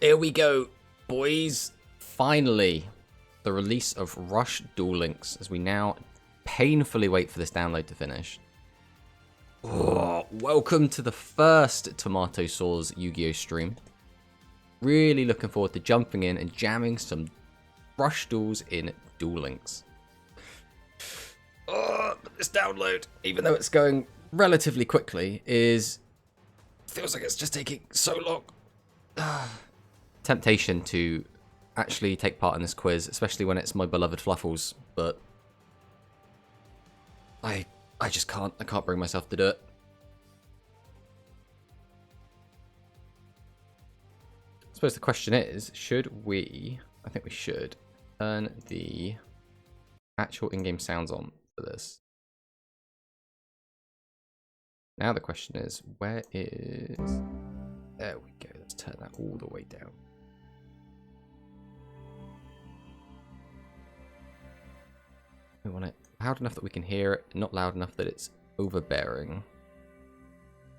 Here we go, boys. Finally, the release of Rush Duel Links as we now painfully wait for this download to finish. Oh, welcome to the first Tomato Saws Yu-Gi-Oh! Stream. Really looking forward to jumping in and jamming some Rush Duels in Duel Links. Oh, but this download, even though it's going relatively quickly, feels like it's just taking so long. Temptation to actually take part in this quiz, especially when it's my beloved Fluffles, but I just can't. I can't bring myself to do it. I suppose the question is, should we? I think we should turn the actual in-game sounds on for this. Now the question is, where is? There we go. Let's turn that all the way down. We want it loud enough that we can hear it, not loud enough that it's overbearing.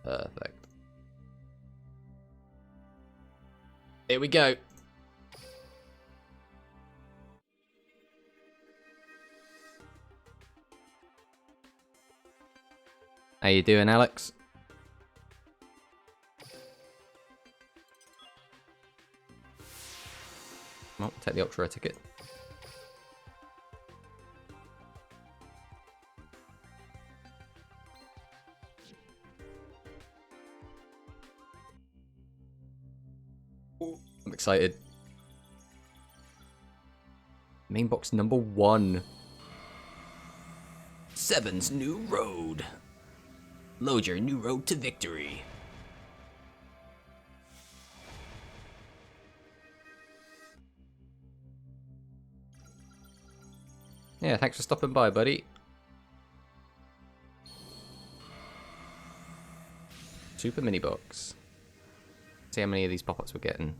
Perfect. Here we go. How you doing, Alex? Come on, take the Ultra Rare ticket. I'm excited. Main box number 1. Seven's New Road. Load your new road to victory. Yeah, thanks for stopping by, buddy. Super mini box. See how many of these pop-ups we're getting.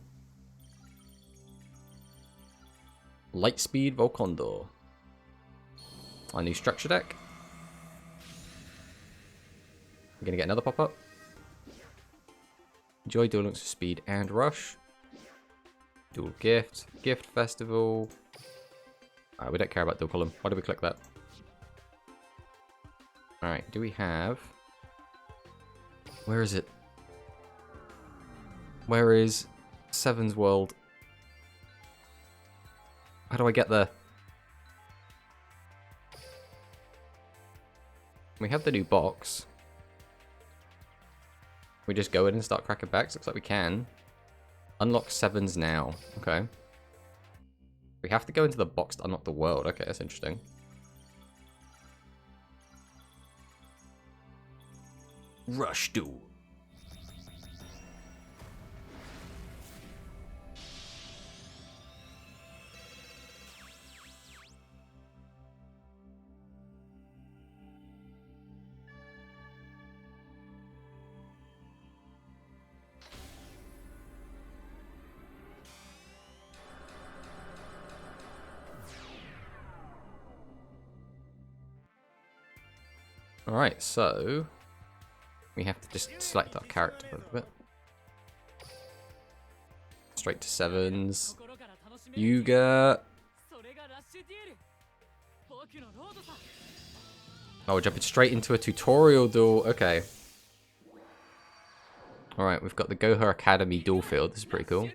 Lightspeed Volcondor. Our new structure deck. We're gonna get another pop-up. Enjoy Duel Links for Speed and Rush. Dual Gift. Gift Festival. Alright, we don't care about Dual Column. Why did we click that? Alright, do we have... Where is it? Where is Seven's World? How do I get there? We have the new box. We just go in and start cracking packs. Looks like we can. Unlock Sevens now. Okay. We have to go into the box to unlock the world. Okay, that's interesting. Rush Duel. Alright, so we have to just select our character a little bit. Straight to Sevens. Yuga. Oh, we're jumping straight into a tutorial duel. Okay. Alright, we've got the Goha Academy duel field. This is pretty cool.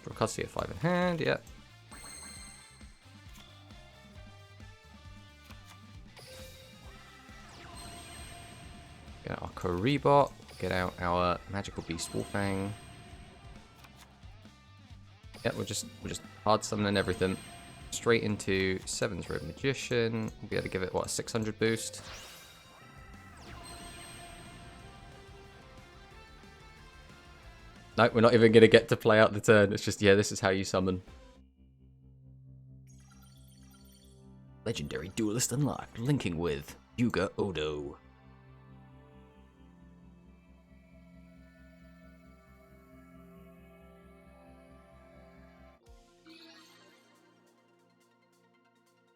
Draw custody at 5 in hand, yep. Get out our Koribot, get out our Magical Beast Wolfang. Yep, we're just hard summoning everything. Straight into Seven's Road Magician. We'll be able to give it, what, a 600 boost? No, we're not even going to get to play out the turn. It's just, yeah, this is how you summon. Legendary Duelist unlocked, linking with Yuga Odo.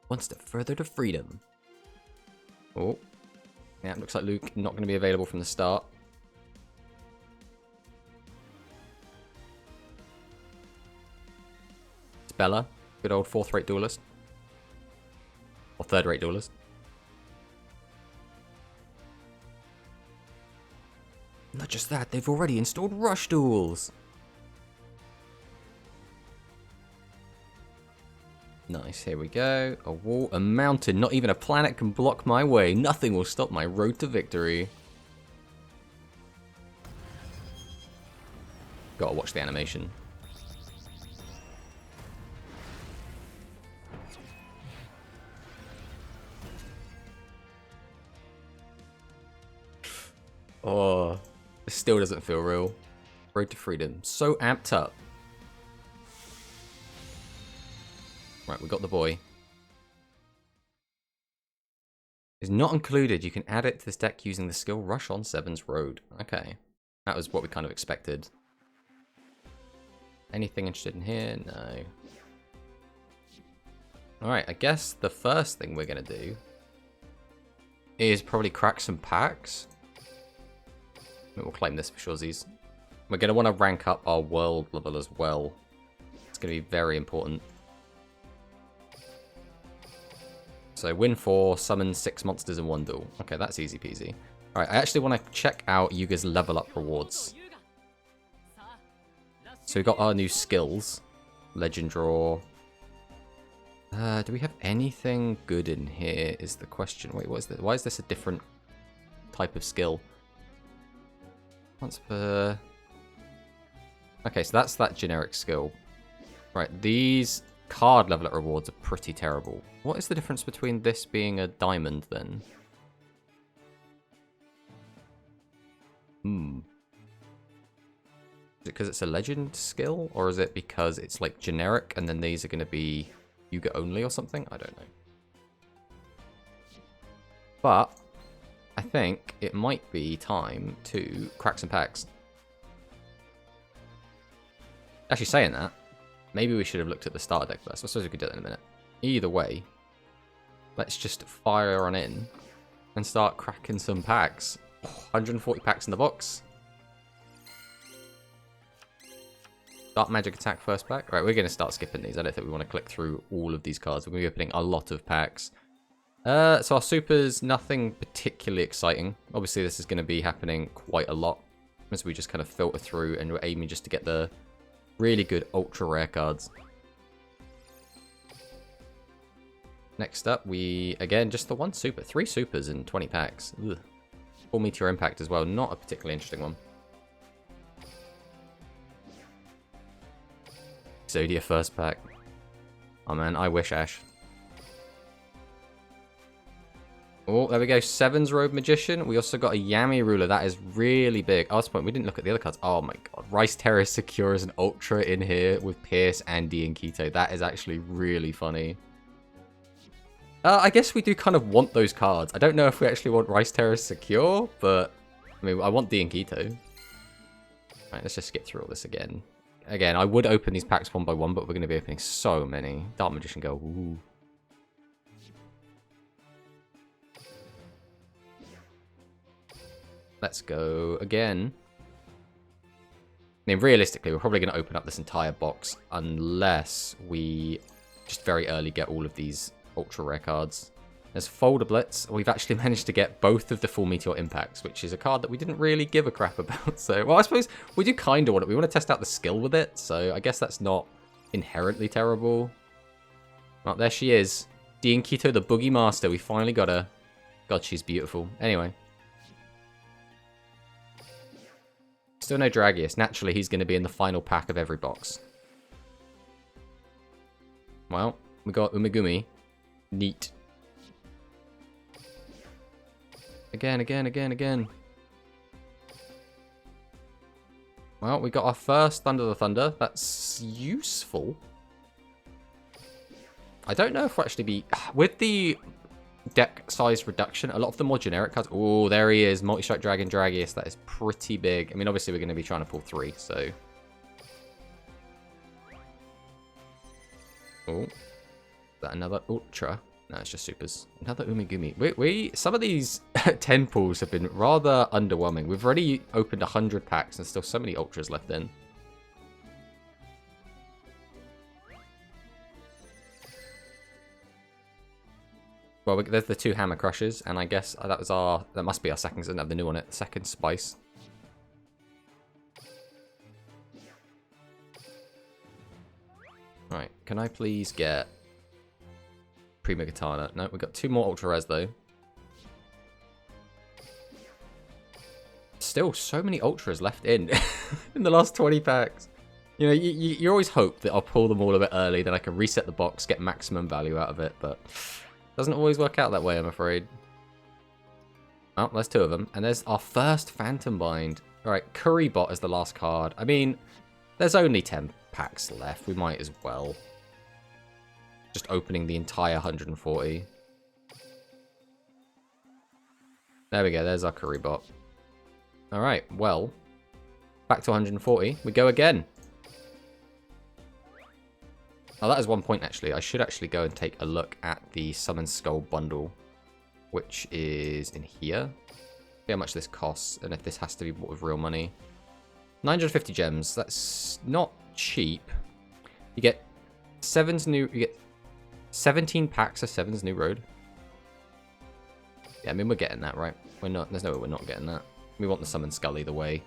One step further to freedom. Oh. Yeah, looks like Luke not going to be available from the start. It's Bella. Good old 4th-rate duelist. Or 3rd-rate duelist. Not just that, they've already installed rush duels. Nice, here we go. A wall, a mountain, not even a planet can block my way. Nothing will stop my road to victory. Gotta watch the animation. Oh, this still doesn't feel real. Road to freedom. So amped up. Right, we got the boy. Is not included. You can add it to this deck using the skill Rush on Seven's Road. Okay. That was what we kind of expected. Anything interested in here? No. Alright, I guess the first thing we're going to do is probably crack some packs. We'll claim this for surezies. We're going to want to rank up our world level as well. It's going to be very important. So win 4, summon 6 monsters in 1 duel. Okay, that's easy peasy. Alright, I actually want to check out Yuga's level up rewards. So we got our new skills. Legend Draw. Do we have anything good in here is the question. Wait, what is this? Why is this a different type of skill? Once per... Okay, so that's that generic skill. Right, these card level up rewards are pretty terrible. What is the difference between this being a diamond then? Is it because it's a legend skill? Or is it because it's like generic and then these are going to be Yuga only or something? I don't know. But I think it might be time to crack some packs. Actually, saying that, maybe we should have looked at the starter deck first. I suppose we could do that in a minute. Either way, let's just fire on in and start cracking some packs. 140 packs in the box. Dark Magic Attack first pack. Right, we're going to start skipping these. I don't think we want to click through all of these cards. We're going to be opening a lot of packs. So our supers, nothing particularly exciting. Obviously, this is going to be happening quite a lot as we just kind of filter through and we're aiming just to get the really good ultra rare cards. Next up, we, again, just the one super. 3 supers in 20 packs. Ugh. Full Meteor Impact as well. Not a particularly interesting one. Zodia first pack. Oh man, I wish Ash. Oh, there we go. Seven's Robe Magician. We also got a Yami Ruler. That is really big. Oh, that's the point. We didn't look at the other cards. Oh my god. Rice Terrace secures an Ultra in here with Pierce, Andy, and Keto. That is actually really funny. I guess we do kind of want those cards. I don't know if we actually want Rice Terrace secure, but I mean, I want D and Keto. Right, let's just skip through all this again. Again, I would open these packs one by one, but we're going to be opening so many. Dark Magician go. Ooh. Let's go again. I mean, realistically, we're probably going to open up this entire box unless we just very early get all of these ultra rare cards. There's Folder Blitz. We've actually managed to get both of the Full Meteor Impacts, which is a card that we didn't really give a crap about. So, well, I suppose we do kind of want it. We want to test out the skill with it, so I guess that's not inherently terrible. Well, there she is. Dean Keto, the Boogie Master. We finally got her. God, she's beautiful. Anyway. Still no Dragius. Naturally, he's going to be in the final pack of every box. Well, we got Umegumi. Neat. Again. Well, we got our first Thunder the Thunder. That's useful. I don't know if we'll actually be... With the deck size reduction, a lot of the more generic cards... Oh, there he is. Multi-Strike Dragon Dragius. That is pretty big. I mean, obviously, we're going to be trying to pull 3, so... Oh. Is that another Ultra? No, it's just supers. Another Umigumi. Some of these 10 pools have been rather underwhelming. We've already opened 100 packs and still so many ultras left in. Well, there's the 2 hammer crushes, and I guess that must be our second, doesn't have the new on it. Second spice. Right, can I please get Prima Katana? No, we've got 2 more Ultra Res though. Still, so many Ultras left in in the last 20 packs. You know, you always hope that I'll pull them all a bit early, then I can reset the box, get maximum value out of it, but doesn't always work out that way, I'm afraid. Oh, there's 2 of them, and there's our first Phantom Bind. Alright, Currybot is the last card. I mean, there's only 10 packs left, we might as well. Just opening the entire 140. There we go, there's our Currybot. Alright, well, back to 140. We go again. Oh, that is 1 point, actually. I should actually go and take a look at the Summon Skull bundle, which is in here. See how much this costs, and if this has to be bought with real money. 950 gems. That's not cheap. You get you get 17 packs of Seven's New Road. Yeah, I mean, we're getting that, right? We're not. There's no way we're not getting that. We want the Summon Skull either way.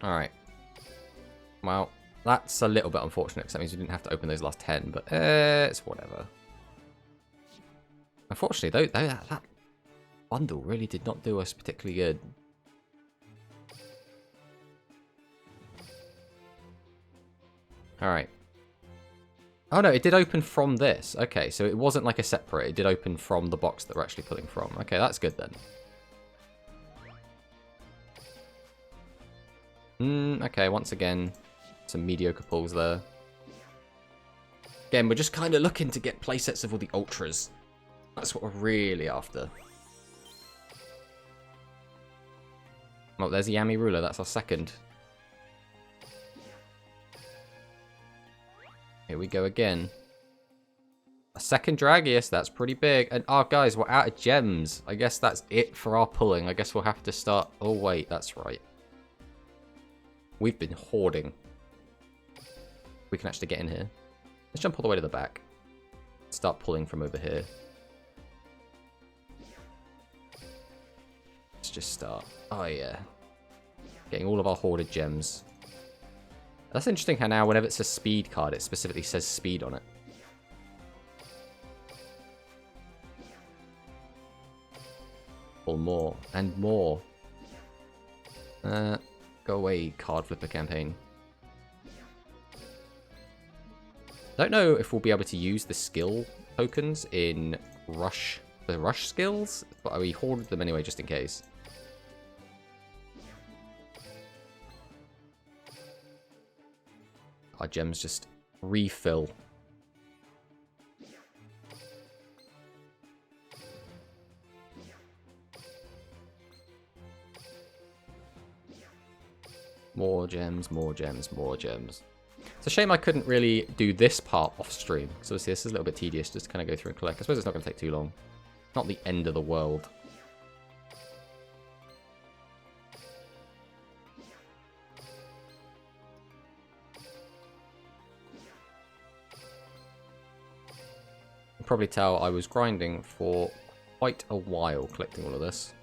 Alright. Well, that's a little bit unfortunate, because that means we didn't have to open those last 10, but it's whatever. Unfortunately, though, that bundle really did not do us particularly good. Alright. Oh no, it did open from this. Okay, so it wasn't like a separate, it did open from the box that we're actually pulling from. Okay, that's good then. Okay, once again, some mediocre pulls there. Again, we're just kind of looking to get playsets of all the ultras. That's what we're really after. Oh, there's the Yami Ruler. That's our second. Here we go again. A second Dragius. That's pretty big. And, oh, guys, we're out of gems. I guess that's it for our pulling. I guess we'll have to start... Oh, wait, that's right. We've been hoarding. We can actually get in here. Let's jump all the way to the back. Start pulling from over here. Let's just start. Oh, yeah. Getting all of our hoarded gems. That's interesting how now whenever it's a speed card, it specifically says speed on it. Pull more and more. Go away, card flipper campaign. Don't know if we'll be able to use the skill tokens in Rush, the Rush skills, but we hoarded them anyway just in case. Our gems just refill. More gems, more gems, more gems. It's a shame I couldn't really do this part off stream, because obviously this is a little bit tedious just to kind of go through and collect. I suppose it's not going to take too long. Not the end of the world. You can probably tell I was grinding for quite a while collecting all of this.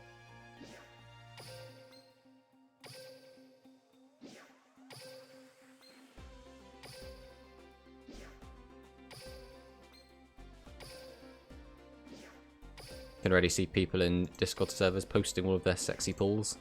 Can already see people in Discord servers posting all of their sexy pulls.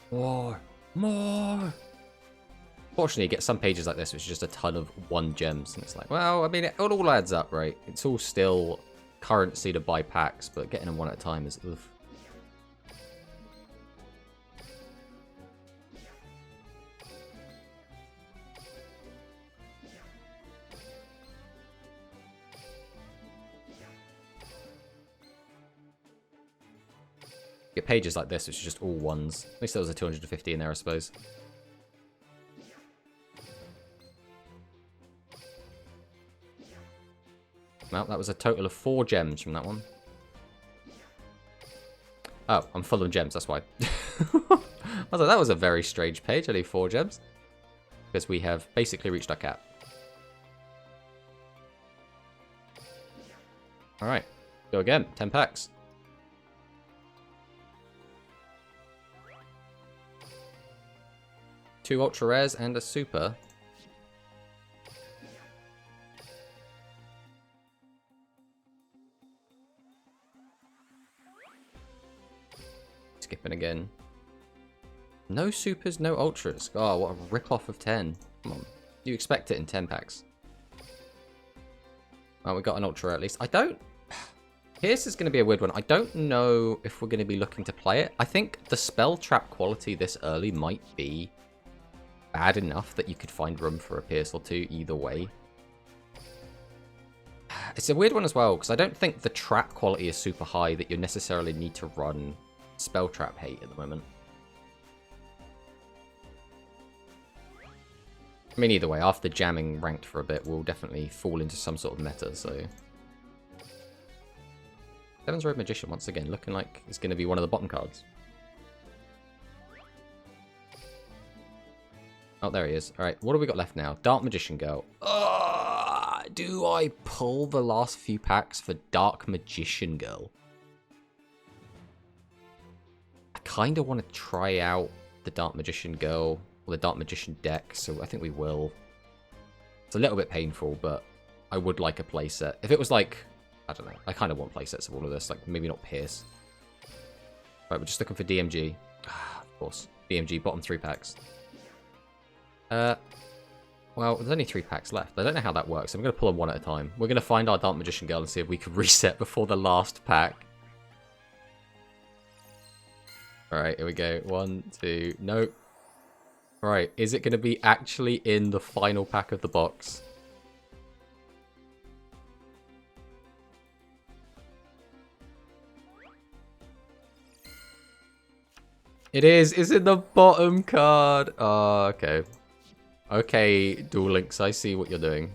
More! More! Fortunately, you get some pages like this which is just a ton of 1 gems, and it's like, well, I mean, it all adds up, right? It's all still currency to buy packs, but getting them one at a time is oof. Get pages like this, which is just all ones. At least there was a 250 in there, I suppose. Well, that was a total of 4 gems from that one. Oh, I'm full of gems, that's why. I was like, that was a very strange page. I need 4 gems. Because we have basically reached our cap. Alright, go again. 10 packs. Two ultra rares and a super. Skipping again. No supers, no ultras. Oh, what a rip-off of 10. Come on. You expect it in 10 packs. Oh, we got an ultra at least. I don't... Pierce is going to be a weird one. I don't know if we're going to be looking to play it. I think the spell trap quality this early might be bad enough that you could find room for a Pierce or two either way. It's a weird one as well, because I don't think the trap quality is super high that you necessarily need to run spell trap hate at the moment. I mean, either way, after jamming ranked for a bit, we'll definitely fall into some sort of meta, so... Seven's Road Magician, once again, looking like it's going to be one of the bottom cards. Oh, there he is. Alright, what have we got left now? Dark Magician Girl. Do I pull the last few packs for Dark Magician Girl? I kind of want to try out the Dark Magician Girl, or the Dark Magician deck, so I think we will. It's a little bit painful, but I would like a playset. If it was like, I don't know, I kind of want playsets of all of this, like maybe not Pierce. Right, we're just looking for DMG. Of course, DMG, bottom 3 packs. Well, there's only 3 packs left. I don't know how that works. I'm going to pull them one at a time. We're going to find our Dark Magician Girl and see if we can reset before the last pack. Alright, here we go. 1, 2, nope. Right, is it going to be actually in the final pack of the box? It is. It's in the bottom card. Oh, okay. Okay, Duel Links, I see what you're doing.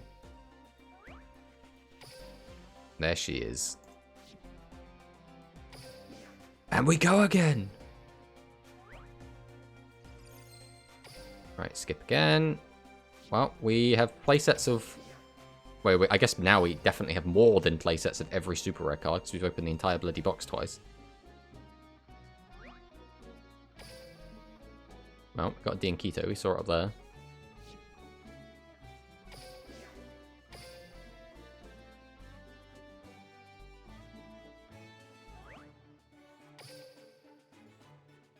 There she is. And we go again. Right, skip again. Well, we have playsets of... Wait, I guess now we definitely have more than playsets of every super rare card, because we've opened the entire bloody box twice. Well, we got a Diankito, we saw it up there.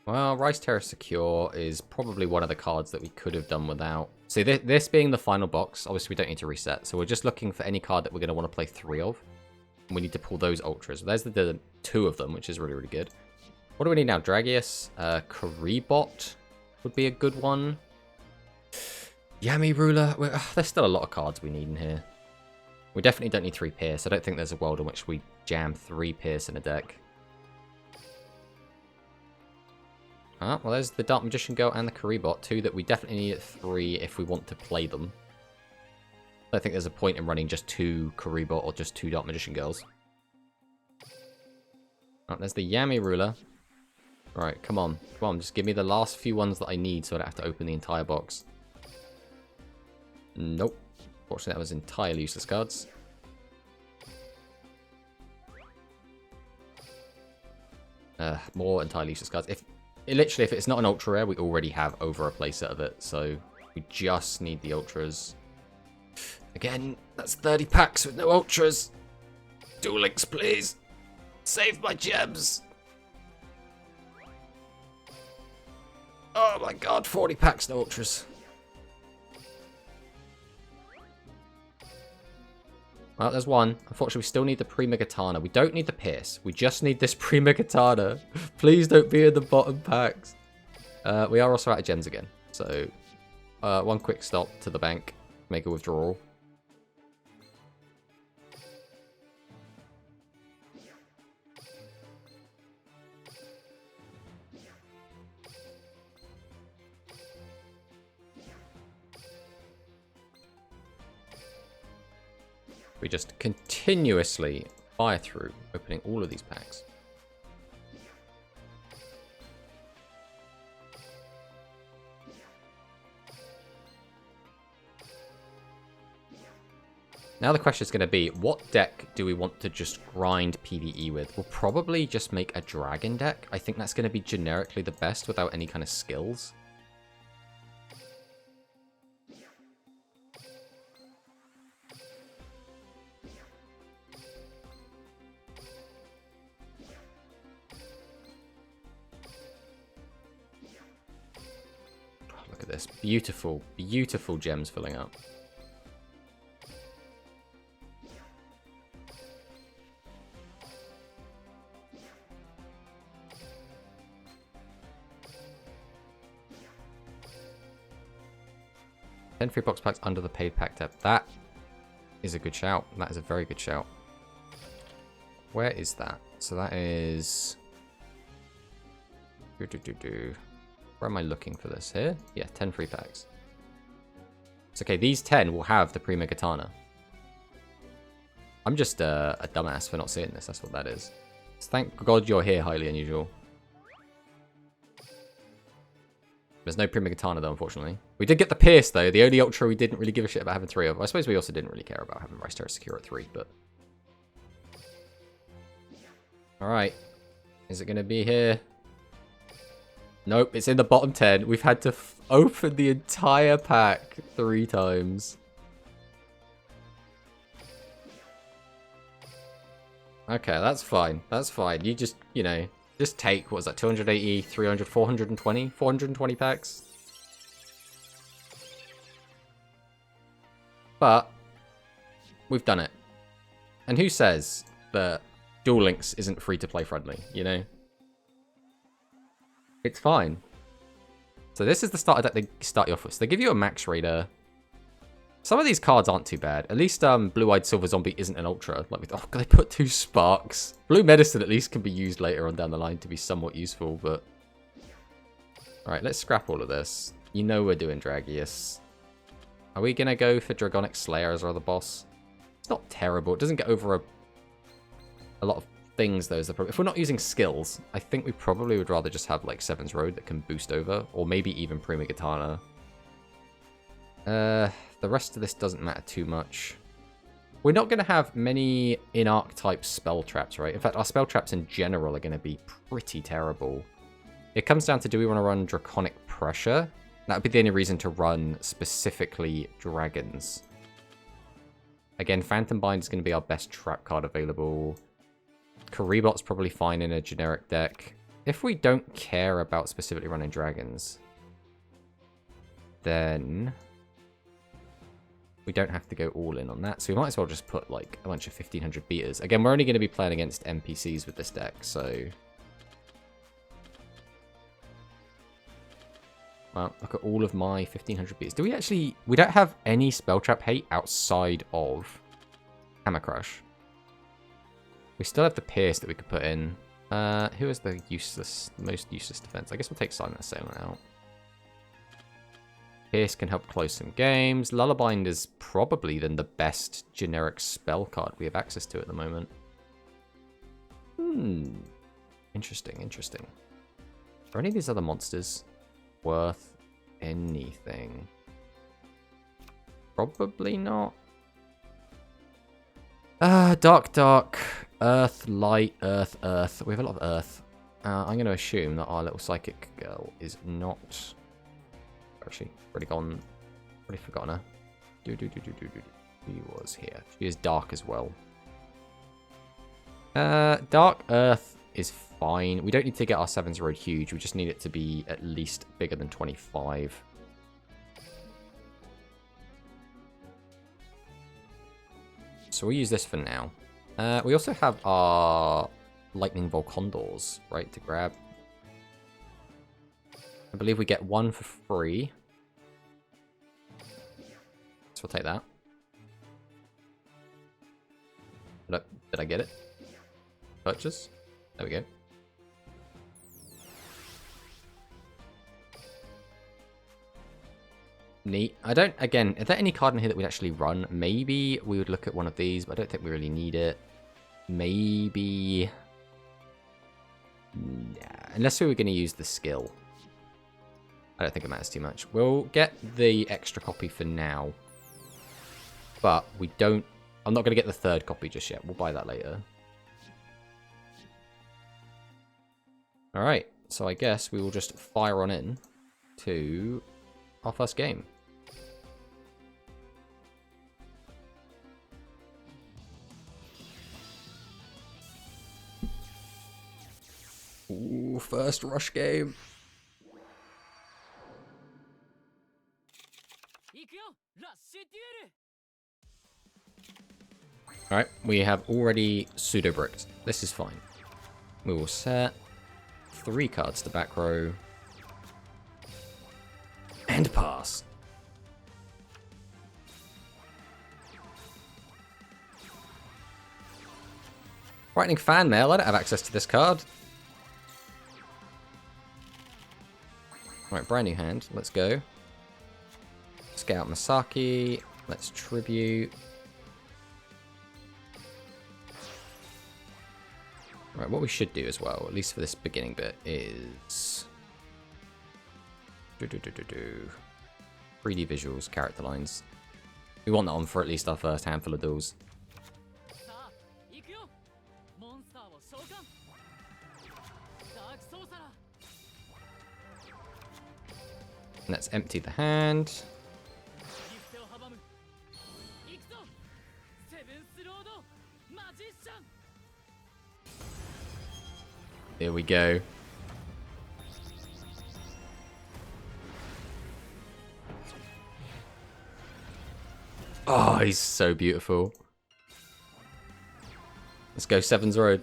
Well, Rice Terror Secure is probably one of the cards that we could have done without. So this being the final box, obviously we don't need to reset. So we're just looking for any card that we're going to want to play 3 of. And we need to pull those Ultras. There's the 2 of them, which is really, really good. What do we need now? Dragius, Karibot would be a good one. Yami Ruler. There's still a lot of cards we need in here. We definitely don't need 3 Pierce. I don't think there's a world in which we jam 3 Pierce in a deck. Ah, well, there's the Dark Magician Girl and the Karibot, 2 that we definitely need at 3 if we want to play them. I don't think there's a point in running just 2 Karibot or just 2 Dark Magician Girls. Ah, there's the Yami Ruler. Right, come on. Come on, just give me the last few ones that I need so I don't have to open the entire box. Nope. Fortunately, that was entirely useless cards. More entirely useless cards. Literally, if it's not an ultra rare, we already have over a playset of it, so we just need the ultras. Again, that's 30 packs with no ultras. Duel Links, please. Save my gems. Oh my god, 40 packs, no ultras. Well, there's one. Unfortunately, we still need the Prima Katana. We don't need the Pierce. We just need this Prima Katana. Please don't be in the bottom packs. We are also out of gems again. So, one quick stop to the bank. Make a withdrawal. We just continuously fire through, opening all of these packs. Now the question is going to be, what deck do we want to just grind PvE with? We'll probably just make a dragon deck. I think that's going to be generically the best without any kind of skills. Oh, look at this. Beautiful, beautiful gems filling up. Ten free box packs under the paid pack tab. That is a good shout. That is a very good shout. Where is that? So that is... Where am I looking for this? Here? Yeah, 10 free packs. It's okay, these 10 will have the Prima Katana. I'm just a dumbass for not seeing this. That's what that is. So thank God you're here, highly unusual. There's no Prima Katana though, unfortunately. We did get the Pierce though. The only Ultra we didn't really give a shit about having 3 of. I suppose we also didn't really care about having Rice Terror Secure at 3, but... Alright. Is it going to be here? Nope, it's in the bottom 10. We've had to open the entire pack 3 times. Okay, that's fine. That's fine. You just, you know, just take, what was that, 280, 300, 420? 420 packs? But, we've done it. And who says that Duel Links isn't free-to-play friendly, you know? It's fine. So this is the starter deck they start you off with. So they give you a Max Raider. Some of these cards aren't too bad. At least Blue-Eyed Silver Zombie isn't an Ultra. Like, oh, they put 2 Sparks. Blue Medicine at least can be used later on down the line to be somewhat useful, but... Alright, let's scrap all of this. You know we're doing Dragius. Are we going to go for Dragonic Slayer as our other boss? It's not terrible. It doesn't get over a lot of things, though, is the problem. If we're not using skills, I think we probably would rather just have, like, Seven's Road that can boost over, or maybe even Prima Katana. The rest of this doesn't matter too much. We're not going to have many in-archetype spell traps, right? In fact, our spell traps in general are going to be pretty terrible. It comes down to, do we want to run Draconic Pressure? That would be the only reason to run specifically dragons. Again, Phantom Bind is going to be our best trap card available. Karibot's probably fine in a generic deck. If we don't care about specifically running dragons, then we don't have to go all in on that. So we might as well just put like a bunch of 1500 beaters. Again, we're only going to be playing against NPCs with this deck, so... Well, look at all of my 1500 beaters. Do we actually... We don't have any spell trap hate outside of Hammer Crush. We still have the Pierce that we could put in. Who is the most useless defense? I guess we'll take Silent Assailant out. Pierce can help close some games. Lullabind is probably then the best generic spell card we have access to at the moment. Interesting, interesting. Are any of these other monsters worth anything? Probably not. Dark, Earth, Light, Earth. We have a lot of Earth. I'm going to assume that our little psychic girl is not... Actually, already gone. Already forgotten her. She was here. She is dark as well. Dark Earth is fine. We don't need to get our Seven's Road huge. We just need it to be at least bigger than 25. So we'll use this for now. We also have our Lightning Volcondors, right, to grab. I believe we get 1 for free. So we'll take that. Did I get it? Purchase? There we go. Neat. I don't, again, is there any card in here that we'd actually run? Maybe we would look at one of these, but I don't think we really need it. Maybe... Nah, unless we were going to use the skill. I don't think it matters too much. We'll get the extra copy for now. But we don't... I'm not going to get the third copy just yet. We'll buy that later. Alright, so I guess we will just fire on in to our first game. Ooh, first rush game. Alright, we have already pseudo-bricked. This is fine. We will set 3 cards to back row. And pass. Lightning fan mail. I don't have access to this card. Right, brand new hand. Let's go. Let's get out Masaki. Let's tribute. Right, what we should do as well, at least for this beginning bit, is 3D visuals, character lines. We want that on for at least our first handful of duels. Let's empty the hand. Here we go. Oh, he's so beautiful. Let's go Seven's Road.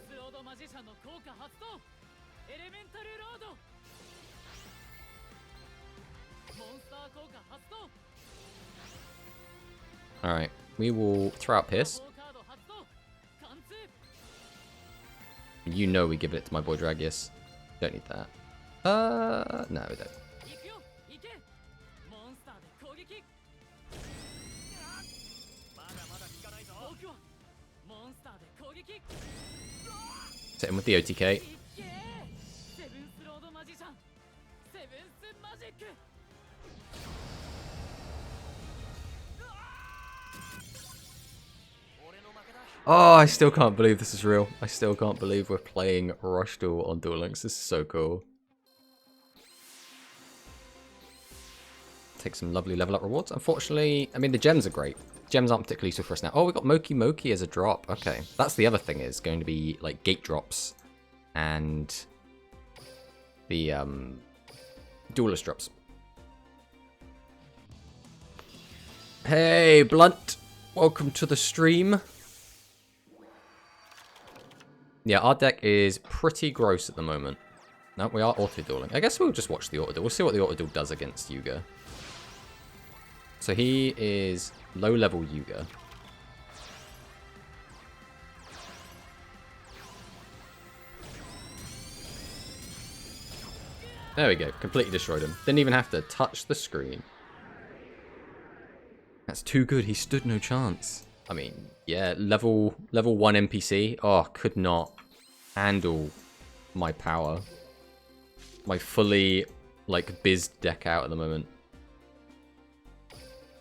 Alright, we will throw out Pierce. You know we give it to my boy Dragius. Don't need that. No, we don't. Set him with the OTK. Oh, I still can't believe this is real. I still can't believe we're playing Rush Duel on Duel Links. This is so cool. Take some lovely level up rewards. Unfortunately, I mean, the gems are great. Gems aren't particularly useful for us now. Oh, we got Moki Moki as a drop. Okay. That's the other thing, is going to be like gate drops and the duelist drops. Hey, Blunt. Welcome to the stream. Yeah, our deck is pretty gross at the moment. No, we are auto-dueling. I guess we'll just watch the auto-duel. We'll see what the auto-duel does against Yuga. So he is low-level Yuga. There we go. Completely destroyed him. Didn't even have to touch the screen. That's too good. He stood no chance. I mean, yeah, level 1 NPC. Oh, could not handle my power. My fully, like, biz deck out at the moment.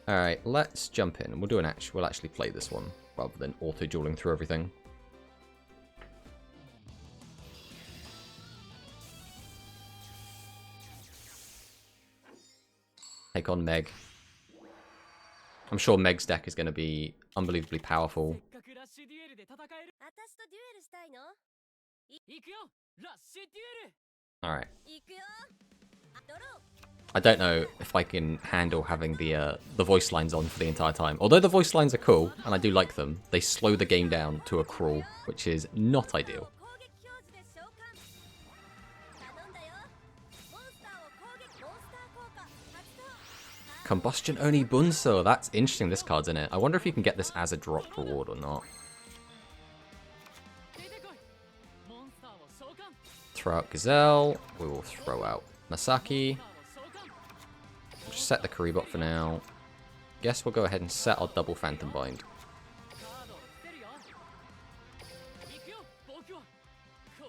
Alright, let's jump in. We'll do an we'll actually play this one, rather than auto-dueling through everything. Take on Meg. I'm sure Meg's deck is going to be unbelievably powerful. Alright. I don't know if I can handle having the voice lines on for the entire time. Although the voice lines are cool, and I do like them, they slow the game down to a crawl, which is not ideal. Combustion Oni Bunso. That's interesting, this card's in it. I wonder if you can get this as a drop reward or not. Throw out Gazelle. We will throw out Masaki. Just set the Karibot for now. Guess we'll go ahead and set our double Phantom Bind.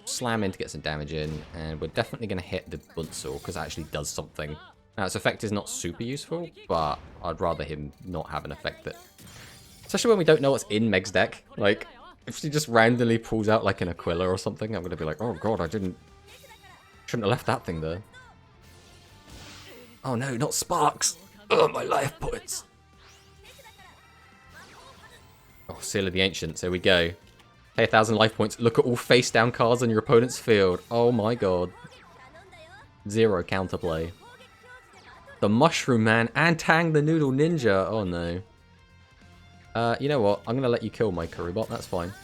Slam in to get some damage in, and we're definitely going to hit the Bunsor because it actually does something. Now, its effect is not super useful, but I'd rather him not have an effect that... Especially when we don't know what's in Meg's deck. Like, if she just randomly pulls out like an Aquila or something, I'm going to be like, oh god, shouldn't have left that thing there. Oh no, not Sparks! Oh, my life points! Oh, Seal of the Ancients, here we go. Pay 1,000 life points. Look at all face down cards on your opponent's field. Oh my god. 0 counterplay. The Mushroom Man and Tang the Noodle Ninja. Oh no. You know what? I'm going to let you kill my Karibot. That's fine.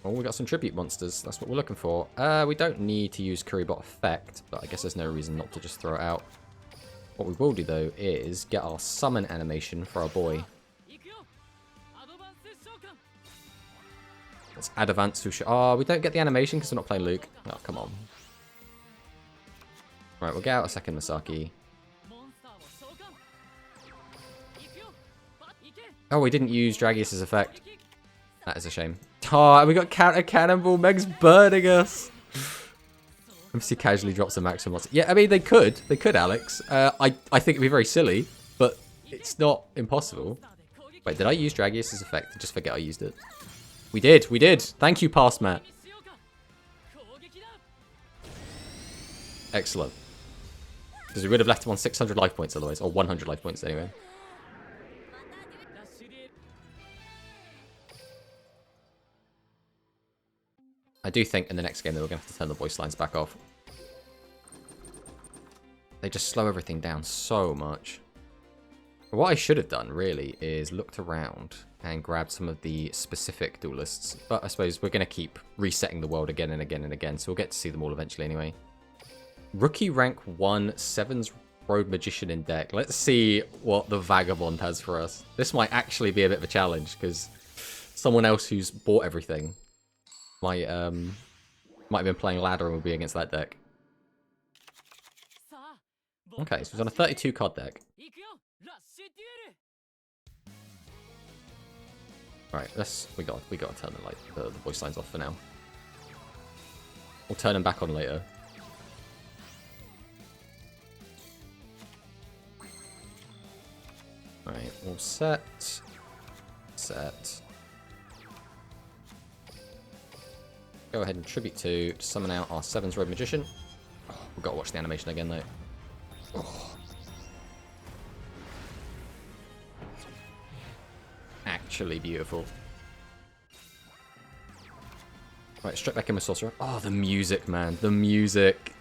Oh, we got some tribute monsters. That's what we're looking for. We don't need to use Karibot effect, but I guess there's no reason not to just throw it out. What we will do, though, is get our summon animation for our boy. Let's add Advance Susha. Oh, we don't get the animation because we're not playing Luke. Oh, come on. Right, we'll get out a second Masaki. Oh, we didn't use Dragius's effect. That is a shame. Oh, we got counter cannonball. Meg's burning us. MC casually drops a maximum. Yeah, I mean, they could. They could, Alex. I think it'd be very silly, but it's not impossible. Wait, did I use Dragius's effect? I just forget I used it. We did. We did. Thank you, Past Matt. Excellent. Because we would have left him on 600 life points otherwise. Or 100 life points anyway. I do think in the next game that we're going to have to turn the voice lines back off. They just slow everything down so much. What I should have done, really, is looked around and grabbed some of the specific duelists. But I suppose we're going to keep resetting the world again and again and again, so we'll get to see them all eventually anyway. Rookie rank 1, 7's Road Magician in deck. Let's see what the Vagabond has for us. This might actually be a bit of a challenge, because someone else who's bought everything might have been playing ladder and will be against that deck. Okay, so he's on a 32 card deck. Right, we got to turn the voice lines off for now. We'll turn them back on later. Alright, we'll set. Go ahead and tribute to summon out our 7's Road Magician. Oh, we've got to watch the animation again though. Oh. Actually beautiful. Right, straight back in with Sorcerer. Oh, the music, man. The music.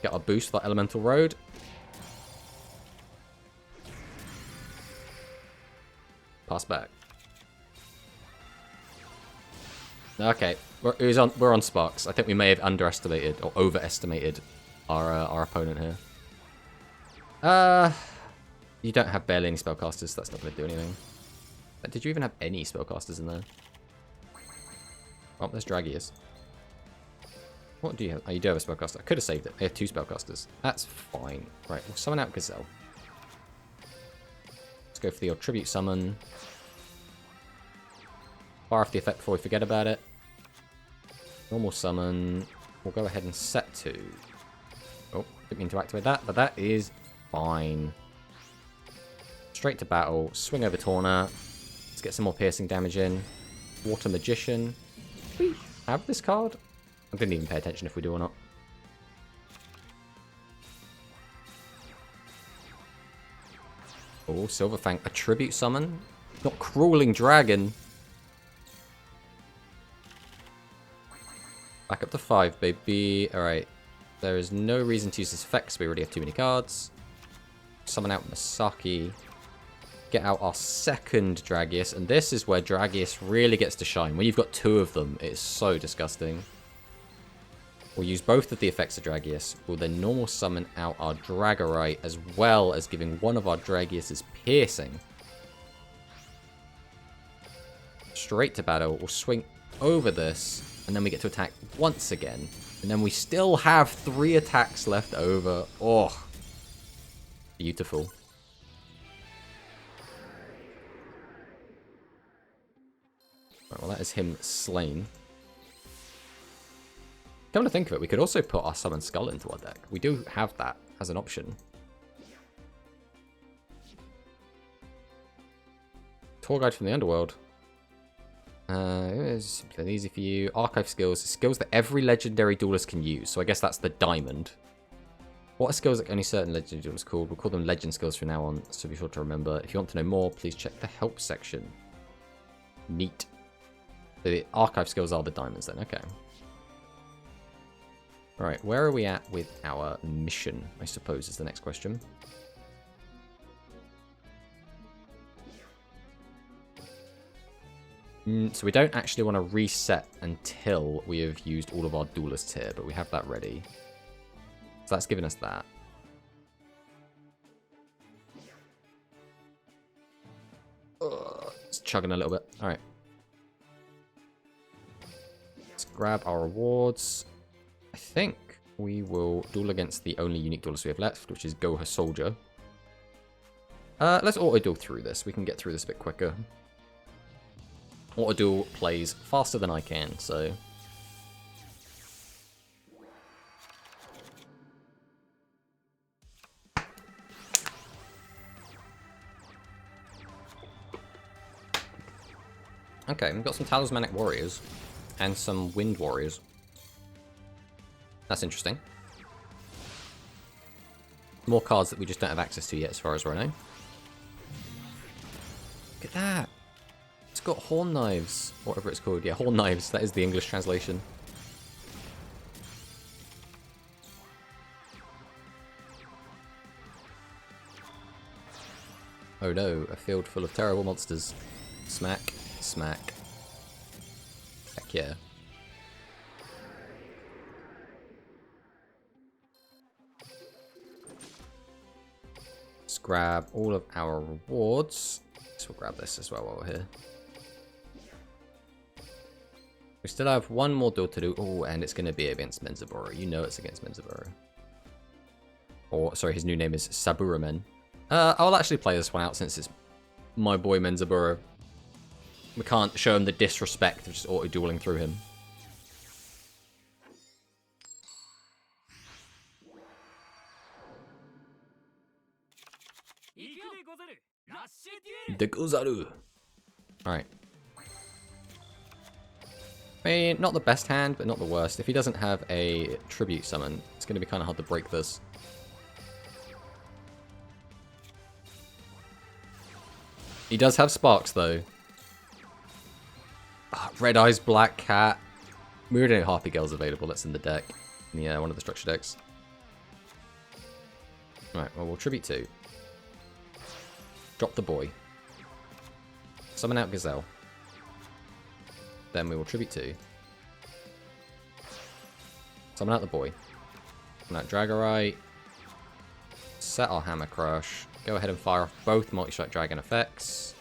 Get our boost for that Elemental Road. Pass back. Okay, we're on Sparks. I think we may have underestimated or overestimated our opponent here. You don't have barely any spellcasters, so that's not going to do anything. Did you even have any spellcasters in there? Oh, there's Dragius. What do you have? Oh, you do have a spellcaster. I could have saved it. I have 2 spellcasters. That's fine. Right, we'll summon out Gazelle. Let's go for the old tribute summon. Fire off the effect before we forget about it. Normal summon. We'll go ahead and set to... Oh, didn't mean to activate that, but that is fine. Straight to battle. Swing over Torna. Let's get some more piercing damage in. Water Magician. We have this card? I didn't even pay attention if we do or not. Oh, Silverfang. A tribute summon? Not Crawling Dragon. Back up to 5, baby. Alright. There is no reason to use this effect because we already have too many cards. Summon out Masaki. Get out our second Dragius. And this is where Dragius really gets to shine. When you've got 2 of them, it is so disgusting. We'll use both of the effects of Dragius. We'll then normal summon out our Dragorite, as well as giving one of our Dragiuses piercing. Straight to battle. We'll swing... over this, and then we get to attack once again. And then we still have 3 attacks left over. Oh, beautiful. Right, well, that is him slain. Come to think of it, we could also put our Summon Skull into our deck. We do have that as an option. Tour Guide from the Underworld. It's simple and easy for you. Archive skills. Skills that every legendary duelist can use. So I guess that's the diamond. What are skills that only certain legendary duelists called? We'll call them legend skills from now on, so be sure to remember. If you want to know more, please check the help section. Neat. So the archive skills are the diamonds then. Okay. Alright, where are we at with our mission, I suppose, is the next question. So we don't actually want to reset until we have used all of our duelists here, but we have that ready. So that's given us that. It's chugging a little bit. Alright. Let's grab our rewards. I think we will duel against the only unique duelist we have left, which is Goha Soldier. Let's auto-duel through this. We can get through this a bit quicker. Auto-duel plays faster than I can, so... Okay, we've got some Talismanic Warriors and some Wind Warriors. That's interesting. More cards that we just don't have access to yet, as far as I know. Look at that! It's got Horn Knives, whatever it's called. Yeah, Horn Knives, that is the English translation. Oh no, a field full of terrible monsters. Smack, smack. Heck yeah. Let's grab all of our rewards. So we'll grab this as well while we're here. We still have one more duel to do. Oh, and it's going to be against Menzaburo. You know it's against Menzaburo. Or, sorry, his new name is Saburamen. I'll actually play this one out since it's my boy Menzaburo. We can't show him the disrespect of just auto-dueling through him. Deguzaru. Alright. I mean, not the best hand, but not the worst. If he doesn't have a tribute summon, it's going to be kind of hard to break this. He does have sparks, though. Red Eyes, Black Cat. We already know Harpy Girl's available. That's in the deck. Yeah, one of the structure decks. Alright, well, we'll tribute 2. Drop the boy. Summon out Gazelle. Then we will tribute 2. Summon out the boy. Summon out Dragorite. Set our Hammer Crush. Go ahead and fire off both Multi-Strike Dragon effects.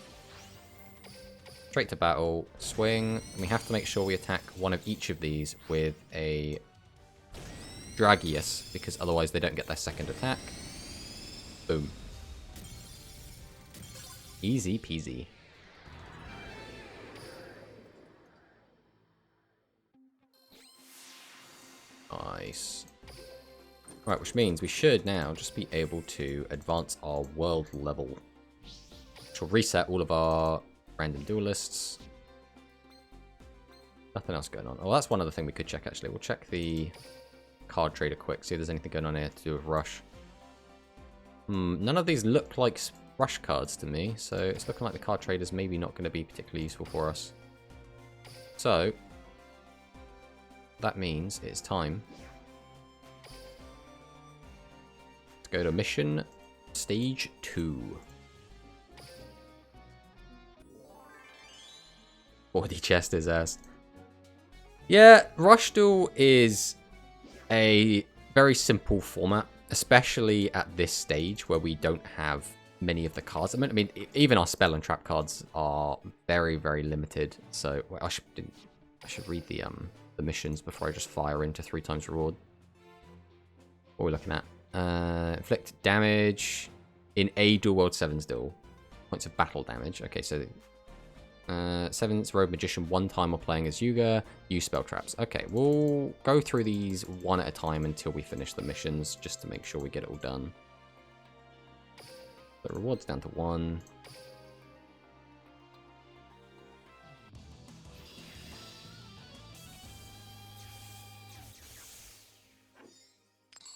Straight to battle. Swing. And we have to make sure we attack one of each of these with a Dragius, because otherwise they don't get their second attack. Boom. Easy peasy. Nice. Right, which means we should now just be able to advance our world level. Which will reset all of our random duelists. Nothing else going on. Oh, that's one other thing we could check, actually. We'll check the card trader quick, see if there's anything going on here to do with Rush. None of these look like Rush cards to me, so it's looking like the card trader's maybe not going to be particularly useful for us. So, that means it's time to go to mission stage 2. Body chest his ass. Yeah, Rush Duel is a very simple format, especially at this stage where we don't have many of the cards. I mean, even our spell and trap cards are very, very limited. So, well, I didn't I should read the missions before I just fire into 3 times reward. What are we looking at? Inflict damage in a Dual World 7's duel. Points of battle damage. Okay, so 7th Rogue Magician 1 time while playing as Yuga. Use spell traps. Okay, we'll go through these one at a time until we finish the missions, just to make sure we get it all done. The reward's down to 1.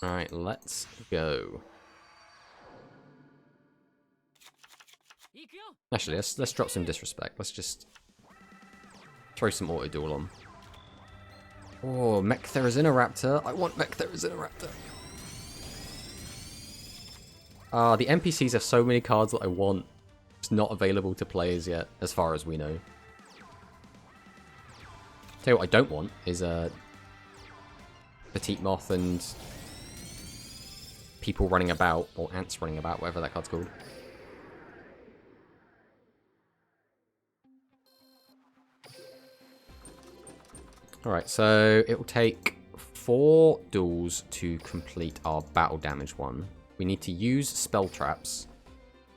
Alright, let's go. Actually, let's drop some disrespect. Let's just throw some auto duel on. Oh, Mech Therizoraptor. I want Mech Therizoraptor. The NPCs have so many cards that I want. It's not available to players yet, as far as we know. Tell you what I don't want is Petite Moth and people running about, or ants running about, whatever that card's called. Alright, so it will take 4 duels to complete our battle damage one. We need to use spell traps,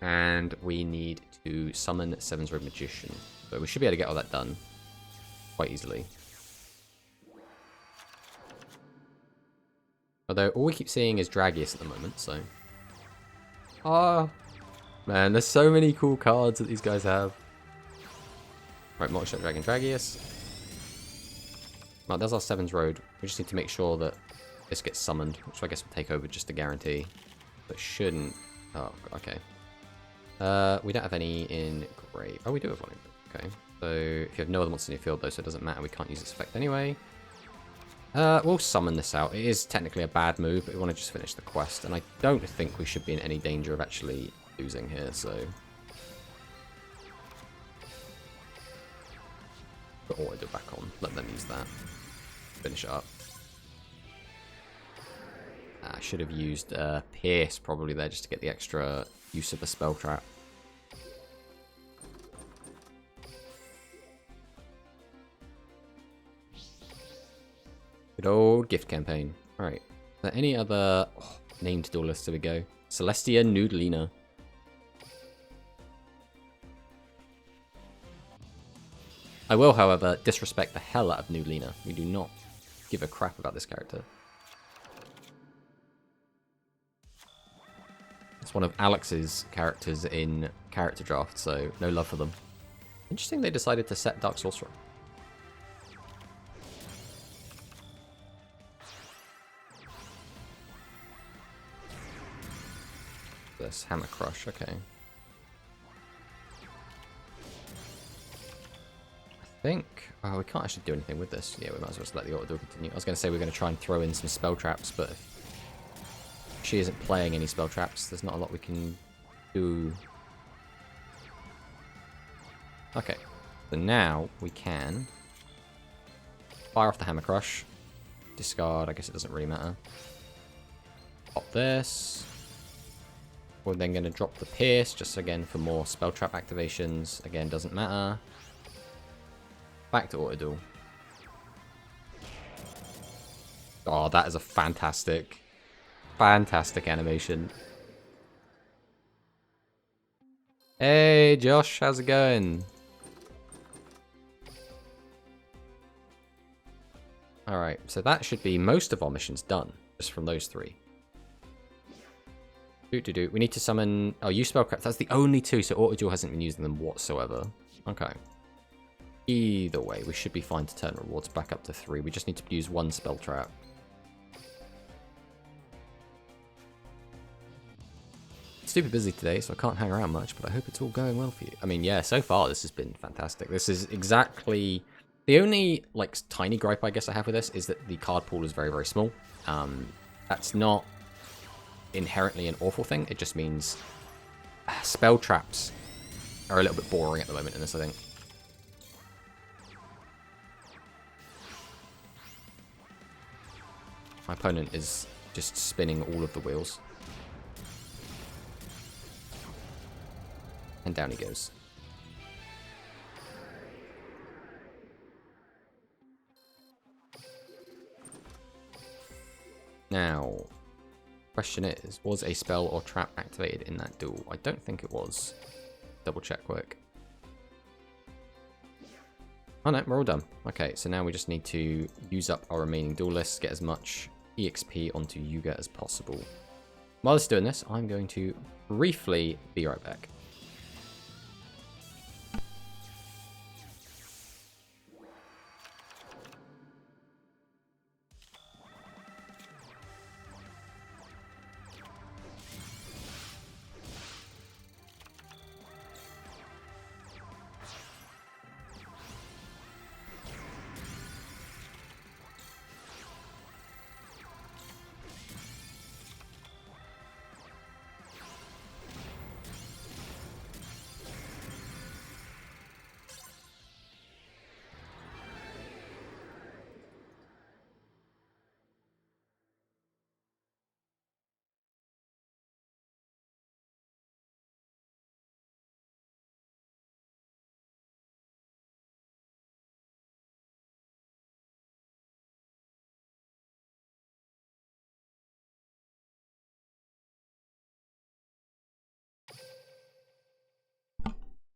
and we need to summon 7's Rogue Magician. So we should be able to get all that done quite easily. Although all we keep seeing is Dragius at the moment, so... Oh, man, there's so many cool cards that these guys have. Right, Multi-Shot Dragon Dragius. Well, there's our 7's Road. We just need to make sure that this gets summoned, which I guess will take over just to guarantee. But shouldn't... Oh, okay. We don't have any in Grave. Oh, we do have one in Grave. Okay. So, if you have no other monsters in your field, though, so it doesn't matter. We can't use its effect anyway. We'll summon this out. It is technically a bad move, but we want to just finish the quest. And I don't think we should be in any danger of actually losing here, so... Put auto back on. Let them use that. Finish it up. I should have used Pierce probably there just to get the extra use of a spell trap. Good old gift campaign. Alright. Are there any other named duelists? Here we go. Celestia Noodlina. I will, however, disrespect the hell out of Noodlina. We do not give a crap about this character. It's one of Alex's characters in Character Draft, so no love for them. Interesting they decided to set Dark Sorcerer. This Hammer Crush, okay. I think... Oh, we can't actually do anything with this. Yeah, we might as well just let the auto continue. I was going to say we're going to try and throw in some spell traps, but if she isn't playing any spell traps, there's not a lot we can do. Okay, so now we can fire off the Hammer Crush. Discard, I guess it doesn't really matter. Pop this. We're then going to drop the Pierce, just again for more spell trap activations. Again, doesn't matter. Back to auto duel. Oh, that is a fantastic animation. Hey, Josh, how's it going? Alright, so that should be most of our missions done, just from those 3. We need to summon... Oh, use spellcraft. That's the only 2, so auto duel hasn't been using them whatsoever. Okay. Either way, we should be fine to turn rewards back up to 3. We just need to use 1 spell trap. Super busy today, so I can't hang around much, but I hope it's all going well for you. I mean, yeah, so far this has been fantastic. This is exactly... The only, like, tiny gripe I guess I have with this is that the card pool is very, very small. That's not inherently an awful thing. It just means spell traps are a little bit boring at the moment in this, I think. My opponent is just spinning all of the wheels. And down he goes. Now, question is, was a spell or trap activated in that duel? I don't think it was. Double check quick. Oh no, we're all done. Okay, so now we just need to use up our remaining duel lists, get as much EXP onto Yuga as possible. While it's doing this, I'm going to briefly be right back.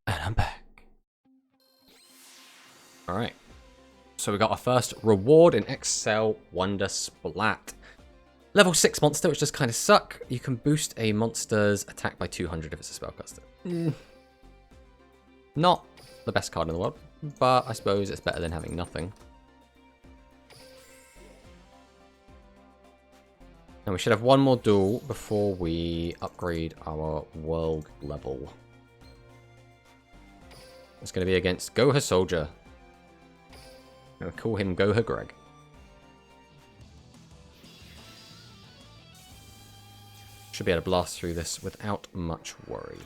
And I'm back. Alright. So we got our first reward in Excel Wonder Splat. Level 6 monster, which does kind of suck. You can boost a monster's attack by 200 if it's a spellcaster. Not the best card in the world, but I suppose it's better than having nothing. And we should have one more duel before we upgrade our world level. It's going to be against Goha Soldier. I'm going to call him Goha Greg. Should be able to blast through this without much worry.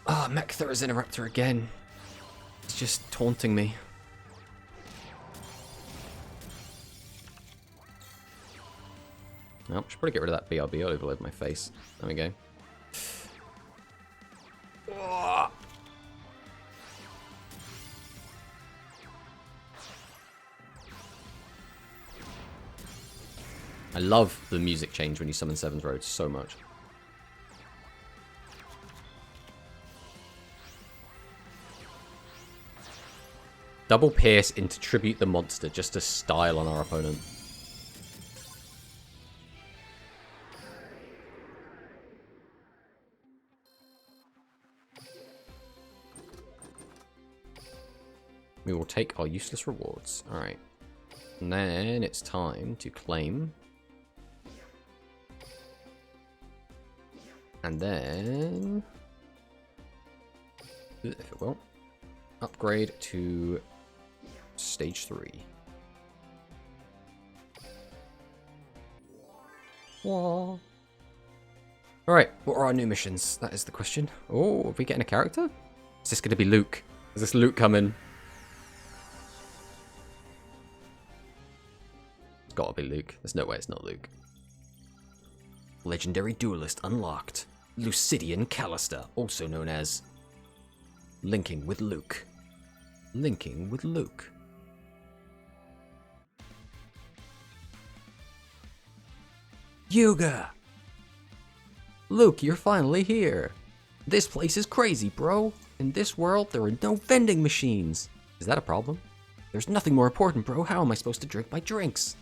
Ah, Mechthera's Interrupter again. It's just taunting me. Well, should probably get rid of that BRB all over my face. There we go. I love the music change when you summon Seven's Road so much. Double Pierce into Tribute the Monster just to style on our opponent. We will take our useless rewards. Alright. And then it's time to claim. And then, if it will, upgrade to stage 3. Whoa. Alright, what are our new missions? That is the question. Oh, are we getting a character? Is this going to be Luke? Is this Luke coming? It's got to be Luke. There's no way it's not Luke. Legendary Duelist unlocked. Lucidian Callister, also known as Linking with Luke. Linking with Luke. Yuga! Luke, you're finally here. This place is crazy, bro. In this world, there are no vending machines. Is that a problem? There's nothing more important, bro. How am I supposed to drink my drinks?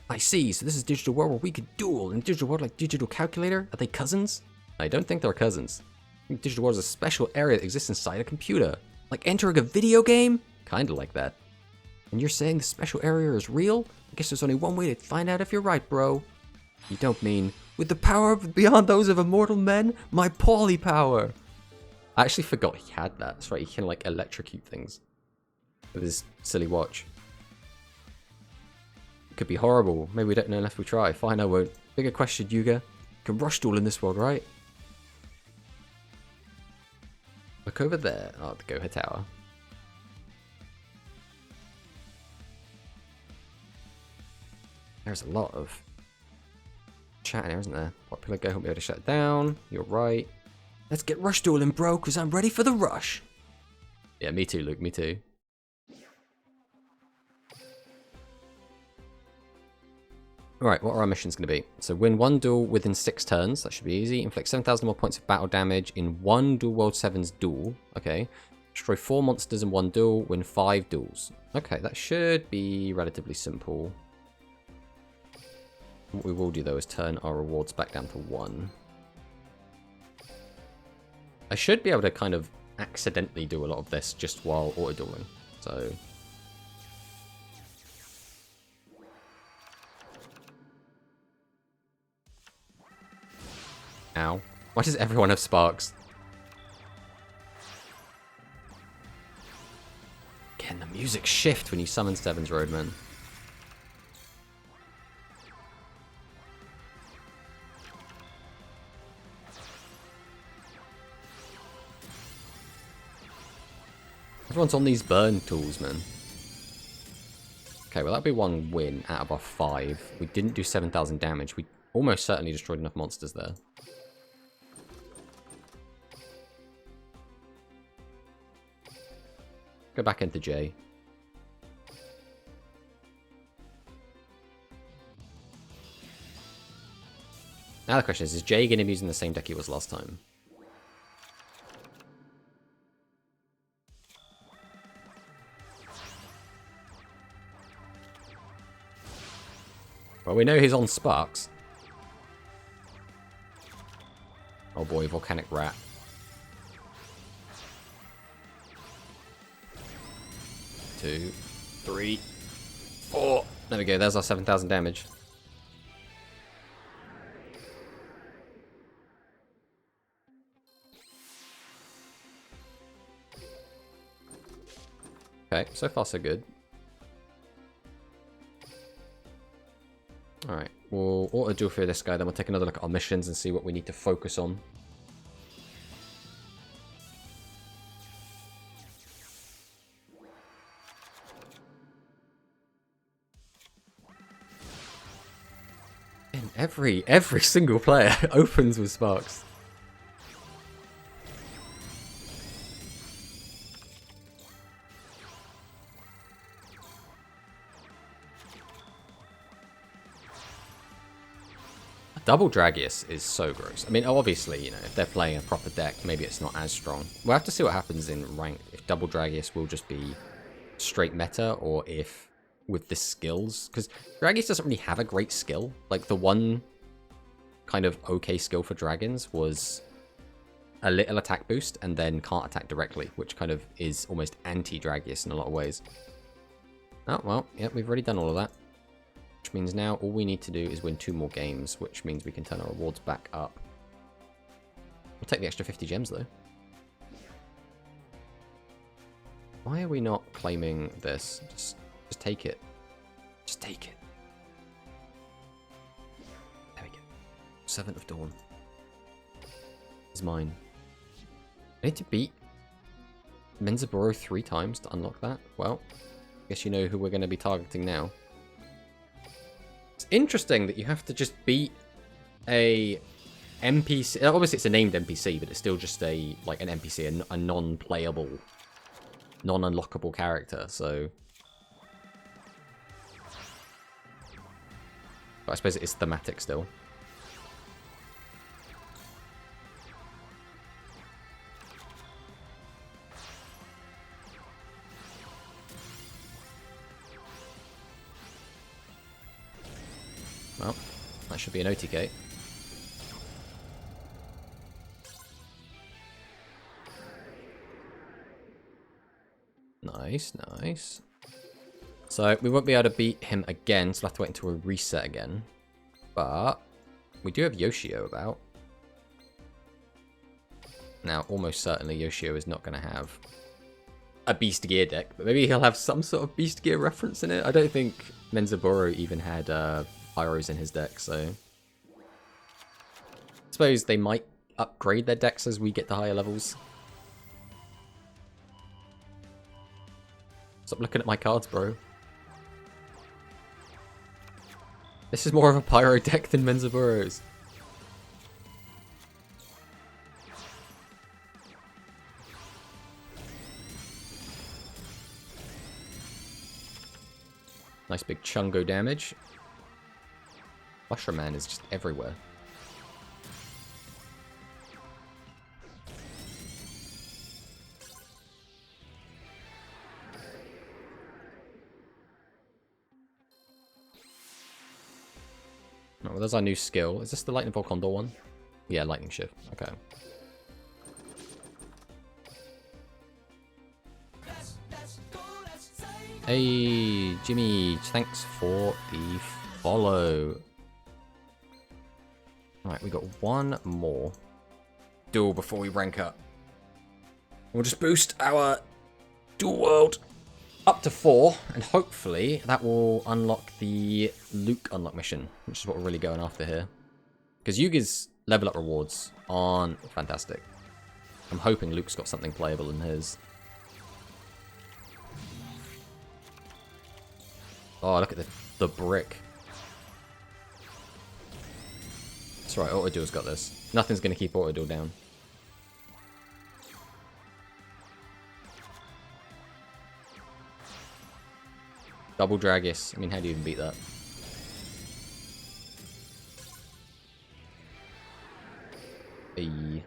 I see, so this is Digital World where we could duel. In Digital World, like Digital Calculator, are they cousins? I don't think they're cousins. I think Digital World is a special area that exists inside a computer. Like entering a video game? Kinda like that. And you're saying the special area is real? I guess there's only one way to find out if you're right, bro. You don't mean, with the power beyond those of immortal men, my Paulie power. I actually forgot he had that. That's right, he can like electrocute things with his silly watch. Could be horrible. Maybe we don't know unless we try. Fine, I won't. Bigger question, Yuga. You can rush duel in this world, right? Look over there. Oh, the Goha Tower. There's a lot of chat in here, isn't there? Popular Go, won't be able to shut down. You're right. Let's get rush dueling, bro, because I'm ready for the rush. Yeah, me too, Luke, me too. Alright, what are our missions going to be? So win 1 duel within 6 turns. That should be easy. Inflict 7,000 more points of battle damage in 1 Duel World 7's duel. Okay. Destroy 4 monsters in 1 duel. Win 5 duels. Okay, that should be relatively simple. What we will do, though, is turn our rewards back down to 1. I should be able to kind of accidentally do a lot of this just while auto-dueling. So... Ow. Why does everyone have sparks? Can the music shift when you summon Steven's Roadman? Everyone's on these burn tools, man. Okay, well that'd be 1 win out of our 5. We didn't do 7,000 damage. We almost certainly destroyed enough monsters there. Go back into J. Now the question is Jay going to be using the same deck he was last time? Well, we know he's on Sparks. Oh boy, Volcanic Rat. Two, 3, 4. There we go, there's our 7,000 damage. Okay, so far so good. Alright, we'll auto-duel through this guy, then we'll take another look at our missions and see what we need to focus on. And every single player opens with Sparks. Double Dragius is so gross. I mean, obviously, you know, if they're playing a proper deck, maybe it's not as strong. We'll have to see what happens in ranked. If Double Dragius will just be straight meta, or if with the skills. Because Dragius doesn't really have a great skill. Like, the one kind of okay skill for dragons was a little attack boost, and then can't attack directly, which kind of is almost anti-Dragius in a lot of ways. Oh, well, yeah, we've already done all of that. Which means now all we need to do is win 2 more games, which means we can turn our rewards back up. We'll take the extra 50 gems, though. Why are we not claiming this? Just take it. Just take it. There we go. 7th of Dawn. Is mine. I need to beat Menzaburo 3 times to unlock that. Well, I guess you know who we're going to be targeting now. It's interesting that you have to just beat a NPC. Obviously, it's a named NPC, but it's still just an NPC, a non-playable, non-unlockable character. So, but I suppose it is thematic still. Well, that should be an OTK. Nice, nice. So, we won't be able to beat him again, so we'll have to wait until we reset again. But, we do have Yoshio about. Now, almost certainly Yoshio is not going to have a Beast Gear deck, but maybe he'll have some sort of Beast Gear reference in it. I don't think Menzaburo even had Pyros in his deck, so I suppose they might upgrade their decks as we get to higher levels. Stop looking at my cards, bro. This is more of a Pyro deck than Menzaburo's. Nice big Chungo damage. Mushroom Man is just everywhere. Oh, well, there's our new skill. Is this the Lightning Volcondor one? Yeah, Lightning Shift. Okay. Hey, Jimmy, thanks for the follow. Alright, we got one more duel before we rank up. We'll just boost our dual world up to 4, and hopefully that will unlock the Luke unlock mission, which is what we're really going after here. Because Yugi's level up rewards aren't fantastic. I'm hoping Luke's got something playable in his. Oh, look at the brick. That's right, Auto-Duel's got this. Nothing's going to keep Auto-Duel down. Double Dragus. I mean, how do you even beat that? Hey.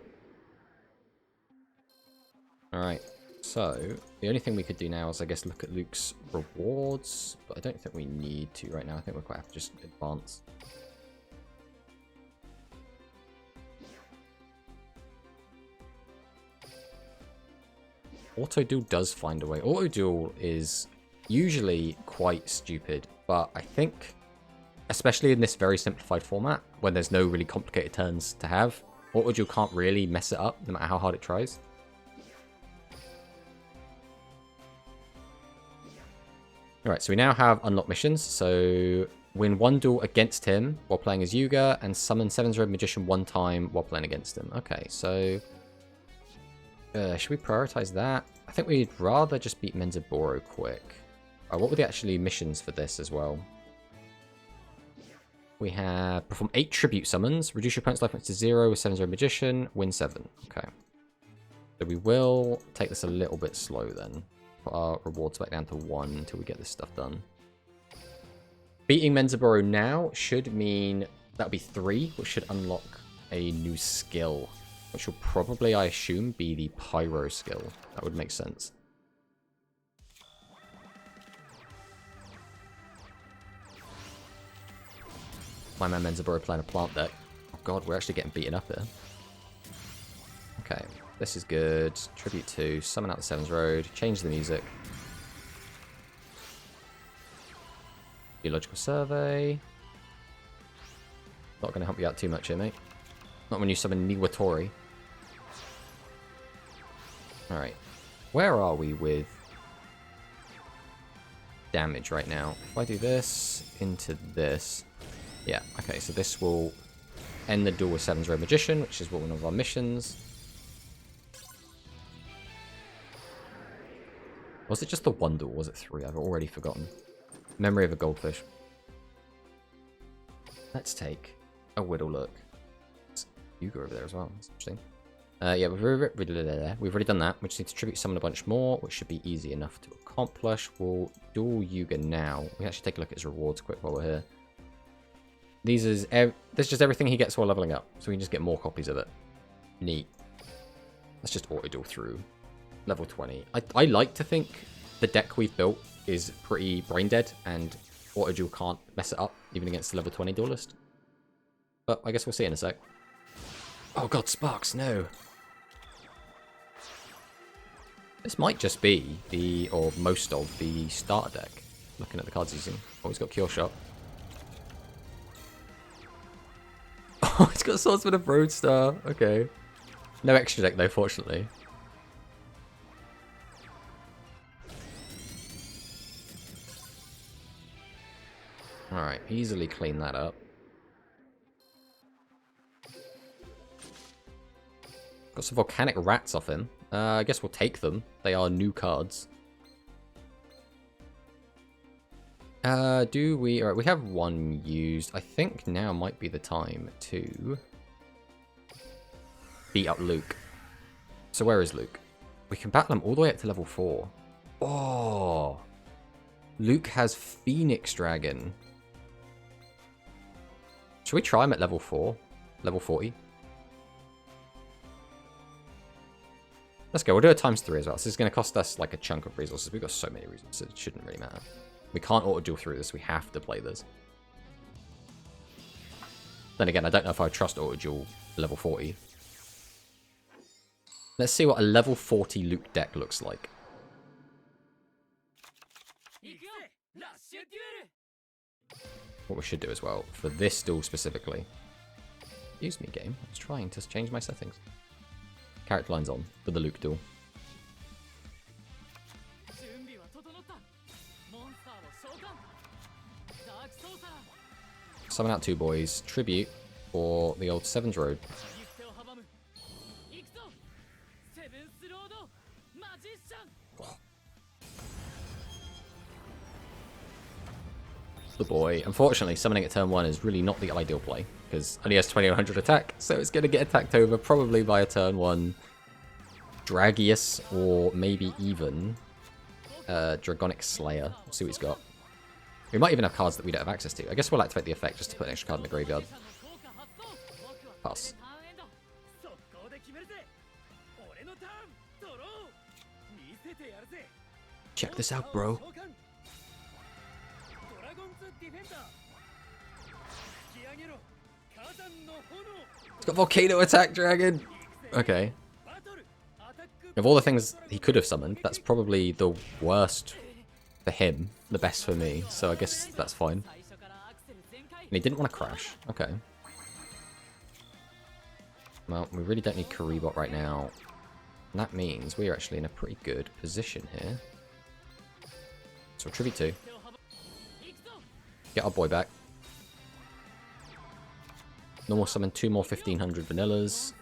Alright, so the only thing we could do now is, I guess, look at Luke's rewards, but I don't think we need to right now. I think we're quite happy to just advance. Auto-Duel does find a way. Auto-Duel is usually quite stupid, but I think, especially in this very simplified format, when there's no really complicated turns to have, Auto-Duel can't really mess it up, no matter how hard it tries. Alright, so we now have unlocked missions, so win one duel against him while playing as Yuga, and summon 7-0 Magician one time while playing against him. Okay, so should we prioritize that? I think we'd rather just beat Menzaburo quick. What were the actually missions for this as well? We have perform 8 tribute summons, reduce your opponent's life points to 0 with 7-0 Magician, win 7. Okay. So we will take this a little bit slow then. Put our rewards back down to 1 until we get this stuff done. Beating Menzaburo now should mean that'll be 3, which should unlock a new skill. Which will probably, I assume, be the Pyro skill. That would make sense. My man Menzaburo playing a plant deck. Oh god, we're actually getting beaten up here. Okay, this is good. Tribute 2, summon out the Seven's Road, change the music. Geological Survey. Not going to help you out too much here, mate. Not when you summon Niwatori. Alright. Where are we with damage right now? If I do this into this. Yeah, okay, so this will end the duel with 7-0 Magician, which is one of our missions. Was it just the one duel? Was it 3? I've already forgotten. Memory of a Goldfish. Let's take a whittle look. Yuga over there as well. That's interesting. Yeah, we've already done that. We just need to tribute summon a bunch more, which should be easy enough to accomplish. We'll duel Yuga now. We can actually take a look at his rewards quick while we're here. This is just everything he gets while leveling up, so we can just get more copies of it. Neat. Let's just auto-duel through. Level 20. I like to think the deck we've built is pretty brain dead, and auto-duel can't mess it up, even against the level 20 duelist. But I guess we'll see in a sec. Oh god, Sparks, no. This might just be the, or most of, the starter deck. Looking at the cards using. Oh, he's got Cure Shot. Oh, he's got Swordsman of Roadstar. Okay. No extra deck though, fortunately. Alright, easily clean that up. Got some Volcanic Rats off him. I guess we'll take them. They are new cards. Do we... Alright, we have one used. I think now might be the time to beat up Luke. So where is Luke? We can battle him all the way up to level 4. Oh! Luke has Phoenix Dragon. Should we try him at level 4? Level 40? Let's go. We'll do a ×3 as well. So this is going to cost us like a chunk of resources. We've got so many resources. It shouldn't really matter. We can't auto-duel through this. We have to play this. Then again, I don't know if I trust auto-duel level 40. Let's see what a level 40 Luke deck looks like. What we should do as well, for this duel specifically. Excuse me, game. I was trying to change my settings. Character lines on for the Luke duel. Summon out 2 boys. Tribute for the old Seven's Road. The boy. Unfortunately, summoning at turn 1 is really not the ideal play, because only has 2100 attack, so it's going to get attacked over probably by a turn 1 Dragius, or maybe even Dragonic Slayer. We'll see what he's got. We might even have cards that we don't have access to. I guess we'll activate the effect just to put an extra card in the graveyard. Pass. Check this out, bro. It's got Volcano Attack Dragon! Okay. Of all the things he could have summoned, that's probably the worst for him, the best for me, so I guess that's fine. And he didn't want to crash. Okay. Well, we really don't need Karibot right now. And that means we're actually in a pretty good position here. So Tribute 2. Get our boy back. Normal summon 2 more 1500 vanillas.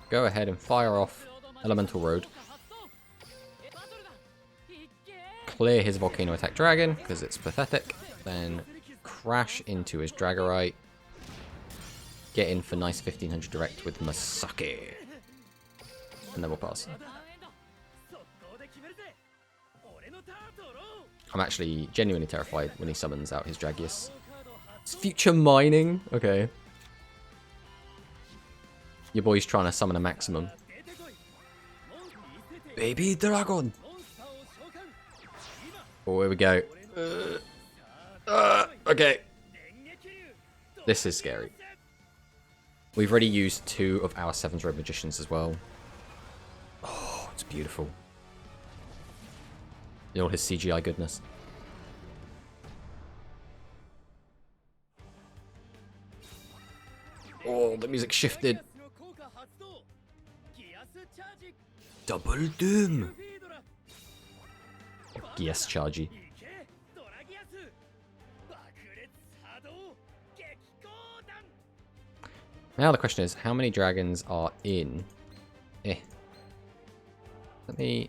Go ahead and fire off Elemental Road. Clear his Volcano Attack Dragon, because it's pathetic. Then crash into his Dragorite. Get in for nice 1500 direct with Masaki. And then we'll pass. I'm actually genuinely terrified when he summons out his Dragius. It's future mining? Okay. Your boy's trying to summon a maximum. Baby dragon! Oh, here we go. Okay. This is scary. We've already used 2 of our Seven's Road Magicians as well. Oh, it's beautiful. All his CGI goodness. Oh, the music shifted. Double Doom. Yes, Chargy. Now the question is, how many dragons are in? Let me...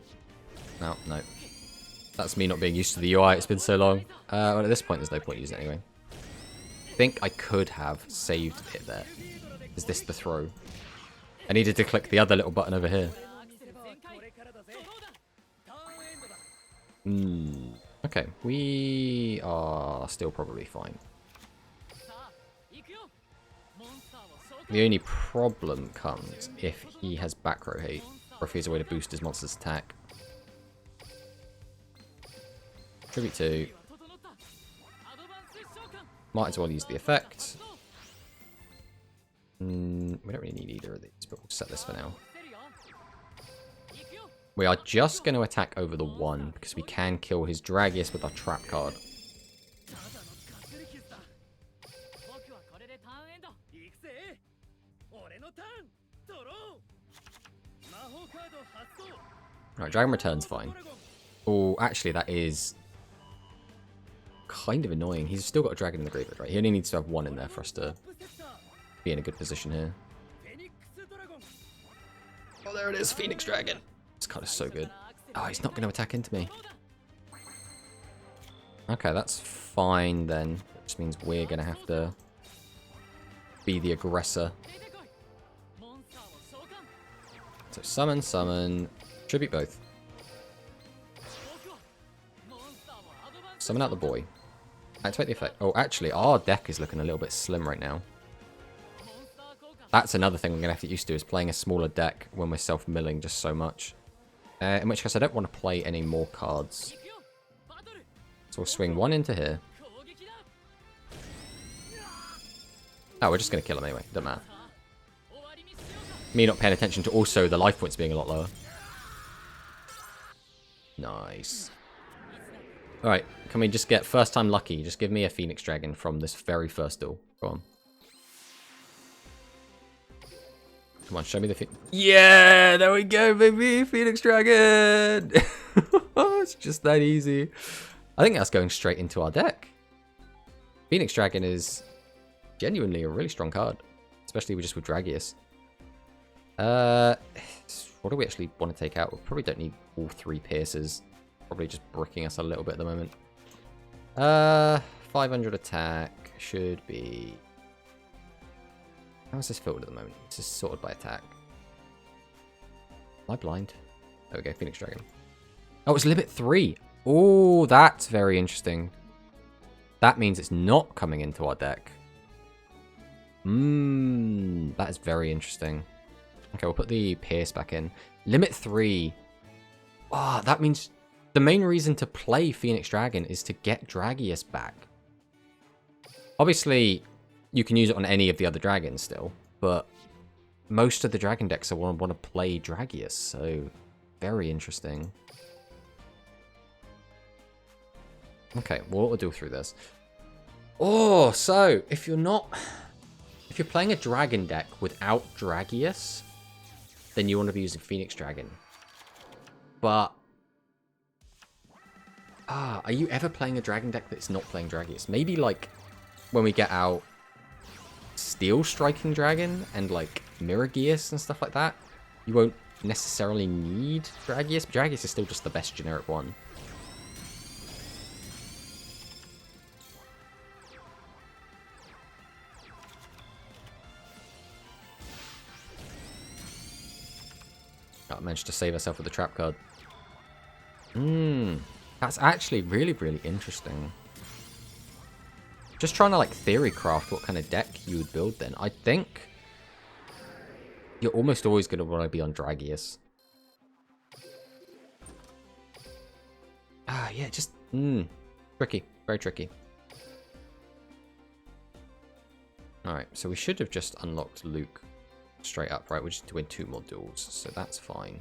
No. That's me not being used to the UI, it's been so long. Well, at this point, there's no point using it anyway. I think I could have saved it there. Is this the throw? I needed to click the other little button over here. Okay, we are still probably fine. The only problem comes if he has back row hate, or if he has a way to boost his monster's attack. Tribute 2. Might as well use the effect. We don't really need either of these, but we'll set this for now. We are just going to attack over the 1, because we can kill his Dragius with our trap card. Right, Dragon Return's fine. Oh, actually, that is kind of annoying. He's still got a dragon in the graveyard, right? He only needs to have 1 in there for us to be in a good position here. Oh, there it is, Phoenix Dragon. This card is so good. Oh, he's not going to attack into me. Okay, that's fine then. Which means we're going to have to be the aggressor. So summon, summon, tribute both. Summon out the boy. Activate the effect. Oh, actually, our deck is looking a little bit slim right now. That's another thing I'm going to have to get used to, is playing a smaller deck when we're self-milling just so much. In which case, I don't want to play any more cards. So we'll swing one into here. Oh, we're just going to kill him anyway. Doesn't matter. Me not paying attention to also the life points being a lot lower. Nice. Alright, can we just get first time lucky? Just give me a Phoenix Dragon from this very first duel. Go on. Come on, show me the Yeah, there we go, baby! Phoenix Dragon! It's just that easy. I think that's going straight into our deck. Phoenix Dragon is genuinely a really strong card. Especially just with Dragius. What do we actually want to take out? We probably don't need all 3 pierces. Probably just bricking us a little bit at the moment. 500 attack should be... How is this filtered at the moment? This is sorted by attack. Am I blind? There we go, Phoenix Dragon. Oh, it's limit 3. Oh, that's very interesting. That means it's not coming into our deck. That is very interesting. Okay, we'll put the Pierce back in. Limit 3. Ah, that means the main reason to play Phoenix Dragon is to get Dragius back. Obviously, you can use it on any of the other dragons still, but most of the dragon decks want to play Dragius, so very interesting. Okay, well, we'll do through this. Oh, so if you're playing a dragon deck without Dragius, then you want to be using Phoenix Dragon. But are you ever playing a dragon deck that's not playing Dragius? Maybe like when we get out Steel Striking Dragon and like Miragius and stuff like that, you won't necessarily need Dragius. But Dragius is still just the best generic one. I managed to save herself with the trap card. That's actually really, really interesting. Just trying to like theory craft what kind of deck you would build then. I think you're almost always going to want to be on Dragius. Yeah, just tricky, very tricky. Alright, so we should have just unlocked Luke straight up, right? We're just doing 2 more duels, so that's fine.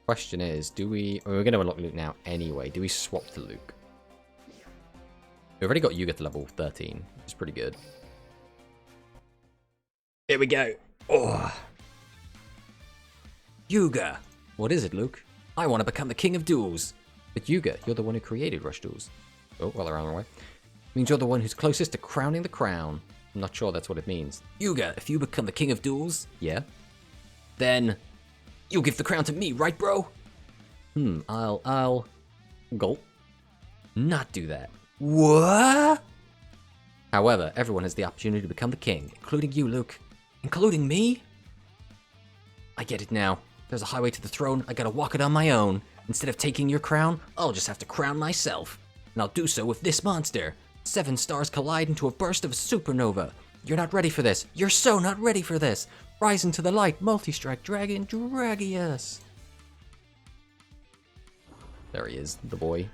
Question is, we're going to unlock Luke now anyway. Do we swap to Luke? We've already got Yuga to level 13, which is pretty good. Here we go. Oh. Yuga. What is it, Luke? I want to become the king of duels. But Yuga, you're the one who created Rush Duels. Oh, well, around the way. Means you're the one who's closest to crowning the crown. I'm not sure that's what it means. Yuga, if you become the king of duels, yeah, then you'll give the crown to me, right, bro? I'll gulp. Not do that. What? However, everyone has the opportunity to become the king, including you, Luke. Including me? I get it now. There's a highway to the throne. I gotta walk it on my own. Instead of taking your crown, I'll just have to crown myself. And I'll do so with this monster. 7 stars collide into a burst of a supernova. You're not ready for this. You're so not ready for this. Rise into the light, multi-strike dragon Dragius. There he is, the boy.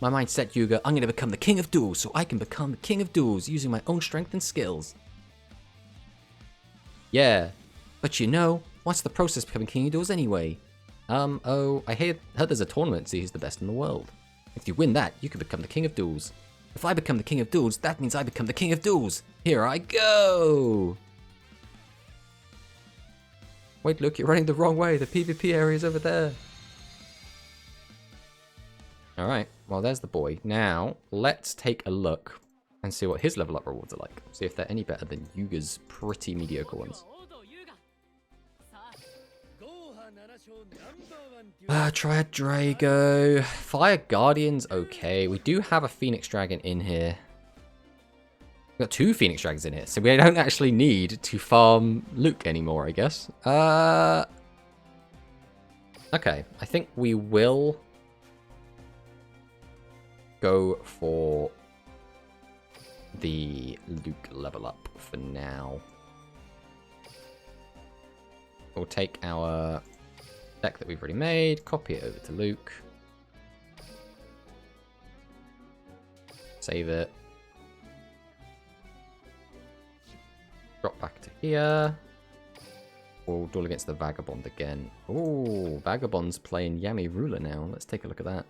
My mind set, Yuga. I'm going to become the king of duels so I can become the king of duels using my own strength and skills. Yeah, but you know, what's the process of becoming king of duels anyway? I heard there's a tournament to see who's the best in the world. If you win that, you can become the king of duels. If I become the king of duels, that means I become the king of duels. Here I go! Wait, look, you're running the wrong way. The PvP area is over there. Alright, well, there's the boy. Now, let's take a look and see what his level up rewards are like. See if they're any better than Yuga's pretty mediocre ones. Triad Drago. Fire Guardian's okay. We do have a Phoenix Dragon in here. We've got 2 Phoenix Dragons in here, so we don't actually need to farm Luke anymore, I guess. Okay, I think we will go for the Luke level up for now. We'll take our deck that we've already made, copy it over to Luke. Save it. Drop back to here. We'll duel against the Vagabond again. Oh, Vagabond's playing Yami Ruler now. Let's take a look at that.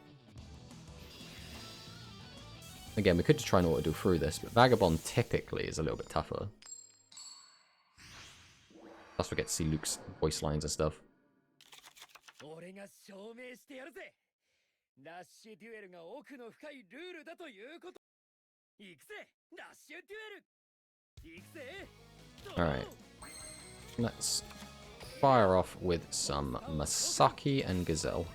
Again, we could just try and auto-duel through this, but Vagabond typically is a little bit tougher. Plus we get to see Luke's voice lines and stuff. Alright. Let's fire off with some Masaki and Gazelle.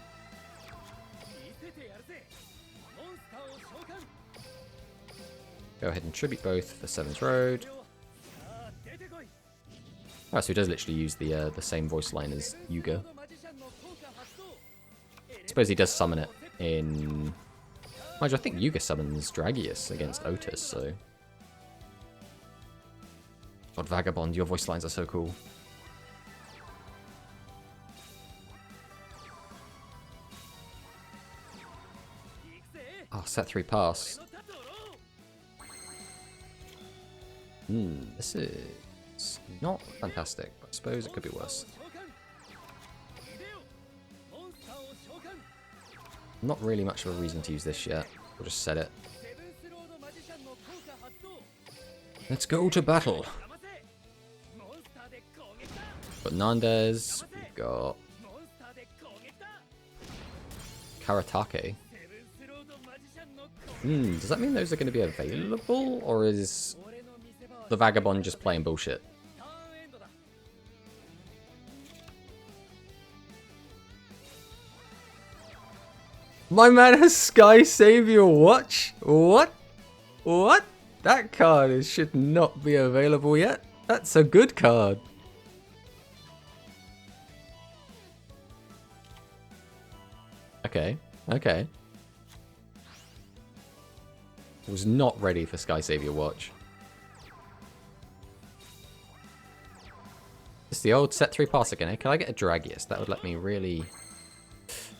Go ahead and tribute both for Seven's Road. Oh, so he does literally use the same voice line as Yuga. I suppose he does summon it in... Mind you, I think Yuga summons Dragius against Otis, so... God, Vagabond, your voice lines are so cool. Oh, set 3 pass. This is not fantastic, but I suppose it could be worse. Not really much of a reason to use this yet. We'll just set it. Let's go to battle. Got Nandez, we've got Karatake. Does that mean those are going to be available, or is the Vagabond just playing bullshit? My man has Sky Savior Watch? What? What? That card should not be available yet. That's a good card. Okay, okay. Was not ready for Sky Savior Watch. It's the old set 3 pass again, eh? Can I get a Dragius? That would let me really...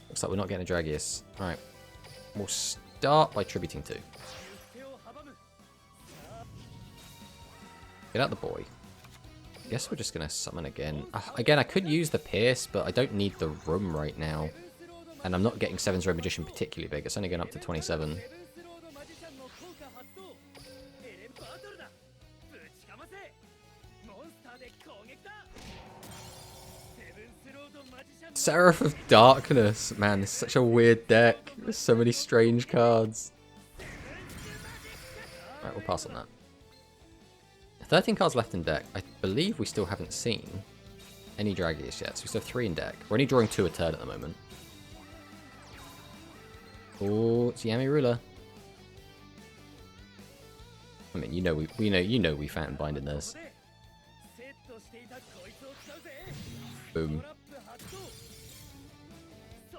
Looks like we're not getting a Dragius. Alright. We'll start by tributing 2. Get out the boy. Guess we're just going to summon again. Again, I could use the Pierce, but I don't need the room right now. And I'm not getting Seven's Road Magician particularly big. It's only going up to 27. Seraph of Darkness. Man, this is such a weird deck. There's so many strange cards. Alright, we'll pass on that. 13 cards left in deck. I believe we still haven't seen any Dragius yet, so we still have 3 in deck. We're only drawing 2 a turn at the moment. Oh, it's Yami Ruler. I mean, you know we Phantom Bind in this. Boom.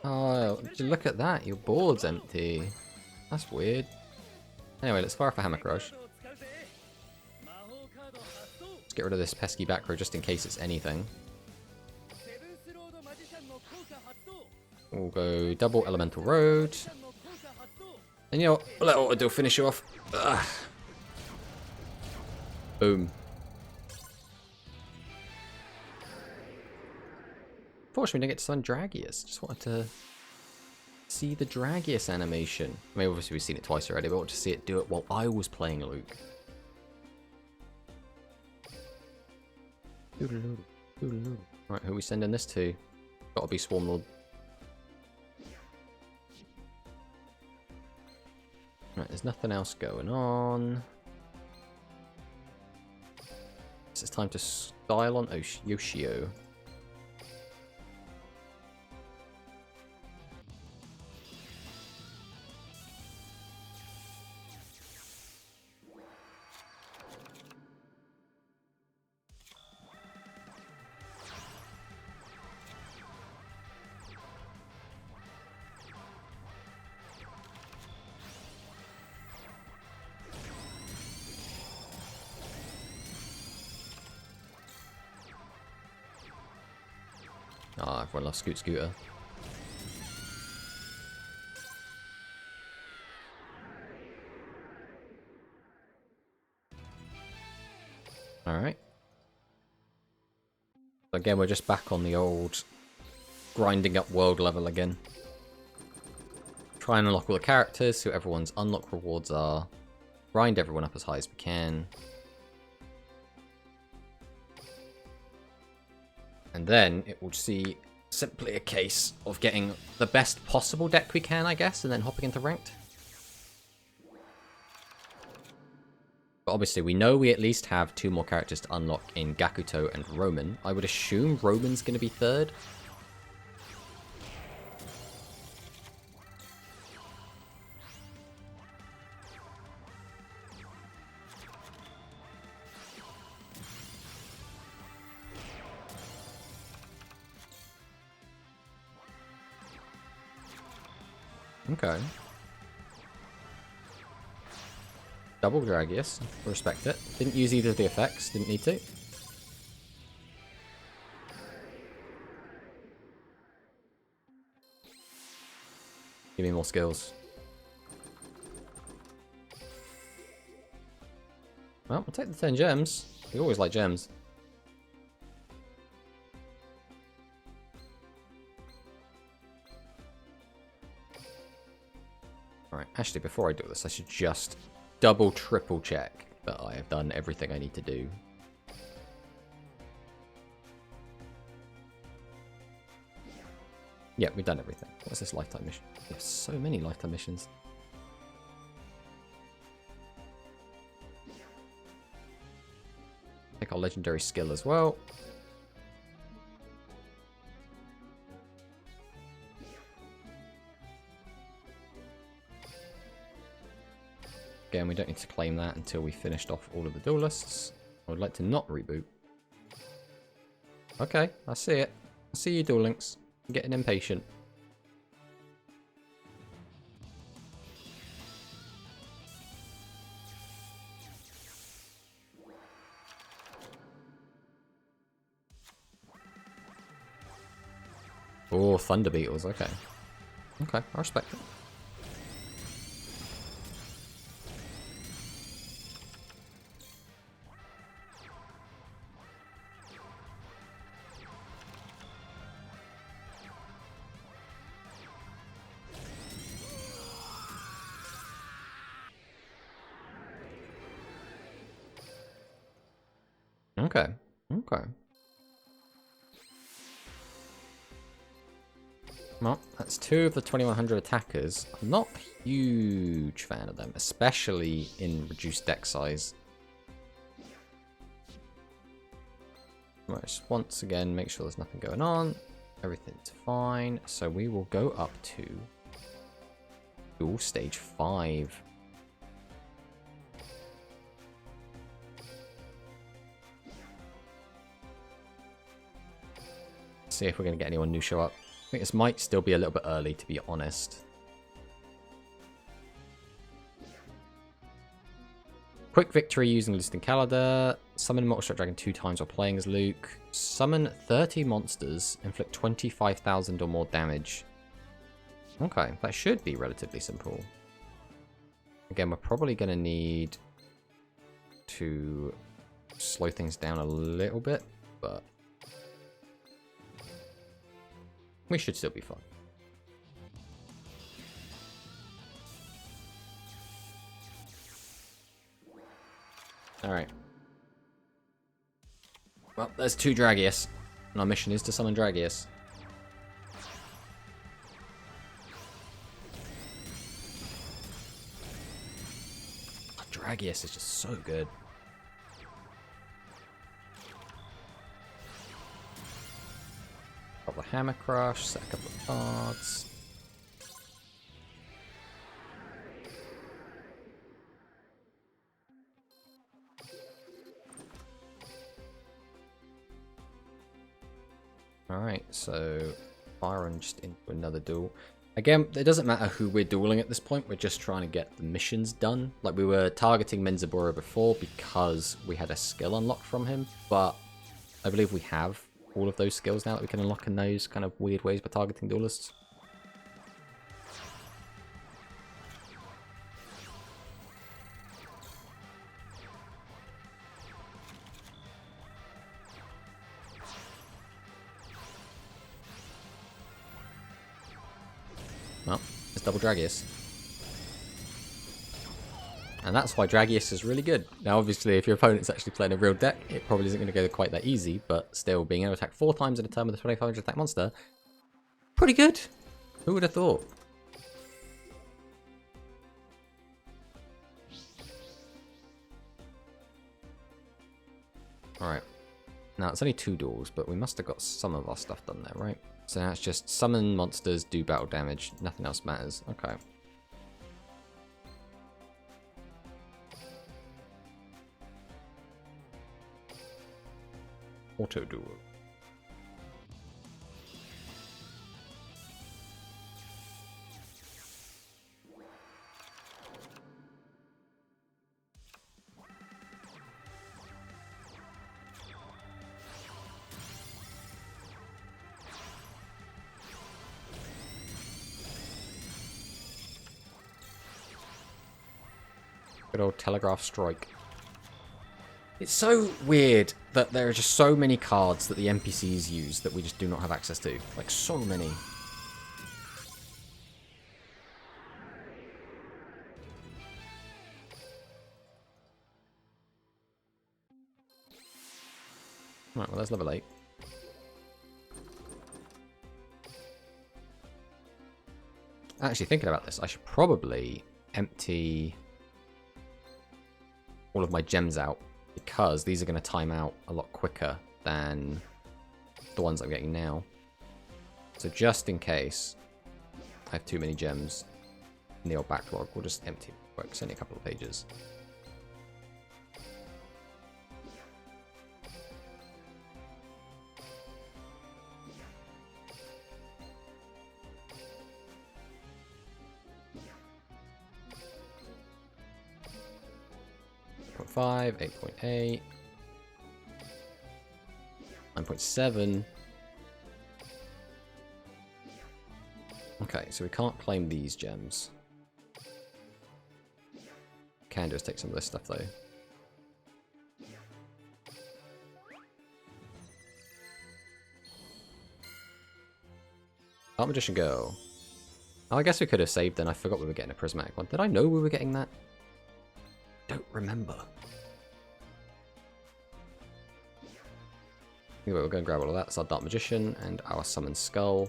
Oh, look at that. Your board's empty. That's weird. Anyway, let's fire off a Hammer Crush. Let's get rid of this pesky back row just in case it's anything. We'll go double Elemental Road. And you know what? We'll let Auto-Duel finish you off. Ugh. Boom. Unfortunately, we didn't get to summon Dragius. Just wanted to see the Dragius animation. I mean, obviously we've seen it twice already, but I want to see it do it while I was playing Luke. Right, who are we sending this to? Gotta be Swarmlord. Right, there's nothing else going on. It's time to style on Yoshio. Ah, everyone loves Scoot Scooter. Alright. Again, we're just back on the old grinding up world level again. Try and unlock all the characters, see what everyone's unlock rewards are. Grind everyone up as high as we can. And then it will see simply a case of getting the best possible deck we can, I guess, and then hopping into ranked. But obviously, we know we at least have 2 more characters to unlock in Gakuto and Roman. I would assume Roman's going to be 3rd. Okay. Double Dragius. Respect it. Didn't use either of the effects. Didn't need to. Give me more skills. Well, we'll take the 10 gems. We always like gems. Alright, actually, before I do this, I should just double, triple check that I have done everything I need to do. Yeah, we've done everything. What's this lifetime mission? There's so many lifetime missions. Take our legendary skill as well. Again, we don't need to claim that until we finished off all of the duelists. I would like to not reboot. Okay, I see it. I see you, Duel Links. I'm getting impatient. Oh, Thunder Beetles, okay. Okay, I respect it. Okay, okay. Well, that's 2 of the 2100 attackers. I'm not a huge fan of them, especially in reduced deck size. Right, just once again, make sure there's nothing going on. Everything's fine. So we will go up to Duel Stage 5. See if we're going to get anyone new show up. I think this might still be a little bit early, to be honest. Quick victory using Listing Calendar. Summon Mortal Strike Dragon 2 times while playing as Luke. Summon 30 monsters. Inflict 25,000 or more damage. Okay, that should be relatively simple. Again, we're probably going to need to slow things down a little bit, but we should still be fine. Alright. Well, there's 2 Dragius. And our mission is to summon Dragius. Dragius is just so good. Got the Hammer Crush, set a couple of cards. Alright, so Byron just into another duel. Again, it doesn't matter who we're dueling at this point, we're just trying to get the missions done. Like, we were targeting Menzaburo before because we had a skill unlocked from him, but I believe we have all of those skills now that we can unlock in those kind of weird ways by targeting duelists. Well, it's double Dragius. And that's why Dragius is really good. Now, obviously, if your opponent's actually playing a real deck, it probably isn't going to go quite that easy, but still, being able to attack 4 times in a turn with a 2500 attack monster, pretty good. Who would have thought? Alright. Now, it's only 2 duels, but we must have got some of our stuff done there, right? So now it's just summon monsters, do battle damage, nothing else matters. Okay. Auto duel. Good old Telegraph Strike. It's so weird that there are just so many cards that the NPCs use that we just do not have access to. Like, so many. Right, well, there's level 8. Actually, thinking about this, I should probably empty all of my gems out, because these are going to time out a lot quicker than the ones I'm getting now. So just in case I have too many gems in the old backlog, we'll just empty it. It's only a couple of pages. .5, 8.8, 9.7. Okay, so we can't claim these gems. Can do is take some of this stuff though. Art Magician go. Oh, I guess we could have saved then. I forgot we were getting a prismatic one. Did I know we were getting that? Don't remember. Anyway, we're going to grab all of that. It's our Dark Magician and our Summon Skull.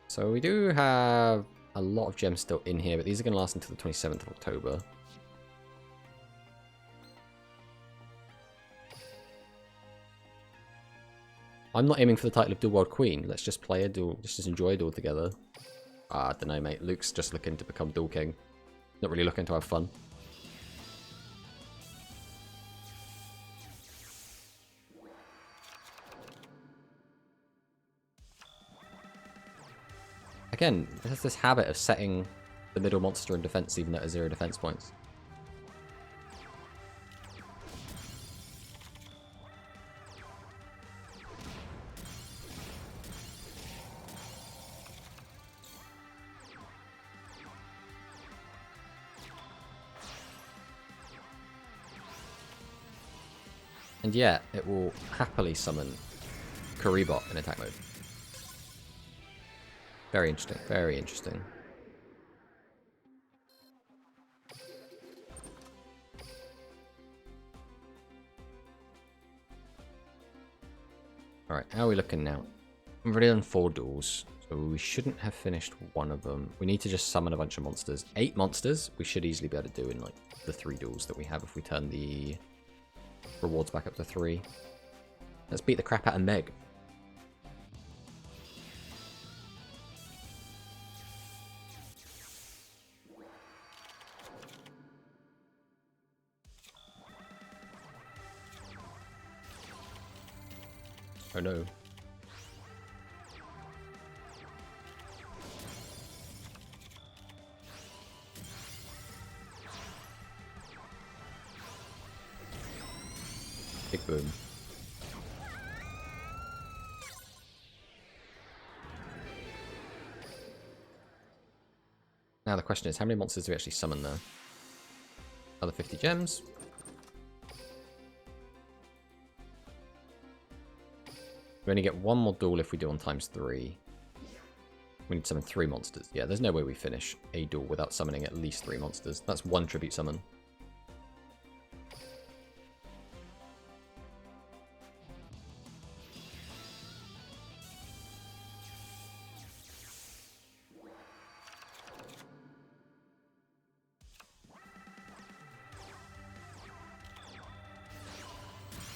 So we do have a lot of gems still in here, but these are going to last until the 27th of October. I'm not aiming for the title of Duel World Queen. Let's just play a duel. Let's just enjoy a duel together. I don't know, mate. Luke's just looking to become Duel King. Not really looking to have fun. Again, it has this habit of setting the middle monster in defense even at 0 defense points. And yet, it will happily summon Karibot in attack mode. Very interesting, very interesting. Alright, how are we looking now? We've already done 4 duels, so we shouldn't have finished one of them. We need to just summon a bunch of monsters. 8 monsters, we should easily be able to do in like the 3 duels that we have if we turn the rewards back up to 3. Let's beat the crap out of Meg. Oh no. Big boom. Now the question is, how many monsters do we actually summon there? Another 50 gems. We only get one more duel if we do on ×3. We need to summon 3 monsters. Yeah, there's no way we finish a duel without summoning at least 3 monsters. That's 1 tribute summon.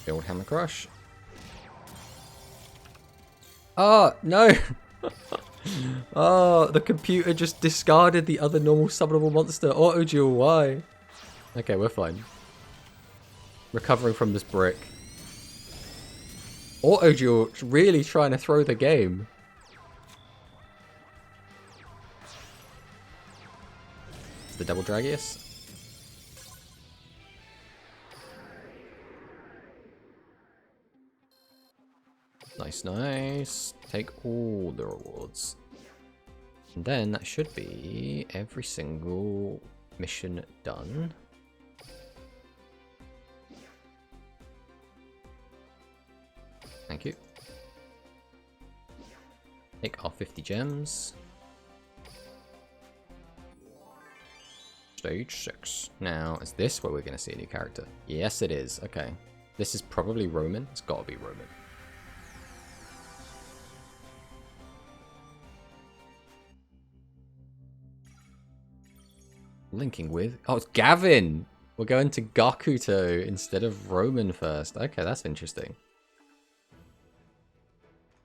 Build Hammer Crush. Oh, no! Oh, the computer just discarded the other normal summonable monster. Auto duel, why? Okay, we're fine. Recovering from this brick. Auto duel really trying to throw the game. It's the Double Dragius. Nice, nice. Take all the rewards. And then that should be every single mission done. Thank you. Take our 50 gems. Stage 6. Now, is this where we're going to see a new character? Yes, it is. Okay. This is probably Roman. It's got to be Roman. Linking with... Oh, it's Gavin! We're going to Gakuto instead of Roman first. Okay, that's interesting.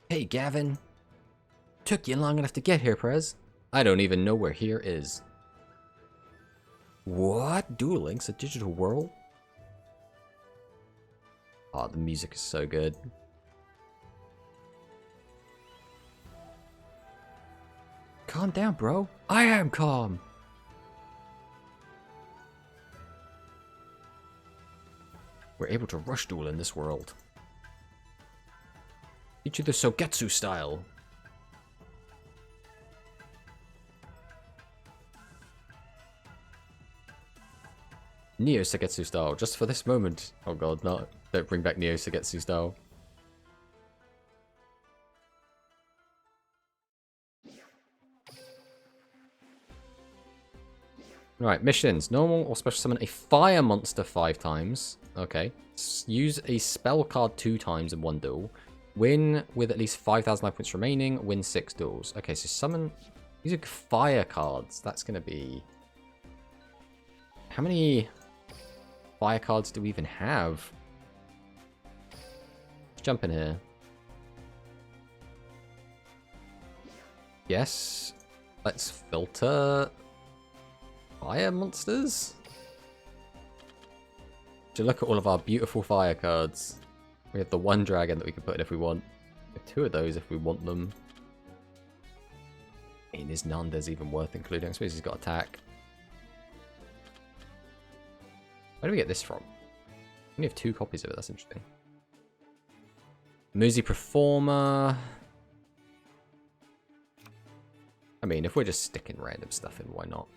Hey, Gavin. Took you long enough to get here, Prez. I don't even know where here is. What? Duel Links? A digital world? Oh, the music is so good. Calm down, bro. I am calm. We're able to rush duel in this world. Teach you the Sogetsu style. Neo Sogetsu style, just for this moment. Oh god, no. Don't bring back Neo Sogetsu style. Right, missions. Normal or special summon a fire monster 5 times. Okay. Use a spell card 2 times in 1 duel. Win with at least 5,000 life points remaining. Win 6 duels. Okay, so summon using fire cards. That's going to be... How many fire cards do we even have? Let's jump in here. Yes. Let's filter... fire monsters? To look at all of our beautiful fire cards. We have the 1 dragon that we can put in if we want. We have 2 of those if we want them. I mean, is Nanda's even worth including? I suppose he's got attack. Where do we get this from? We only have 2 copies of it, that's interesting. Muzi Performer. I mean, if we're just sticking random stuff in, why not?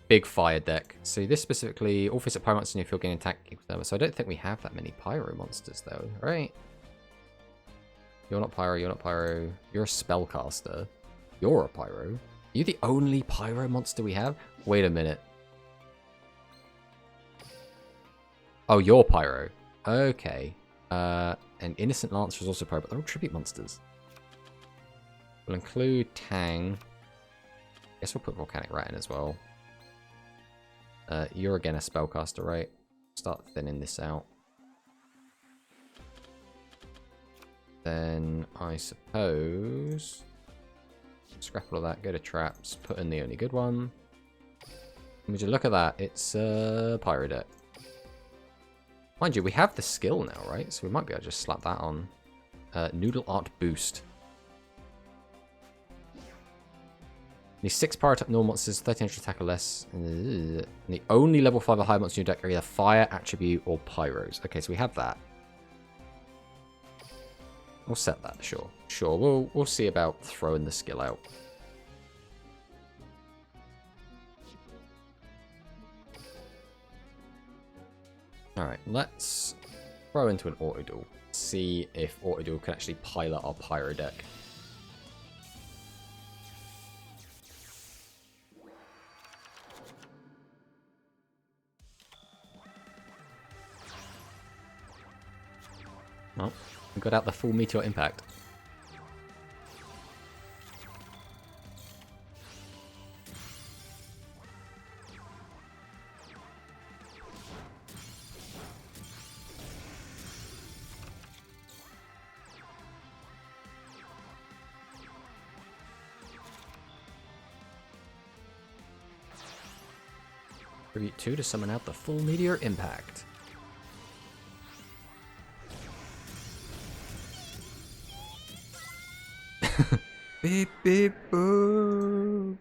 Big fire deck. So this specifically, all physical pyro monsters in your field gain attack equals damage. So I don't think we have that many pyro monsters though, right? You're not pyro, you're not pyro. You're a spellcaster. You're a pyro. Are you the only pyro monster we have? Wait a minute. Oh, you're pyro. Okay. And Innocent Lancer is also pyro, but they're all tribute monsters. We'll include Tang. Guess we'll put Volcanic Rat in as well. You're again a spellcaster, right? Start thinning this out. Then I suppose scrap all of that, go to traps, put in the only good one. Would you look at that? It's Pyro deck. Mind you, we have the skill now, right? So we might be able to just slap that on. Noodle Art Boost. Need 6 Pyro type normal monsters, 13 extra attack or less. And the only level 5 or higher monsters in your deck are either Fire, Attribute, or Pyros. Okay, so we have that. We'll set that, sure. Sure, we'll see about throwing the skill out. Alright, let's throw into an auto duel. See if auto duel can actually pilot our pyro deck. Oh, we got out the full meteor impact. Tribute 2 to summon out the full meteor impact. Beep beep boop.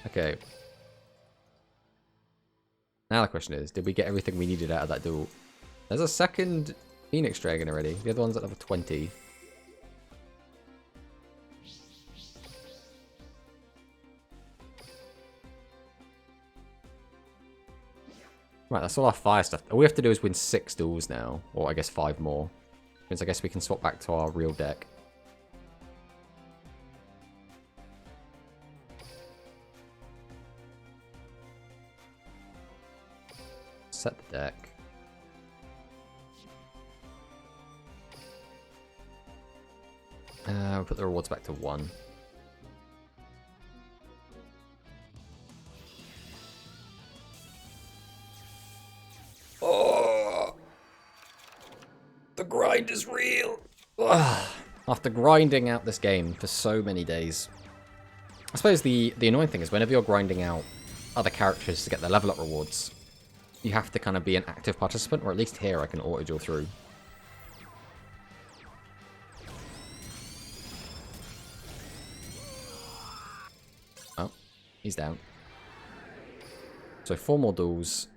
Okay. Now the question is, did we get everything we needed out of that duel? There's a second Phoenix Dragon already. The other one's at level 20. Right, that's all our fire stuff. All we have to do is win 6 duels now. Or I guess 5 more. Because I guess we can swap back to our real deck. Set the deck. We'll put the rewards back to 1. Oh, the grind is real. Ugh. After grinding out this game for so many days, I suppose the annoying thing is whenever you're grinding out other characters to get their level up rewards, you have to kind of be an active participant, or at least here I can auto-duel through. Oh, he's down. So 4 more duels.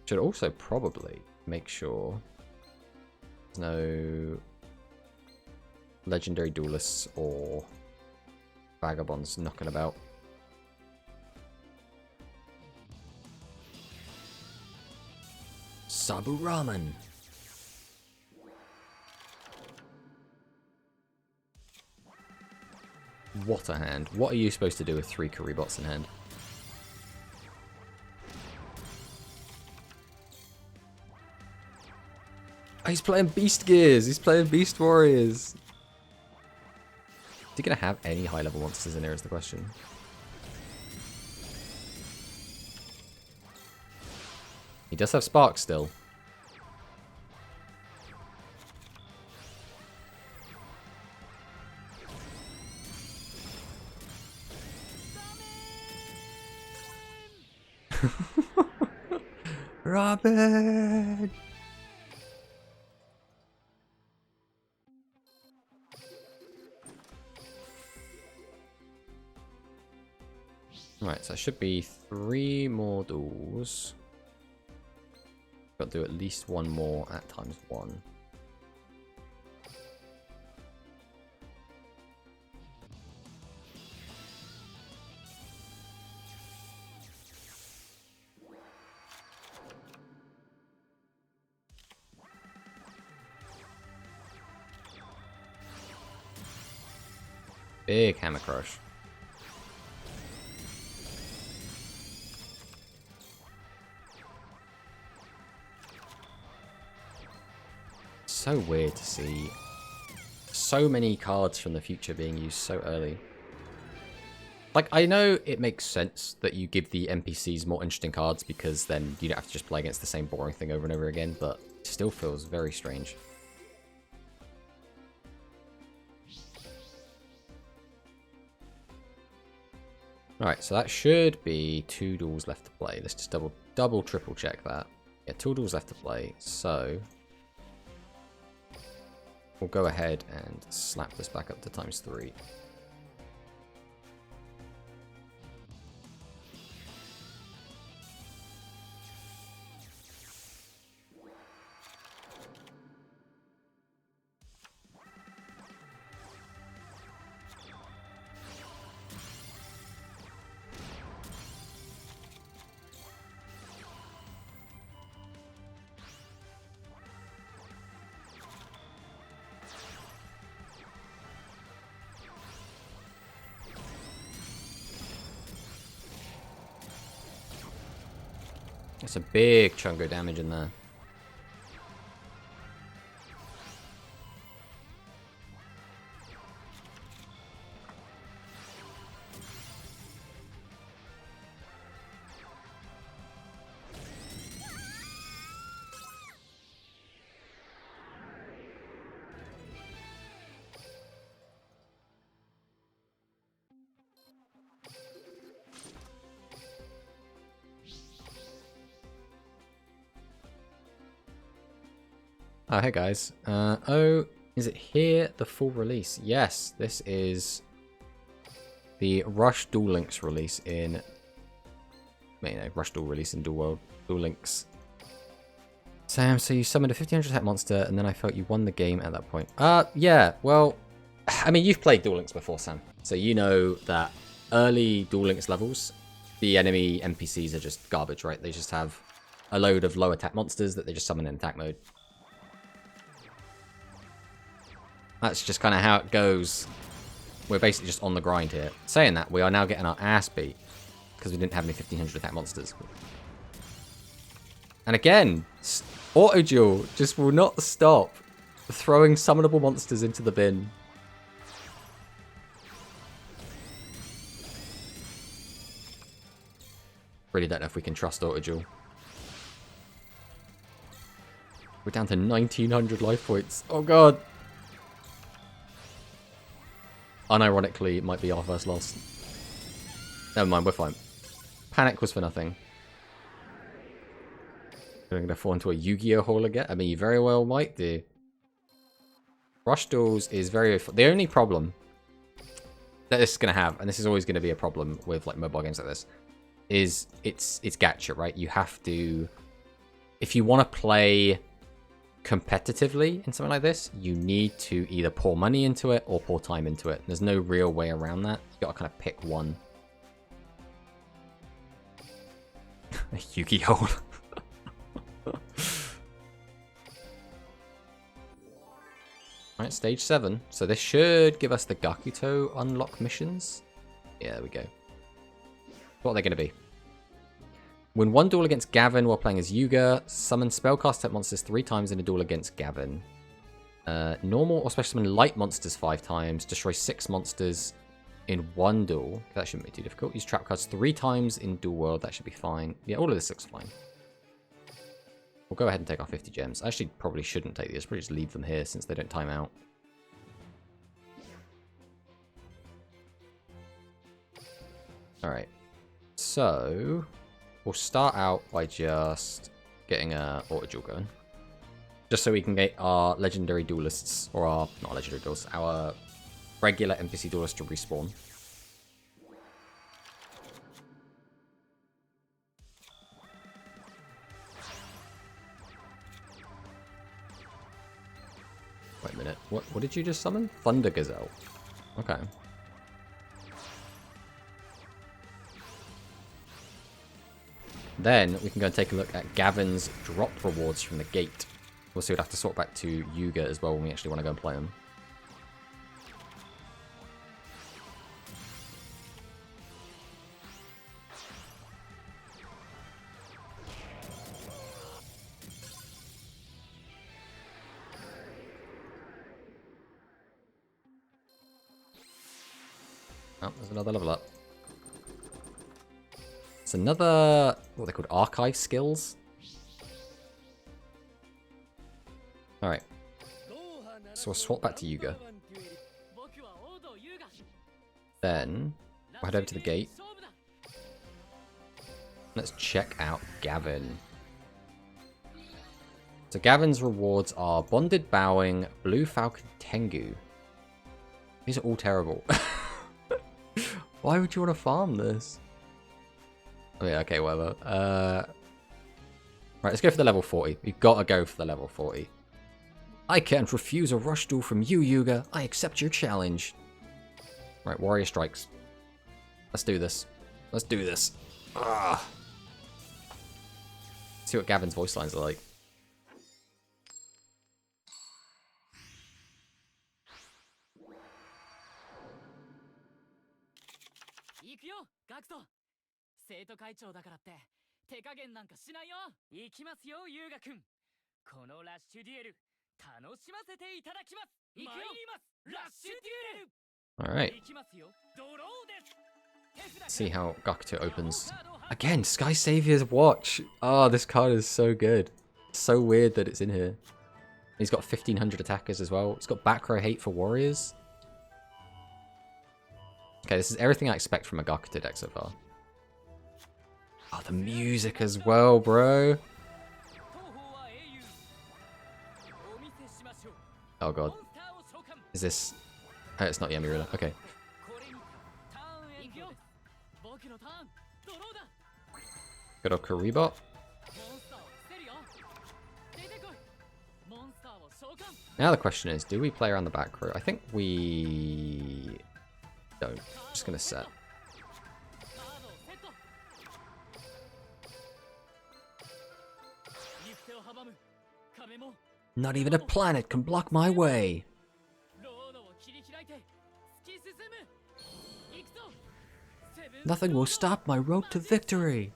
Should also probably make sure there's no legendary duelists or vagabonds knocking about. Sabu Ramen. What a hand. What are you supposed to do with 3 Kuribots in hand? Oh, he's playing Beast Gears. He's playing Beast Warriors. Is he going to have any high-level monsters in here is the question. He does have Spark still. Robin! Right, so it should be 3 more duels. Got to do at least 1 more at ×1. Big Hammer Crush. So weird to see so many cards from the future being used so early. Like, I know it makes sense that you give the NPCs more interesting cards because then you don't have to just play against the same boring thing over and over again, but it still feels very strange. Alright, so that should be 2 duels left to play. Let's just triple check that. Yeah, 2 duels left to play, so we'll go ahead and slap this back up to ×3. That's a big chunk of damage in there. Oh, hey guys. Oh, is it here, the full release? Yes, this is the Rush Duel Links release in... Rush Duel release in Duel Links. Sam, so you summoned a 1500 attack monster, and then I felt you won the game at that point. Yeah, well... I mean, you've played Duel Links before, Sam. So you know that early Duel Links levels, the enemy NPCs are just garbage, right? They just have a load of low attack monsters that they just summon in attack mode. That's just kind of how it goes. We're basically just on the grind here. Saying that, we are now getting our ass beat because we didn't have any 1500 attack monsters. And again, Auto Duel just will not stop throwing summonable monsters into the bin. Really don't know if we can trust Auto Duel. We're down to 1900 life points. Oh god. Unironically, it might be our first loss. Never mind, we're fine. Panic was for nothing. We're going to fall into a Yu-Gi-Oh! Hole again? I mean, you very well might do. Rush Duels is very... The only problem that this is going to have, and this is always going to be a problem with like mobile games like this, is it's gacha, right? You have to... If you want to play competitively in something like this, you need to either pour money into it or pour time into it. There's no real way around that. You gotta kind of pick one. Yu-Gi-Oh! Alright, stage 7. So this should give us the Gakuto unlock missions. Yeah, there we go. What are they going to be? Win one duel against Gavin while playing as Yuga. Summon spellcast type monsters 3 times in a duel against Gavin. Normal or special summon light monsters 5 times. Destroy 6 monsters in one duel. That shouldn't be too difficult. Use trap cards 3 times in Duel World. That should be fine. Yeah, all of this looks fine. We'll go ahead and take our 50 gems. I actually probably shouldn't take these. Probably just leave them here since they don't time out. Alright. So... we'll start out by just getting a auto duel going. Just so we can get our legendary duelists, or our, not legendary duelists, our regular NPC duelists to respawn. Wait a minute, what did you just summon? Thunder Gazelle. Okay. Then we can go and take a look at Gavin's dropped rewards from the gate. We'll see, we'd have to sort back to Yuga as well when we actually want to go and play him. Oh, there's another level up. It's another, what are they called, archive skills? Alright. So we'll swap back to Yuga. Then, we'll head over to the gate. Let's check out Gavin. So Gavin's rewards are Bonded Bowing, Blue Falcon Tengu. These are all terrible. Why would you want to farm this? Oh yeah, okay, whatever. Right, let's go for the level 40. We've got to go for the level 40. I can't refuse a rush duel from you, Yuga. I accept your challenge. Right, Warrior Strikes. Let's do this. Let's do this. Ugh. See what Gavin's voice lines are like. 手加減なんかしないよ。行きますよ、優雅くん。このラッシュデュエル、楽しませていただきます。参ります。ラッシュデュエル。 Alright. See how Gakuto opens. Again, Sky Savior's watch. Oh, this card is so good. So weird that it's in here. He's got 1500 attackers as well. He's got back row hate for warriors. Okay, this is everything I expect from a Gakuto deck so far. Oh, the music as well, bro. Oh god. Is this... Oh, it's not Yamirula. Okay. Good old Kuribot. Now the question is, do we play around the back row? I think we don't. Just gonna set. Not even a planet can block my way. Nothing will stop my road to victory.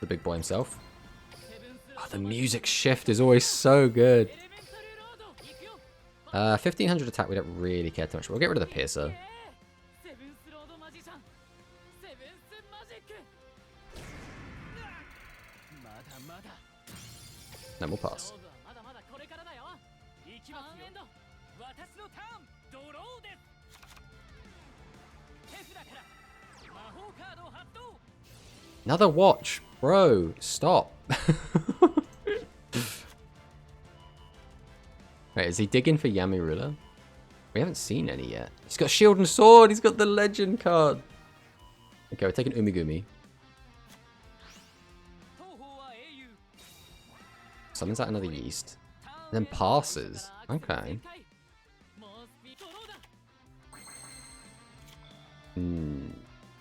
The big boy himself. Oh, the music shift is always so good. 1500 attack, we don't really care too much. We'll get rid of the Piercer. Then we'll pass. Another watch, bro. Stop. Wait, is he digging for Yamirula? We haven't seen any yet. He's got shield and sword. He's got the legend card. Okay, we're taking Umigumi. Summons out another yeast. And then passes. Okay.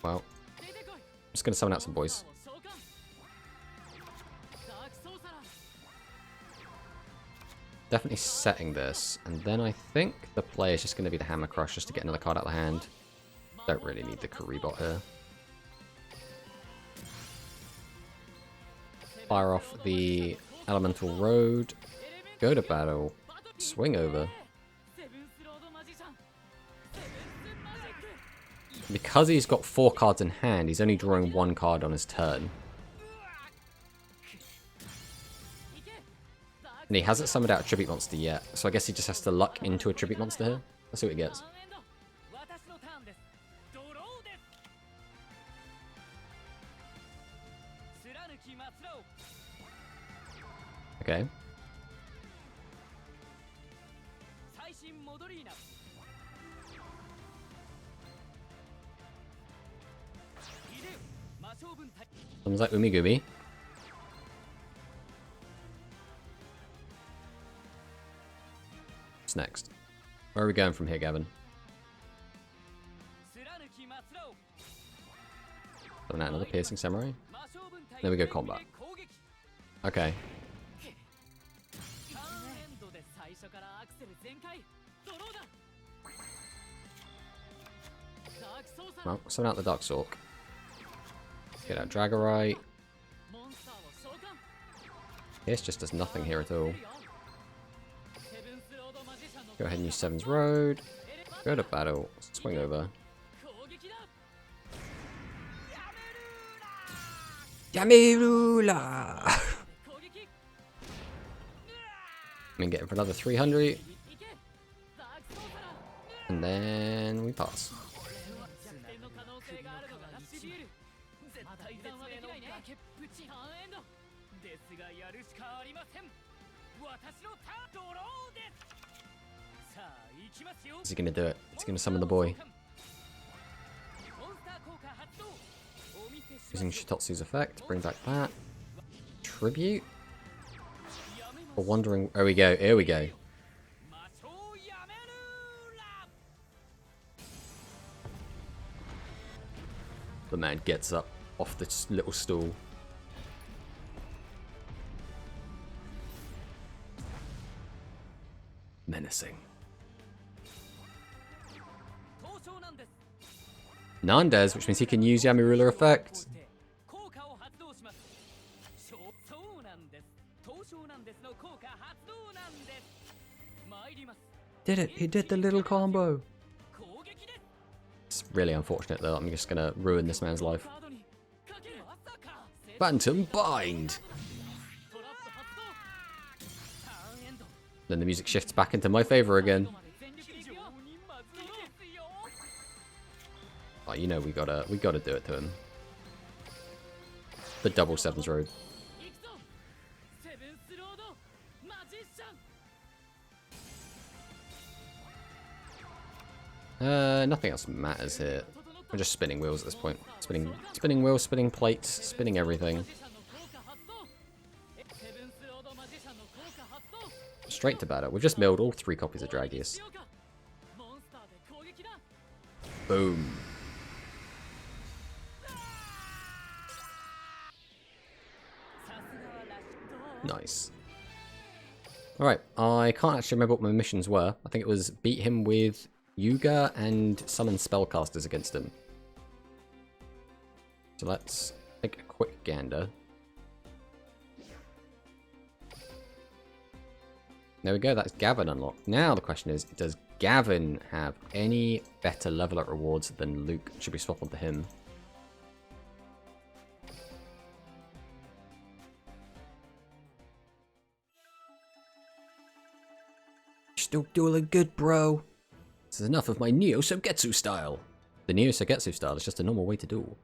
Well, I'm just going to summon out some boys. Definitely setting this. And then I think the play is just going to be the Hammer Crush just to get another card out of the hand. Don't really need the Kuribot here. Fire off the Elemental Road. Go to battle. Swing over. Because he's got 4 cards in hand, he's only drawing 1 card on his turn. And he hasn't summoned out a Tribute Monster yet, so I guess he just has to luck into a Tribute Monster here. Let's see what he gets. Okay. Sounds like Umigumi. What's next? Where are we going from here, Gavin? Summon out another Piercing Samurai. Then we go combat. Okay. Well, summon out the Dark Sork. Get out Dragorite. Pierce just does nothing here at all. Go ahead and use Seven's Road. Go to battle. Swing over. Yamirula! I mean, get him for another 300. And then we pass. Is he gonna do it? Is he gonna summon the boy? Using Shitotsu's effect, bring back that. Tribute? We're wondering. There we go, here we go. The man gets up off the little stool. menacing. Nandez, which means he can use Yami Ruler effect. Did it? He did the little combo. It's really unfortunate though. I'm just gonna ruin this man's life. Phantom Bind. Then the music shifts back into my favor again. Oh, you know we gotta do it to him. The double sevens road. Nothing else matters here. We're just spinning wheels at this point. Spinning wheels, spinning plates, spinning everything. Straight to battle. We've just milled all 3 copies of Dragius. Boom. Nice. Alright, I can't actually remember what my missions were. I think it was beat him with Yuga and summon spellcasters against him. So let's take a quick gander. There we go, that's Gavin unlocked. Now the question is, does Gavin have any better level up rewards than Luke? Should we swap onto him? Still dueling good, bro. This is enough of my Neo Sogetsu style. The Neo Sogetsu style is just a normal way to duel.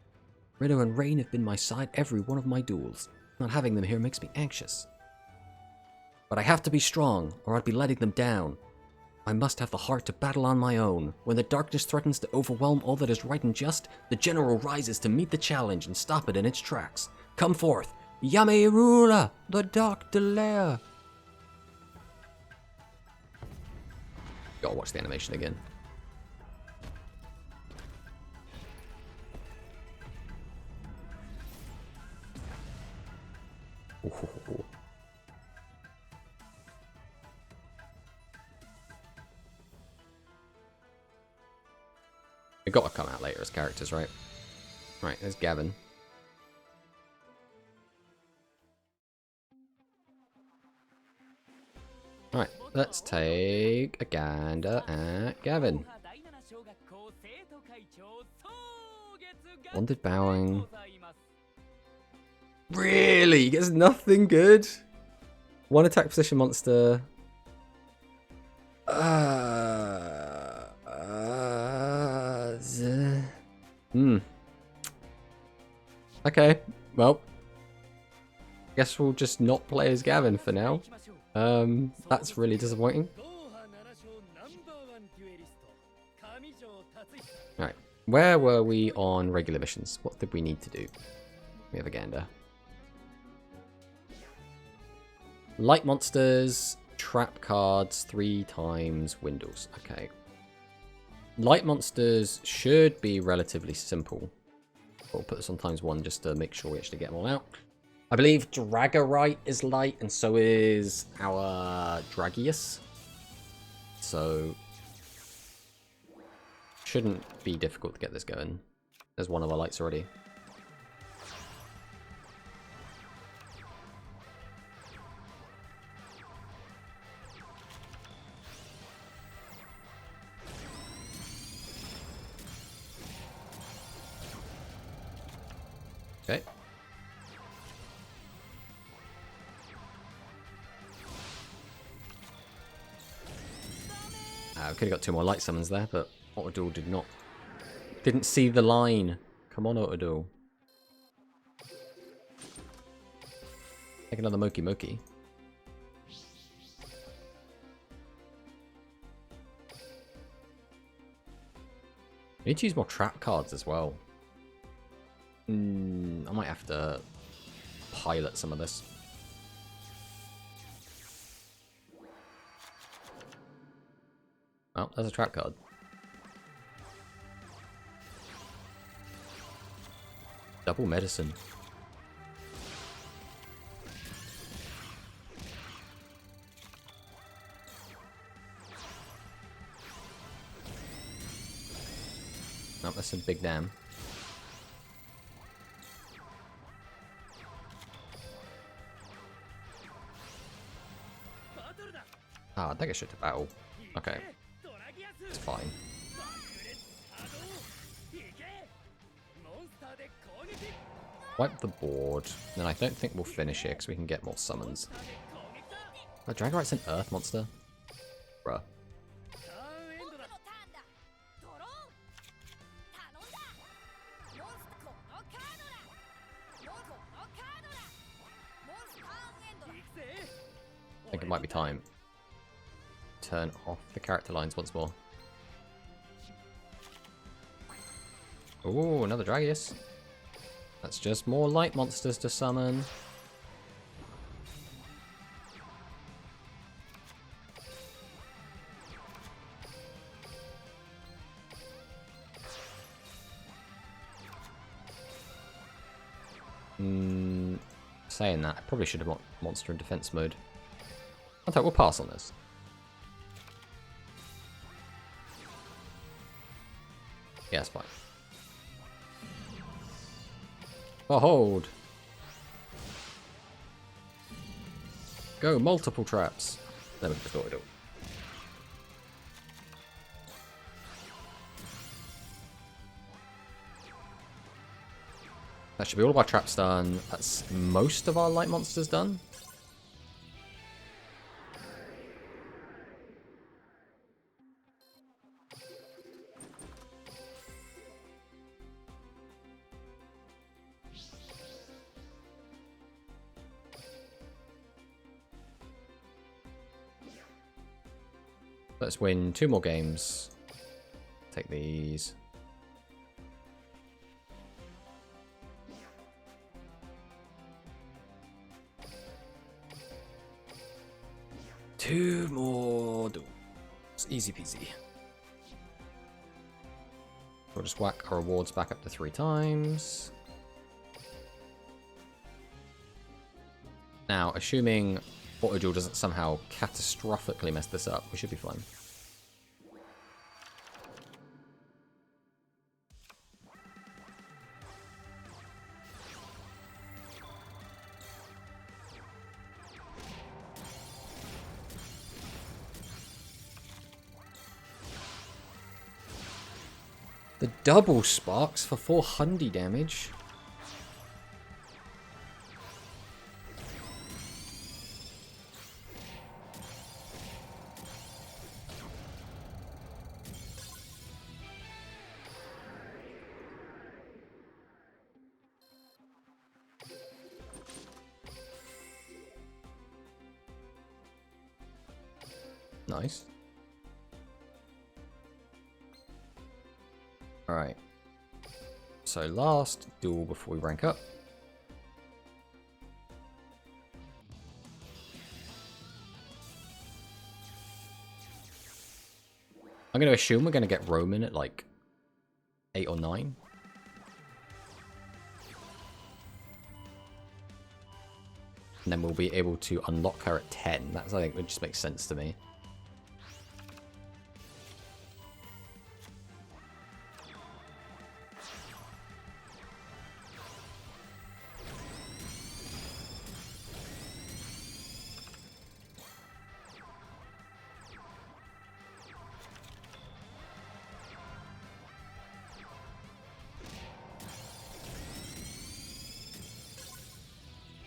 Rido and Rain have been my side every one of my duels. Not having them here makes me anxious. But I have to be strong, or I'd be letting them down. I must have the heart to battle on my own. When the darkness threatens to overwhelm all that is right and just, the general rises to meet the challenge and stop it in its tracks. Come forth, Yami Rula, the Dark Delay. Gotta watch the animation again. Ooh. They gotta come out later as characters, right? Right, there's Gavin. Alright, let's take a gander at Gavin. Wanted bowing. Really? He gets nothing good? One attack position monster. Okay, well. Guess we'll just not play as Gavin for now. That's really disappointing. Right, where were we on regular missions? What did we need to do? We have a gander. Light monsters, trap cards, 3 times Windows. Okay. Light monsters should be relatively simple. We'll put this on ×1 just to make sure we actually get them all out. I believe Dragorite is light, and so is our Dragius. So, shouldn't be difficult to get this going. There's one of our lights already. Okay. I could have got 2 more light summons there, but Autoduel didn't see the line. Come on, Autoduel. Take another Moki Moki. We need to use more trap cards as well. I might have to pilot some of this. Oh, there's a trap card. Double medicine. Nope, that's a big dam. Ah, Dagger should to battle. Okay. It's fine. Wipe the board. Then I don't think we'll finish here because we can get more summons. Oh, Dragorite's an earth monster? Bruh. I think it might be time. Turn off the character lines once more. Ooh, another Dragius. That's just more light monsters to summon. Saying that, I probably should have monster in defense mode. I thought we'll pass on this. Yeah, it's fine. Behold! Go, multiple traps. Then we just it all. That should be all of our traps done. That's most of our light monsters done. Let's win 2 more games. Take these. Two more duels. Easy peasy. We'll just whack our rewards back up to 3 times. Now, assuming Auto Duel doesn't somehow catastrophically mess this up, we should be fine. The double sparks for 400 damage. Nice. Alright. So last duel before we rank up. I'm going to assume we're going to get Roman at like 8 or 9. And then we'll be able to unlock her at 10. That's, I think, it just makes sense to me.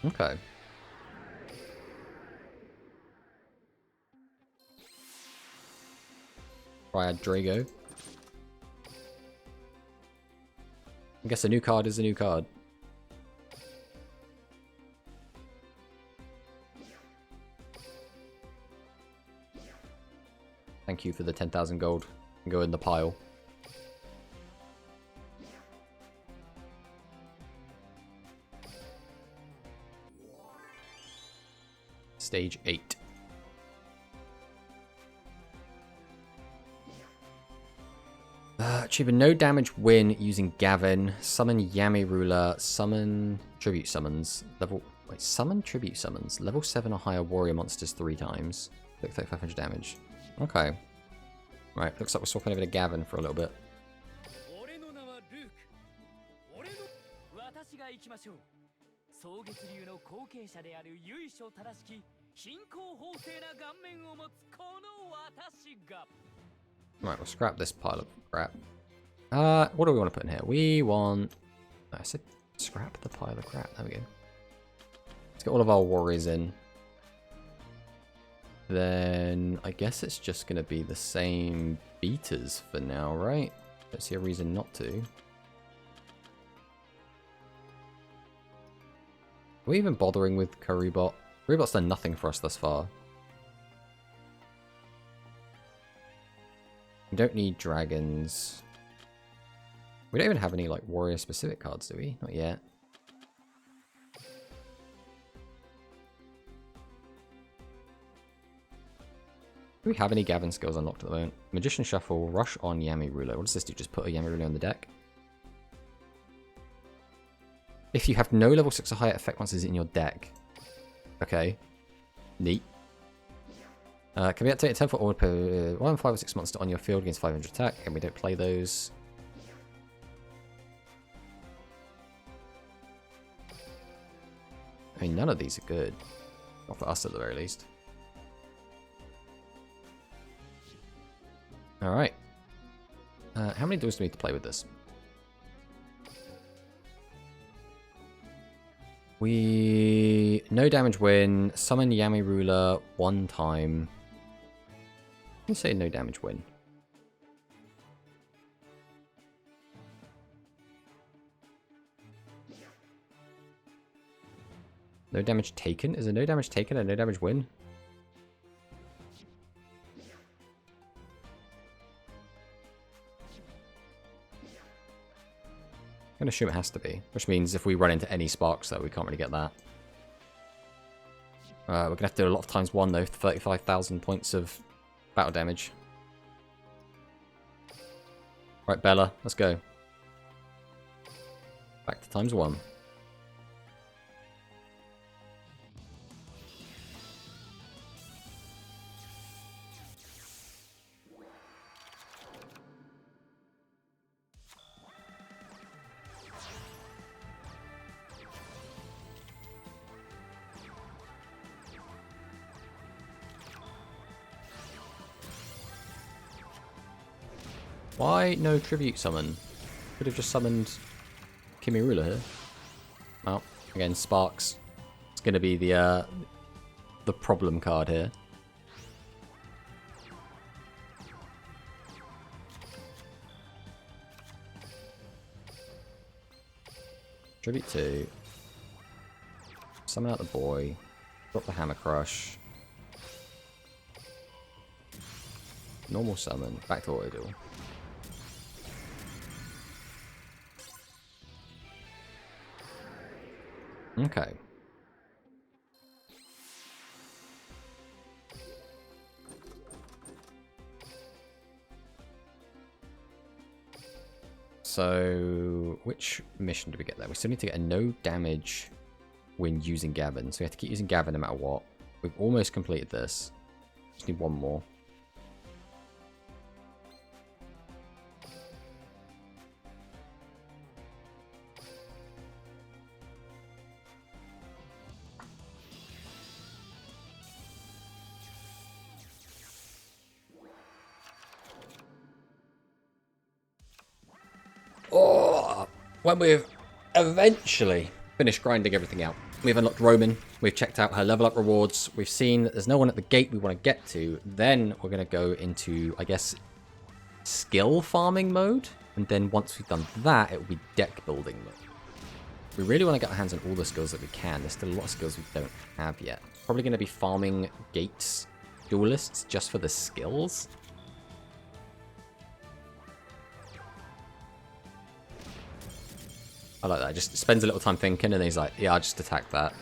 Okay. Triad Drago. I guess a new card is a new card. Thank you for the 10,000 gold. Go in the pile. Stage 8. Achieve a no damage win using Gavin. Summon Yami Ruler. Summon tribute summons. Summon tribute summons. Level 7 or higher warrior monsters 3 times. 3500 damage. Okay. Right, looks like we're swapping over to Gavin for a little bit. ましょう。蒼月流の後継者である由緒正しき貧困法制な顔面を持つこの私が。Right, we'll scrap this pile of crap. What do we want to put in here? We want... I said scrap the pile of crap. There we go. Let's get all of our warriors in. Then I guess it's just going to be the same beaters for now, right? Don't see a reason not to. Are we even bothering with Karubot? Karubot's done nothing for us thus far. We don't need dragons. We don't even have any, like, warrior-specific cards, do we? Not yet. Do we have any Gavin skills unlocked at the moment? Magician Shuffle, Rush on Yami Ruler. What does this do? Just put a Yami Ruler on the deck? If you have no level 6 or higher effect monsters in your deck. Okay. Neat. Can be activated 10 foot or per 1, 5 or 6 monster on your field against 500 attack, and we don't play those. I mean, none of these are good. Not for us at the very least. Alright. How many duels do we need to play with this? No damage win. Summon Yami Ruler 1 time. Let's say no damage win. No damage taken? Is it no damage taken and no damage win? I'm going to assume it has to be, which means if we run into any sparks, though, we can't really get that. We're going to have to do a lot of times 1, though, 35,000 points of battle damage. Right, Bella, let's go. Back to times 1. Why no tribute summon? Could have just summoned Kimi Ruler here. Well, again, Sparks. It's going to be the problem card here. Tribute 2. Summon out the boy. Drop the Hammer Crush. Normal summon. Back to auto duel. Okay. So, which mission do we get there? We still need to get a no damage when using Gavin. So we have to keep using Gavin no matter what. We've almost completed this. Just need one more. Oh, when we've eventually finished grinding everything out, we've unlocked Roman, we've checked out her level up rewards, we've seen that there's no one at the gate we want to get to, then we're going to go into, I guess, skill farming mode, and then once we've done that, it will be deck building mode. We really want to get our hands on all the skills that we can. There's still a lot of skills we don't have yet. Probably going to be farming gates duelists just for the skills. I like that. Just spends a little time thinking, and he's like, yeah, I'll just attack that.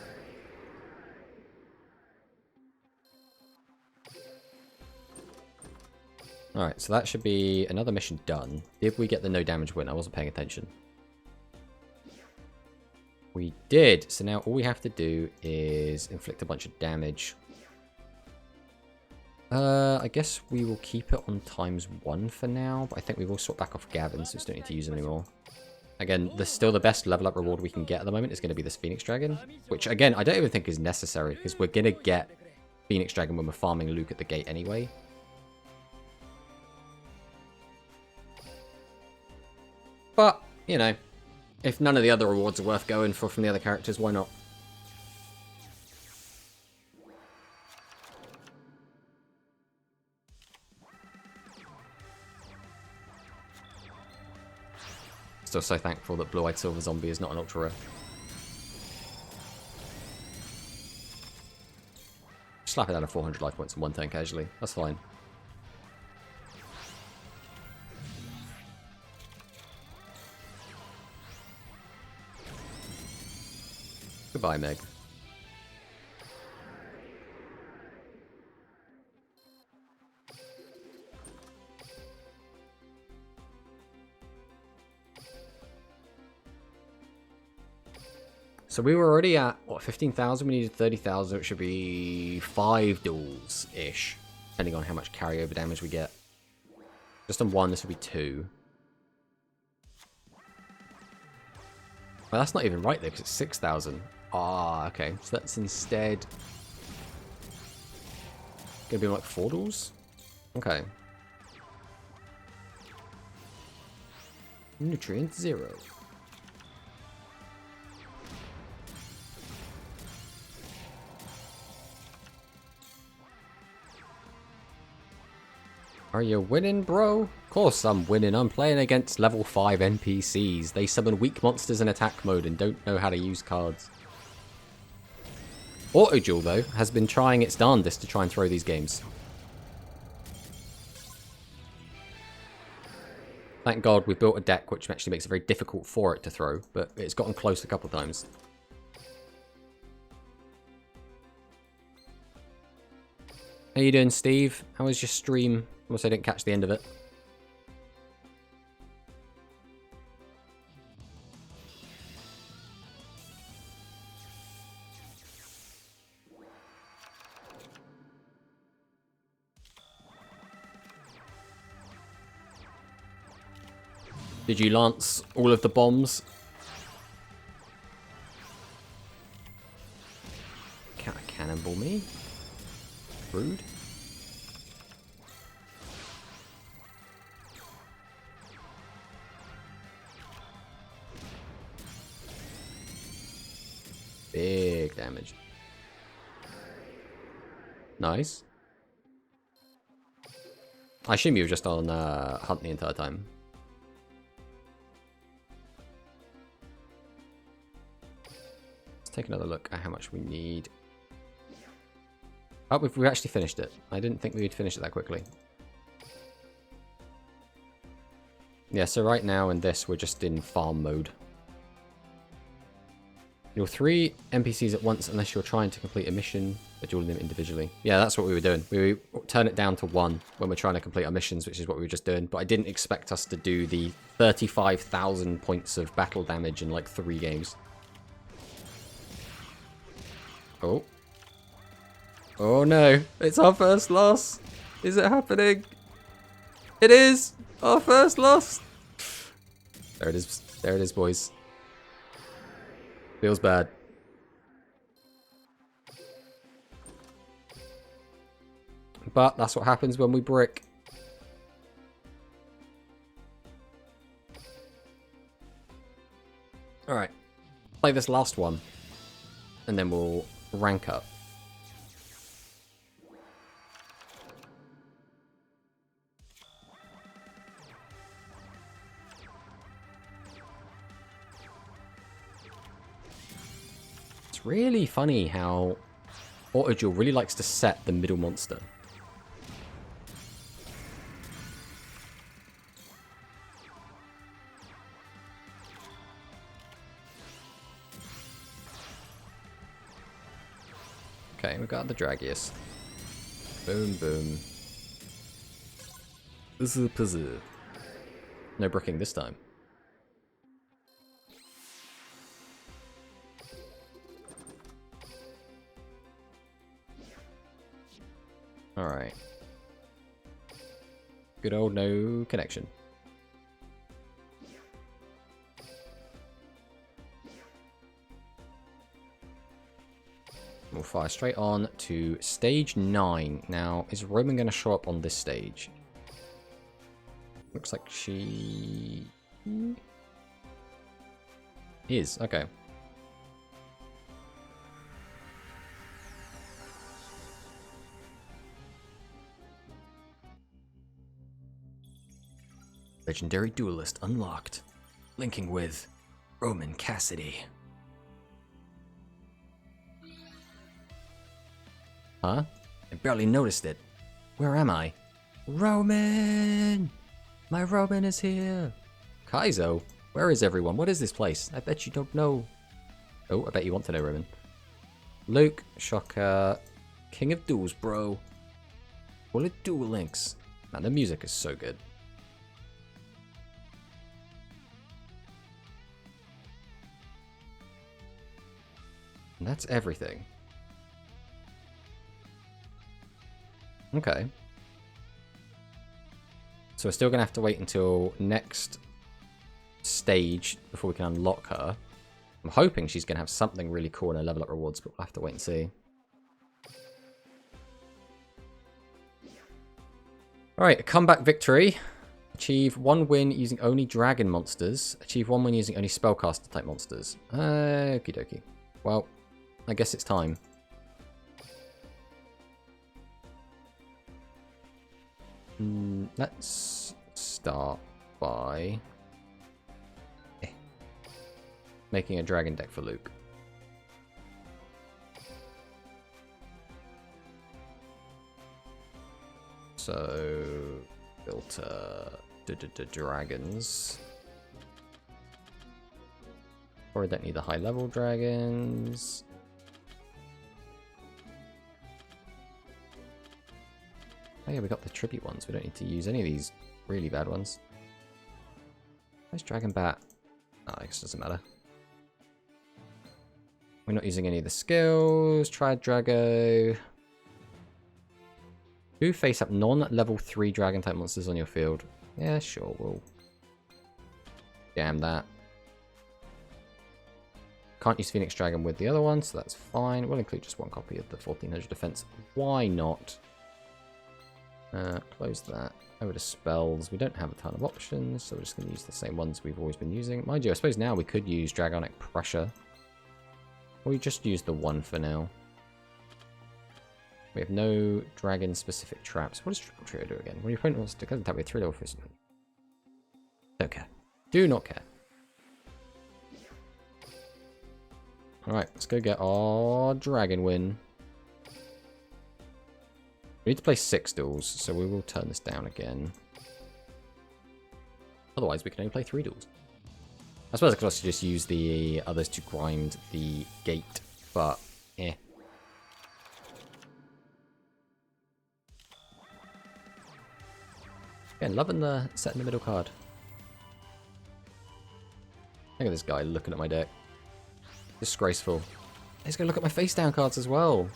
Alright, so that should be another mission done. Did we get the no damage win? I wasn't paying attention. We did. So now all we have to do is inflict a bunch of damage. I guess we will keep it on ×1 for now, but I think we will swap back off Gavin, so we don't need to use him anymore. Again, still the best level up reward we can get at the moment is going to be this Phoenix Dragon. Which, again, I don't even think is necessary. Because we're going to get Phoenix Dragon when we're farming Luke at the gate anyway. But, you know, if none of the other rewards are worth going for from the other characters, why not? Still so thankful that Blue-Eyed Silver Zombie is not an ultra rare. Slap it down to 400 life points in one turn casually. That's fine. Goodbye, Meg. So we were already at, what, 15,000? We needed 30,000, which should be 5 duels-ish, depending on how much carryover damage we get. Just on one, this would be 2. Well, that's not even right, though, because it's 6,000. Ah, okay. So that's instead gonna be like 4 duels? Okay. Nutrient 0. Are you winning, bro? Of course I'm winning. I'm playing against level 5 NPCs. They summon weak monsters in attack mode and don't know how to use cards. Autoduel, though, has been trying its darndest to try and throw these games. Thank God we built a deck which actually makes it very difficult for it to throw, but it's gotten close a couple of times. How you doing, Steve? How was your stream? Unless I didn't catch the end of it. Did you lance all of the bombs? Can't cannonball me. Rude. Big damage. Nice. I assume you were just on hunt the entire time. Let's take another look at how much we need. Oh, we've actually finished it. I didn't think we would finish it that quickly. Yeah, so right now in this, we're just in farm mode. You're 3 NPCs at once unless you're trying to complete a mission, but dueling them individually. Yeah, that's what we were doing. We turn it down to 1 when we're trying to complete our missions, which is what we were just doing. But I didn't expect us to do the 35,000 points of battle damage in like 3 games. Oh. Oh no, it's our first loss. Is it happening? It is our first loss. There it is. There it is, boys. Feels bad. But that's what happens when we brick. Alright. Play this last one. And then we'll rank up. It's really funny how Autoduel really likes to set the middle monster. Okay, we got the Dragius. Boom, boom. Puzzle, puzzle. No bricking this time. Alright. Good old no connection. We'll fire straight on to stage 9. Now, is Roman going to show up on this stage? Looks like she is. Okay. Legendary Duelist unlocked. Linking with Roman Cassidy. Huh? I barely noticed it. Where am I? Roman! My Roman is here! Kaizo? Where is everyone? What is this place? I bet you don't know. Oh, I bet you want to know, Roman. Luke, Shocker, King of Duels, bro. Call it Duel Links. Man, the music is so good. And that's everything. Okay. So we're still going to have to wait until next stage before we can unlock her. I'm hoping she's going to have something really cool in her level up rewards, but we'll have to wait and see. Alright, a comeback victory. Achieve 1 win using only dragon monsters. Achieve 1 win using only spellcaster type monsters. Okie dokie. Well, I guess it's time. Let's start by making a dragon deck for Luke. So, built dragons. Or I don't need the high level dragons. Oh yeah, we got the tribute ones. We don't need to use any of these really bad ones. Where's Dragon Bat? Oh, I guess it doesn't matter. We're not using any of the skills. Triad Drago. Do face up non-level 3 dragon type monsters on your field. Yeah, sure, we'll jam that. Can't use Phoenix Dragon with the other one, so that's fine. We'll include just 1 copy of the 1400 defense. Why not? Close that. Over to spells. We don't have a ton of options, so we're just going to use the same ones we've always been using. Mind you, I suppose now we could use Dragonic Pressure. Or we just use the 1 for now. We have no dragon-specific traps. What does Triple Trio do again? When your opponent wants to attack with 3 level fist. Don't care. Do not care. Alright, let's go get our dragon win. We need to play 6 duels, so we will turn this down again. Otherwise, we can only play 3 duels. I suppose I could also just use the others to grind the gate, but eh. Again, loving the set in the middle card. Look at this guy looking at my deck. Disgraceful. He's going to look at my face down cards as well.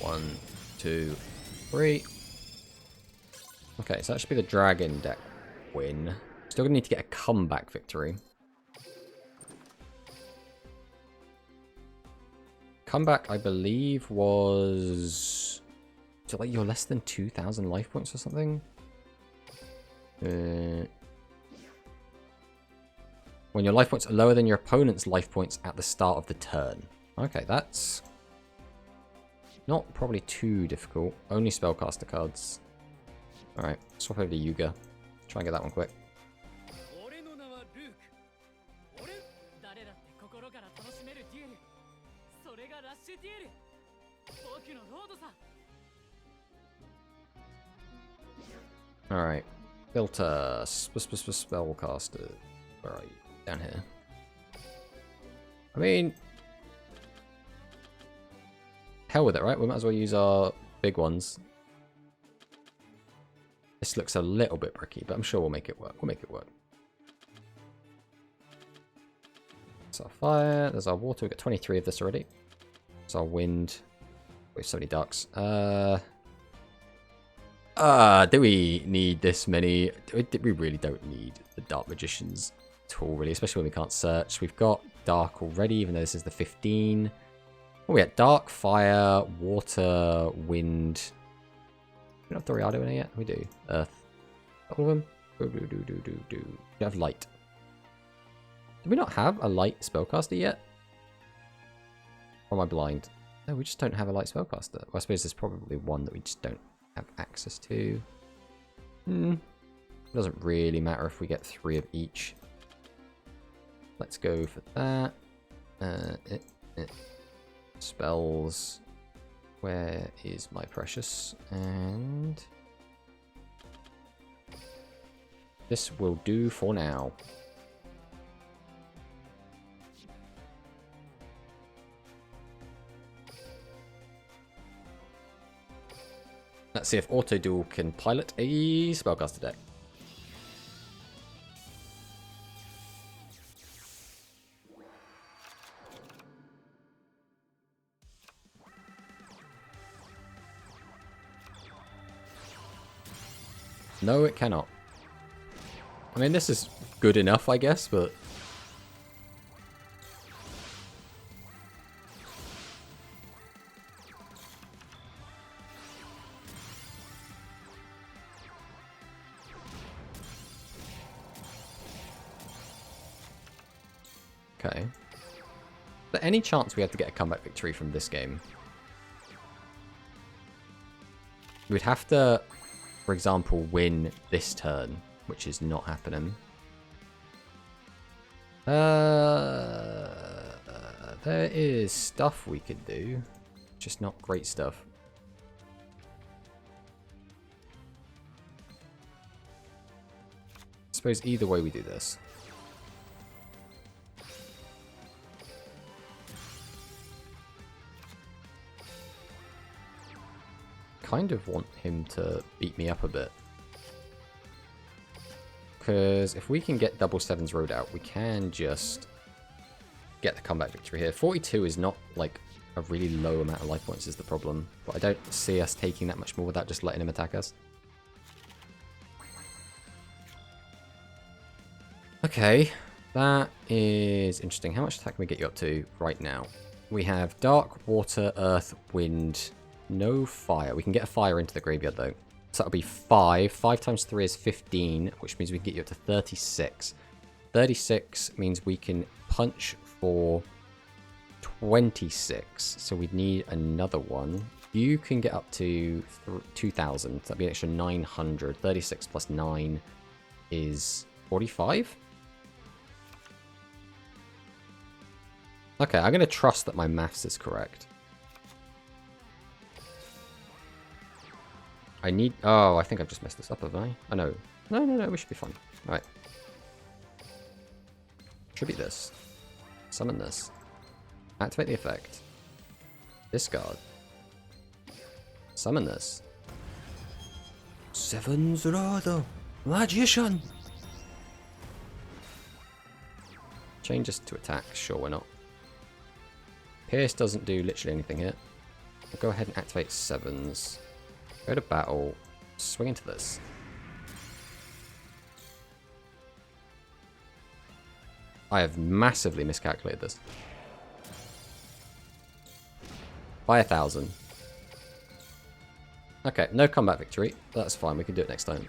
One, 2, 3. Okay, so that should be the dragon deck win. Still gonna need to get a comeback victory. Comeback, I believe, was... Is it like you're less than 2,000 life points or something? When your life points are lower than your opponent's life points at the start of the turn. Okay, that's... not probably too difficult. Only spellcaster cards. Alright, swap over to Yuga. Try and get that one quick. Alright. Built a spellcaster. Where are you? Down here. I mean... hell with it, right? We might as well use our big ones. This looks a little bit bricky, but I'm sure we'll make it work. We'll make it work. That's our fire. There's our water. We've got 23 of this already. There's our wind. We have so many ducks. Do we need this many? We really don't need the Dark Magician's tool, really, especially when we can't search. We've got Dark already, even though this is the 15. Oh, we had Dark, Fire, Water, Wind. We don't have Doriado in it yet? We do. Earth. All of them? We have Light. Do we not have a Light Spellcaster yet? Or am I blind? No, we just don't have a Light Spellcaster. Well, I suppose there's probably one that we just don't have access to. Doesn't really matter if we get 3 of each. Let's go for that. Spells. Where is my precious? And this will do for now. Let's see if Auto Duel can pilot a Spellcaster deck. No, it cannot. I mean, this is good enough, I guess, but... Okay. Is there any chance we have to get a comeback victory from this game? We'd have to, for example, win this turn, which is not happening. There is stuff we could do, just not great stuff. I suppose either way we do this. Kind of want him to beat me up a bit. Because if we can get double sevens road out, we can just get the comeback victory here. 42 is not like a really low amount of life points is the problem. But I don't see us taking that much more without just letting him attack us. Okay, that is interesting. How much attack can we get you up to right now? We have Dark, Water, Earth, Wind, no Fire. We can get a Fire into the graveyard though. So that'll be 5. 5 times 3 is 15, which means we can get you up to 36. 36 means we can punch for 26. So we'd need another one. You can get up to 2,000. That'd be an extra 900. 36 plus 9 is 45. Okay, I'm going to trust that my maths is correct. I need... Oh, I think I've just messed this up, haven't I? Oh, no. No, we should be fine. All right. Should be this. Summon this. Activate the effect. Discard. Summon this. Seven's Rather Magician! Change this to attack. Sure, why not? Pierce doesn't do literally anything here. I'll go ahead and activate sevens. Go to battle. Swing into this. I have massively miscalculated this. By 1,000. Okay, no combat victory. That's fine, we can do it next time.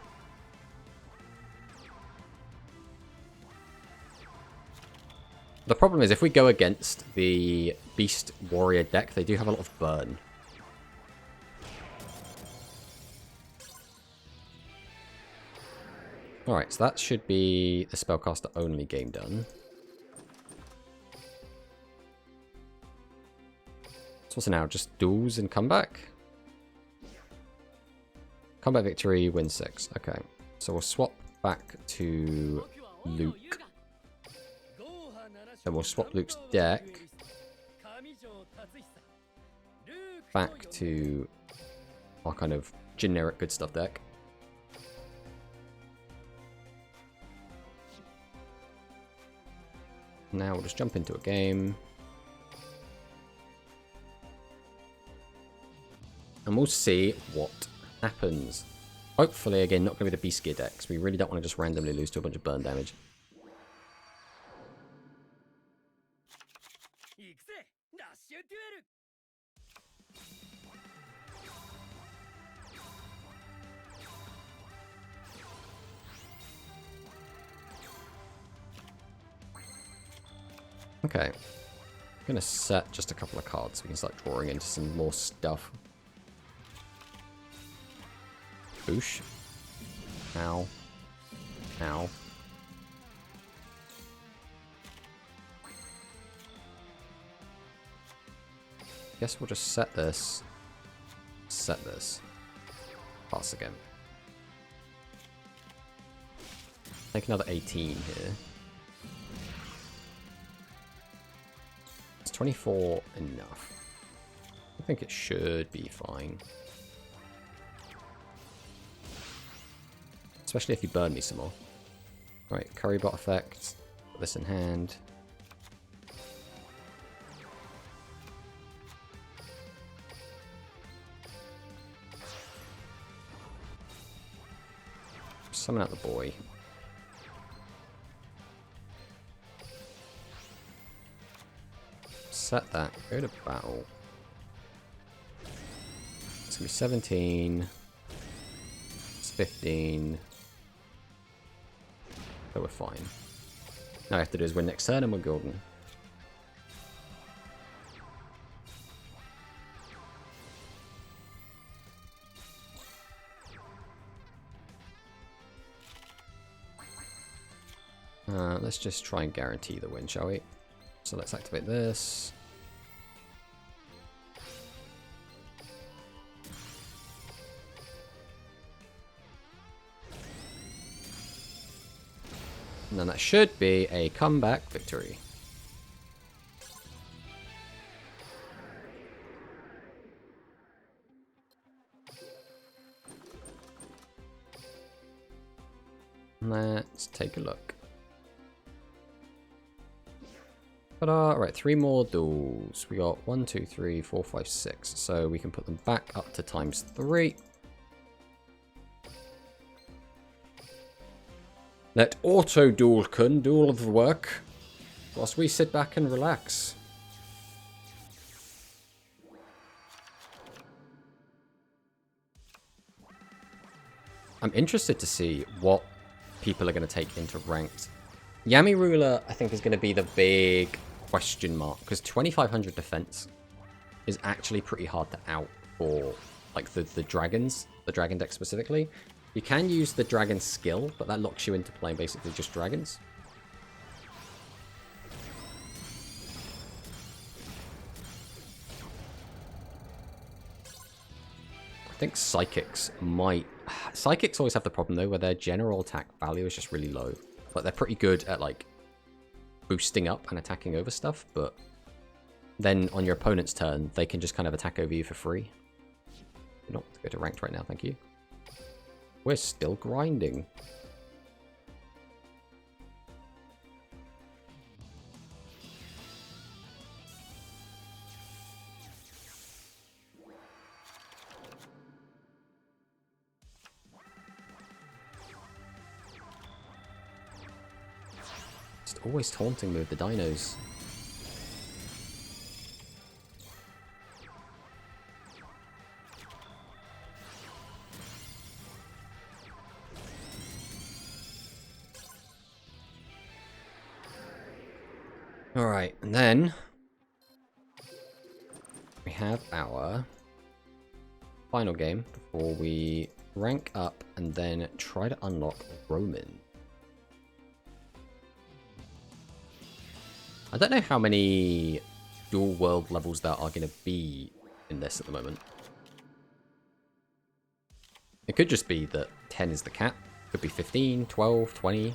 The problem is, if we go against the Beast Warrior deck, they do have a lot of burn. Alright, so that should be the Spellcaster only game done. So what's it now? Just duels and comeback? Combat victory, win 6. Okay, so we'll swap back to Luke. Then we'll swap Luke's deck back to our kind of generic good stuff deck. Now we'll just jump into a game. And we'll see what happens. Hopefully, again, not going to be the Beast Gear decks. We really don't want to just randomly lose to a bunch of burn damage. 行くぜラッシュデュエル Okay. I'm going to set just a couple of cards so we can start drawing into some more stuff. Boosh. Ow. Ow. Guess we'll just set this. Set this. Pass again. Take another 18 here. Is 24 enough? I think it should be fine. Especially if you burn me some more. Right, Curry Bot effect. Put this in hand. Summon out the boy. Set that. Go to battle. It's gonna be 17. It's 15. So we're fine. Now all I have to do is win next turn and we're golden. Let's just try and guarantee the win, shall we? So let's activate this. And then that should be a comeback victory. Let's take a look. Right, 3 more duels. We got 1, 2, 3, 4, 5, 6. So we can put them back up to ×3. Let Auto Duelkin do all of the work, whilst we sit back and relax. I'm interested to see what people are going to take into ranked. Yami Ruler, I think, is going to be the big question mark, because 2500 defense is actually pretty hard to out for like the dragons, the dragon deck specifically. You can use the dragon skill, but that locks you into playing basically just dragons. I think psychics might... Psychics always have the problem though, where their general attack value is just really low. But they're pretty good at like boosting up and attacking over stuff, but then on your opponent's turn, they can just kind of attack over you for free. You don't want to go to ranked right now, thank you. We're still grinding. Just always taunting me with the dinos. Alright, and then we have our final game before we rank up and then try to unlock Roman. I don't know how many dual world levels there are going to be in this at the moment. It could just be that 10 is the cap. It could be 15, 12, 20.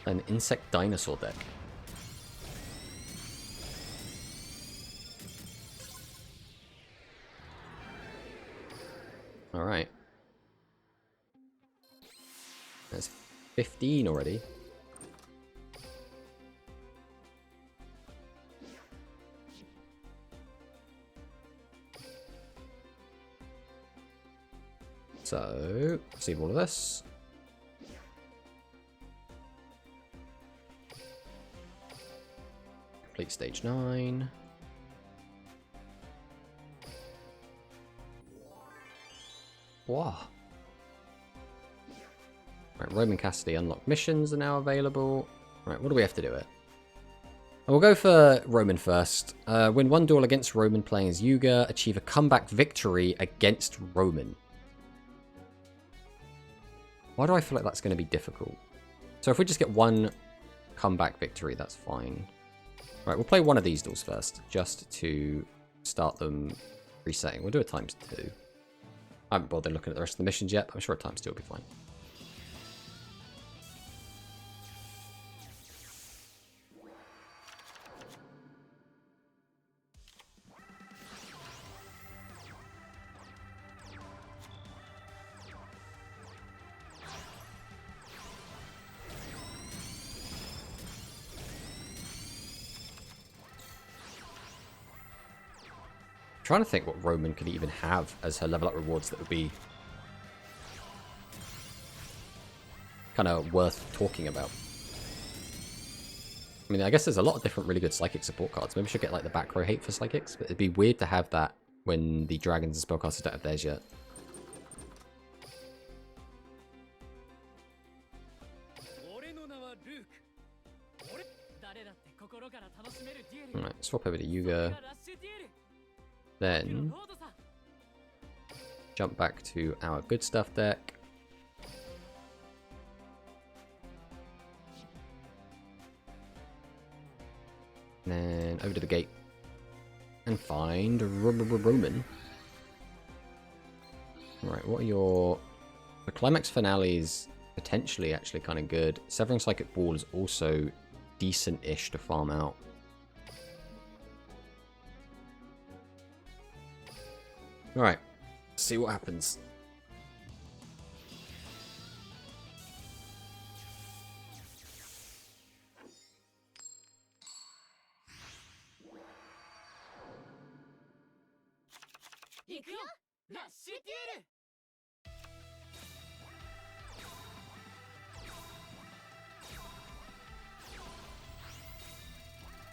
An insect dinosaur deck. Alright. 15 already. So, save all of this. Complete stage 9. Wow. Right, Roman Cassidy unlocked missions are now available. Right, what do we have to do it? We'll go for Roman first. Win 1 duel against Roman playing as Yuga. Achieve a comeback victory against Roman. Why do I feel like that's going to be difficult? So if we just get 1 comeback victory, that's fine. Right, we'll play one of these duels first, just to start them resetting. We'll do a ×2. I haven't bothered looking at the rest of the missions yet, but I'm sure a ×2 will be fine. Trying to think what Roman could even have as her level up rewards that would be kind of worth talking about. I mean, I guess there's a lot of different really good psychic support cards. Maybe we should get like the back row hate for psychics, but it'd be weird to have that when the dragons and spellcasters don't have theirs yet. Alright, swap over to Yuga. Then jump back to our good stuff deck. And then over to the gate and find Roman. Alright, what are your... The Climax Finale is potentially actually kind of good. Severing Psychic Ball is also decent-ish to farm out. Alright, see what happens.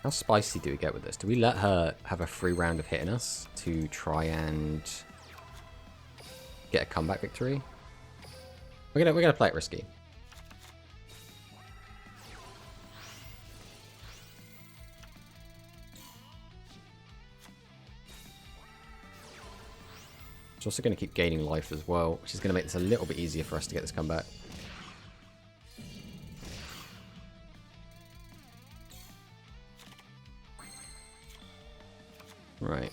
How spicy do we get with this? Do we let her have a free round of hitting us to try and get a comeback victory? We're gonna play it risky. She's also going to keep gaining life as well, which is going to make this a little bit easier for us to get this comeback. Right.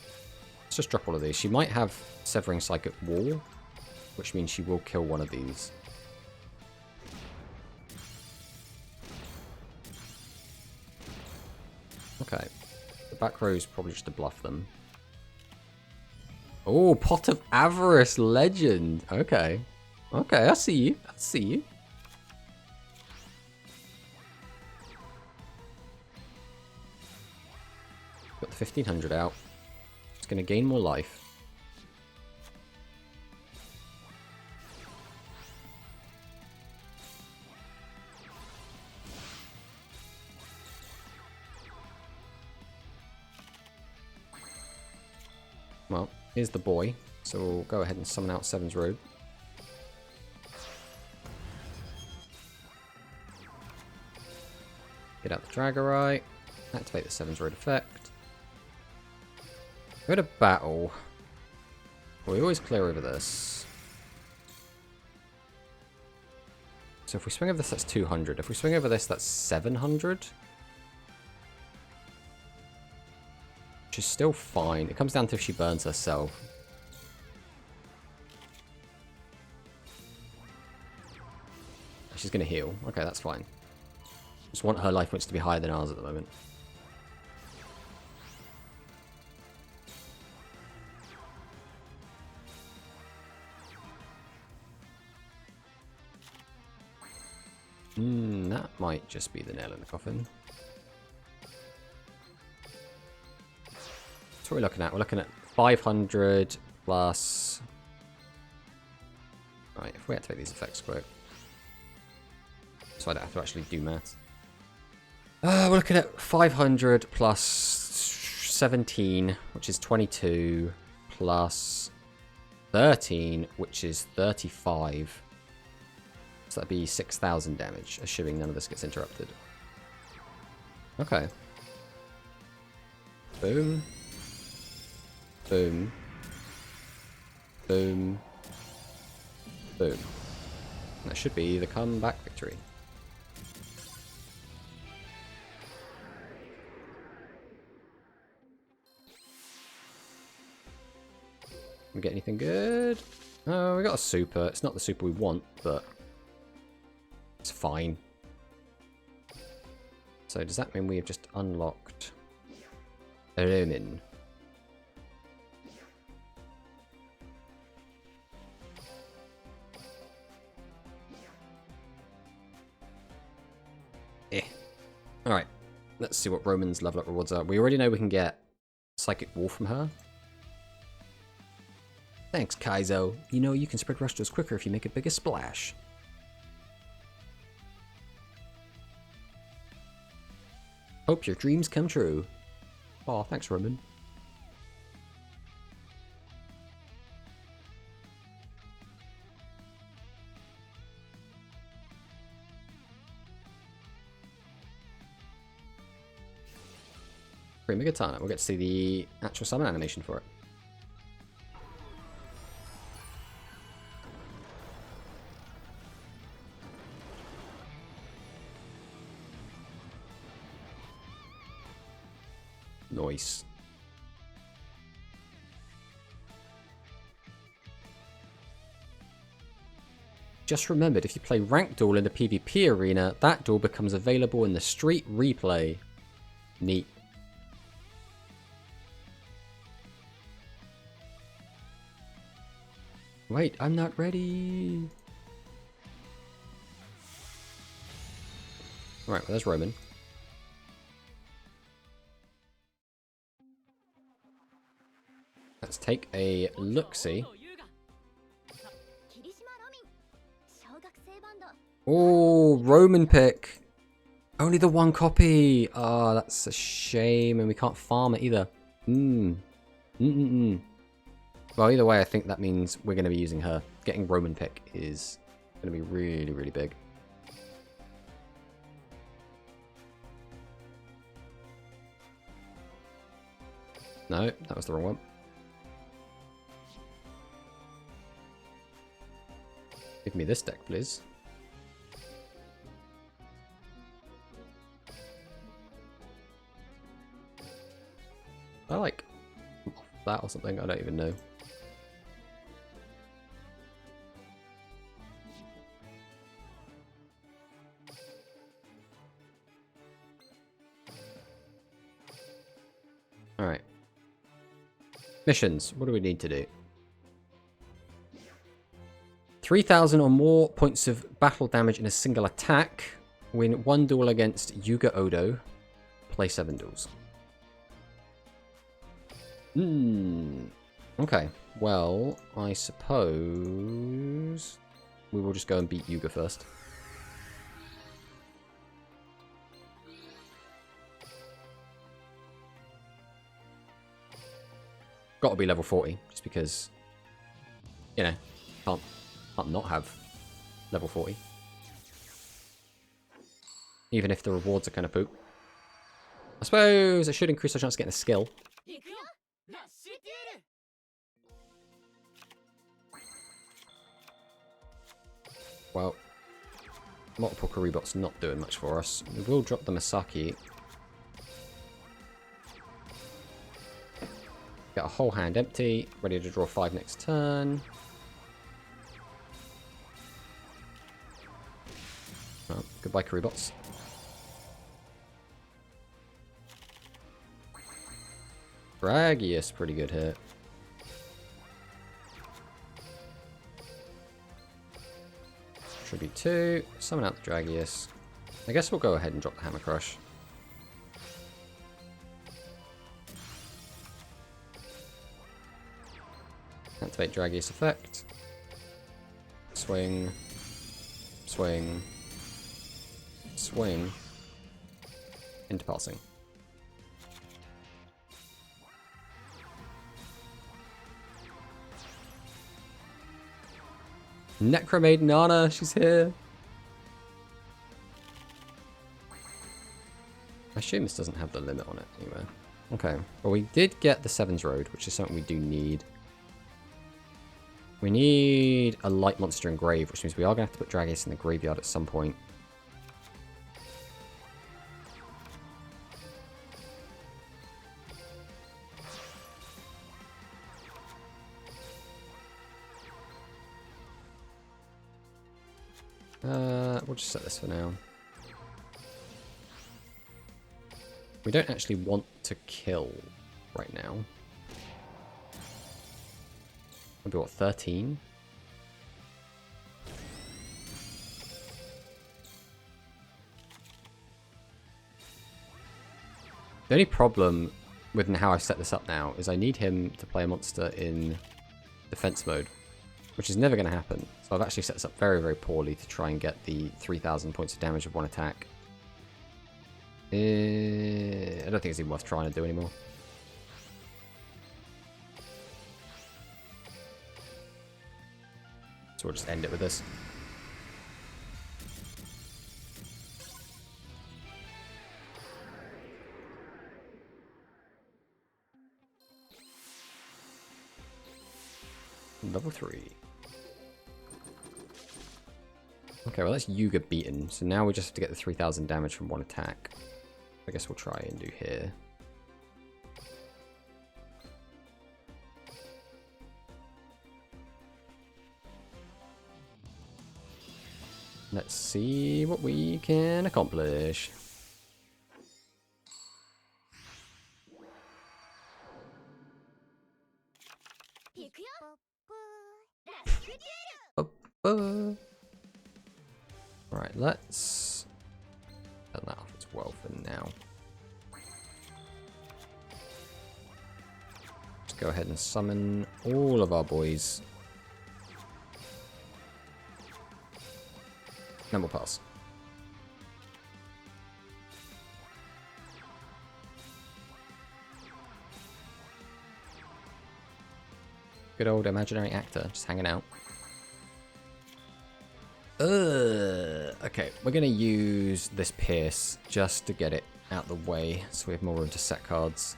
Let's just drop all of these. She might have Severing Psychic Wall, which means she will kill one of these. Okay. The back row is probably just to bluff them. Oh, Pot of Avarice Legend. Okay. Okay, I see you. I see you. Got the 1500 out. It's going to gain more life. Well, here's the boy. So we'll go ahead and summon out Seven's Road. Get out the Dragonite. Activate the Seven's Road effect. Go to battle. We always clear over this. So if we swing over this, that's 200. If we swing over this, that's 700. Which is still fine. It comes down to if she burns herself. She's going to heal. Okay, that's fine. Just want her life points to be higher than ours at the moment. That might just be the nail in the coffin. That's what we're looking at. We're looking at 500 plus... Right, if we activate these effects quick. So I don't have to actually do maths. We're looking at 500 plus 17, which is 22, plus 13, which is 35. So that'd be 6,000 damage, assuming none of this gets interrupted. Okay. Boom. Boom. Boom. Boom. That should be the comeback victory. We get anything good? Oh, we got a super. It's not the super we want, but it's fine. So does that mean we have just unlocked Roman? Alright, let's see what Roman's level up rewards are. We already know we can get Psychic Wall from her. Thanks, Kaizo. You know, you can spread rush drills quicker if you make a bigger splash. Hope your dreams come true. Oh, thanks, Roman. Prima Katana. We'll get to see the actual summon animation for it. Nice. Just remembered, if you play Ranked Duel in the PvP arena, that duel becomes available in the Street Replay. Neat. Wait, I'm not ready. Alright, well, there's Roman. Let's take a look-see. Oh, Roman pick. Only the one copy. Oh, that's a shame, and we can't farm it either. Well, either way, I think that means we're going to be using her. Getting Roman pick is going to be really, really big. No, that was the wrong one. Give me this deck, please. I like that or something, I don't even know. Alright. Missions, what do we need to do? 3,000 or more points of battle damage in a single attack. Win 1 duel against Yuga Odo. Play 7 duels. Okay, well, I suppose we will just go and beat Yuga first. Gotta be level 40, just because, you know, can't not have level 40. Even if the rewards are kind of poop. I suppose it should increase our chance of getting a skill. Well, multiple Kuribot's not doing much for us. We will drop the Masaki. Get a whole hand empty, ready to draw 5 next turn. Oh, goodbye, Kuribots. Bragius, pretty good hit. Tribute 2, summon out the Dragius. I guess we'll go ahead and drop the Hammer Crush. Activate Dragius effect. Swing. Swing. Swing. Into passing. Necromaiden Nana, she's here. I assume this doesn't have the limit on it anywhere. Okay, well we did get the Sevens Road, which is something we do need. We need a light monster in grave, which means we are going to have to put Dragius in the graveyard at some point. We'll just set this for now. We don't actually want to kill right now. Maybe what, 13? The only problem with how I set this up now is I need him to play a monster in defense mode, which is never going to happen. So I've actually set this up very, very poorly to try and get the 3,000 points of damage of one attack. I don't think it's even worth trying to do anymore. So we'll just end it with this. Level 3. Okay, well that's Yuga beaten. So now we just have to get the 3,000 damage from one attack. I guess we'll try and do here. Let's see what we can accomplish. Right, let's turn that off as well for now. Let's go ahead and summon all of our boys. Then we'll pass. Good old imaginary actor, just hanging out. Okay, we're going to use this Pierce just to get it out the way so we have more room to set cards.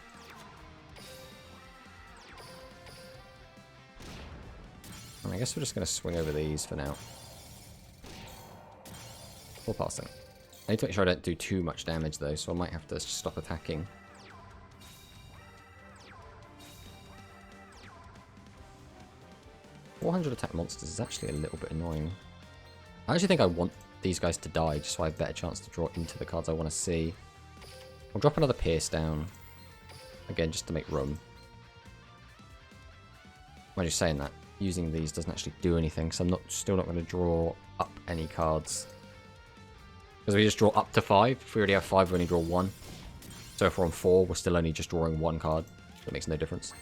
And I guess we're just going to swing over these for now. Or passing. I need to make sure I don't do too much damage though, so I might have to stop attacking. $400 attack monsters is actually a little bit annoying. I actually think I want these guys to die just so I have a better chance to draw into the cards I want to see. I'll drop another Pierce down. Again, just to make room. When you're saying that, using these doesn't actually do anything, so I'm still not going to draw up any cards. Because we just draw up to 5. If we already have 5, we only draw 1. So if we're on 4, we're still only just drawing 1 card. That makes no difference.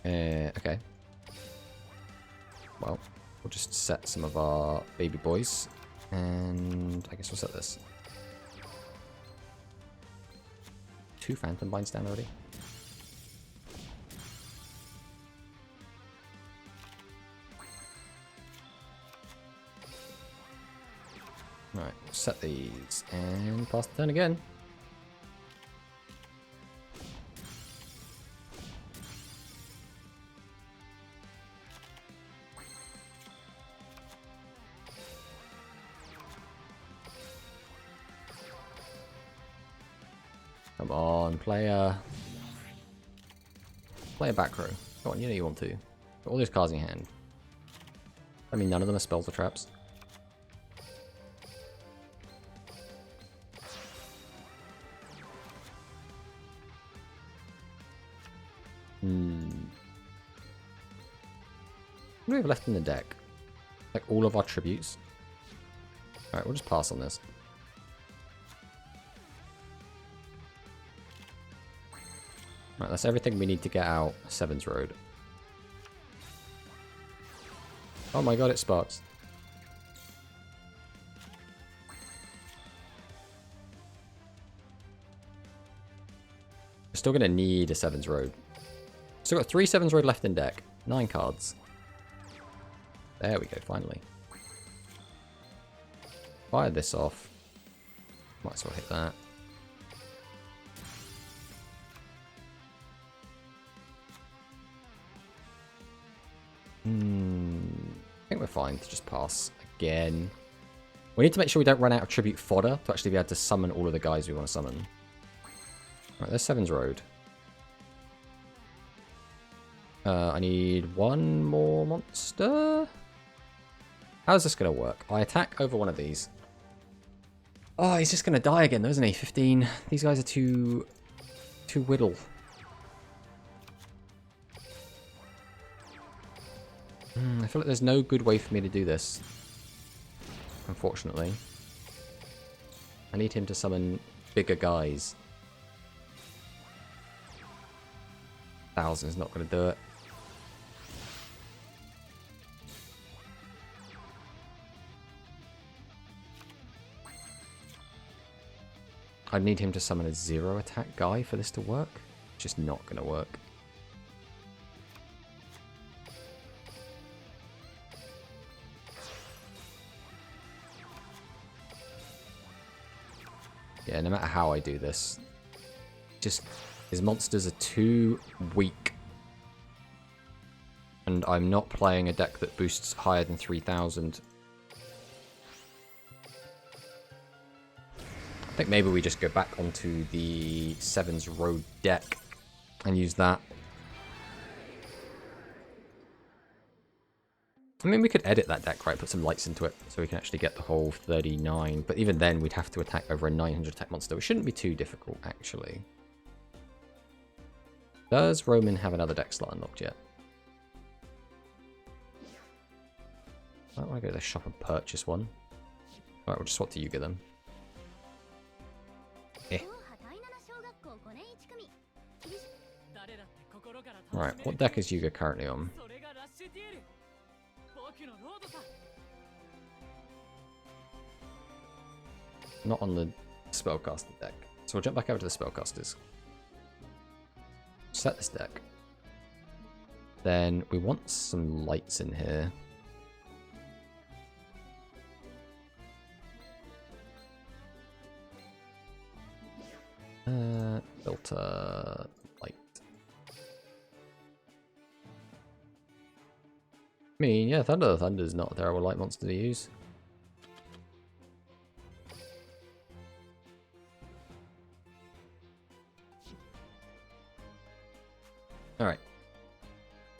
Okay. Well, we'll just set some of our baby boys. And I guess we'll set this. 2 Phantom Binds down already. Right, we'll set these and pass the turn again. Come on, player. Play a back row. Go on, you know you want to. Got all those cards in your hand. I mean, none of them are spells or traps. What do we have left in the deck? Like all of our tributes. Alright, we'll just pass on this. Right, that's everything we need to get out Sevens Road. Oh my god, it sparks. We're still going to need a Sevens Road. Still got 3 Sevens Road left in deck. 9 cards. There we go, finally. Fire this off. Might as well hit that. I think we're fine to just pass again. We need to make sure we don't run out of tribute fodder to actually be able to summon all of the guys we want to summon. Right, there's Sevens Road. I need one more monster. How's this going to work? I attack over one of these. Oh, he's just going to die again, though, isn't he? 15. These guys are too whittle. I feel like there's no good way for me to do this. Unfortunately. I need him to summon bigger guys. 1000's not going to do it. I need him to summon a 0 attack guy for this to work. It's just not going to work. Yeah, no matter how I do this, just his monsters are too weak. And I'm not playing a deck that boosts higher than 3000. I think maybe we just go back onto the Sevens Road deck and use that. I mean, we could edit that deck, right? Put some lights into it so we can actually get the whole 39. But even then, we'd have to attack over a 900 attack monster, which shouldn't be too difficult, actually. Does Roman have another deck slot unlocked yet? I want to go to the shop and purchase one. Alright, we'll just swap to Yuga then. Eh. Right, what deck is Yuga currently on? Not on the spellcaster deck. So we'll jump back over to the spellcasters. Set this deck. Then we want some lights in here. Filter light. I mean, yeah, Thunder's not a terrible light monster to use. Alright.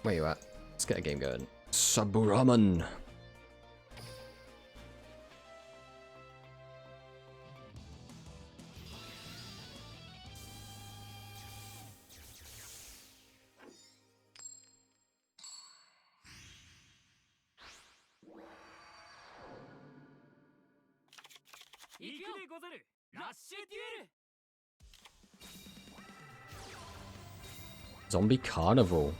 Where you at? Let's get a game going. Saburaman! Zombie Carnival.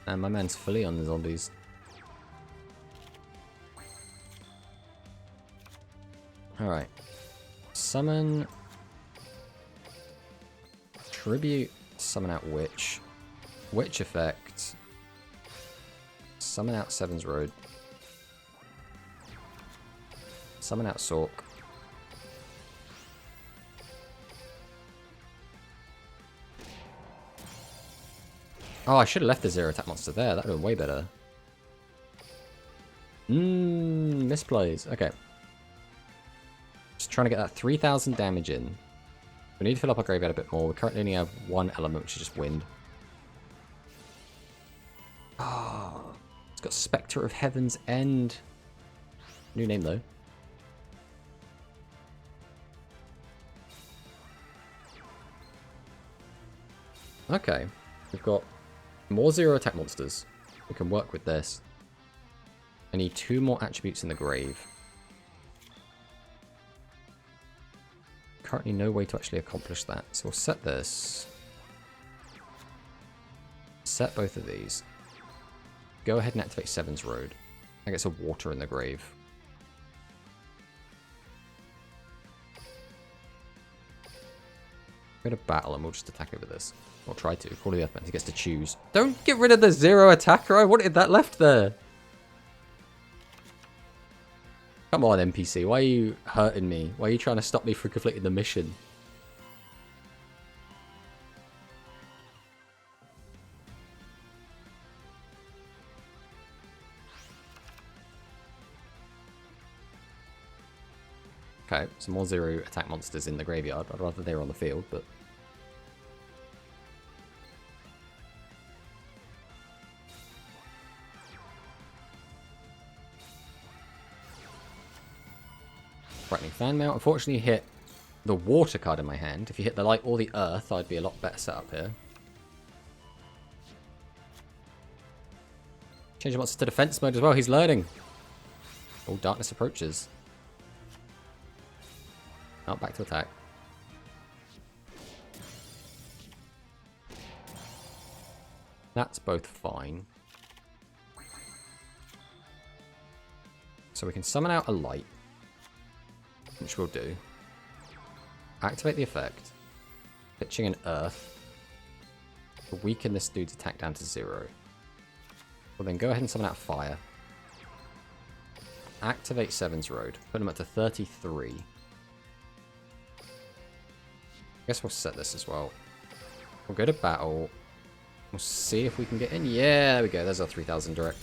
And my man's fully on the zombies. Alright. Summon. Tribute. Summon out Witch. Witch effect. Summon out Sevens Road. Summon out Sork. Oh, I should have left the 0 attack monster there. That would have been way better. Misplays. Okay. Just trying to get that 3000 damage in. We need to fill up our graveyard a bit more. We currently only have one element, which is just wind. Ah, oh, it's got Spectre of Heaven's End. New name, though. Okay. We've got more 0 attack monsters. We can work with this. I need 2 more attributes in the grave. Currently no way to actually accomplish that. So we'll set this. Set both of these. Go ahead and activate Seven's Road. I get some water in the grave. Go to battle and we'll just attack over this. Or try to. Call of the Earthbend. He gets to choose. Don't get rid of the 0 attacker. I wanted that left there. Come on, NPC. Why are you hurting me? Why are you trying to stop me from completing the mission? Okay, some more 0 attack monsters in the graveyard. I'd rather they were on the field, but... Frightening Fan Mail. Unfortunately, hit the water card in my hand. If you hit the light or the earth, I'd be a lot better set up here. Change the monster to defense mode as well. He's learning. Oh, darkness approaches. Oh, back to attack. That's both fine. So we can summon out a light, which we'll do. Activate the effect. Pitching an earth. To weaken this dude's attack down to 0. We'll then go ahead and summon out fire. Activate Seven's Road. Put him up to 33. I guess we'll set this as well. We'll go to battle. We'll see if we can get in. Yeah, there we go. There's our 3000 direct.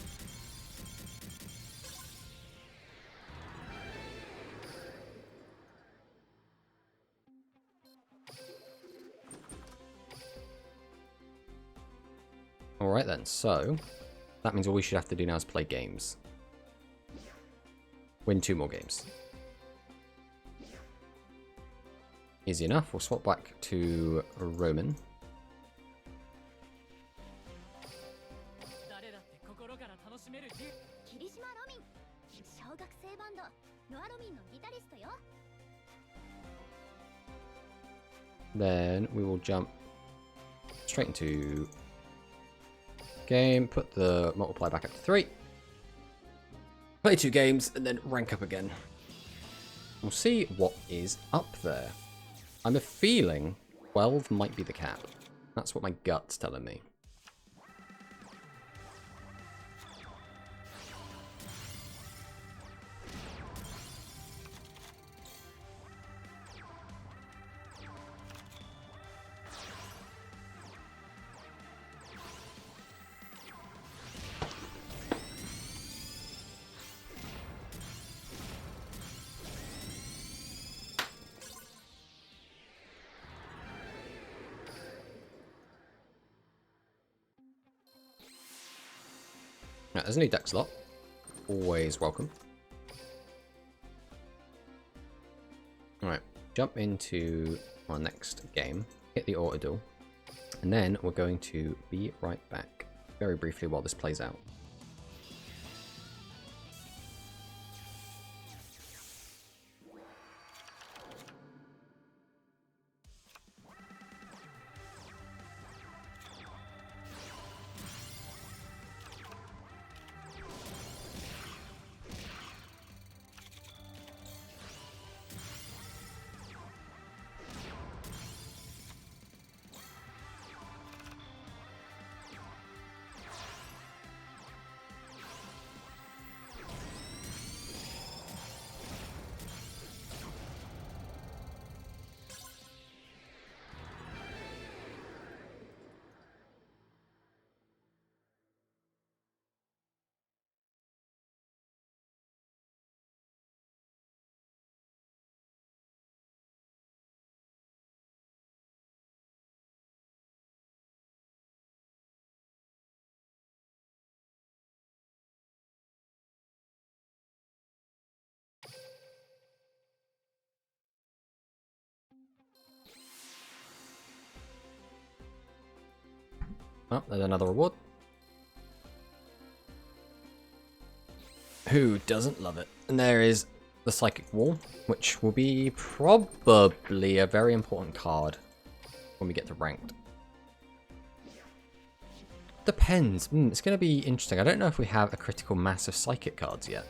Alright then, so that means all we should have to do now is play games. Win 2 more games. Easy enough. We'll swap back to Roman. Then we will jump straight into game, put the multiply back up to 3. Play 2 games, and then rank up again. We'll see what is up there. I'm a feeling 12 might be the cap. That's what my gut's telling me. Right, there's a new deck slot. Always welcome. Alright, jump into our next game, hit the auto duel, and then we're going to be right back very briefly while this plays out. Oh, there's another reward. Who doesn't love it? And there is the Psychic Wall, which will be probably a very important card when we get to ranked. Depends. It's going to be interesting. I don't know if we have a critical mass of Psychic cards yet.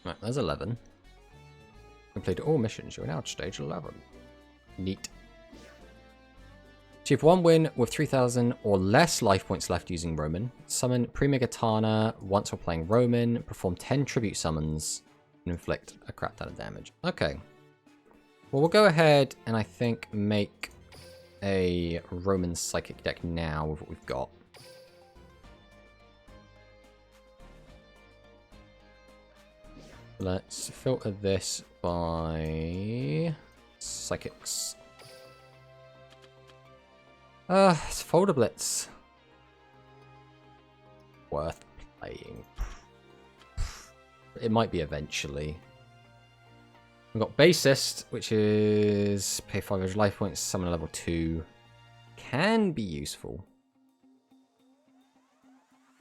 Right, there's 11. Completed all missions. You're now at stage 11. Neat. Achieve 1 win with 3,000 or less life points left using Roman. Summon Prima Gitana once while playing Roman. Perform 10 tribute summons and inflict a crap ton of damage. Okay. Well, we'll go ahead and I think make a Roman Psychic deck now with what we've got. Let's filter this by Psychics. It's Folder Blitz. Worth playing. It might be eventually. We've got Bassist, which is pay 500 life points, summon a level 2. Can be useful.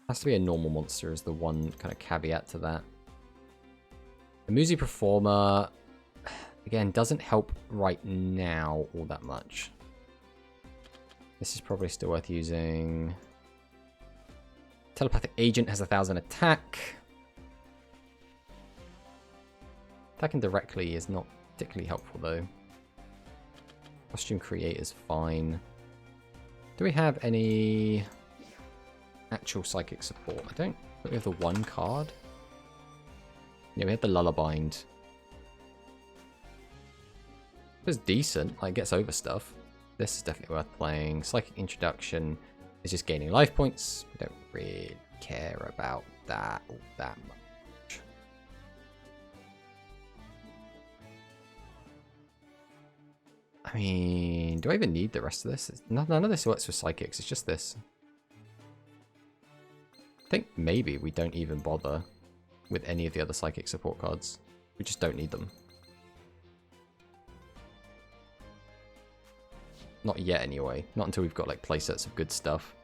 Has to be a normal monster is the one kind of caveat to that. The Musi Performer, again, doesn't help right now all that much. This is probably still worth using. Telepathic Agent has 1,000 attack. Attacking directly is not particularly helpful though. Costume Create is fine. Do we have any actual psychic support? I don't think we have the one card. Yeah, we have the Lullabind. It's decent, like, gets over stuff. This is definitely worth playing. Psychic Introduction is just gaining life points. We don't really care about that all that much. I mean, do I even need the rest of this? None of this works for Psychics, it's just this. I think maybe we don't even bother with any of the other Psychic support cards. We just don't need them. Not yet anyway. Not until we've got like playsets of good stuff.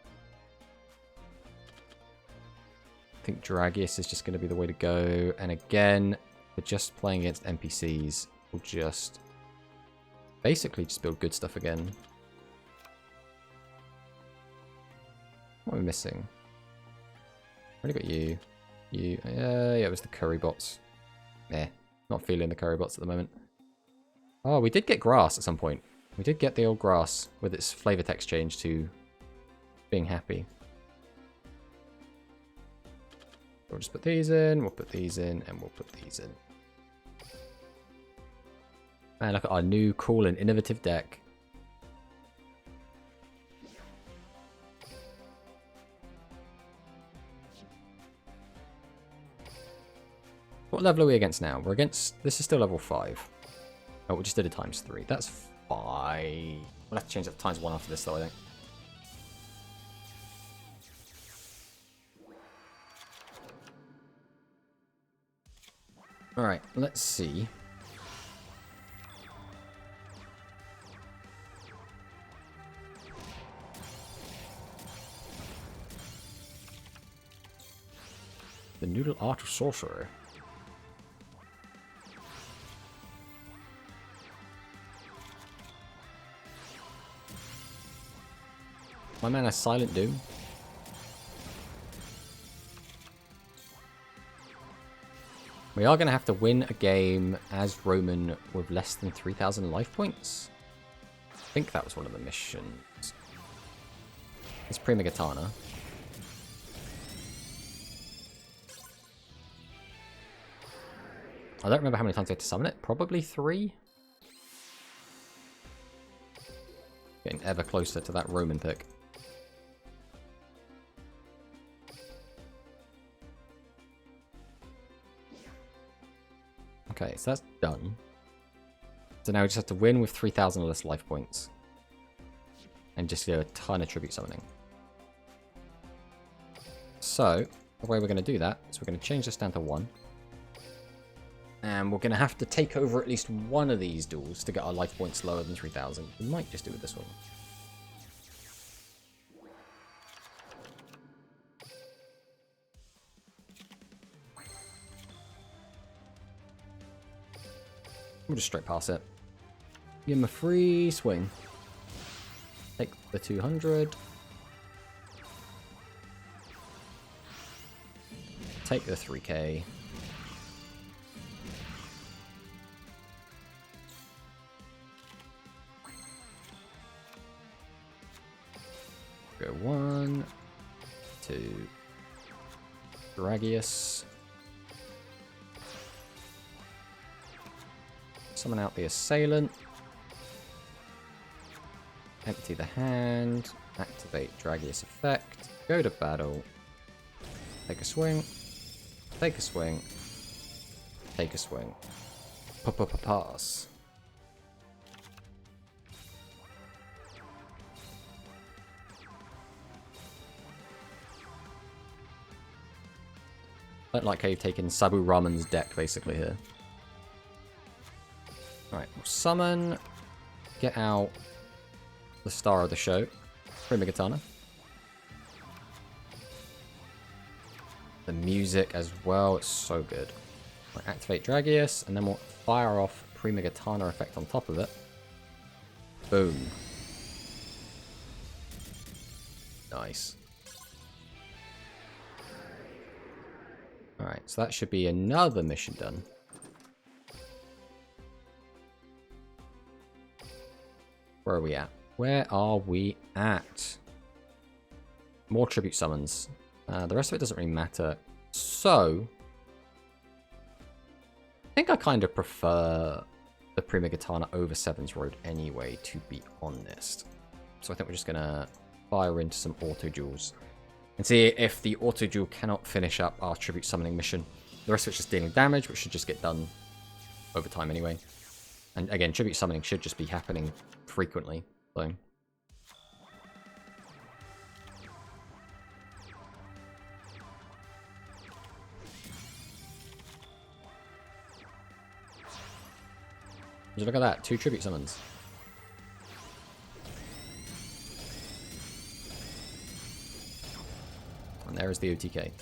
I think Dragius is just going to be the way to go. And again, we're just playing against NPCs. We'll just basically just build good stuff again. What are we missing? I've only got you. Yeah, it was the curry bots. Not feeling the curry bots at the moment. Oh, we did get grass at some point. We did get the old grass with its flavor text change to being happy. We'll just put these in, we'll put these in, and we'll put these in. Man, look at our new cool and innovative deck. What level are we against now? We're against... This is still level 5. Oh, we just did a ×3. That's fine. We'll have to change that to ×1 after this, though, I think. Alright, let's see. The Noodle Art of Sorcerer. My man has Silent Doom. We are going to have to win a game as Roman with less than 3,000 life points. I think that was one of the missions. It's Prima Gitana. I don't remember how many times I had to summon it. Probably 3. Getting ever closer to that Roman pick. Okay, so that's done. So now we just have to win with 3,000 less life points. And just do a ton of tribute summoning. So, the way we're going to do that is we're going to change this down to 1. And we're going to have to take over at least one of these duels to get our life points lower than 3,000. We might just do it with this one. We'll just straight pass it. Give him a free swing. Take the 200. Take the 3k. Go 1, 2. Dragius. Summon out the Assailant. Empty the hand. Activate Dragius effect. Go to battle. Take a swing. Take a swing. Take a swing. Pass. I don't like how you've taken Sabu Raman's deck basically here. Alright, we'll summon. Get out the star of the show, Prima-Gitana. The music as well, it's so good. We'll activate Dragius, and then we'll fire off Prima-Gitana effect on top of it. Boom. Nice. Alright, so that should be another mission done. Where are we at? Where are we at? More tribute summons. The rest of it doesn't really matter. So, I think I kind of prefer the Prima-Gitana over Seven's Road anyway, to be honest. So I think we're just going to fire into some auto duels and see if the auto duel cannot finish up our tribute summoning mission. The rest of it's just dealing damage, which should just get done over time anyway. And again, tribute summoning should just be happening frequently. So. Just look at that, 2 tribute summons. And there is the OTK.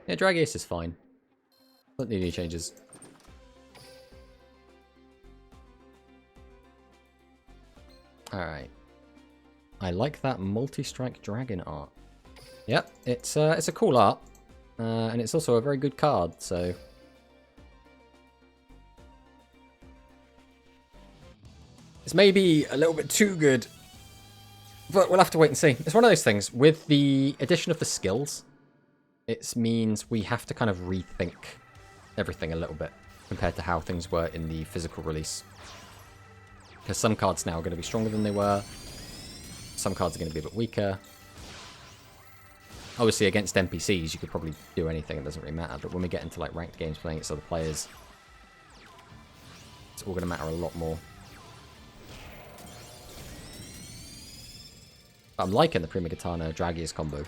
Yeah, Dragius is fine. Don't need any changes. Alright. I like that multi-strike dragon art. Yep, it's a cool art. And it's also a very good card, so... It's maybe a little bit too good, but we'll have to wait and see. It's one of those things, with the addition of the skills, it means we have to kind of rethink everything a little bit compared to how things were in the physical release. Because some cards now are going to be stronger than they were, some cards are going to be a bit weaker. Obviously against NPCs you could probably do anything, it doesn't really matter, but when we get into like ranked games playing against other players, it's all going to matter a lot more. I'm liking the Prima-Gitana Dragius combo.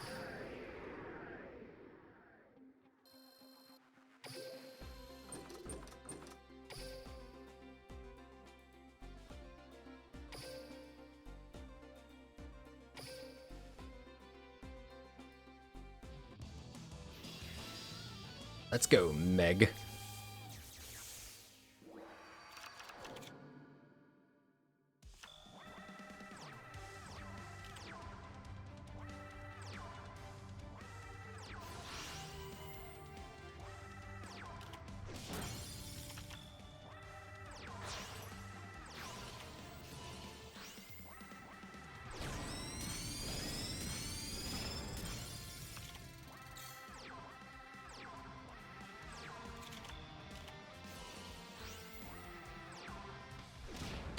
Let's go, Meg.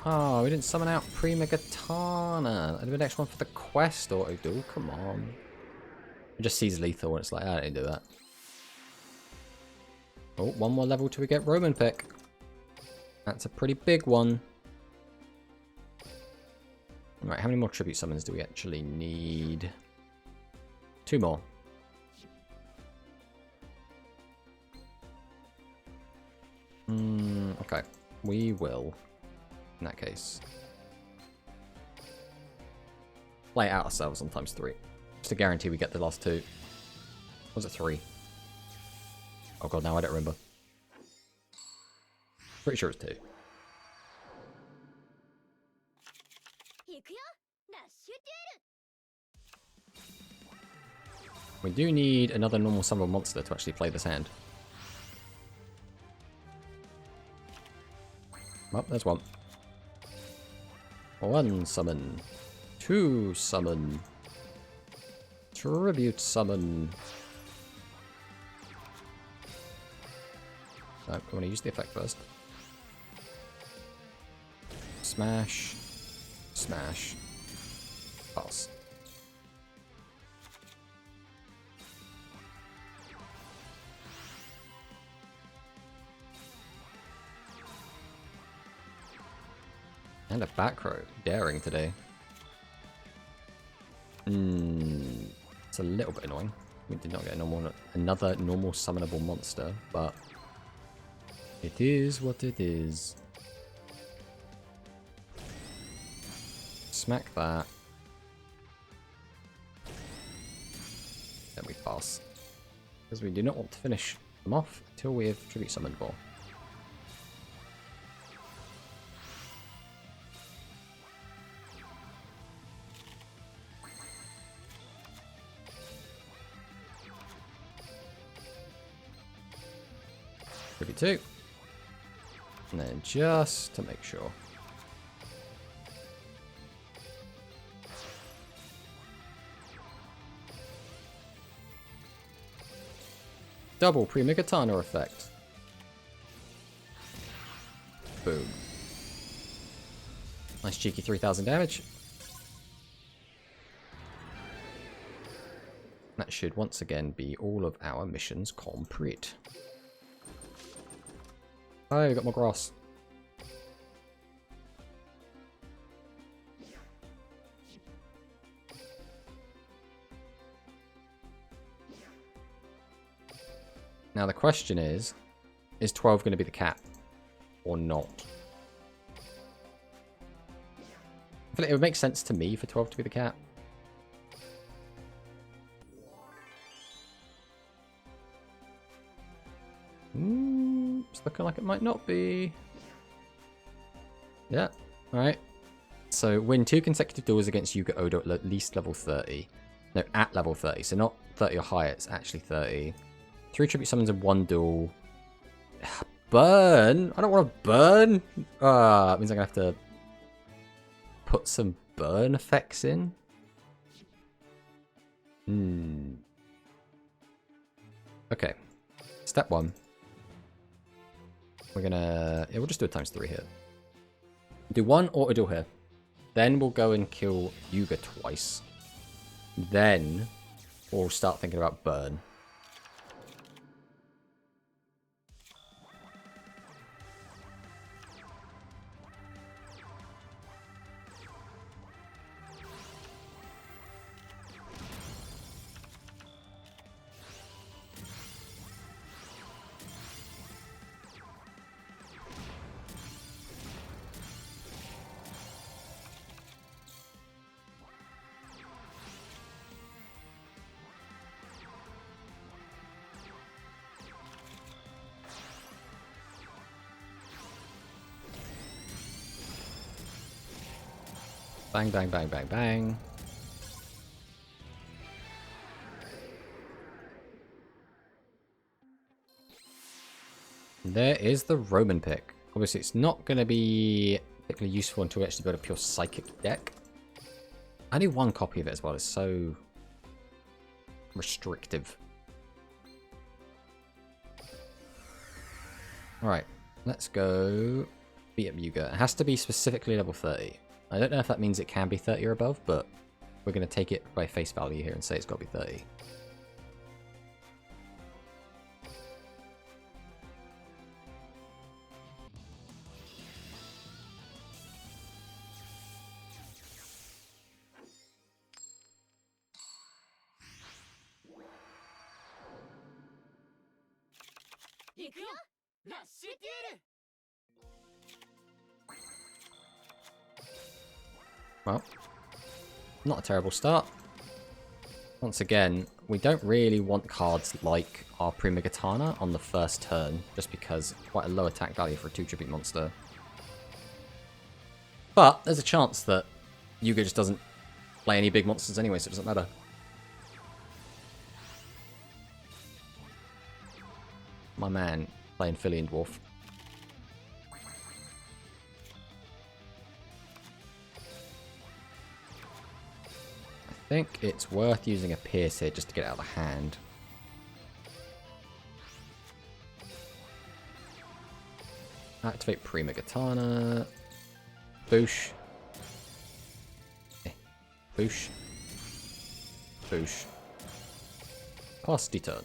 Oh, we didn't summon out Prima-Gitana. I did an extra one for the quest auto duel. Come on. It just sees lethal and it's like, I didn't do that. Oh, one more level till we get Roman pick. That's a pretty big one. Right, how many more tribute summons do we actually need? 2 more. Okay, we will, in that case, play it out ourselves on ×3. Just to guarantee we get the last 2. Was it 3? Oh god, now I don't remember. Pretty sure it's 2. We do need another normal summonable monster to actually play this hand. Well, there's one. 1 summon. 2 summon. Tribute summon. So, I'm going to use the effect first. Smash. Smash. Pass. And a back row. Daring today. It's a little bit annoying. We did not get another normal summonable monster, but it is what it is. Smack that. Then we pass. Because we do not want to finish them off until we have Tribute Summoned more. Tribute 2. And then just to make sure. Double Pre-Megatana effect. Boom. Nice cheeky 3000 damage. That should once again be all of our missions complete. Oh, we got more grass. Now the question is 12 going to be the cap or not? I feel like it would make sense to me for 12 to be the cap. It's looking like it might not be. Yeah, alright. So win 2 consecutive duels against Yuga Odo at least level 30. No, at level 30. So not 30 or higher, it's actually 30. 3 tribute summons in 1 duel. Burn? I don't want to burn. It means I'm going to have to put some burn effects in. Okay. Step 1. We're gonna... Yeah, we'll just do a ×3 here. Do 1 auto duel here. Then we'll go and kill Yuga twice. Then we'll start thinking about burn. Bang, bang, bang, bang, bang. There is the Roman pick. Obviously, it's not going to be particularly useful until we actually got a pure psychic deck. I need 1 copy of it as well. It's so restrictive. Alright, let's go beat up Yuga. It has to be specifically level 30. I don't know if that means it can be 30 or above, but we're going to take it by face value here and say it's got to be 30. くよラッシュデュエル Well, not a terrible start. Once again, we don't really want cards like our Primogatana on the first turn, just because quite a low attack value for a 2 tribute monster. But there's a chance that Yuga just doesn't play any big monsters anyway, so it doesn't matter. My man playing Philian Dwarf. I think it's worth using a Pierce here just to get it out of the hand. Activate Primogatana. Boosh. Boosh. Boosh. Pass the turn.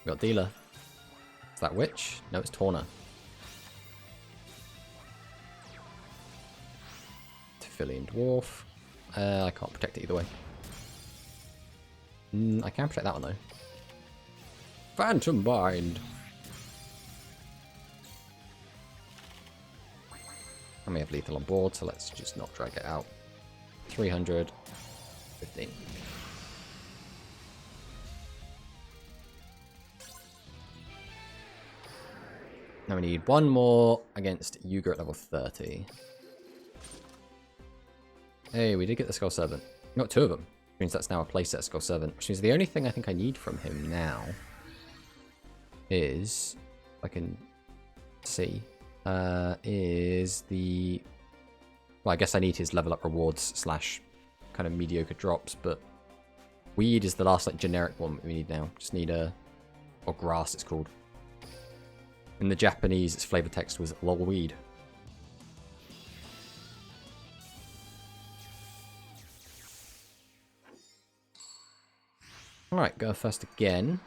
We got Dealer. Is that Witch? No, it's Torna. Philian Dwarf. I can't protect it either way. I can protect that one though. Phantom Bind. And we have lethal on board, so let's just not drag it out. 300. 15. Now we need one more against Yuga at level 30. Hey, we did get the Skull Servant. We got 2 of them. Which means that's now a playset Skull Servant. Which means the only thing I think I need from him now is, if I can see, is the... Well, I guess I need his level up rewards slash kind of mediocre drops, but Weed is the last like generic one we need now. Just need a... or Grass it's called. In the Japanese, its flavor text was lol weed. Alright, going first again.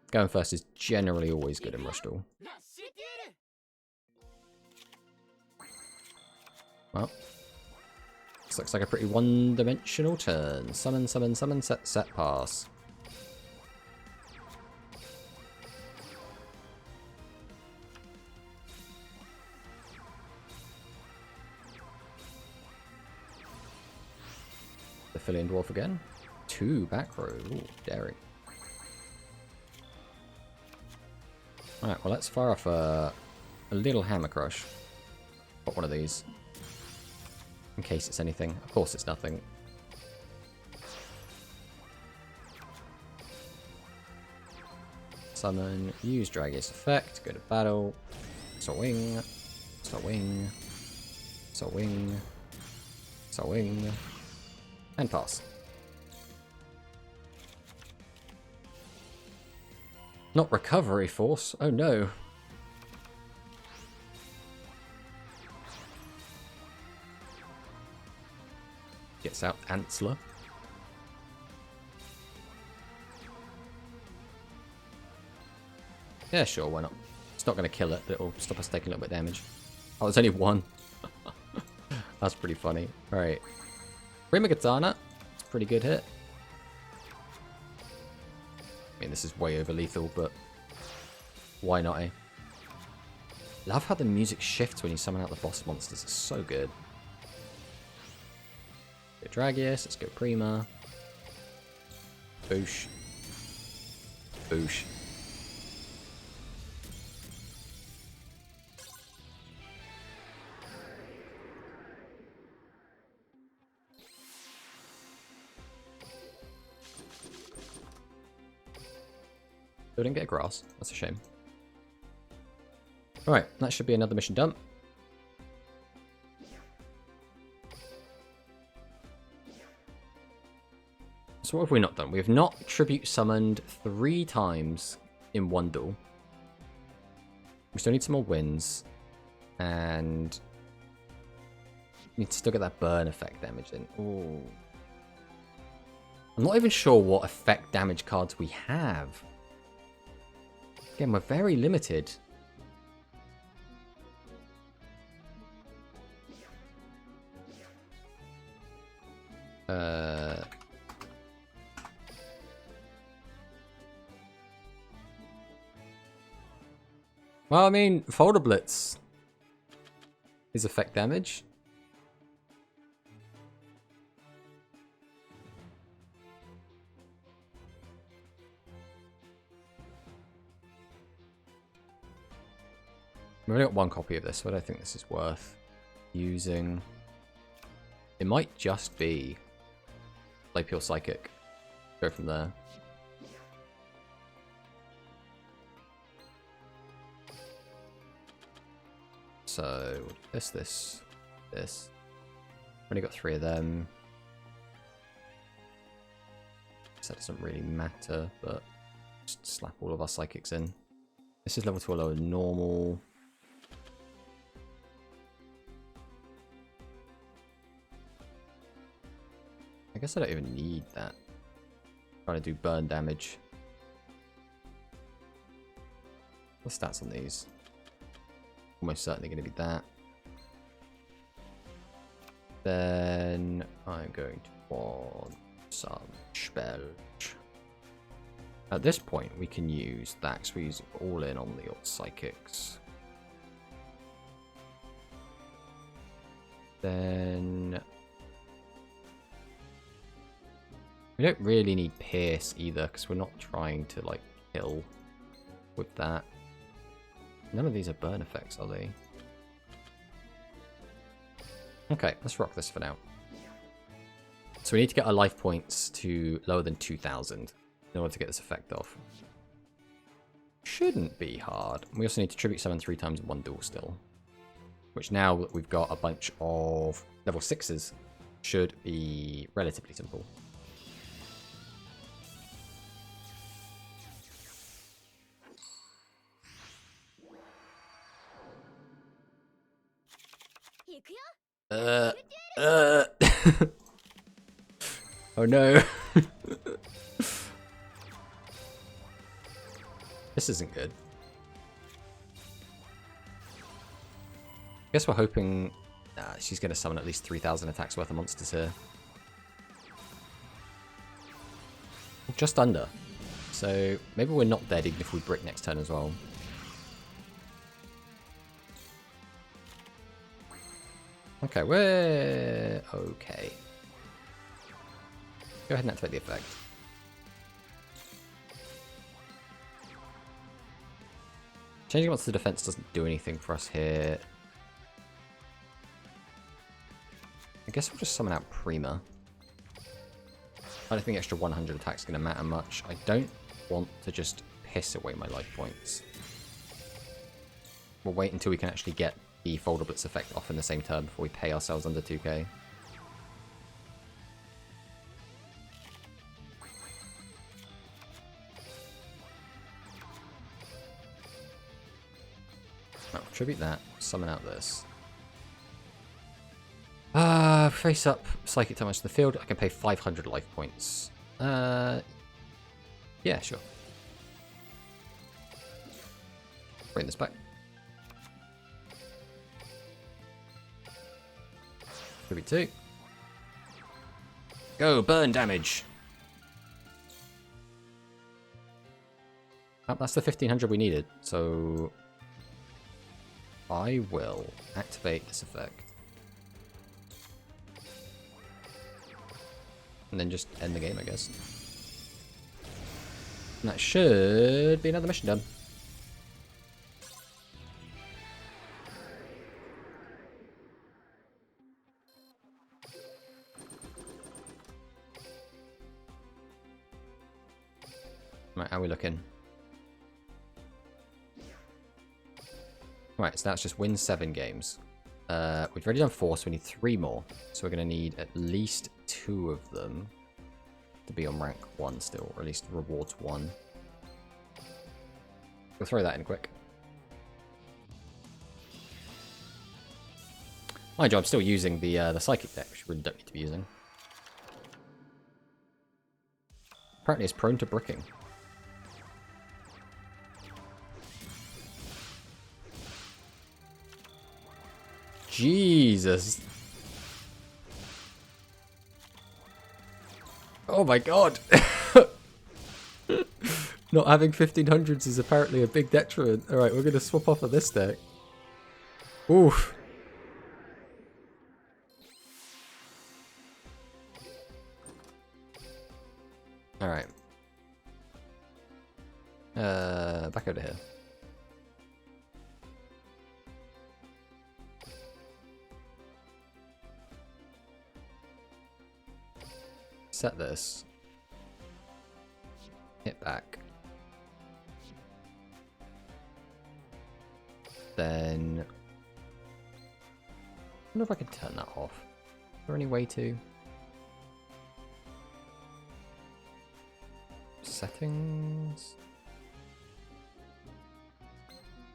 Going first is generally always good in Rush Duel. Well, this looks like a pretty one-dimensional turn. Summon, summon, summon, set, set, pass. The Philian Dwarf again. 2 back row. Ooh, daring. Alright, well let's fire off a little Hammer Crush. Got one of these. In case it's anything. Of course it's nothing. Summon, use Dragius effect, go to battle. Swing. Swing. Swing. Swing. And pass. Not recovery force. Oh no. Gets out Ansler. Yeah, sure, why not? It's not going to kill it, but it'll stop us taking a little bit of damage. Oh, it's only 1. That's pretty funny. Alright. Primogatana. It's a pretty good hit. I mean, this is way over lethal, but why not, eh? Love how the music shifts when you summon out the boss monsters. It's so good. Go Dragius, let's go Prima. Boosh. Boosh. We didn't get a Grass. That's a shame. Alright, that should be another mission done. So what have we not done? We have not tribute summoned 3 times in one duel. We still need some more wins. And we need to still get that burn effect damage in. Ooh. I'm not even sure what effect damage cards we have. Again, we're very limited. Well, I mean, Folder Blitz is effect damage. We've only got one copy of this, so I don't think this is worth using. It might just be play Pure Psychic. Go from there. So, this. Only got 3 of them. So that doesn't really matter, but just slap all of our Psychics in. This is level 2 or lower normal. I guess I don't even need that. I'm trying to do burn damage. What's the stats on these? Almost certainly going to be that. Then I'm going to want some spell. At this point, we can use that because we use it all in on the old Psychics. Then we don't really need Pierce either because we're not trying to like kill with that. None of these are burn effects, are they? Okay, let's rock this for now. So we need to get our life points to lower than 2,000 in order to get this effect off. Shouldn't be hard. We also need to tribute summon 3 times in one duel still. Which now that we've got a bunch of level 6s should be relatively simple. Oh no. This isn't good. I guess we're hoping she's going to summon at least 3,000 attacks worth of monsters here. Just under. So maybe we're not dead even if we brick next turn as well. Okay, we're okay. Go ahead and activate the effect. Changing monster defense doesn't do anything for us here. I guess we'll just summon out Prima. I don't think extra 100 attacks is going to matter much. I don't want to just piss away my life points. We'll wait until we can actually get the Folder Blitz effect off in the same turn before we pay ourselves under 2k. Right, we'll tribute that, summon out this. Face up, Psychic damage to the field. I can pay 500 life points. Yeah, sure. Bring this back. Tribute 2. Go, burn damage. Oh, that's the 1500 we needed, so I will activate this effect. And then just end the game, I guess. And that should be another mission done. Right, how are we looking? Right, so that's just win 7 games. We've already done 4, so we need 3 more. So we're going to need at least 2 of them to be on rank 1 still, or at least rewards 1. We'll throw that in quick. Mind you, I'm still using the Psychic deck, which we really don't need to be using. Apparently it's prone to bricking. Jesus. Oh my god. Not having 1500s is apparently a big detriment. Alright, we're going to swap off of this deck. Oof. Alright. Back over here. Set this. Hit back. Then... I wonder if I can turn that off. Is there any way to? Settings.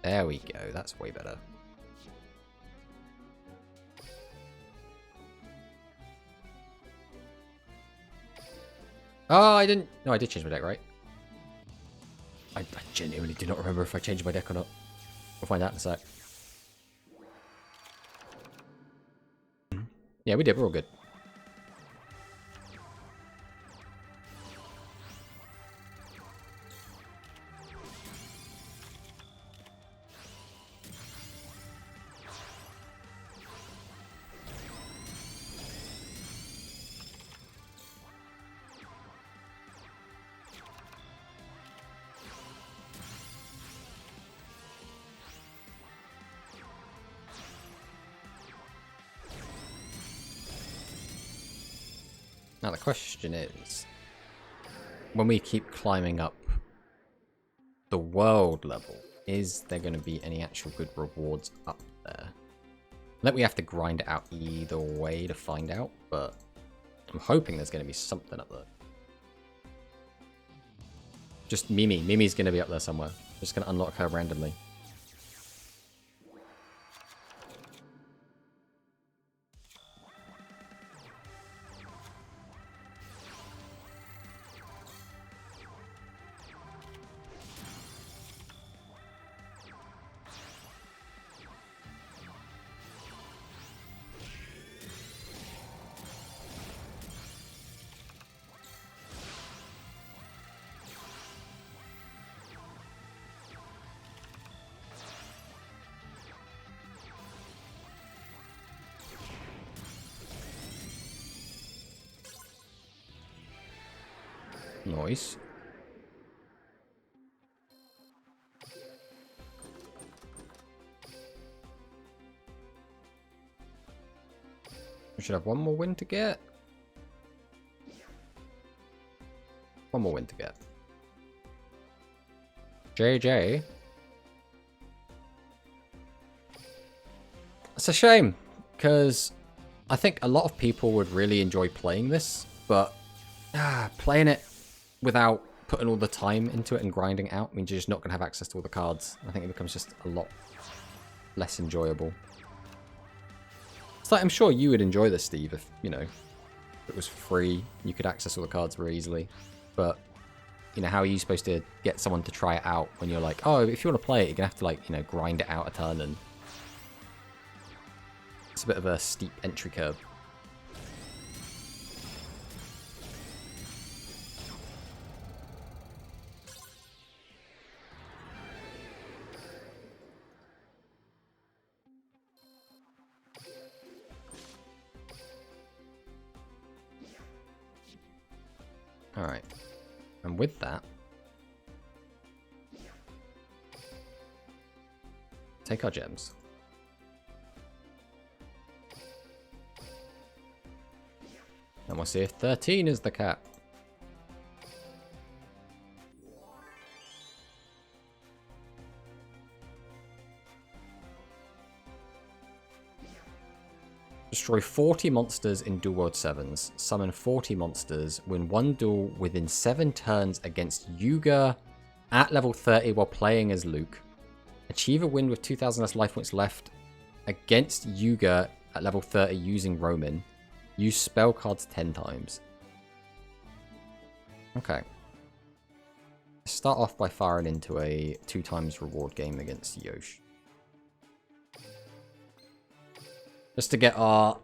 There we go. That's way better. Oh, I didn't... No, I did change my deck, right? I genuinely do not remember if I changed my deck or not. We'll find out in a sec. Yeah, we did. We're all good. Now the question is, when we keep climbing up the world level, is there going to be any actual good rewards up there? Like we have to grind it out either way to find out, but I'm hoping there's going to be something up there. Just Mimi. Mimi's going to be up there somewhere. Just going to unlock her randomly. Nice. We should have one more win to get. One more win to get. JJ. It's a shame, because I think a lot of people would really enjoy playing this, but playing it without putting all the time into it and grinding out means you're just not going to have access to all the cards. I think it becomes just a lot less enjoyable. It's like, I'm sure you would enjoy this, Steve, if, you know, if it was free, you could access all the cards very easily. But, you know, how are you supposed to get someone to try it out when you're like, oh, if you want to play it, you're going to have to, like, you know, grind it out a ton, and it's a bit of a steep entry curve. Alright, and with that, take our gems. And we'll see if 13 is the cap. Destroy 40 monsters in Duel World 7s. Summon 40 monsters. Win one duel within 7 turns against Yuga at level 30 while playing as Luke. Achieve a win with 2,000 less life points left against Yuga at level 30 using Roman. Use spell cards 10 times. Okay. Start off by firing into a 2 times reward game against Yosh. Just to get our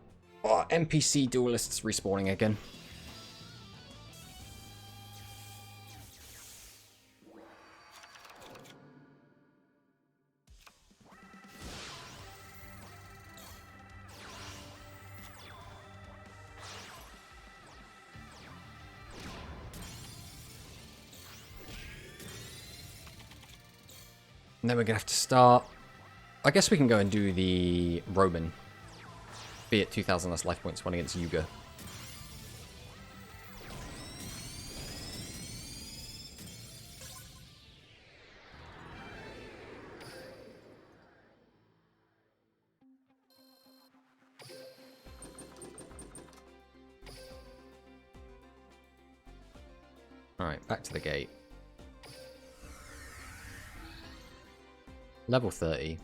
NPC duelists respawning again. And then we're gonna have to start. I guess we can go and do the Roman. Be it 2,000 less life points, one against Yuga. Alright, back to the gate. Level 30.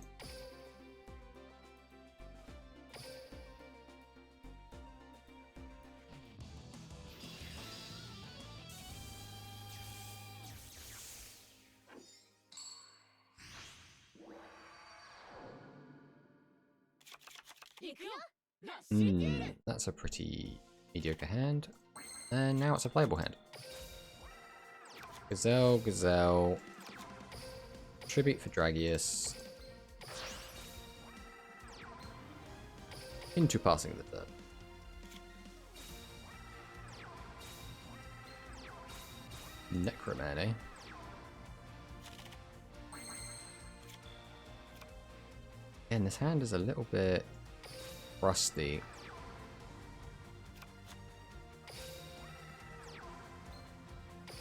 That's a pretty mediocre hand. And now it's a playable hand. Gazelle, Gazelle. Tribute for Dragius. Into passing the turn. Necroman, eh? Again, this hand is a little bit rusty.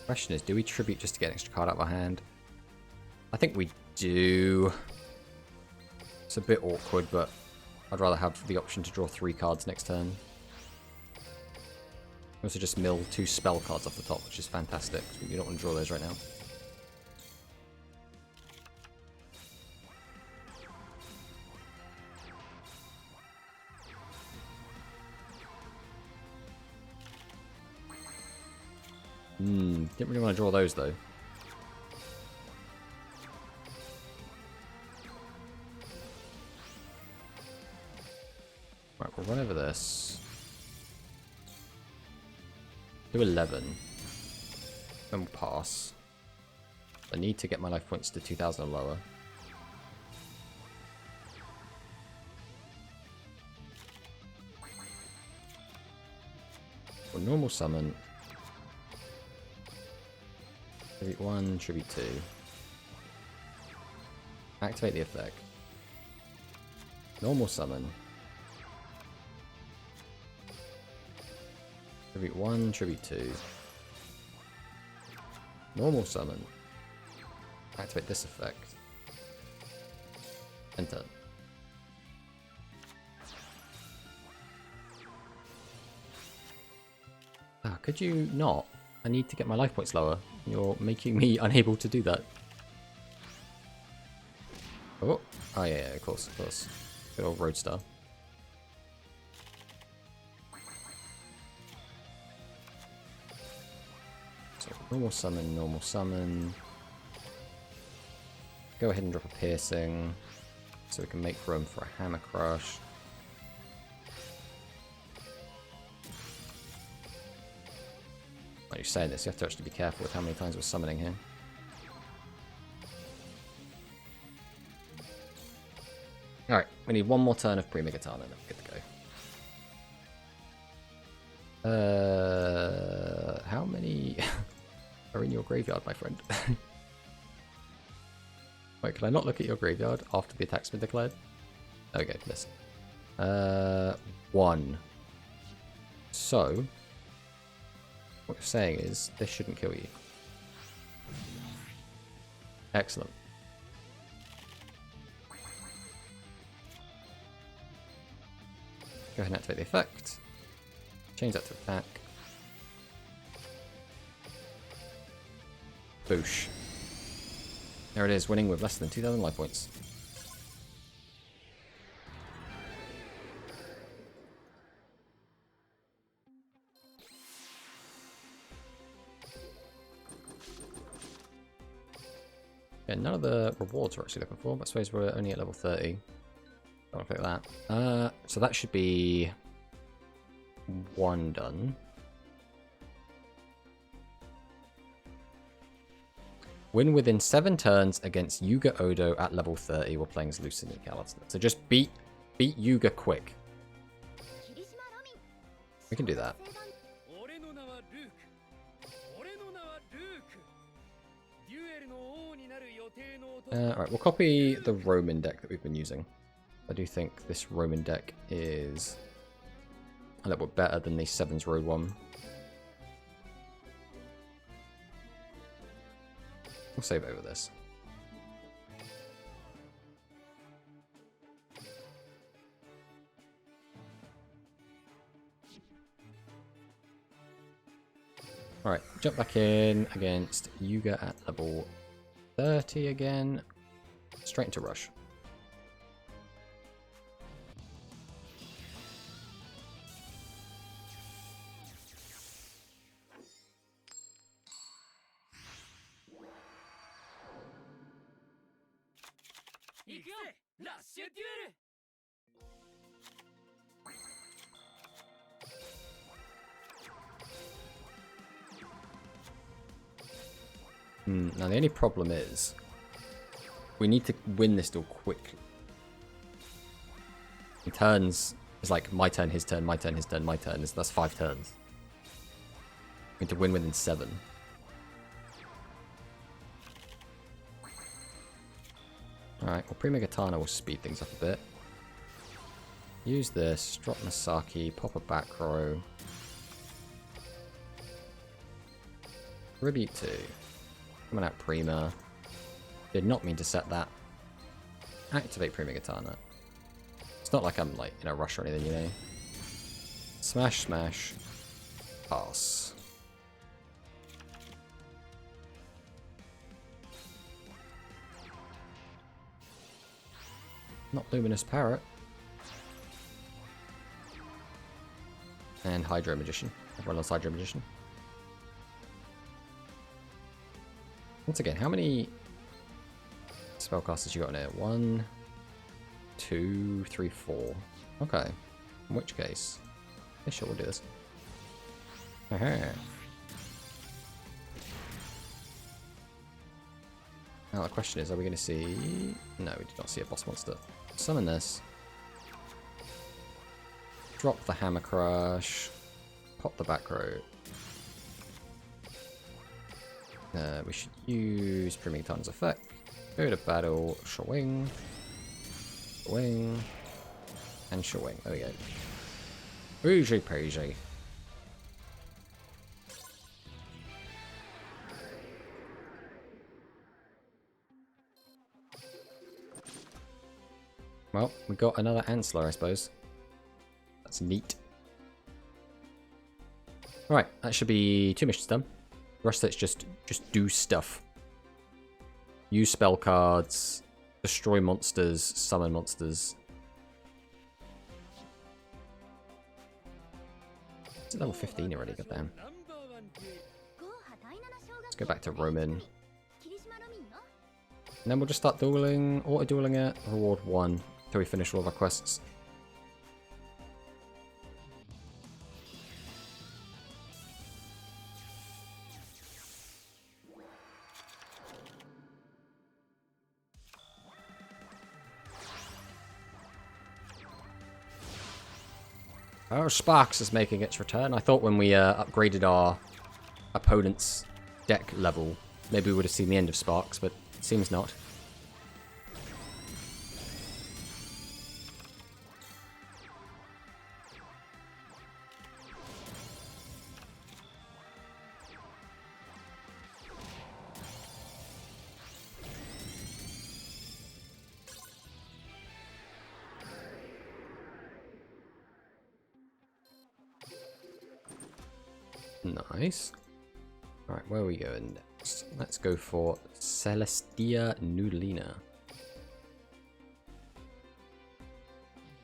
Question is, do we tribute just to get an extra card out of our hand? I think we do. It's a bit awkward, but I'd rather have the option to draw 3 cards next turn. Also just mill 2 spell cards off the top, which is fantastic. You don't want to draw those right now. Didn't really want to draw those though. Right, we'll run over this. Do 11. Then we'll pass. I need to get my life points to 2,000 or lower. We'll normal summon. Tribute 1, tribute 2. Activate the effect. Normal summon. Tribute 1, tribute 2. Normal summon. Activate this effect. Enter. Ah, could you not? I need to get my life points lower. You're making me unable to do that. Oh, yeah, of course, of course. Good old Roadstar. So, normal summon, normal summon. Go ahead and drop a piercing, so we can make room for a Hammer Crush. When you're saying this, you have to actually be careful with how many times we're summoning here. Alright, we need one more turn of Prima Katana, then we're good to go. How many are in your graveyard, my friend? Wait, can I not look at your graveyard after the attack's been declared? Okay, listen. 1. So, what you're saying is, this shouldn't kill you. Excellent. Go ahead and activate the effect. Change that to attack. Boosh. There it is, winning with less than 2,000 life points. Yeah, none of the rewards we're actually looking for, but I suppose we're only at level 30. Don't want to click that. So that should be 1 done. Win within 7 turns against Yuga Odo at level 30 while playing as Lucini Callister. So just beat Yuga quick. We can do that. Alright, we'll copy the Roman deck that we've been using. I do think this Roman deck is a little bit better than the Sevens Road one. We'll save over this. Alright, jump back in against Yuga at level 30 again. Straight into Rush. Now the only problem is we need to win this duel quickly. In turns is like my turn, his turn, my turn, his turn, my turn. That's 5 turns. We need to win within 7. Alright, well Prima Katana will speed things up a bit. Use this, drop Masaki, pop a back row. Tribute 2. Coming out Prima. Did not mean to set that. Activate Prima Katana. It's not like I'm like in a rush or anything, you know. Smash, smash. Pass. Not Luminous Parrot. And Hydro Magician. Everyone loves Hydro Magician. Once again, how many spellcasters you got in here? 1, 2, 3, 4. Okay. In which case, yeah, sure, we'll do this. Now the question is, are we going to see... No, we did not see a boss monster. Summon this. Drop the Hammer Crush. Pop the back row. We should use Prima Katana's effect. Go to battle. Shawing. Shawing. And Shawing. There we go. Easy peasy. Well, we got another Ansler, I suppose. That's neat. Alright, that should be 2 missions done. The rest of it's just do stuff. Use spell cards, destroy monsters, summon monsters. It's level 15 already, goddamn. Let's go back to Roman. And then we'll just start dueling, auto-dueling it, reward 1, until we finish all of our quests. Oh, Sparks is making its return. I thought when we upgraded our opponent's deck level, maybe we would have seen the end of Sparks, but it seems not. Nice. Alright, where are we going next? Let's go for Celestia Noodlina.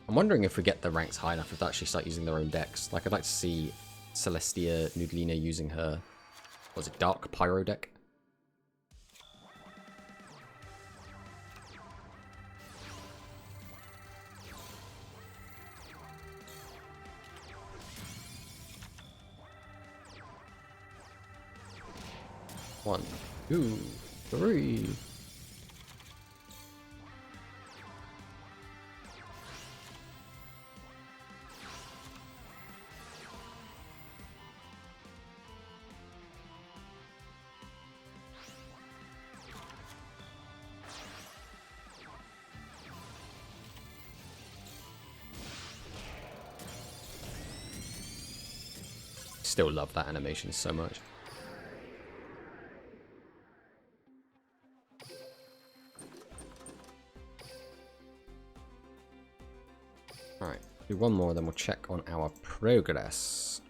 I'm wondering if we get the ranks high enough if they actually start using their own decks. Like, I'd like to see Celestia Noodlina using her, what was it, Dark Pyro deck? One, 2, 3. still love that animation so much. Alright, do one more, then we'll check on our progress.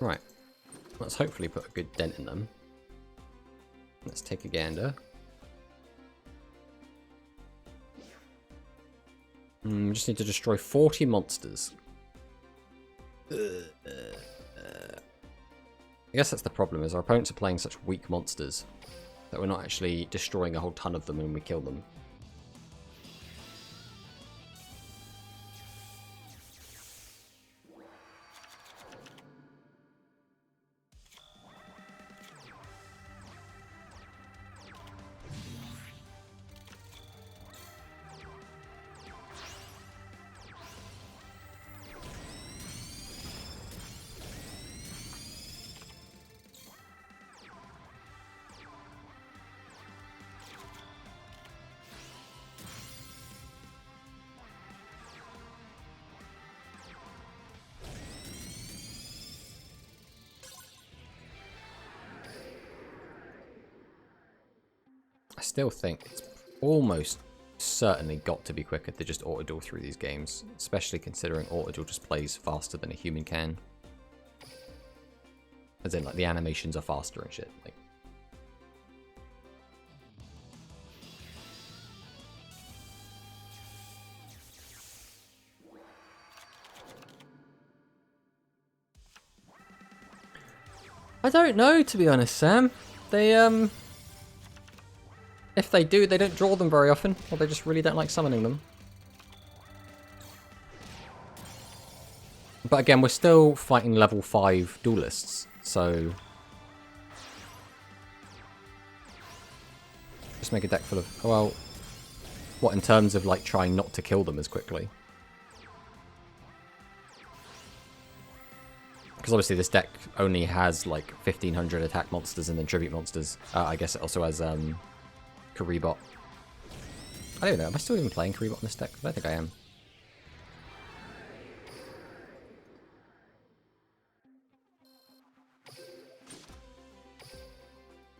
Right, let's hopefully put a good dent in them. Let's take a gander. Just need to destroy 40 monsters. I guess that's the problem, is our opponents are playing such weak monsters that we're not actually destroying a whole ton of them when we kill them. I still think it's almost certainly got to be quicker to just auto-duel through these games, especially considering auto-duel just plays faster than a human can. As in, like, the animations are faster and shit. Like, I don't know, to be honest, Sam. They, if they do, they don't draw them very often, or they just really don't like summoning them. But again, we're still fighting level 5 duelists, so... just make a deck full of... well, what, in terms of, like, trying not to kill them as quickly? Because obviously this deck only has, like, 1500 attack monsters and then tribute monsters. I guess it also has, Karibot. I don't know, am I still even playing Karibot in this deck? I don't think I am.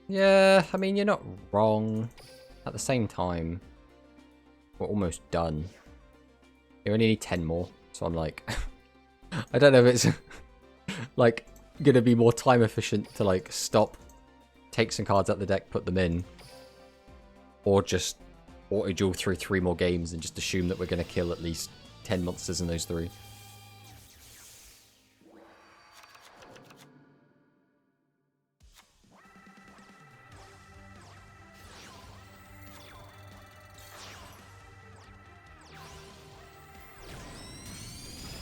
Yeah, I mean, you're not wrong. At the same time, we're almost done. You only need 10 more, so I'm like... I don't know if it's, like, gonna be more time efficient to, like, stop, take some cards out of the deck, put them in, or just auto-duel through 3 more games and just assume that we're gonna kill at least 10 monsters in those 3.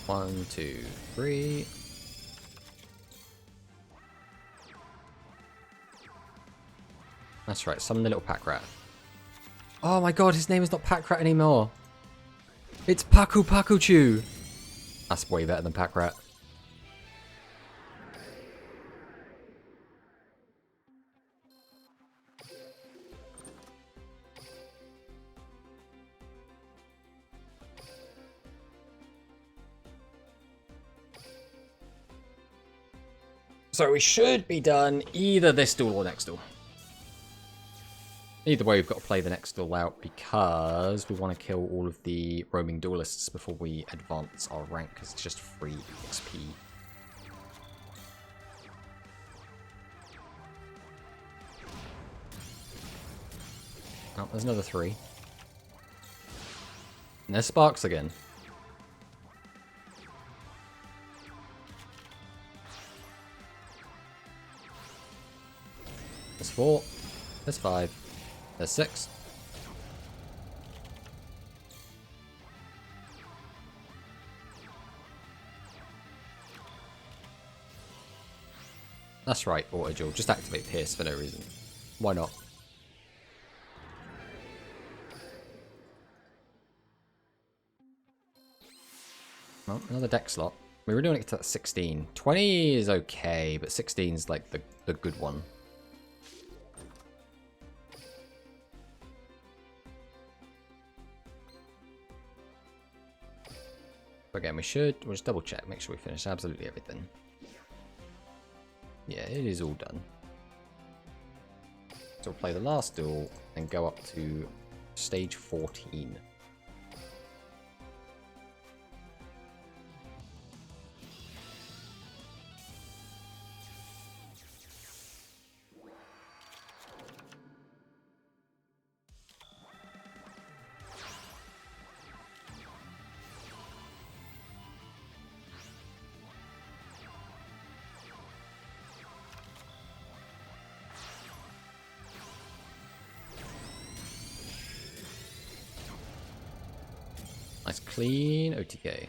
One, two, three. That's right, summon the little pack rat. Oh my god, his name is not Pack Rat anymore. It's Paku Pakuchu. That's way better than Pack Rat. So we should be done either this duel or next duel. Either way, we've got to play the next duel out because we want to kill all of the roaming duelists before we advance our rank, because it's just free XP. Oh, there's another 3. And there's sparks again. There's 4. There's 5. There's 6. That's right, Auto Duel. Just activate Pierce for no reason. Why not? Well, another deck slot. We really want to get to that 16. 20 is okay, but 16 is like the good one. Again, we'll just double check, make sure we finish absolutely everything. Yeah, it is all done. So we'll play the last duel and go up to stage 14. Nice clean OTK.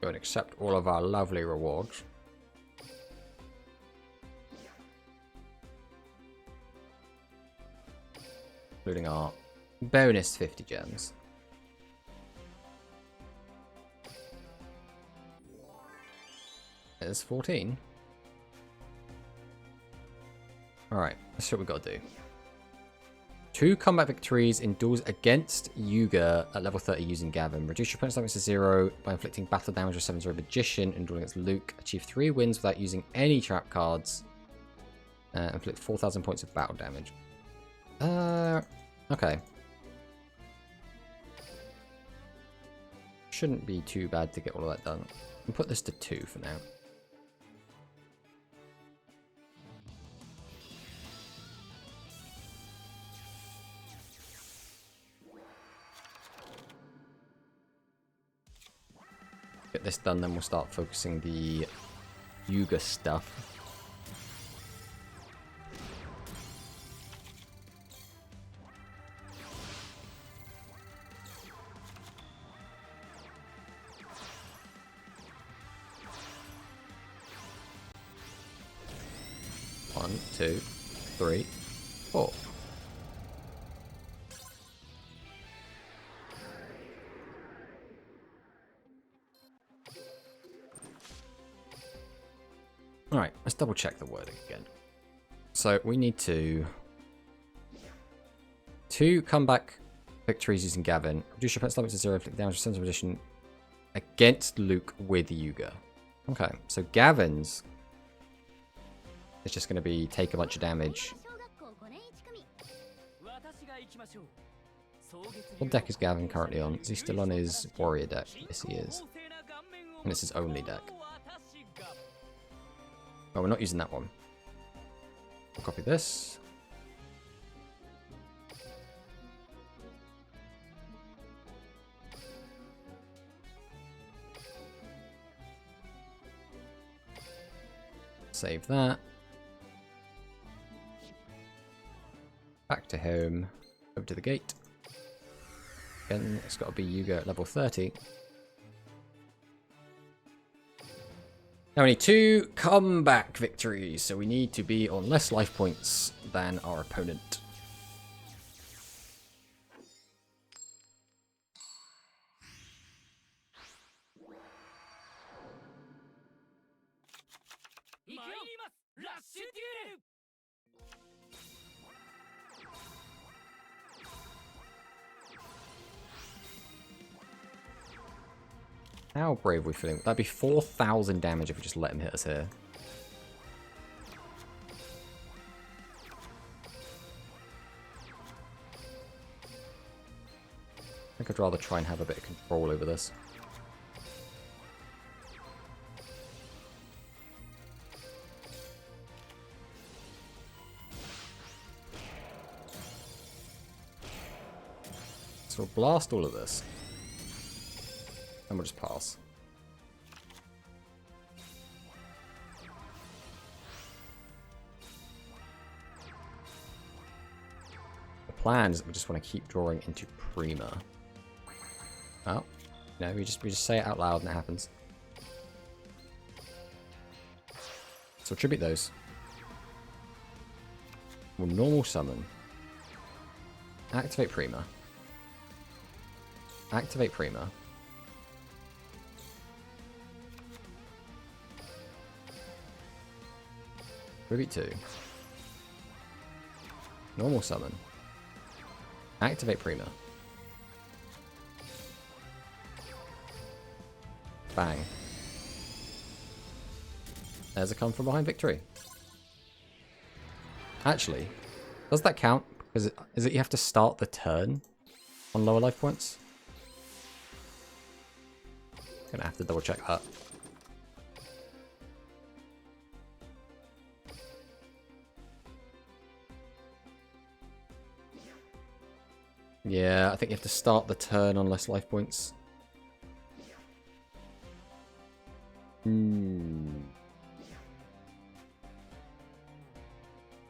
Go and accept all of our lovely rewards. Including our bonus 50 gems. There's 14. Alright, let's see what we've got to do. 2 combat victories in duels against Yuga at level 30 using Gavin. Reduce your opponent's damage to 0 by inflicting battle damage with 7-0 Magician in duel against Luke. Achieve 3 wins without using any trap cards. Inflict 4,000 points of battle damage. Okay. Shouldn't be too bad to get all of that done. I'll put this to 2 for now. Get this done, then we'll start focusing the Yuga stuff. One, 2, 3, 4. Alright, let's double check the wording again. So we need to... 2 comeback victories using Gavin. Reduce your opponent's damage to 0, inflict damage with Sense Magician against Luke with Yuga. Okay, so Gavin's is just going to be take a bunch of damage. What deck is Gavin currently on? Is he still on his warrior deck? Yes, he is. And it's his only deck. Oh, we're not using that one. We'll copy this. Save that. Back to home. Over to the gate. Again, it's got to be Yuga at level 30. Now we need 2 comeback victories, so we need to be on less life points than our opponent. How brave are we feeling? That'd be 4,000 damage if we just let him hit us here. I think I'd rather try and have a bit of control over this. So we'll blast all of this. And we'll just pass. The plan is that we just want to keep drawing into Prima. Oh. No, we just say it out loud and it happens. So tribute those. We'll normal summon. Activate Prima. Activate Prima. Tribute 2. Normal summon. Activate Prima. Bang. There's a come from behind victory. Actually, does that count? Is it you have to start the turn on lower life points? Gonna have to double check that. Yeah, I think you have to start the turn on less life points.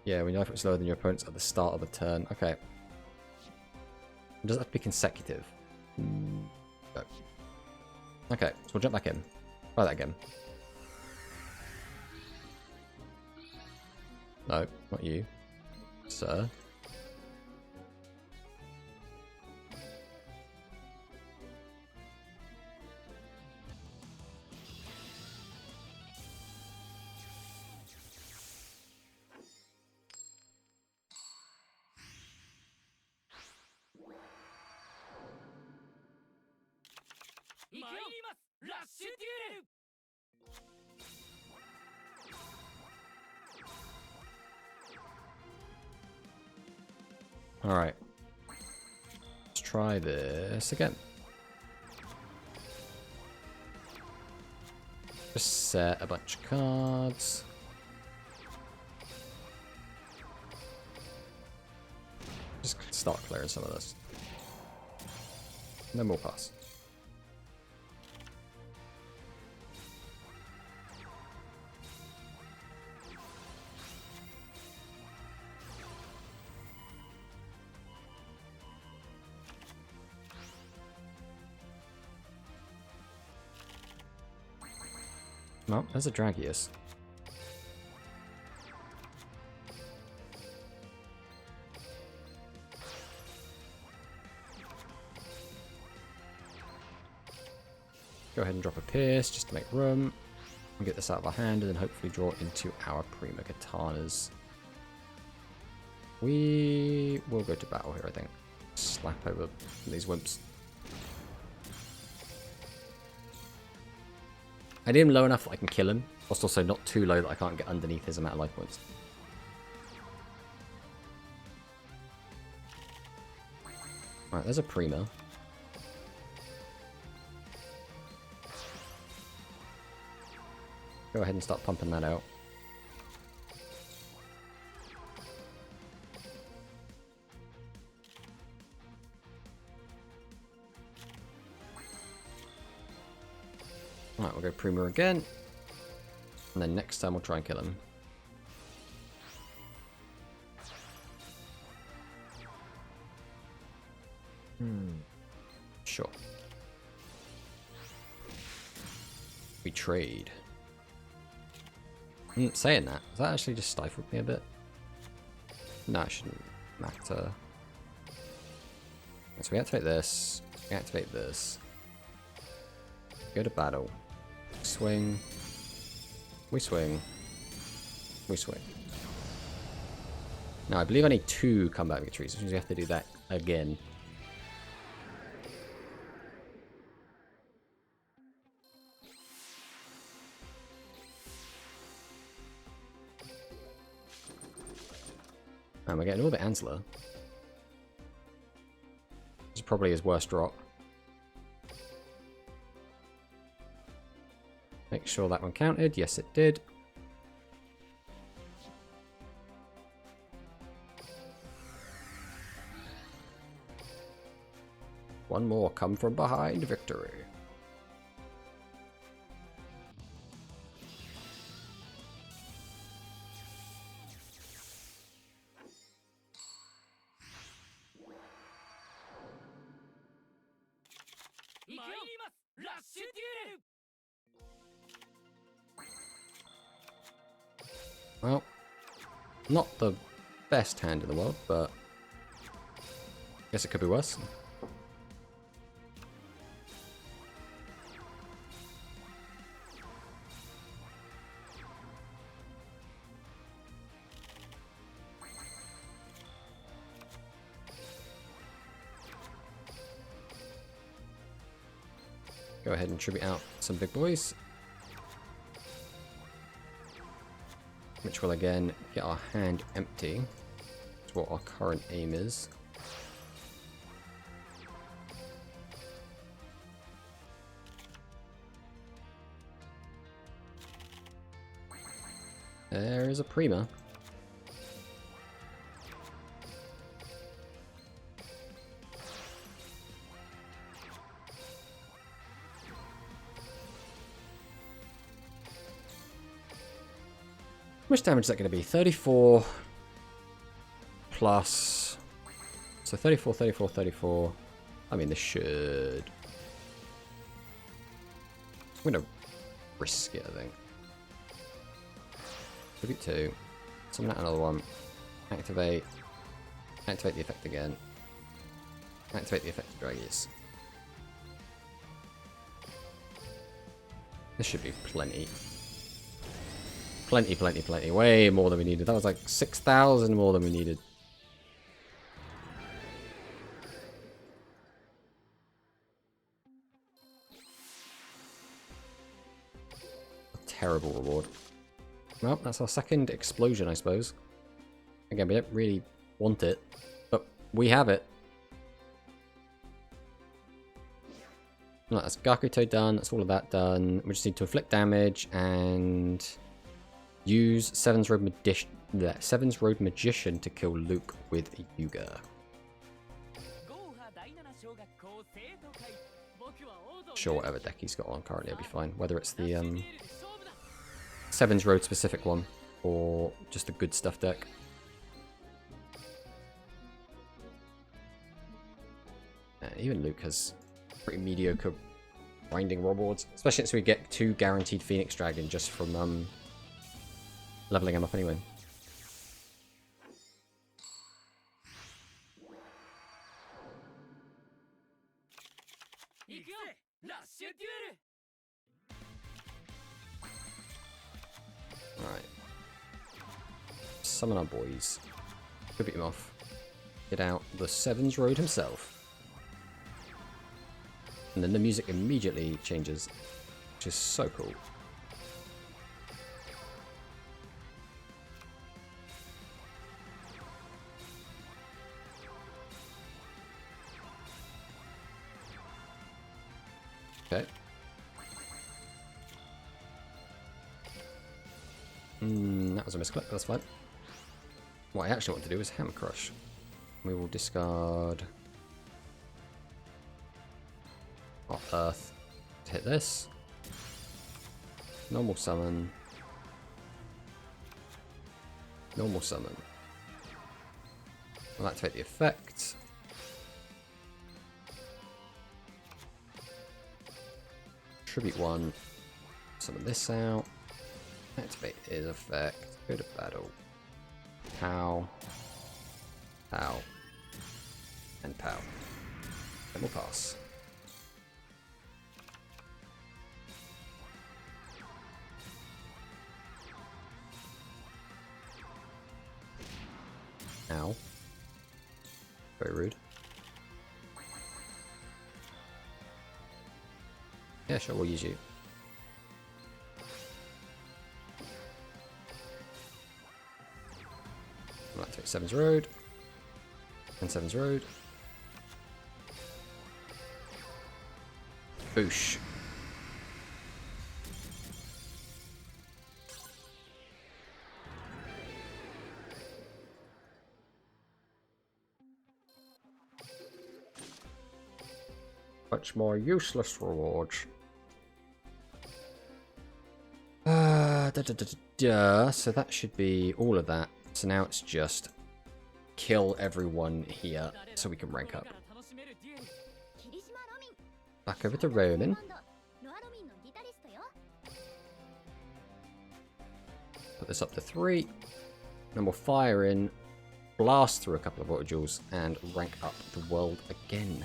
Yeah, when your life points lower than your opponent's at the start of the turn. Okay. It doesn't have to be consecutive. No. Okay, so we'll jump back in. Try that again. No, not you. Sir. Alright. Let's try this again. Just set a bunch of cards. Just start clearing some of this. And then we'll pass. No, there's a Dragius. Go ahead and drop a Pierce just to make room. And get this out of our hand and then hopefully draw into our Prima Katanas. We will go to battle here, I think. Slap over these wimps. I need him low enough that I can kill him, whilst also not too low that I can't get underneath his amount of life points. Alright, there's a Prima. Go ahead and start pumping that out. Alright, we'll go Prima again. And then next time we'll try and kill him. Sure. We trade. Saying that, has that actually just stifled me a bit? No, it shouldn't matter. So we activate this, we activate this. Go to battle. Swing. We swing. We swing. Now, I believe I need 2 combat victories, which means we have to do that again. And we're getting a little bit Ansler. This is probably his worst drop. Make sure that one counted. Yes, it did. One more come from behind victory. Well, not the best hand in the world, but I guess it could be worse. Go ahead and tribute out some big boys. Which will again get our hand empty. That's what our current aim is. There is a Prima. How much damage is that going to be? 34 plus... So 34, 34, 34. I mean, this should... I'm going to risk it, I think. Tribute 2. Summon out another one. Activate. Activate the effect again. Activate the effect of Draggies. This should be plenty. Plenty, plenty, plenty. Way more than we needed. That was like 6,000 more than we needed. A terrible reward. Well, that's our second explosion, I suppose. Again, we don't really want it, but we have it. Right, that's Gakuto done. That's all of that done. We just need to inflict damage and... use Seven's Road Magician to kill Luke with Yuga. Sure, whatever deck he's got on currently, will be fine. Whether it's the Seven's Road specific one or just a good stuff deck. Even Luke has pretty mediocre grinding rewards, especially since we get 2 guaranteed Phoenix Dragon just from leveling him up anyway. Alright. Summon our boys. Go beat him off. Get out the Seven's Road himself. And then the music immediately changes, which is so cool. Okay. That was a misclick, but that's fine. What I actually want to do is Hammer Crush. We will discard our Earth to hit this. Normal summon. Normal summon. We'll activate the effect. Tribute 1. Summon this out. Activate his effect. Go to battle. Pow. Pow. And pow. Then we'll pass. Ow. Very rude. Yeah, sure, we'll use you. I'll activate Seven's Road. And Seven's Road. Boosh. Much more useless rewards. So that should be all of that. So now it's just kill everyone here so we can rank up. Back over to Roman. Put this up to 3. Then we'll fire in, blast through a couple of auto duels, and rank up the world again.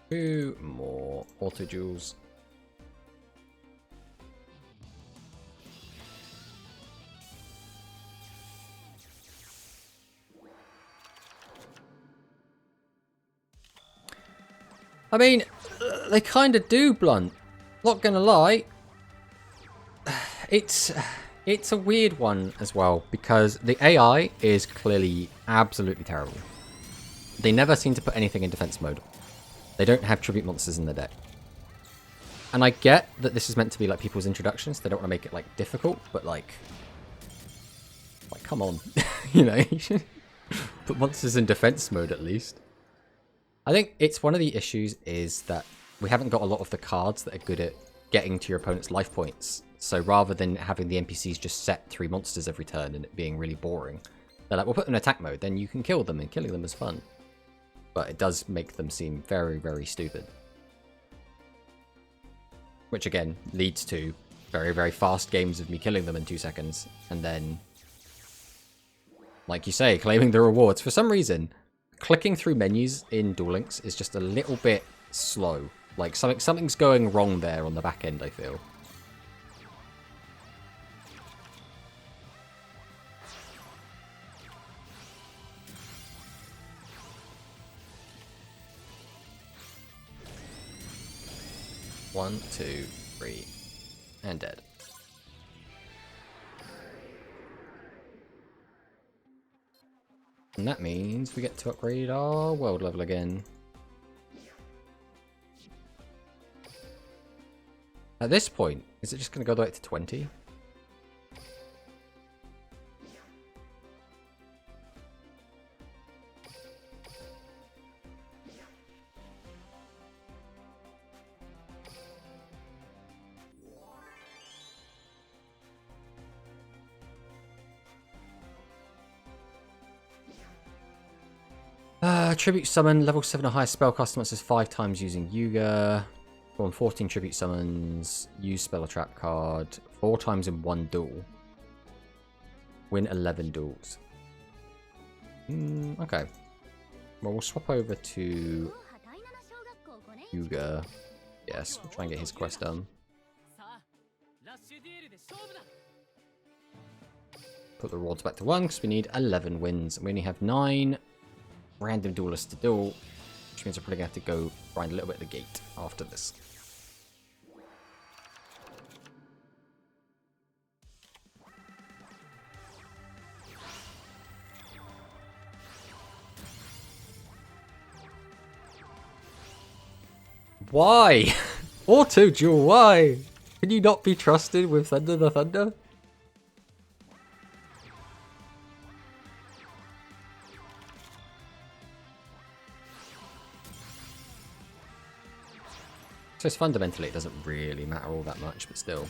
Two more auto duels. I mean, they kind of do, Blunt. Not gonna lie. It's a weird one as well, because the AI is clearly absolutely terrible. They never seem to put anything in defense mode. They don't have tribute monsters in their deck. And I get that this is meant to be like people's introductions. They don't want to make it like difficult, but like come on. You know, you should put monsters in defense mode at least. I think it's one of the issues is that we haven't got a lot of the cards that are good at getting to your opponent's life points. So rather than having the NPCs just set 3 monsters every turn and it being really boring, they're like, we'll put them in attack mode, then you can kill them, and killing them is fun. But it does make them seem very, very stupid. Which again, leads to very, very fast games of me killing them in 2 seconds. And then, like you say, claiming the rewards. For some reason, clicking through menus in Duel Links is just a little bit slow. Like something's going wrong there on the back end, I feel. One, two, three, and dead. And that means we get to upgrade our world level again. At this point, is it just going to go back to 20? Tribute summon, level 7 or higher spellcaster monsters 5 times using Yuga. Go on 14 tribute summons, use spell or trap card 4 times in 1 duel. Win 11 duels. Okay. Well, we'll swap over to Yuga. Yes, we'll try and get his quest done. Put the rewards back to 1 because we need 11 wins. We only have 9 random duelists to duel, which means we're probably going to have to go grind a little bit at the gate after this. Why? Auto duel, why? Can you not be trusted with Thunder the Thunder? So fundamentally it doesn't really matter all that much, but still.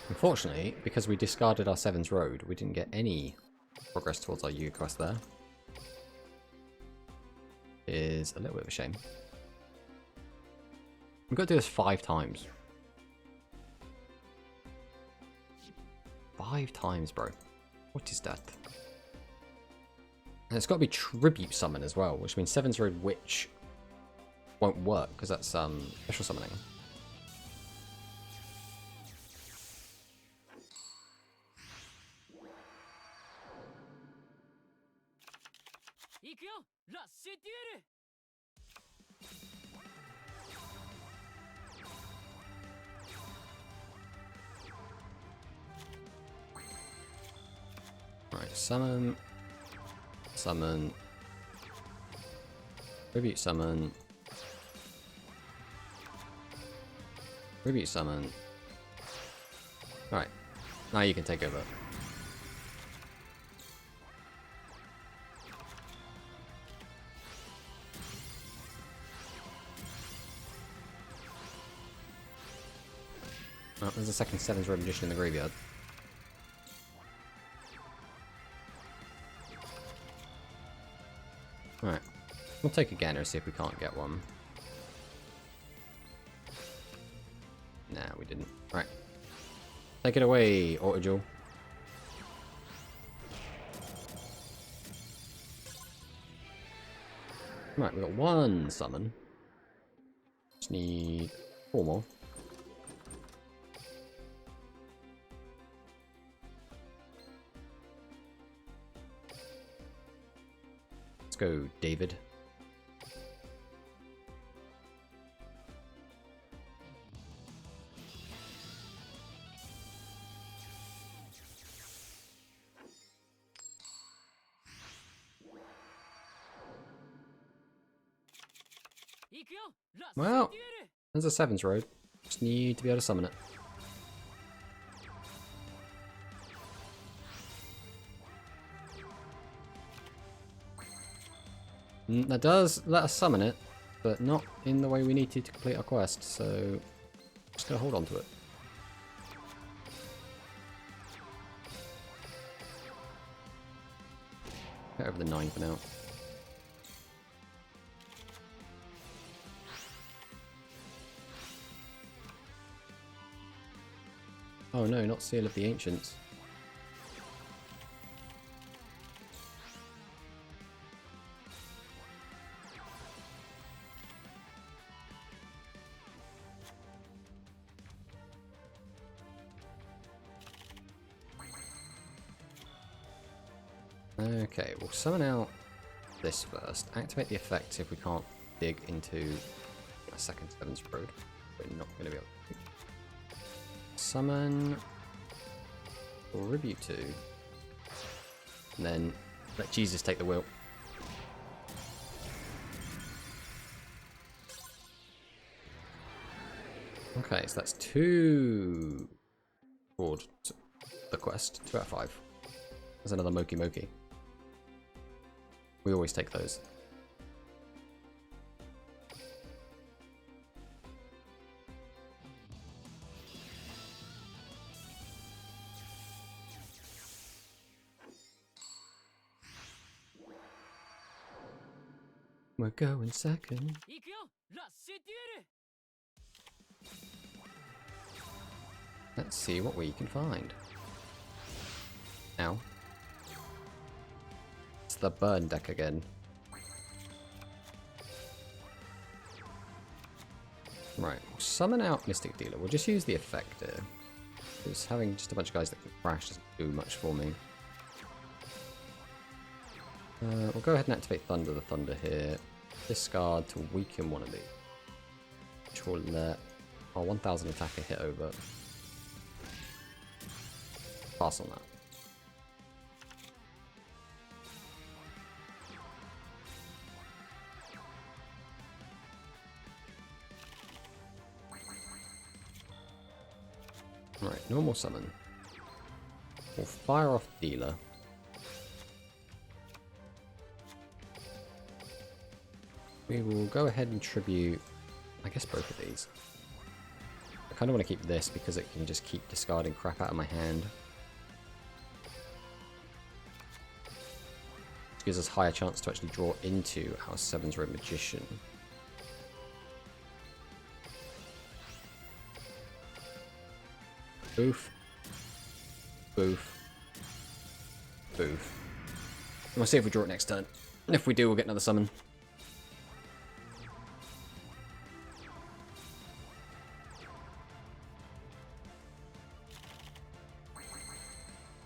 Unfortunately, because we discarded our Seven's Road, we didn't get any progress towards our Yuga quest there. Is a little bit of a shame. We've got to do this 5 times. 5 times, bro. What is that? And it's got to be Tribute Summon as well, which means Seven's Road Witch won't work, because that's special summoning. Right, summon, summon, Tribute Summon, Tribute Summon. Alright, now you can take over. Oh, there's a second Seven's Road Magician in the graveyard. Alright, we'll take a gander, see if we can't get one. Nah, we didn't. Alright. Take it away, Autoduel. Right, we've got 1 summon. Just need 4 more. Let's go, David. Well, there's a Seven's Road. Just need to be able to summon it. That does let us summon it, but not in the way we need to complete our quest, so just gotta hold on to it. Get over the 9 for now. Oh no, not Seal of the Ancients. Okay, we'll summon out this first. Activate the effect if we can't dig into a second Seven's Road. We're not going to be able to. Summon Tribute 2. And then let Jesus take the wheel. Okay, so that's 2 toward the quest. 2 out of 5. There's another Moki Moki. We always take those. We're going second. Let's see what we can find. Ow. It's the burn deck again. Right, we'll summon out Mystic Dealer. We'll just use the effect here. Because having just a bunch of guys that can crash doesn't do much for me. We'll go ahead and activate Thunder the Thunder here. Discard to weaken one of these. Which will let our 1000 attacker hit over. Pass on that. Right, normal summon. We'll fire off Dealer. We will go ahead and tribute, I guess, both of these. I kind of want to keep this because it can just keep discarding crap out of my hand. This gives us higher chance to actually draw into our 7's Road Magician. Boof. Boof. Boof. And we'll see if we draw it next turn. And if we do, we'll get another summon.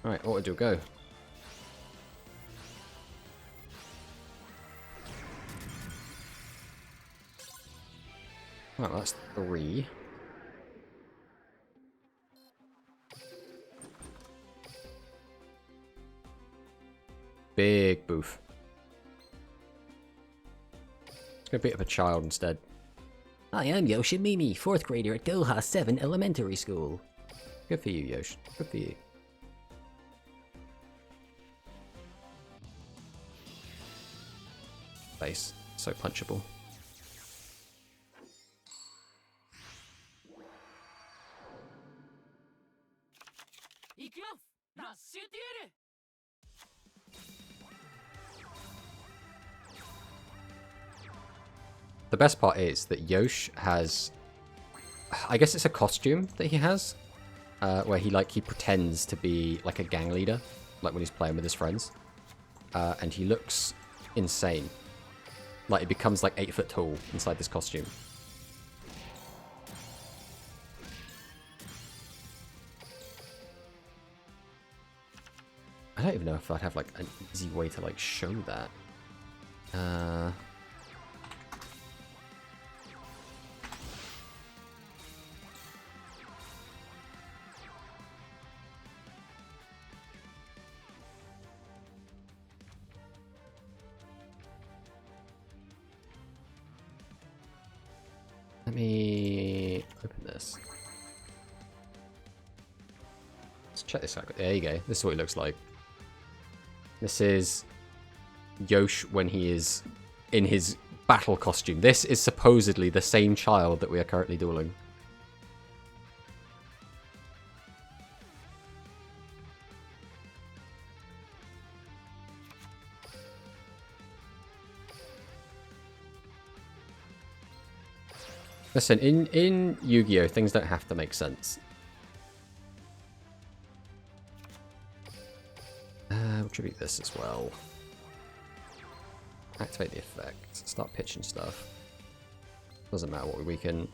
Alright, auto do go. Right, that's 3. Big boof. Let's go beat up a child instead. I am Yoshimimi, 4th grader at Goha 7 Elementary School. Good for you, Yosh. Good for you. Face. So punchable. The best part is that Yosh has, I guess it's a costume that he has, where he pretends to be like a gang leader, like when he's playing with his friends, and he looks insane. Like, he becomes like 8 foot tall inside this costume. I don't even know if I'd have like an easy way to like show that. Let me open this. Let's check this out. There you go. This is what it looks like. This is Yosh when he is in his battle costume. This is supposedly the same child that we are currently dueling. Listen, in Yu-Gi-Oh! Things don't have to make sense. We'll tribute this as well. Activate the effect. Start pitching stuff. Doesn't matter what we weaken.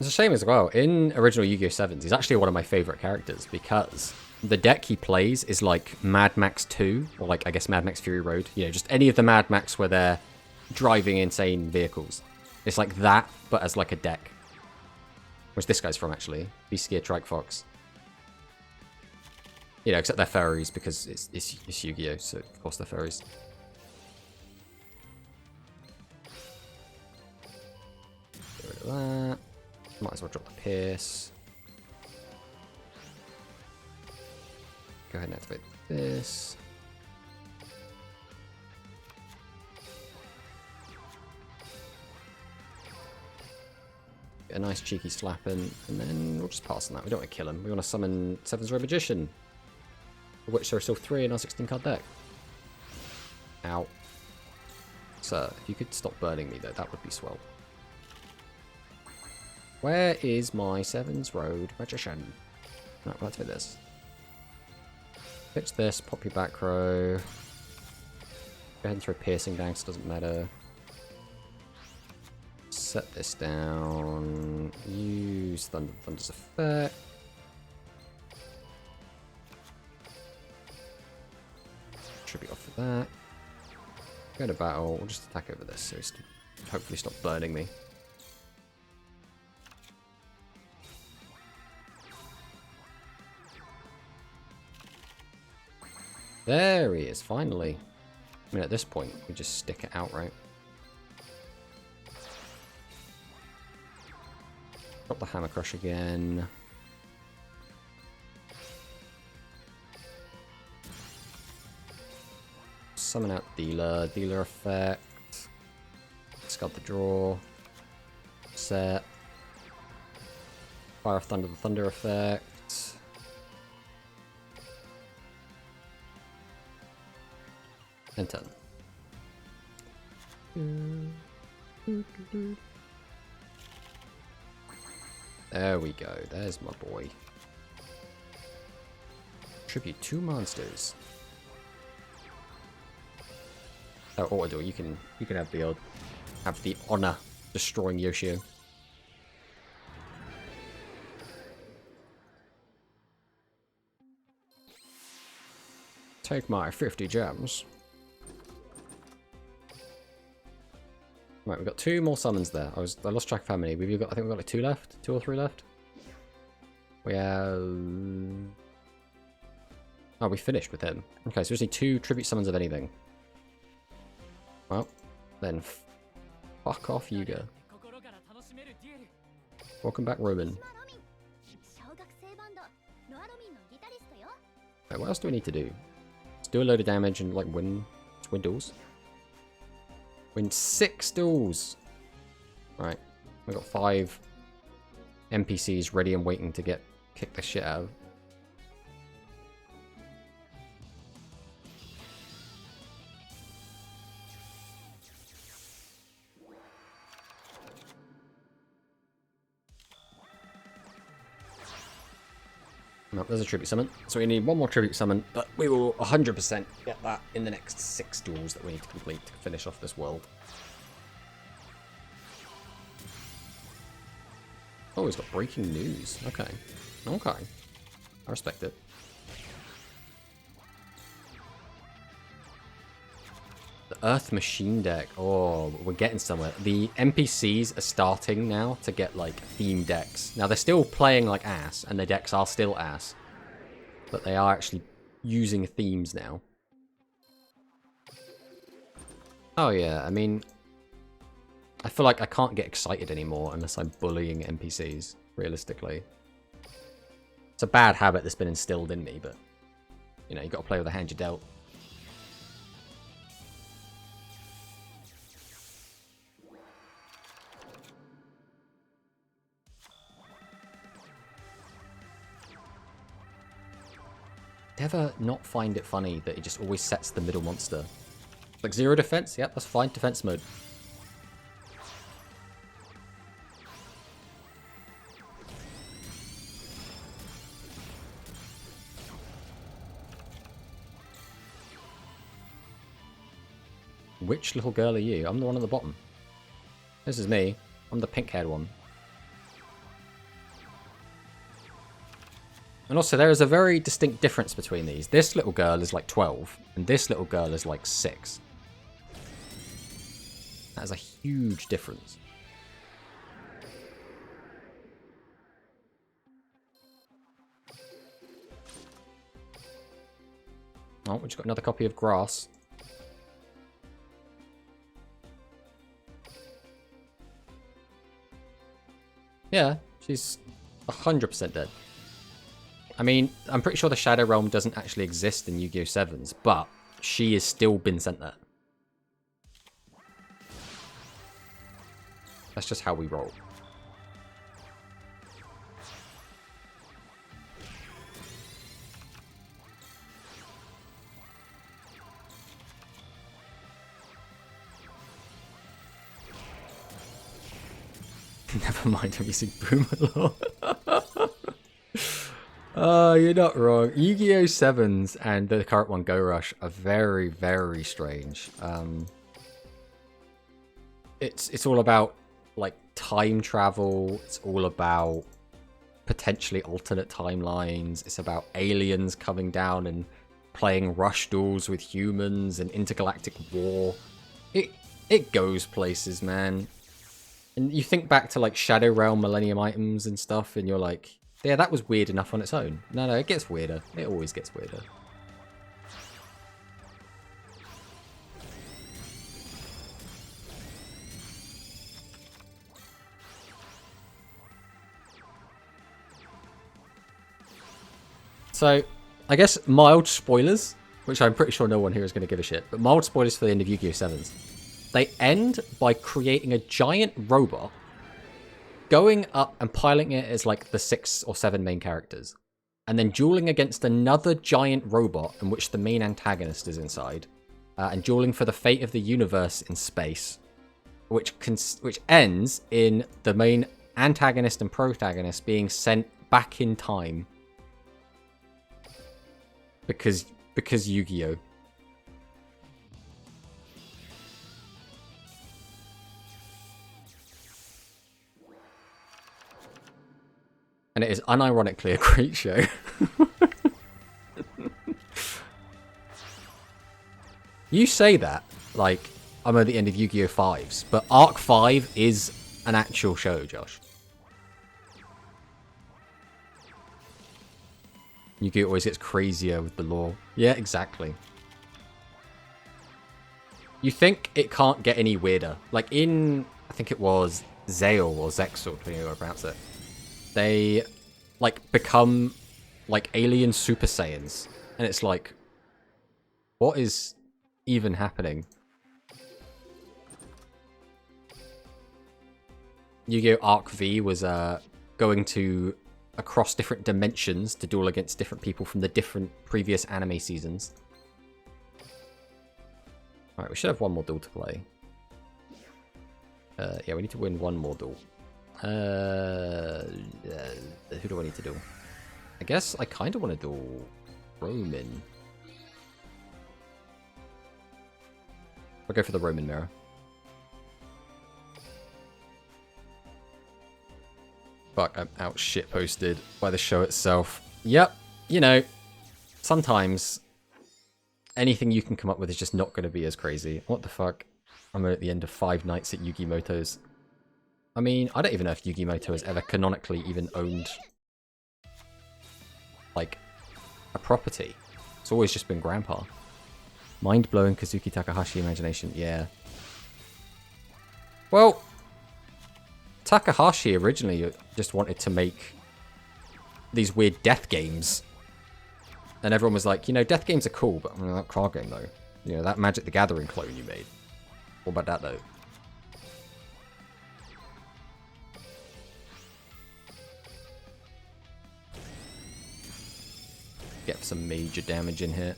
It's a shame as well. In original Yu-Gi-Oh! 7s, he's actually one of my favorite characters because the deck he plays is like Mad Max 2, or like, I guess, Mad Max Fury Road. You know, just any of the Mad Max where they're driving insane vehicles. It's like that, but as like a deck. Which this guy's from, actually. Beast Gear Trike Fox. You know, except they're furries because it's Yu-Gi-Oh! So of course they're furries. Get rid of that. Might as well drop the Pierce. Go ahead and activate this. Get a nice cheeky slapping, and then we'll just pass on that. We don't want to kill him. We want to summon 7's Road Magician, of which there are still 3 in our 16-card deck. Ow. Sir, if you could stop burning me, though, that would be swell. Where is my 7's Road Magician? Right, we'll activate this. Pitch this, pop your back row. Go ahead and throw Piercing down, because it doesn't matter. Set this down. Use Thunder's effect. Tribute off of that. Go to battle. We'll just attack over this so he's hopefully stop burning me. There he is, finally. I mean, at this point, we just stick it out, right? Drop the Hammer Crush again. summon out dealer. Dealer effect. Discard the draw. Set. Fire of Thunder, the Thunder effect. And turn. There we go. There's my boy. Tribute 2 monsters. Oh, auto, you can have the honor destroying Yoshio. Take my 50 gems. Right, we've got 2 more summons there. I lost track of how many. We've got, I think we've got like 2 left, 2 or 3 left. We have. Oh, we finished with him. Okay, so we just need 2 tribute summons of anything. Well, then fuck off, Yuga. Welcome back, Roman. Right, what else do we need to do? Let's do a load of damage and like win duels. Win 6 duels. Right, we've got 5 NPCs ready and waiting to get kicked the shit out of. No, there's a tribute summon. So we need 1 more tribute summon, but we will 100% get that in the next 6 duels that we need to complete to finish off this world. Oh, he's got breaking news. Okay. Okay. I respect it. The Earth Machine deck. Oh, we're getting somewhere. The NPCs are starting now to get, like, theme decks. Now, they're still playing like ass, and their decks are still ass. But they are actually using themes now. Oh, yeah. I mean, I feel like I can't get excited anymore unless I'm bullying NPCs, realistically. It's a bad habit that's been instilled in me, but, you know, you got to play with the hand you dealt. Never not find it funny that it just always sets the middle monster. Like 0 defense? Yep, that's fine. Defense mode. Which little girl are you? I'm the one on the bottom. This is me. I'm the pink-haired one. And also, there is a very distinct difference between these. This little girl is like 12, and this little girl is like 6. That is a huge difference. Oh, we just got another copy of Grass. Yeah, she's 100% dead. I mean, I'm pretty sure the Shadow Realm doesn't actually exist in Yu-Gi-Oh! 7s, but she has still been sent there. That's just how we roll. Never mind, I'm using Boomalore. You're not wrong. Yu-Gi-Oh! 7s and the current one, Go Rush, are very, very strange. It's all about, like, time travel. It's all about potentially alternate timelines. It's about aliens coming down and playing rush duels with humans and intergalactic war. It goes places, man. And you think back to, like, Shadow Realm Millennium items and stuff, and you're like, yeah, that was weird enough on its own. No, it gets weirder. It always gets weirder. So, I guess mild spoilers which I'm pretty sure no one here is going to give a shit, but mild spoilers for the end of Yu-Gi-Oh! 7s. They end by creating a giant robot, going up and piloting it as like the 6 or 7 main characters, and then dueling against another giant robot in which the main antagonist is inside, and dueling for the fate of the universe in space, which ends in the main antagonist and protagonist being sent back in time because Yu-Gi-Oh! And it is unironically a great show. You say that, like, I'm at the end of Yu-Gi-Oh! 5s, but Arc 5 is an actual show, Josh. Yu-Gi-Oh! Always gets crazier with the lore. Yeah, exactly. You think it can't get any weirder. Like in, I think it was Zale or Zexal, depending on how I pronounce it. They, like, become, like, alien Super Saiyans. And it's like, what is even happening? Yu-Gi-Oh! Arc V was going to across different dimensions to duel against different people from the different previous anime seasons. Alright, we should have one more duel to play. Yeah, we need to win one more duel. Who do I need to duel? I guess I kind of want to duel Roman. I'll go for the Roman mirror. Fuck, I'm out shitposted by the show itself. Yep, you know, sometimes anything you can come up with is just not going to be as crazy. What the fuck? I'm at the end of 5 nights at Yugi Moto's. I mean, I don't even know if Yugi Moto has ever canonically even owned, like, a property. It's always just been Grandpa. Mind-blowing Kazuki Takahashi imagination, yeah. Well, Takahashi originally just wanted to make these weird death games. And everyone was like, you know, death games are cool, but I mean, that card game, though. You know, that Magic the Gathering clone you made. What about that, though? Get some major damage in here.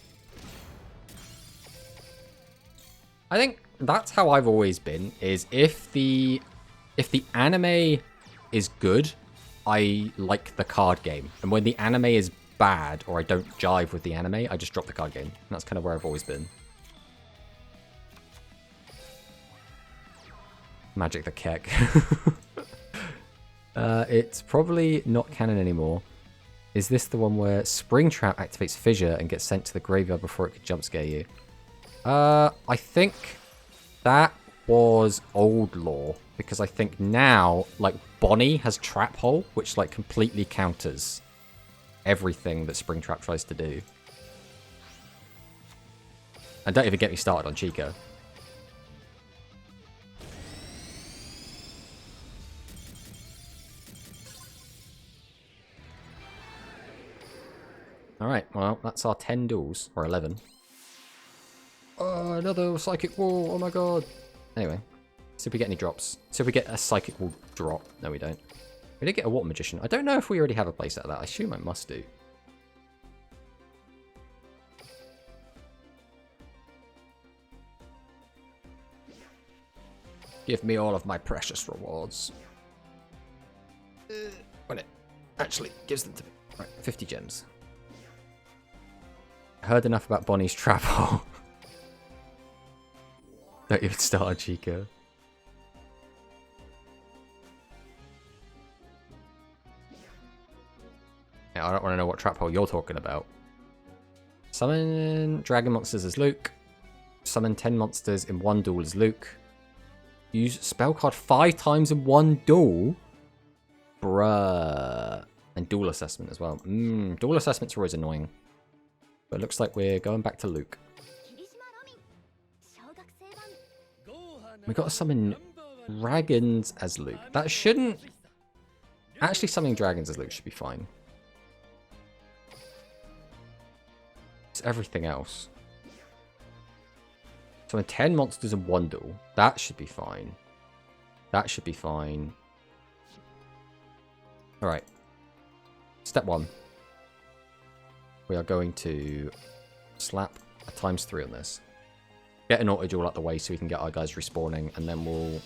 I think that's how I've always been, is if the anime is good, I like the card game. And when the anime is bad, or I don't jive with the anime, I just drop the card game. And that's kind of where I've always been. Magic the Keck. It's probably not canon anymore. Is this the one where Springtrap activates Fissure and gets sent to the graveyard before it could jump scare you? I think that was old lore, because I think now, like, Bonnie has Trap Hole, which, like, completely counters everything that Springtrap tries to do. And don't even get me started on Chica. Alright, well, that's our 10 duels, or 11. Oh, another Psychic Wall, oh my god. Anyway, see if we get any drops. See if we get a Psychic Wall drop. No, we don't. We did get a Water Magician. I don't know if we already have a playset of that. I assume I must do. Give me all of my precious rewards. When it actually gives them to me. Right, 50 gems. Heard enough about Bonnie's Trap Hole. Don't even start on Chica. Yeah, I don't want to know what Trap Hole you're talking about. Summon Dragon Monsters as Luke. Summon 10 monsters in one duel as Luke. Use spell card 5 times in one duel? Bruh. And duel assessment as well. Duel assessments are always annoying. But it looks like we're going back to Luke. We got to summon dragons as Luke. That shouldn't... Actually, summoning dragons as Luke should be fine. It's everything else. So in 10 monsters in one duel. That should be fine. That should be fine. Alright. Step 1. We are going to slap a ×3 on this. Get an auto duel out the way so we can get our guys respawning, and then we'll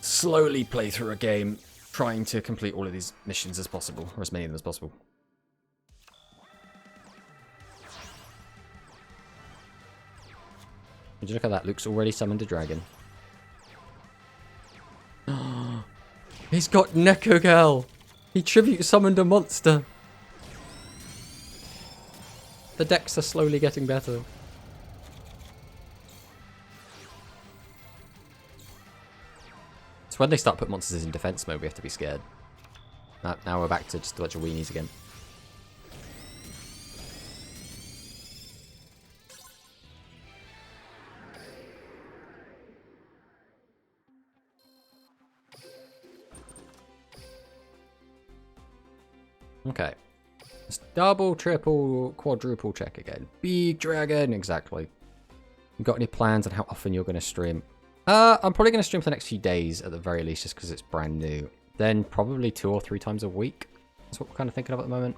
slowly play through a game, trying to complete all of these missions as possible, or as many of them as possible. Would you look at that? Luke's already summoned a dragon. He's got Nekogel! He tribute summoned a monster! The decks are slowly getting better. It's when they start putting monsters in defense mode we have to be scared. Now we're back to just a bunch of weenies again. Okay. Let's double, triple, quadruple check again. Big dragon, exactly. You got any plans on how often you're going to stream? I'm probably going to stream for the next few days at the very least, just because it's brand new. Then probably 2 or 3 times a week. That's what we're kind of thinking of at the moment.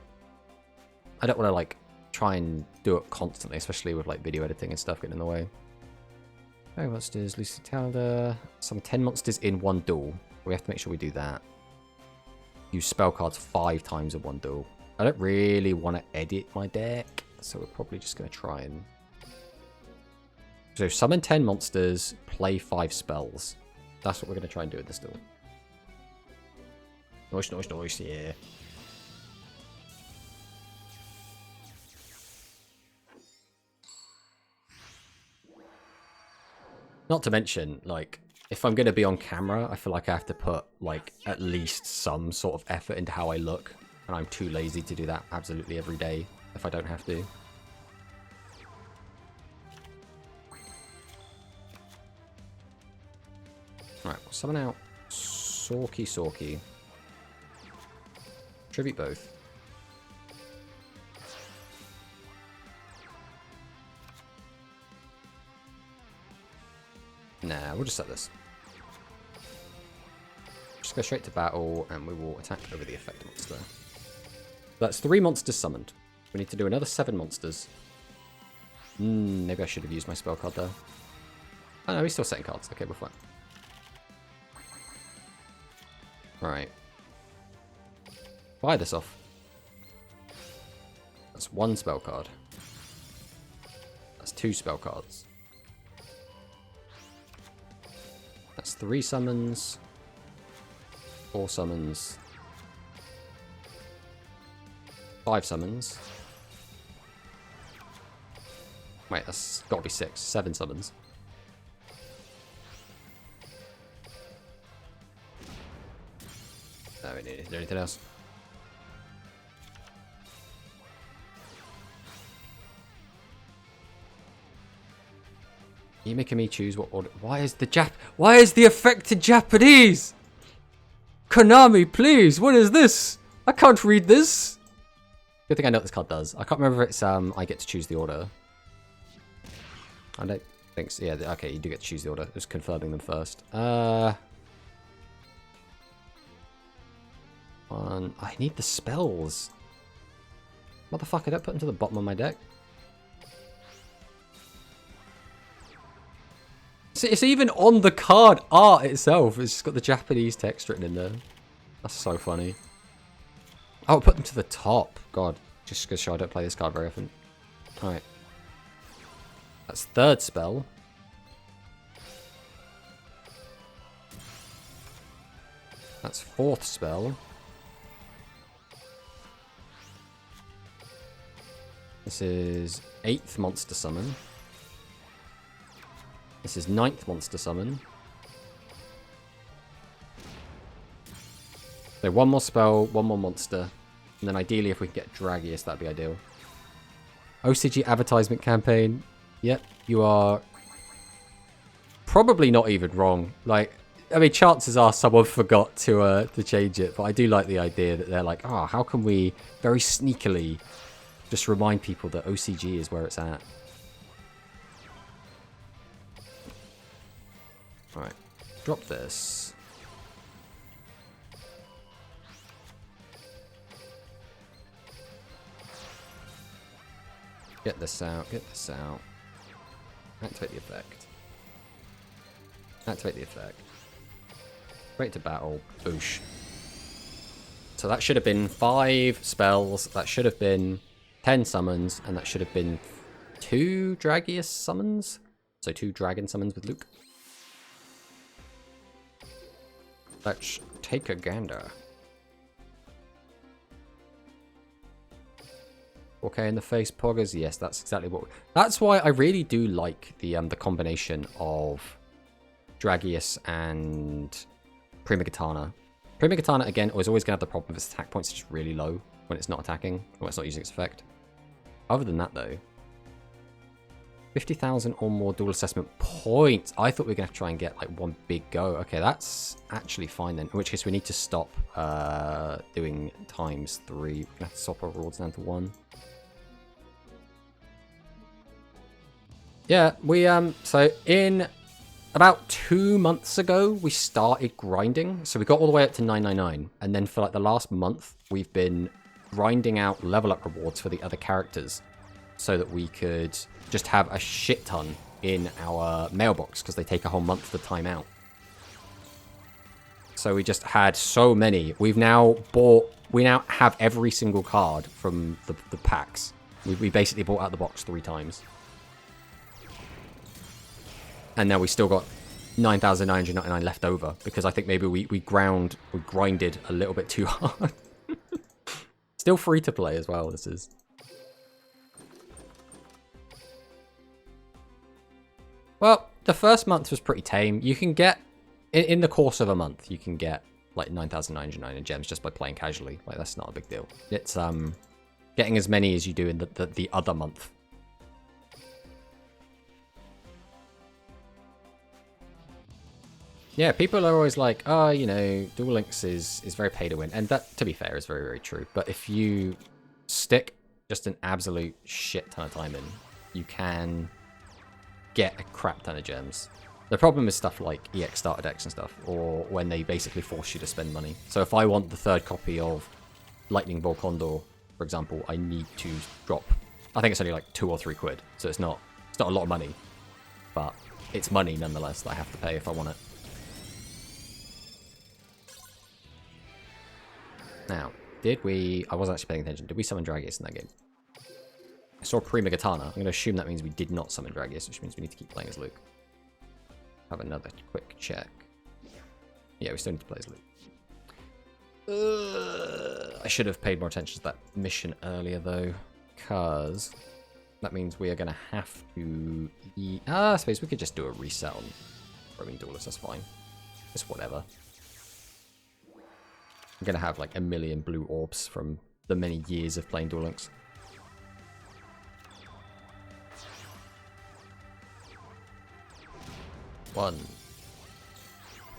I don't want to like try and do it constantly, especially with like video editing and stuff getting in the way. Okay, monsters, Lucy Talda. Some 10 monsters in one duel. We have to make sure we do that. Use spell cards 5 times in one duel. I don't really want to edit my deck, so we're probably just going to try and... So summon 10 monsters, play 5 spells. That's what we're going to try and do in this duel. Nice, nice, nice, yeah. Not to mention, like, if I'm going to be on camera, I feel like I have to put, like, at least some sort of effort into how I look. And I'm too lazy to do that absolutely every day if I don't have to. Alright, we'll summon out Sorky. Tribute both. Nah, we'll just set this. Just go straight to battle, and we will attack over the effect monster. That's 3 monsters summoned. We need to do another 7 monsters. Maybe I should have used my spell card there. Oh no, he's still setting cards. Okay, we're fine. Alright. Fire this off. That's 1 spell card. That's 2 spell cards. That's 3 summons. 4 summons. 5 summons. Wait, that's got to be 6. 7 summons. No, we need it. Is there anything else? You're making me choose what order. Why is the affected Japanese? Konami, please. What is this? I can't read this. Good thing I know what this card does. I can't remember if it's I get to choose the order. I don't think so. Yeah, okay, you do get to choose the order. Just confirming them first. I need the spells. Motherfucker, don't put them to the bottom of my deck. See, it's even on the card art itself. It's just got the Japanese text written in there. That's so funny. Oh, put them to the top. God, just because I don't play this card very often. Alright. That's 3rd spell. That's 4th spell. This is 8th monster summon. This is 9th monster summon. So 1 more spell, 1 more monster. And then ideally if we can get Dragius, that'd be ideal. OCG advertisement campaign. Yep, you are probably not even wrong. Like, I mean, chances are someone forgot to change it. But I do like the idea that they're like, oh, how can we very sneakily just remind people that OCG is where it's at. Alright. Drop this. Get this out, get this out. Activate the effect. Activate the effect. Break to battle. Boosh. So that should have been 5 spells, that should have been 10 summons, and that should have been 2 Dragius summons. So 2 dragon summons with Luke. Let's take a gander. Okay, in the face, Poggers. Yes, that's exactly what. That's why I really do like the combination of Dragius and Prima Katana. Prima Katana, again, is always going to have the problem of its attack points just really low when it's not attacking, when it's not using its effect. Other than that, though, 50,000 or more dual assessment points. I thought we were going to have to try and get, like, one big go. Okay, that's actually fine, then. In which case, we need to stop doing times 3. We're going to have to swap our rewards down to 1. Yeah, we, so in about 2 months ago, we started grinding. So we got all the way up to 999. And then for like the last month, we've been grinding out level up rewards for the other characters so that we could just have a shit ton in our mailbox because they take a whole month to time out. So we just had so many. We now have every single card from the packs. We basically bought out the box 3 times. And now we still got 9,999 left over because I think maybe we grinded a little bit too hard. Still free to play as well, this is. Well, the first month was pretty tame. You can get, in the course of a month, you can get like 9,999 gems just by playing casually. Like, that's not a big deal. It's getting as many as you do in the other month. Yeah, people are always like, oh, you know, Duel Links is very pay to win. And that, to be fair, is very, very true. But if you stick just an absolute shit ton of time in, you can get a crap ton of gems. The problem is stuff like EX starter decks and stuff, or when they basically force you to spend money. So if I want the 3rd copy of Lightning Volcondor, for example, I need to drop, I think it's only like 2 or 3 quid. So it's not a lot of money, but it's money nonetheless that I have to pay if I want it. Now, I wasn't actually paying attention. Did we summon Dragius in that game? I saw Prima Katana. I'm going to assume that means we did not summon Dragius, which means we need to keep playing as Luke. Have another quick check. Yeah, we still need to play as Luke. I should have paid more attention to that mission earlier, though, because that means we are going to have to... I suppose we could just do a reset on Roaming Duelist. That's fine. Just whatever. I'm going to have like 1 million blue orbs from the many years of playing Duel Links. One.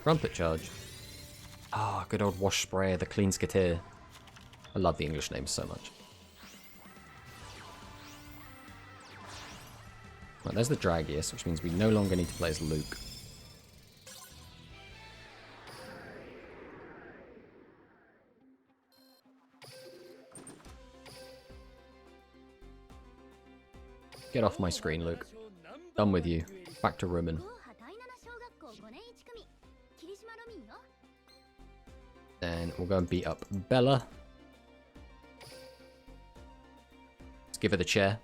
Trumpet charge. Ah, good old Wash Sprayer, the Clean Skatir. I love the English names so much. Right, there's the Dragius, which means we no longer need to play as Luke. Get off my screen, Luke. Done with you. Back to Roman. Then we'll go and beat up Bella. Let's give her the chair.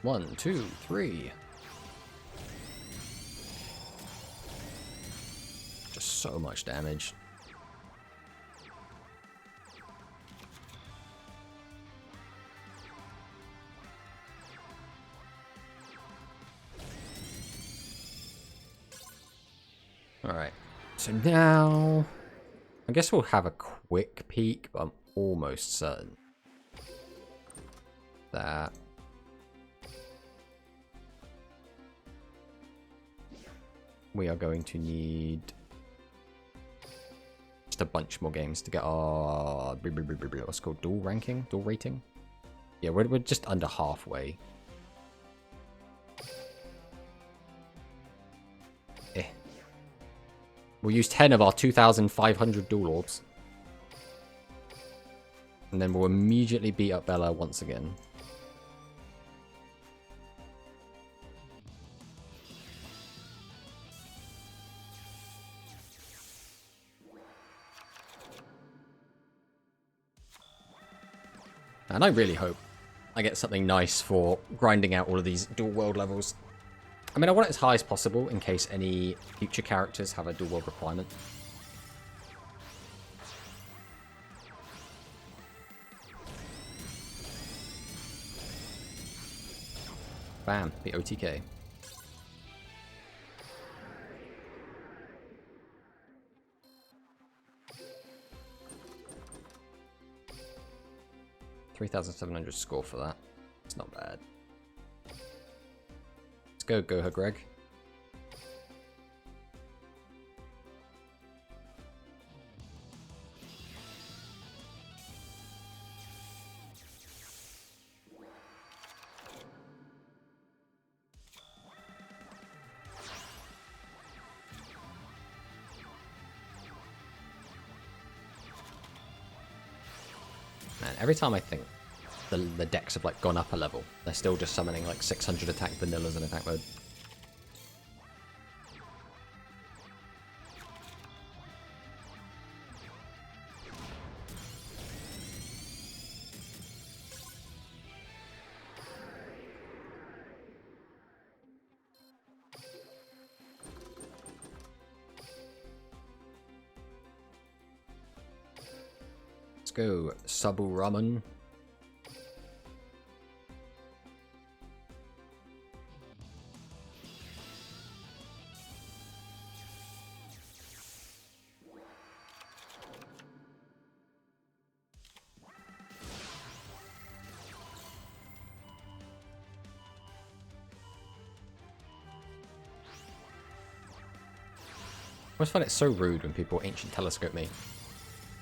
One, two, three. Just so much damage. Alright, so now I guess we'll have a quick peek, but I'm almost certain that we are going to need just a bunch more games to get our what's it called, dual rating. Yeah, we're just under halfway. We'll use 10 of our 2,500 dual orbs. And then we'll immediately beat up Bella once again. And I really hope I get something nice for grinding out all of these dual world levels. I mean, I want it as high as possible in case any future characters have a dual world requirement. Bam, the OTK. $3,700 score for that. It's not bad. Let's go, Goha Greg. Man, every time I think the decks have like gone up a level, they're still just summoning like 600 attack vanillas in attack mode. Let's go, Sabu Ramen. I always find it so rude when people Ancient Telescope me.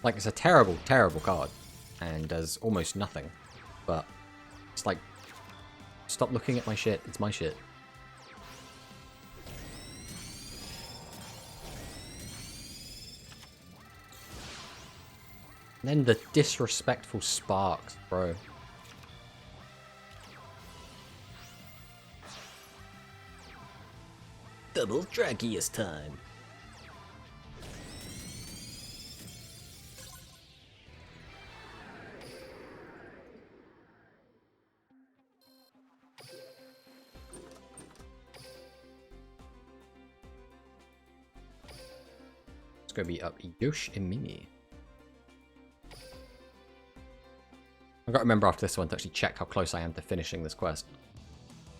Like, it's a terrible, terrible card, and does almost nothing. But it's like, stop looking at my shit. It's my shit. And then the disrespectful sparks, bro. Double Drakius time. It's gonna be up Yosh and Mimi. I've got to remember after this one to actually check how close I am to finishing this quest.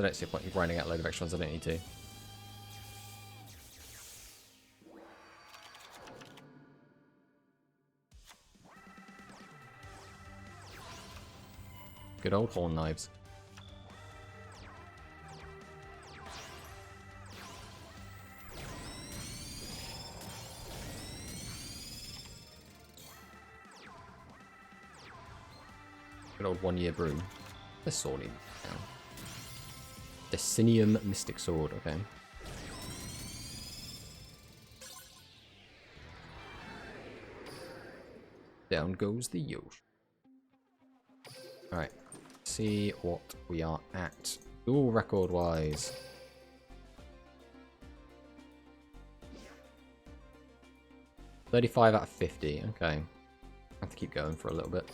I don't see a point in grinding out a load of extra ones I don't need to. Good old horn knives. Good old 1 year brew. The sword even down. Decinium Mystic Sword, okay. Down goes the Yosh. Alright. See what we are at. Dual record wise. $35 out of 50. Okay. I have to keep going for a little bit.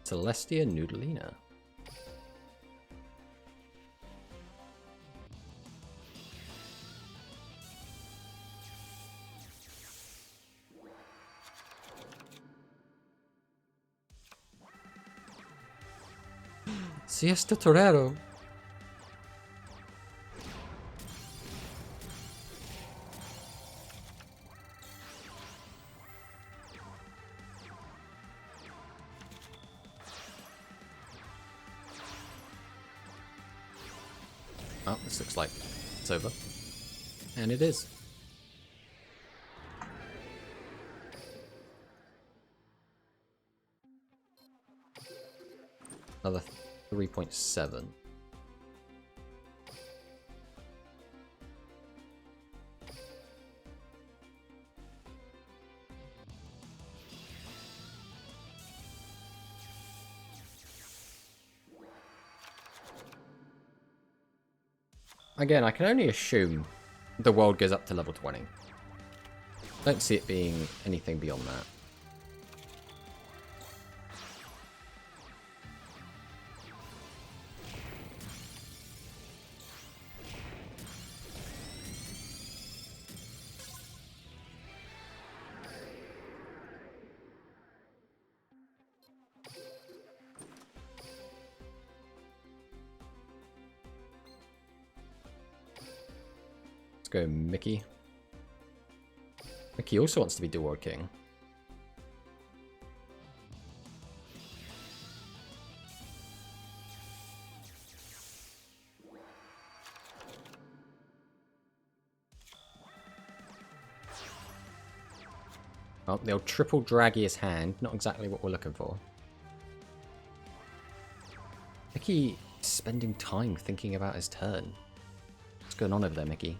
Celestia Noodlina. Siesta Torero. Oh, this looks like it's over. And it is. Another 3.7. Again, I can only assume the world goes up to level 20. Don't see it being anything beyond that. Let's go Mickey. Mickey also wants to be Dual King. Oh, they'll triple draggy his hand. Not exactly what we're looking for. Mickey is spending time thinking about his turn. What's going on over there, Mickey?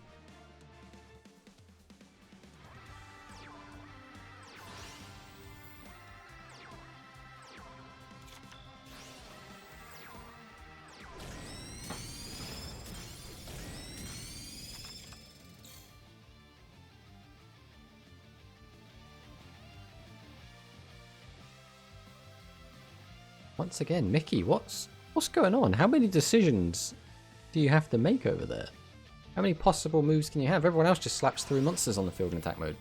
Once again, Mickey, what's going on? How many decisions do you have to make over there? How many possible moves can you have? Everyone else just slaps through monsters on the field in attack mode.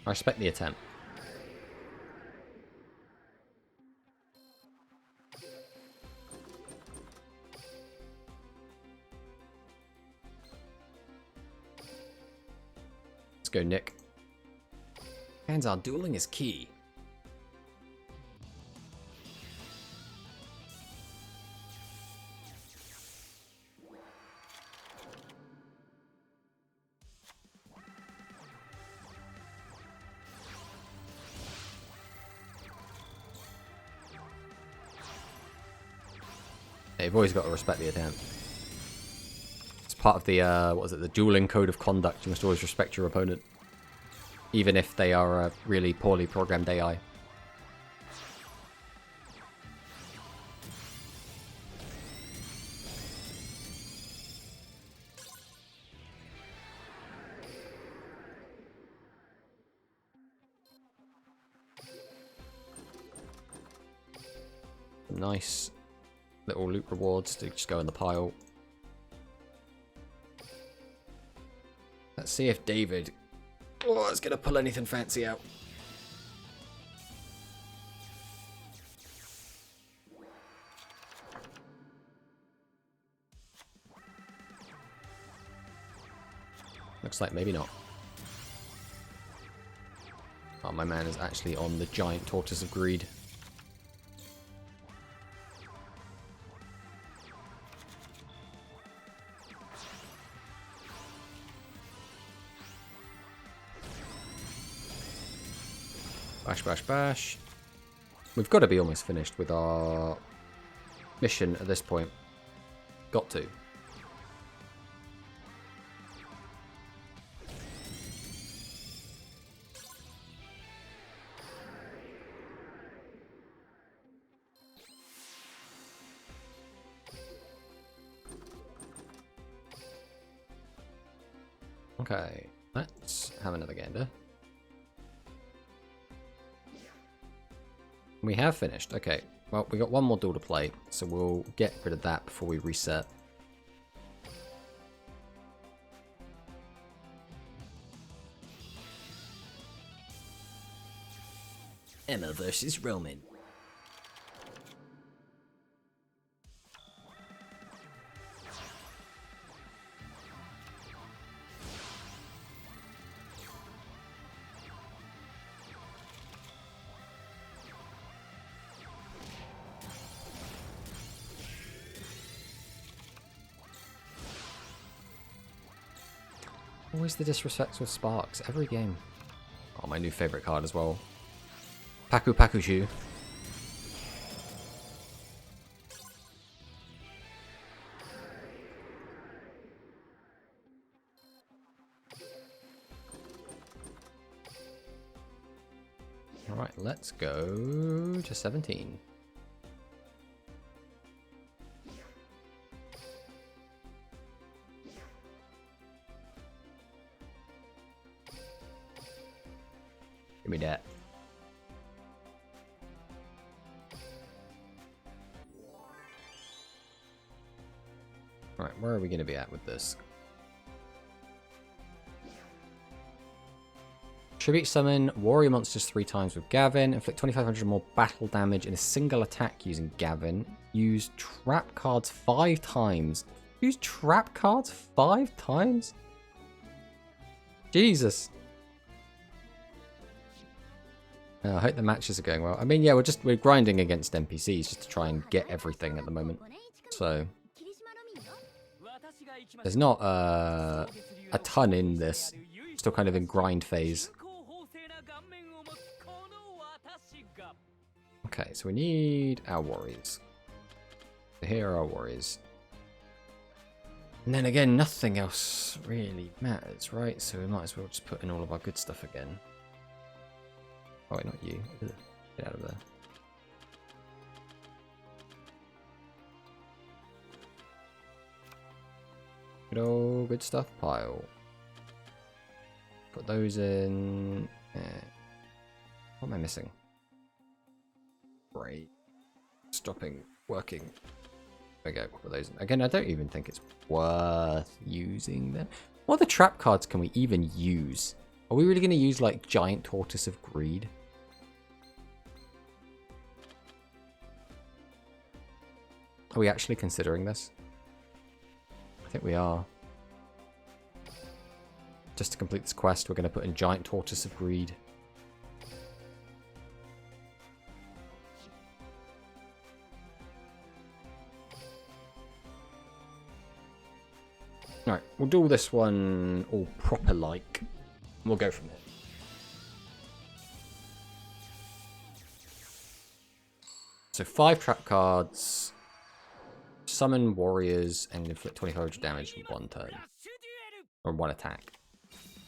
I respect the attempt. Let's go, Nick. Hands-on dueling is key. Yeah, you've always got to respect the attempt. It's part of the, what is it, the dueling code of conduct. You must always respect your opponent. Even if they are a really poorly programmed AI. Nice little loot rewards to just go in the pile. Let's see if David is going to pull anything fancy out. Looks like maybe not. Oh, my man is actually on the giant tortoise of greed. Bash, bash, bash. We've got to be almost finished with our mission at this point. Got to. Okay, let's have another gander. We have finished. Okay, well, we got one more duel to play, so we'll get rid of that before we reset. Emma versus Roman. Always the disrespect with Sparks, every game. Oh, my new favorite card as well. Paku Pakushu. Alright, let's go to 17. Give me that. Right, where are we going to be at with this? Tribute summon warrior monsters 3 times with Gavin. Inflict 2500 more battle damage in a single attack using Gavin. Use trap cards 5 times. Use trap cards 5 times? Jesus. I hope the matches are going well. I mean, yeah, we're grinding against NPCs just to try and get everything at the moment. So there's not a ton in this. Still kind of in grind phase. Okay, so we need our warriors. So here are our warriors. And then again, nothing else really matters, right? So we might as well just put in all of our good stuff again. Oh, wait, not you. Get out of there. Good old good stuff pile. Put those in. What am I missing? Great. Stopping working. There we go. Put those in. Again, I don't even think it's worth using them. What other trap cards can we even use? Are we really going to use like Giant Tortoise of Greed? Are we actually considering this? I think we are. Just to complete this quest, we're going to put in Giant Tortoise of Greed. Alright, we'll do this one all proper like. We'll go from there. So 5 trap cards. Summon warriors and inflict 2500 damage in 1 turn. Or 1 attack.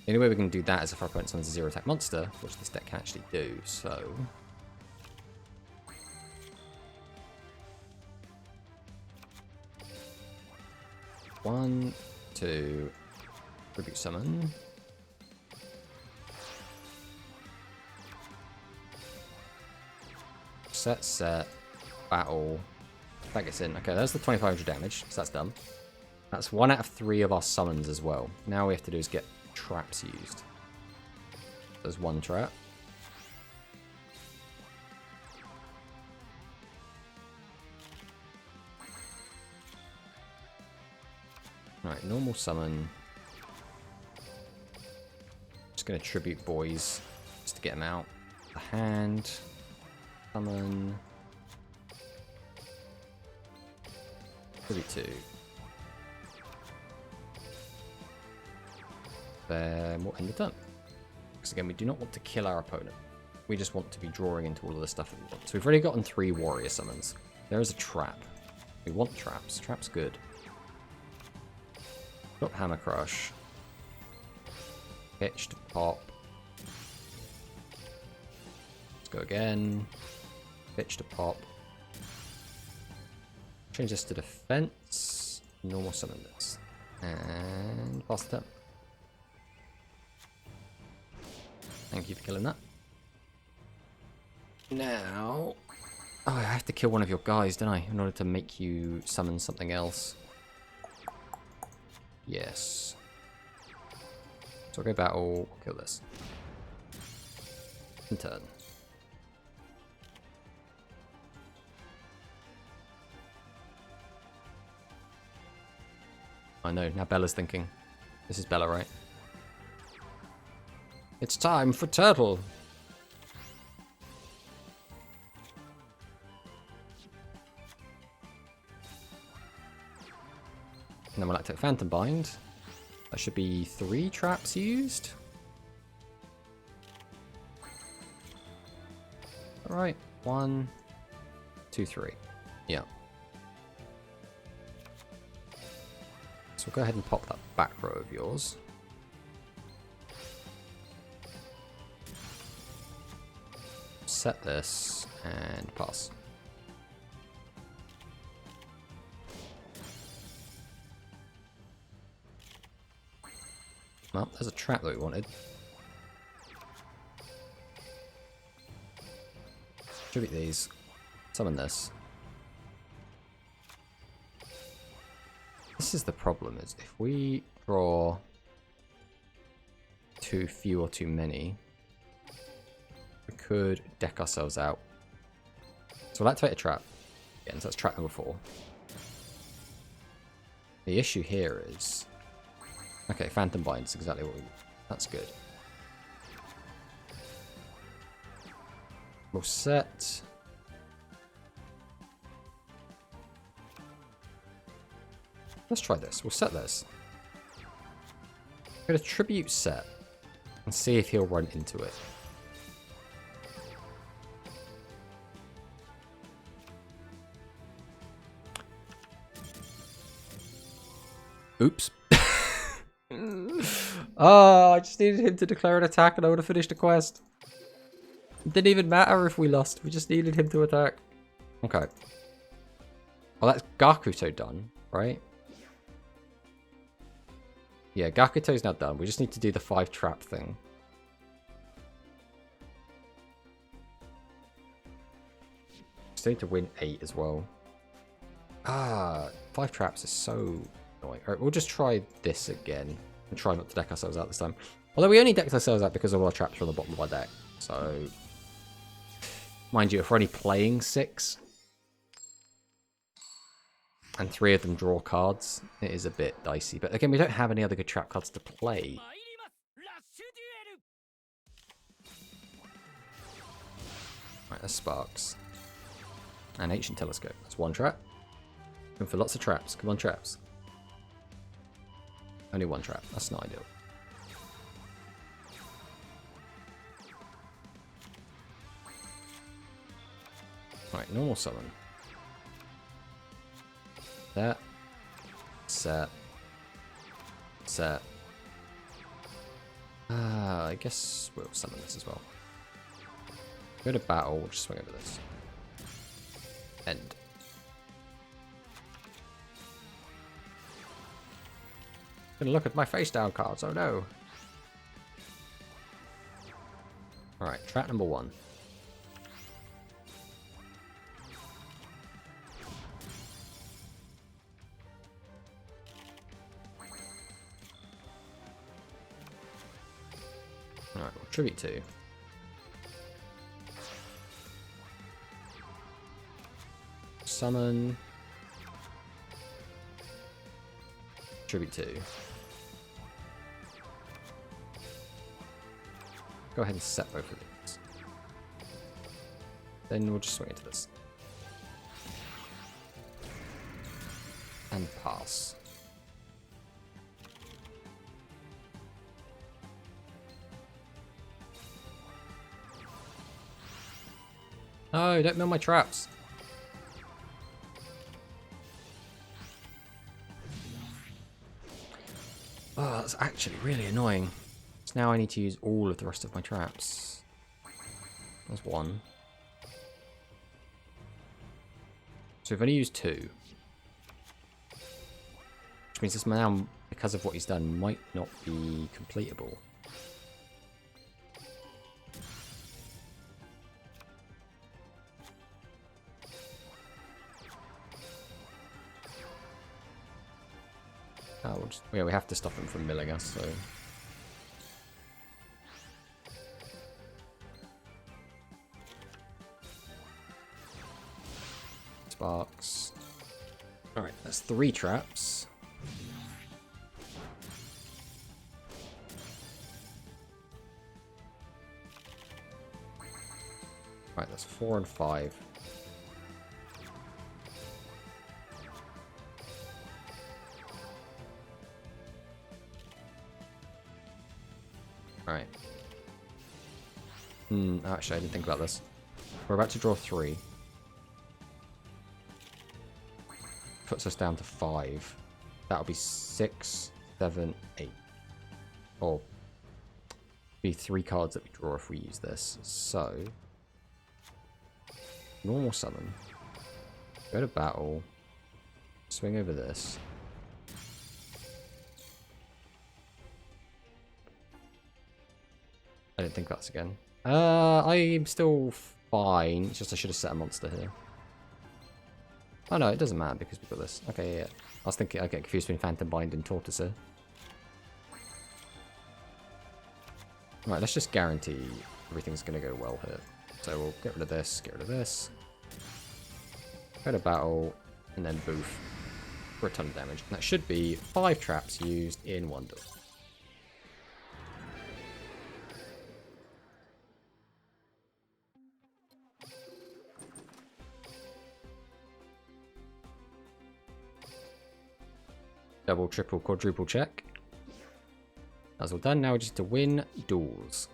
The only way we can do that is if our opponent summons a 0 attack monster, which this deck can actually do, so... One, 2, tribute summon. Set, battle. That gets in. Okay, that's the 2500 damage, so that's done. That's 1 out of 3 of our summons as well. Now all we have to do is get traps used. There's 1 trap. Alright, normal summon. Just gonna tribute boys just to get them out. The hand. Summon. 32. Then we'll end the turn. Because again, we do not want to kill our opponent. We just want to be drawing into all of the stuff that we want. So we've already gotten 3 warrior summons. There is a trap. We want traps. Trap's good. Got Hammer Crush. Pitch to pop. Let's go again. Pitch to pop. Change this to defense. Normal summon this. And pass the turn. Thank you for killing that. Now... Oh, I have to kill one of your guys, don't I? In order to make you summon something else. Yes. So I'll go battle, kill this. In turn. I know, now Bella's thinking. This is Bella, right? It's time for Turtle! And then we'll activate Phantom Bind. That should be 3 traps used. Alright, 1, 2, 3. Yeah. So we'll go ahead and pop that back row of yours. Set this and pass. Well, there's a trap that we wanted. Distribute these. Summon this. This is the problem, is if we draw too few or too many, we could deck ourselves out. So we'll activate a trap. Again, so that's trap number 4. The issue here is... Okay, Phantom Bind is exactly what we want. That's good. We'll set... Let's try this. We'll set this. Get a tribute set and see if he'll run into it. Oops. Oh, I just needed him to declare an attack and I would have finished the quest. It didn't even matter if we lost. We just needed him to attack. Okay. Well, that's Gakuto done, right? Yeah, Gakuto's now done. We just need to do the 5 trap thing. Still need to win 8 as well. Ah, 5 traps is so annoying. Alright, we'll just try this again. And try not to deck ourselves out this time. Although we only decked ourselves out because all our traps are on the bottom of our deck. So, mind you, if we're only playing 6, and 3 of them draw cards, it is a bit dicey. But again, we don't have any other good trap cards to play. Right, that's Sparks. And Ancient Telescope. That's 1 trap. Going for lots of traps. Come on, traps. Only 1 trap. That's not ideal. Right, normal summon. Set. Set. Set. I guess we'll summon this as well. Go to battle, we'll just swing over this. End. Gonna look at my face down cards, oh no. Alright, trap number 1. Alright, we'll tribute 2. Summon. Tribute 2. Go ahead and set both of these. Then we'll just swing into this. And pass. No, don't mill my traps. Oh, that's actually really annoying. So now I need to use all of the rest of my traps. That's 1. So we've only used 2. Which means this now, because of what he's done, might not be completable. Oh, we'll just, yeah, we have to stop him from milling us, so... Sparks. Alright, that's 3 traps. Right, that's 4 and 5. Actually, I didn't think about this. We're about to draw 3. Puts us down to 5. That'll be 6, 7, 8. Or be 3 cards that we draw if we use this. So, normal summon. Go to battle. Swing over this. I didn't think that's again. I'm still fine. It's just I should have set a monster here. Oh no, it doesn't matter because we've got this. Okay, yeah. I was thinking I get confused between Phantom Bind and Tortoise here. Right, let's just guarantee everything's going to go well here. So we'll get rid of this, get rid of this. Go to battle, and then boof for a ton of damage. And that should be 5 traps used in 1 duel. Double, triple, quadruple check. That's all done. Now we just need to win duels.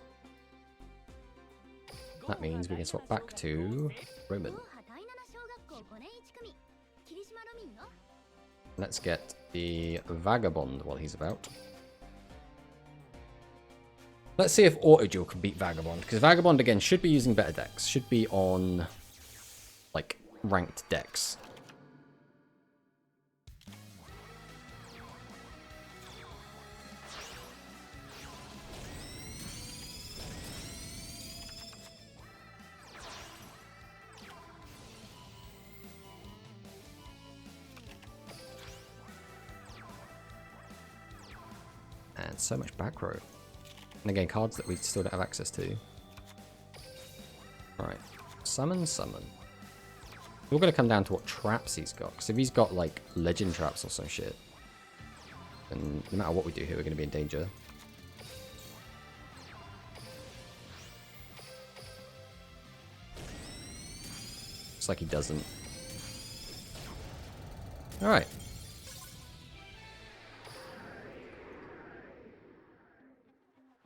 That means we can swap back to Roman. Let's get the Vagabond while he's about. Let's see if Auto Duel can beat Vagabond, because Vagabond again should be using better decks. Should be on like ranked decks. And so much back row. And again, cards that we still don't have access to. Alright. Summon, summon. It's all going to come down to what traps he's got. Because if he's got, like, legend traps or some shit, then no matter what we do here, we're going to be in danger. Looks like he doesn't. Alright.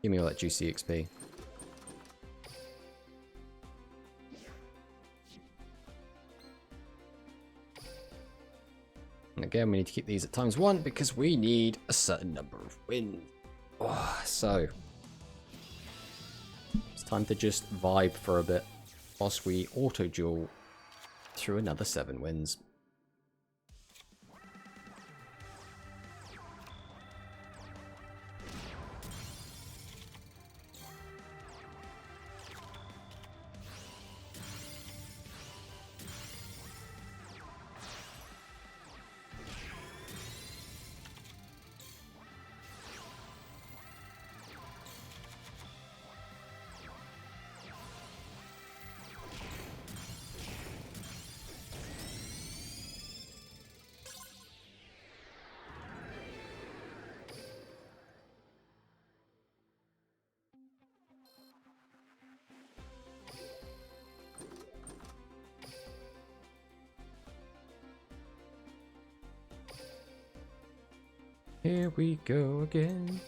Give me all that juicy XP. And again, we need to keep these at ×1 because we need a certain number of wins. Oh, so, it's time to just vibe for a bit whilst we auto-duel through another 7 wins. Here we go again.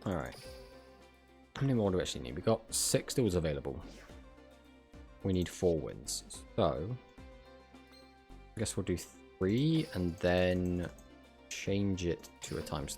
Alright. How many more do we actually need? We got 6 duels available. We need 4 wins. So, I guess we'll do 3 and then change it to a ×4.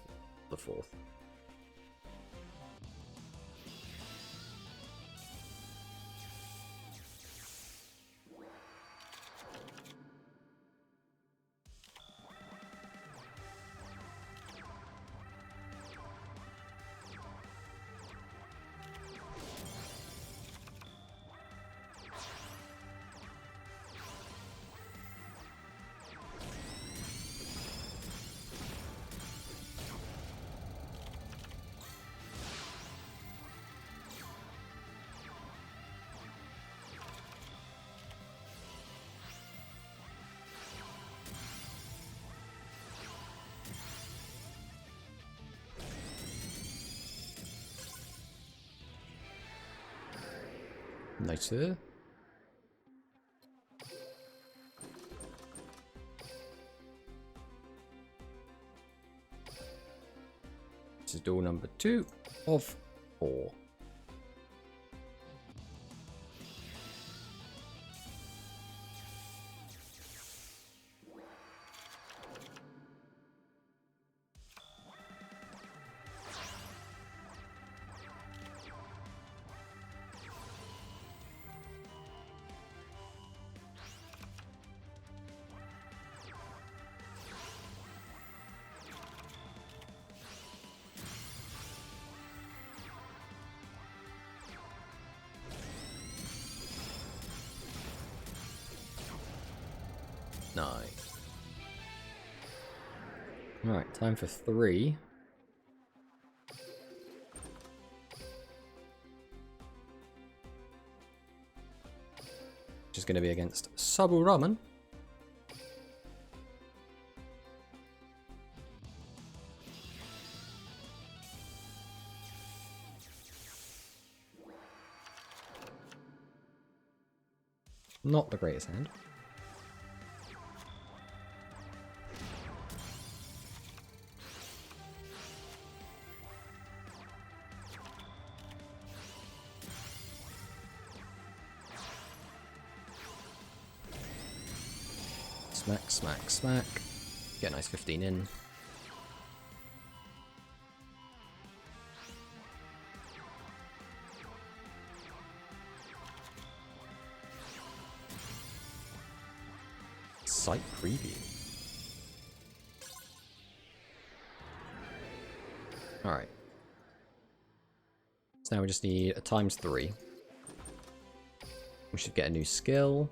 Nicer. This is duel number 2 of 4. Nice. Alright, time for 3. Which is going to be against Sabu Ramen. Not the greatest hand. Smack, smack, smack. Get a nice 15 in. Site preview. Alright. So now we just need a ×3. We should get a new skill,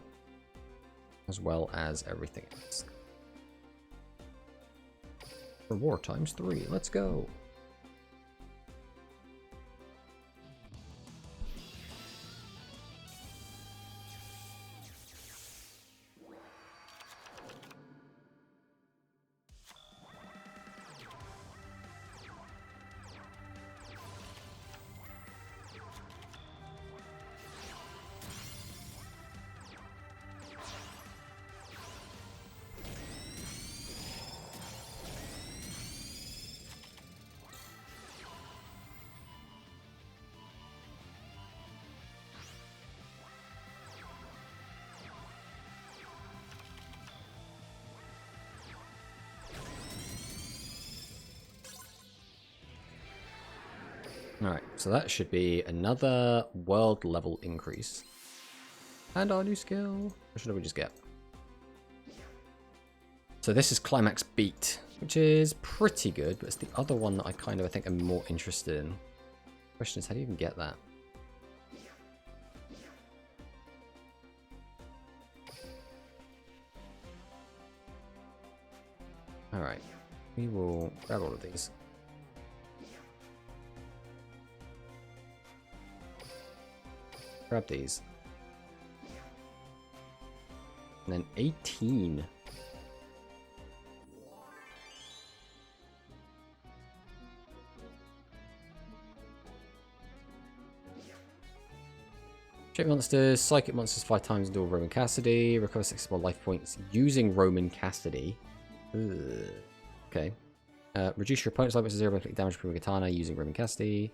as well as everything else. Reward ×3, let's go! Alright, so that should be another world level increase. And our new skill. What should we just get? So this is Climax Beat, which is pretty good, but it's the other one that I kind of, I think, am more interested in. The question is, how do you even get that? Alright, we will grab all of these. Grab these. And then 18. Shape monsters, psychic monsters 5 times and dual Roman Cassidy. Recover 6 more life points using Roman Cassidy. Ugh. Okay. Reduce your opponent's life points to 0 by inflicting damage with katana using Roman Cassidy.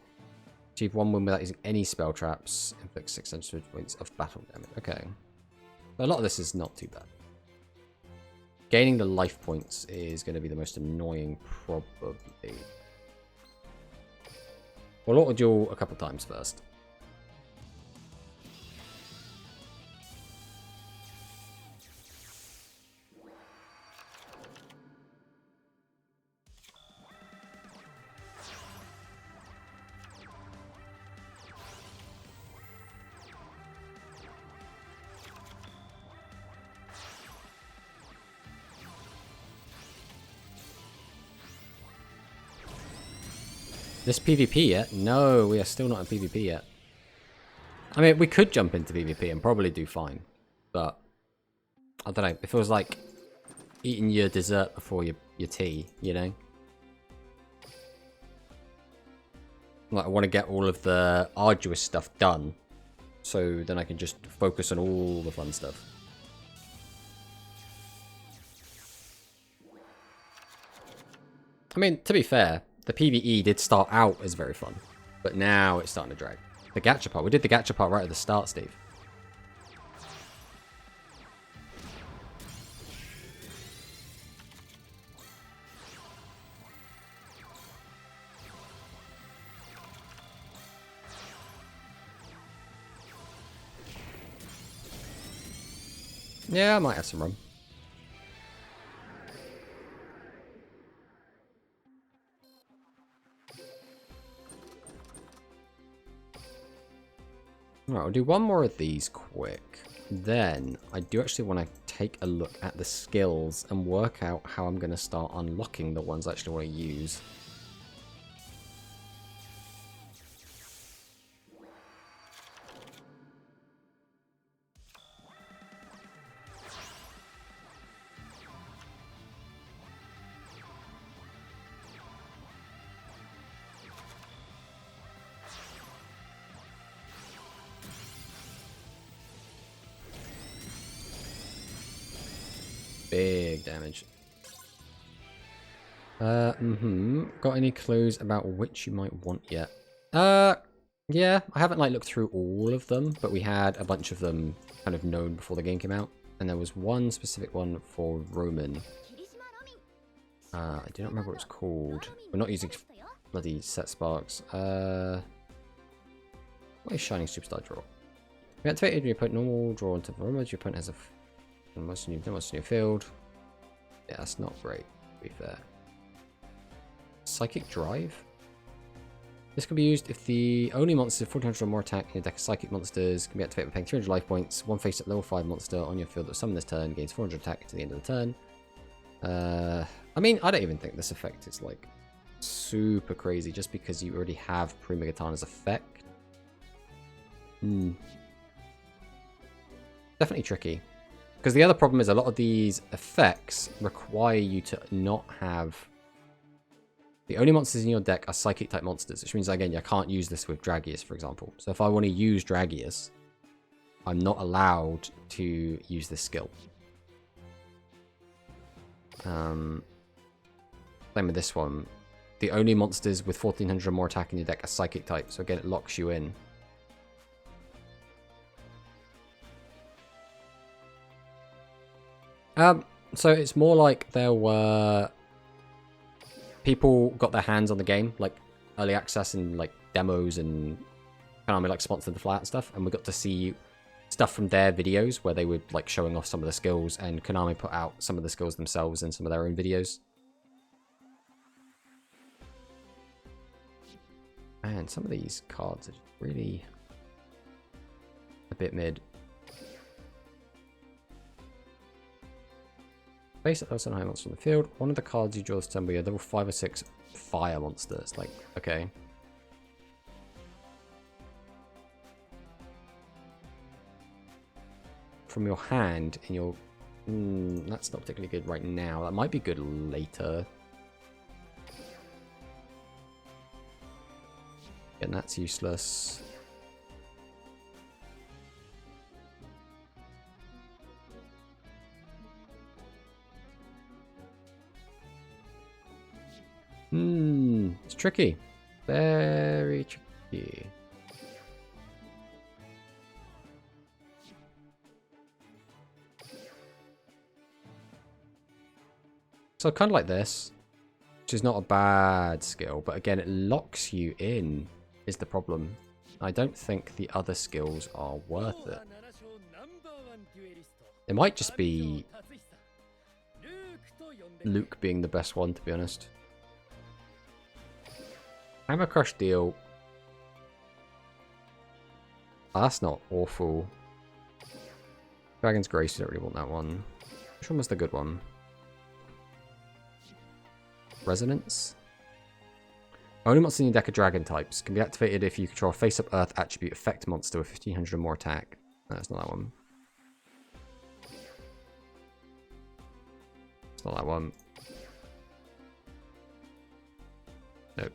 Achieve 1 win without using any spell traps. Inflict 600 points of battle damage. Okay. A lot of this is not too bad. Gaining the life points is going to be the most annoying, probably. We'll auto duel a couple times first. This PvP yet? No, we are still not in PvP yet. I mean, we could jump into PvP and probably do fine. But, I don't know. If it was like eating your dessert before your tea, you know? Like, I want to get all of the arduous stuff done so then I can just focus on all the fun stuff. I mean, to be fair, the PvE did start out as very fun, but now it's starting to drag. The gacha part, we did the gacha part right at the start, Steve. Yeah, I might have some rum. Alright, I'll do one more of these quick. Then, I do actually want to take a look at the skills and work out how I'm going to start unlocking the ones I actually want to use. Big damage. Got any clues about which you might want yet? Yeah, I haven't like looked through all of them, but we had a bunch of them kind of known before the game came out. And there was one specific one for Roman. I do not remember what it's called. We're not using bloody set sparks. What is Shining Superstar Draw? We activated your opponent normal draw into Roman. Your opponent has a most in your field. Yeah, that's not great, to be fair. Psychic Drive? This can be used if the only monsters with 1400 or more attack in your deck of psychic monsters can be activated by paying 300 life points. One face-up level 5 monster on your field that summoned this turn gains 400 attack to the end of the turn. I mean, I don't even think this effect is like super crazy just because you already have Prima-Gitana's effect. Definitely tricky. Because the other problem is a lot of these effects require you to not have... The only monsters in your deck are psychic type monsters, which means, again, I can't use this with Dragius, for example. So if I want to use Dragius, I'm not allowed to use this skill. Same with this one. The only monsters with 1400 or more attack in your deck are psychic type, so again, it locks you in. So it's more like there were people got their hands on the game, like early access and like demos and Konami like sponsored the flat stuff, and we got to see stuff from their videos where they were like showing off some of the skills, and Konami put out some of the skills themselves in some of their own videos. And some of these cards are really a bit mid. Face up also high monster on the field. One of the cards you draw this turn will be a level 5 or 6 fire monster. It's like, okay. From your hand in your... that's not particularly good right now. That might be good later. And that's useless. It's tricky. Very tricky. So kind of like this, which is not a bad skill, but again, it locks you in, is the problem. I don't think the other skills are worth it. It might just be Luke being the best one, to be honest. Hammer Crush deal. Oh, that's not awful. Dragon's Grace, you don't really want that one. Which one was the good one? Resonance? Only monsters in your deck are dragon types. Can be activated if you control a face-up earth attribute effect monster with 1500 or more attack. No, it's not that one. It's not that one. Nope.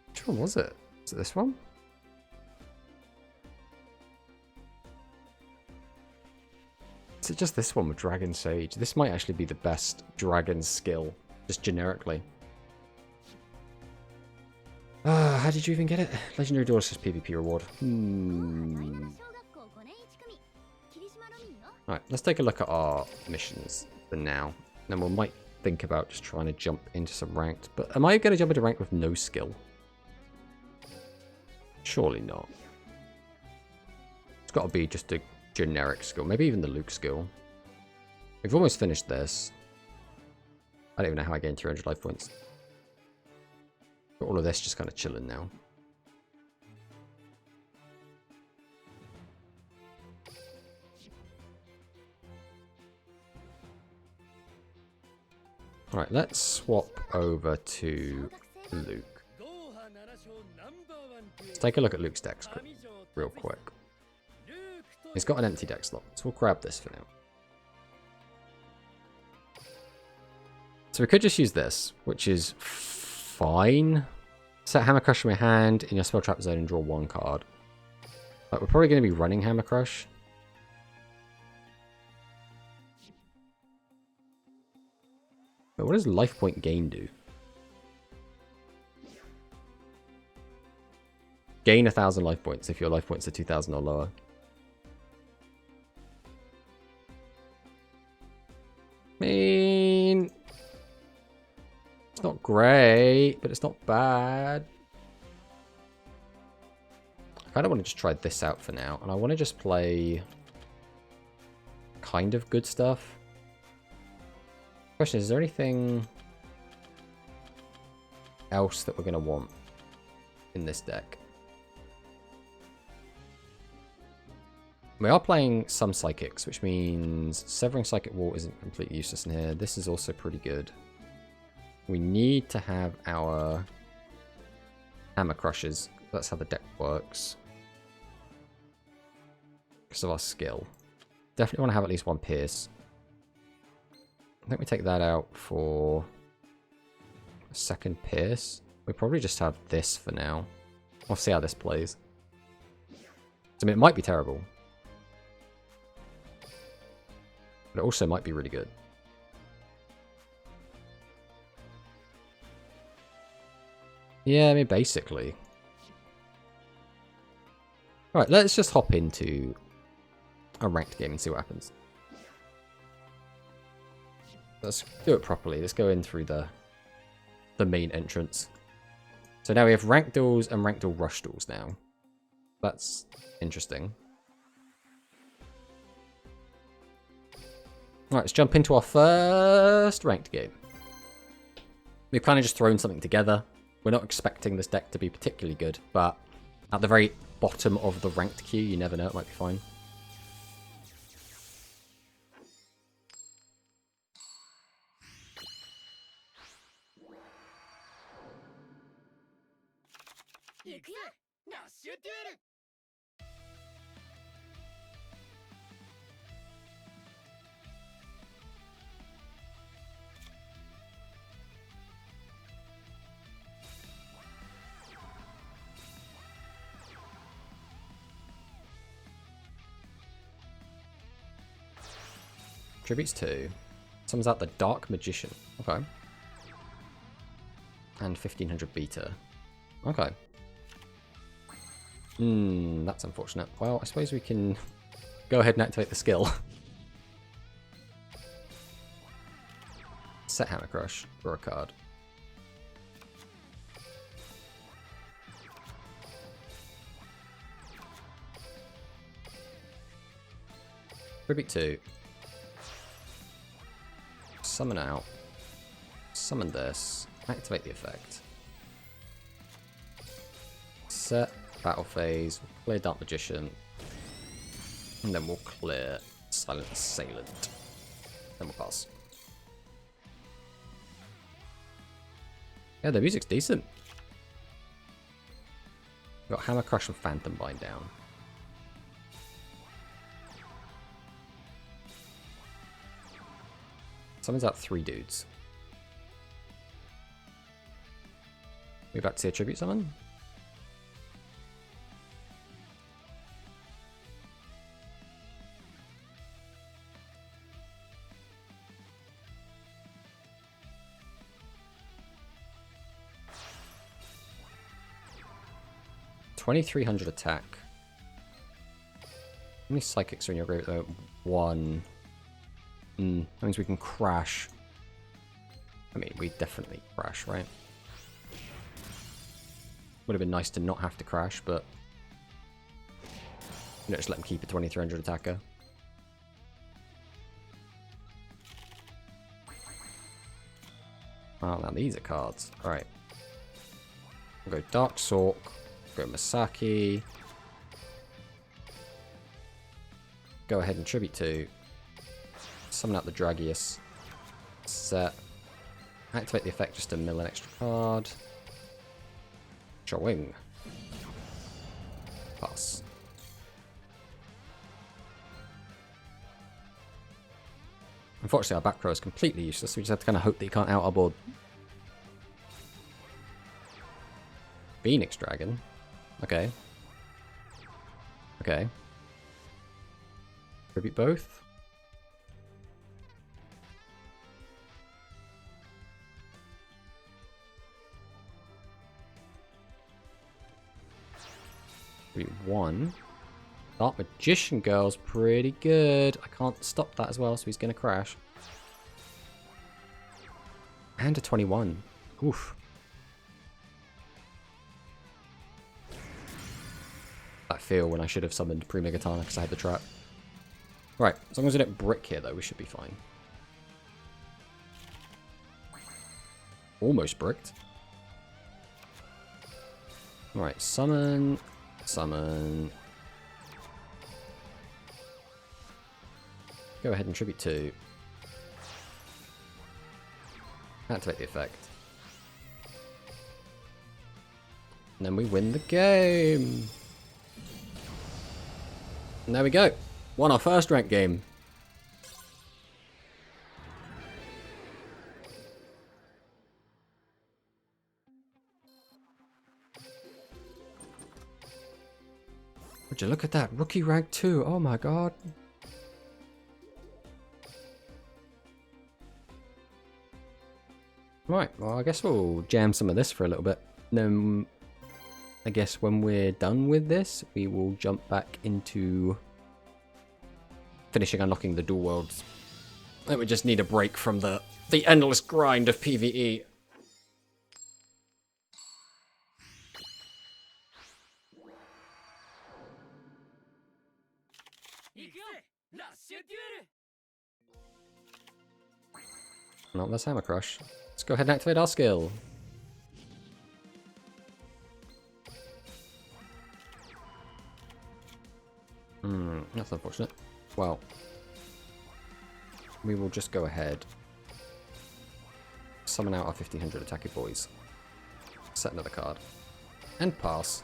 Which one was it? Is it this one? is it just this one with Dragon Sage? This might actually be the best dragon skill, just generically. How did you even get it? Legendary Duelist PvP reward. Alright, let's take a look at our missions for now. Then we might think about just trying to jump into some ranked. But am I going to jump into ranked with no skill? Surely not. It's got to be just a generic skill. Maybe even the Luke skill. We've almost finished this. I don't even know how I gained 300 life points. Got all of this just kind of chilling now. Alright, let's swap over to Luke. Let's take a look at Luke's deck real quick. He's got an empty deck slot, so we'll grab this for now. So we could just use this, which is fine. Set Hammer Crush in my hand in your spell trap zone and draw one card. But we're probably going to be running Hammer Crush. But what does life point gain do? Gain 1,000 life points if your life points are 2,000 or lower. I mean, it's not great, but it's not bad. I kind of want to just try this out for now, and I want to just play kind of good stuff. Question is there anything else that we're going to want in this deck? We are playing some Psychics, which means Severing Psychic Wall isn't completely useless in here. This is also pretty good. We need to have our Hammer Crushes. That's how the deck works. Because of our skill. Definitely want to have at least one Pierce. I think we take that out for a second Pierce. We probably just have this for now. We'll see how this plays. I mean, it might be terrible. But it also might be really good. Yeah, I mean, basically. Alright, let's just hop into a ranked game and see what happens. Let's do it properly. Let's go in through the main entrance. So now we have ranked duels and ranked duel rush duels now. That's interesting. Alright, let's jump into our first ranked game. We've kind of just thrown something together. We're not expecting this deck to be particularly good, but at the very bottom of the ranked queue, you never know, it might be fine. Tributes 2. Summons out the Dark Magician. Okay. And 1500 beta. Okay. That's unfortunate. Well, I suppose we can go ahead and activate the skill. Set Hammer Crush. Draw a card. Tribute 2. Summon out. Summon this. Activate the effect. Set battle phase. We'll clear Dark Magician. And then we'll clear Silent Assailant. Then we'll pass. Yeah, the music's decent. We've got Hammer Crush and Phantom Bind down. Summons out 3 dudes. We about to see a tribute summon? 2300 attack. How many psychics are in your group though? 1. That means we can crash. I mean, we definitely crash, right? Would have been nice to not have to crash, but... You know, just let him keep a 2300 attacker. Oh, now these are cards. Alright. We'll go Dark Sork. Go Masaki. Go ahead and tribute to. Summon out the Dragius. Set. Activate the effect just to mill an extra card. Showing. Pass. Unfortunately, our back row is completely useless, so we just have to kind of hope that you can't out our board. Phoenix Dragon. Okay. Okay. Tribute both. Tribute 1. Dark Magician Girl's pretty good. I can't stop that as well, so he's going to crash. And a 21. Oof. That feel when I should have summoned Prima Katana because I had the trap. Right, as long as we don't brick here, though, we should be fine. Almost bricked. Right, summon. Summon. Go ahead and tribute 2. Activate the effect. And then we win the game. And there we go. Won our first ranked game. Would you look at that? Rookie rank 2. Oh my god. Right, well I guess we'll jam some of this for a little bit. Then I guess when we're done with this, we will jump back into finishing unlocking the dual worlds. I think we just need a break from the endless grind of PvE. Not this Hammer Crush. Let's go ahead and activate our skill. That's unfortunate. Well, we will just go ahead, summon out our 1500 attacking boys, set another card, and pass.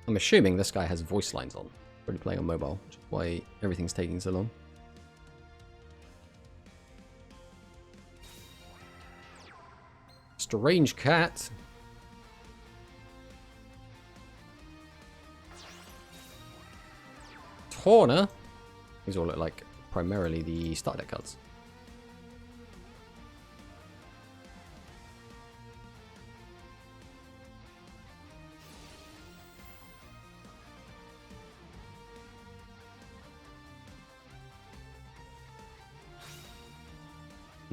I'm assuming this guy has voice lines on. Already playing on mobile, which is why everything's taking so long. Strange cat. Torna. These all look like primarily the start deck cards.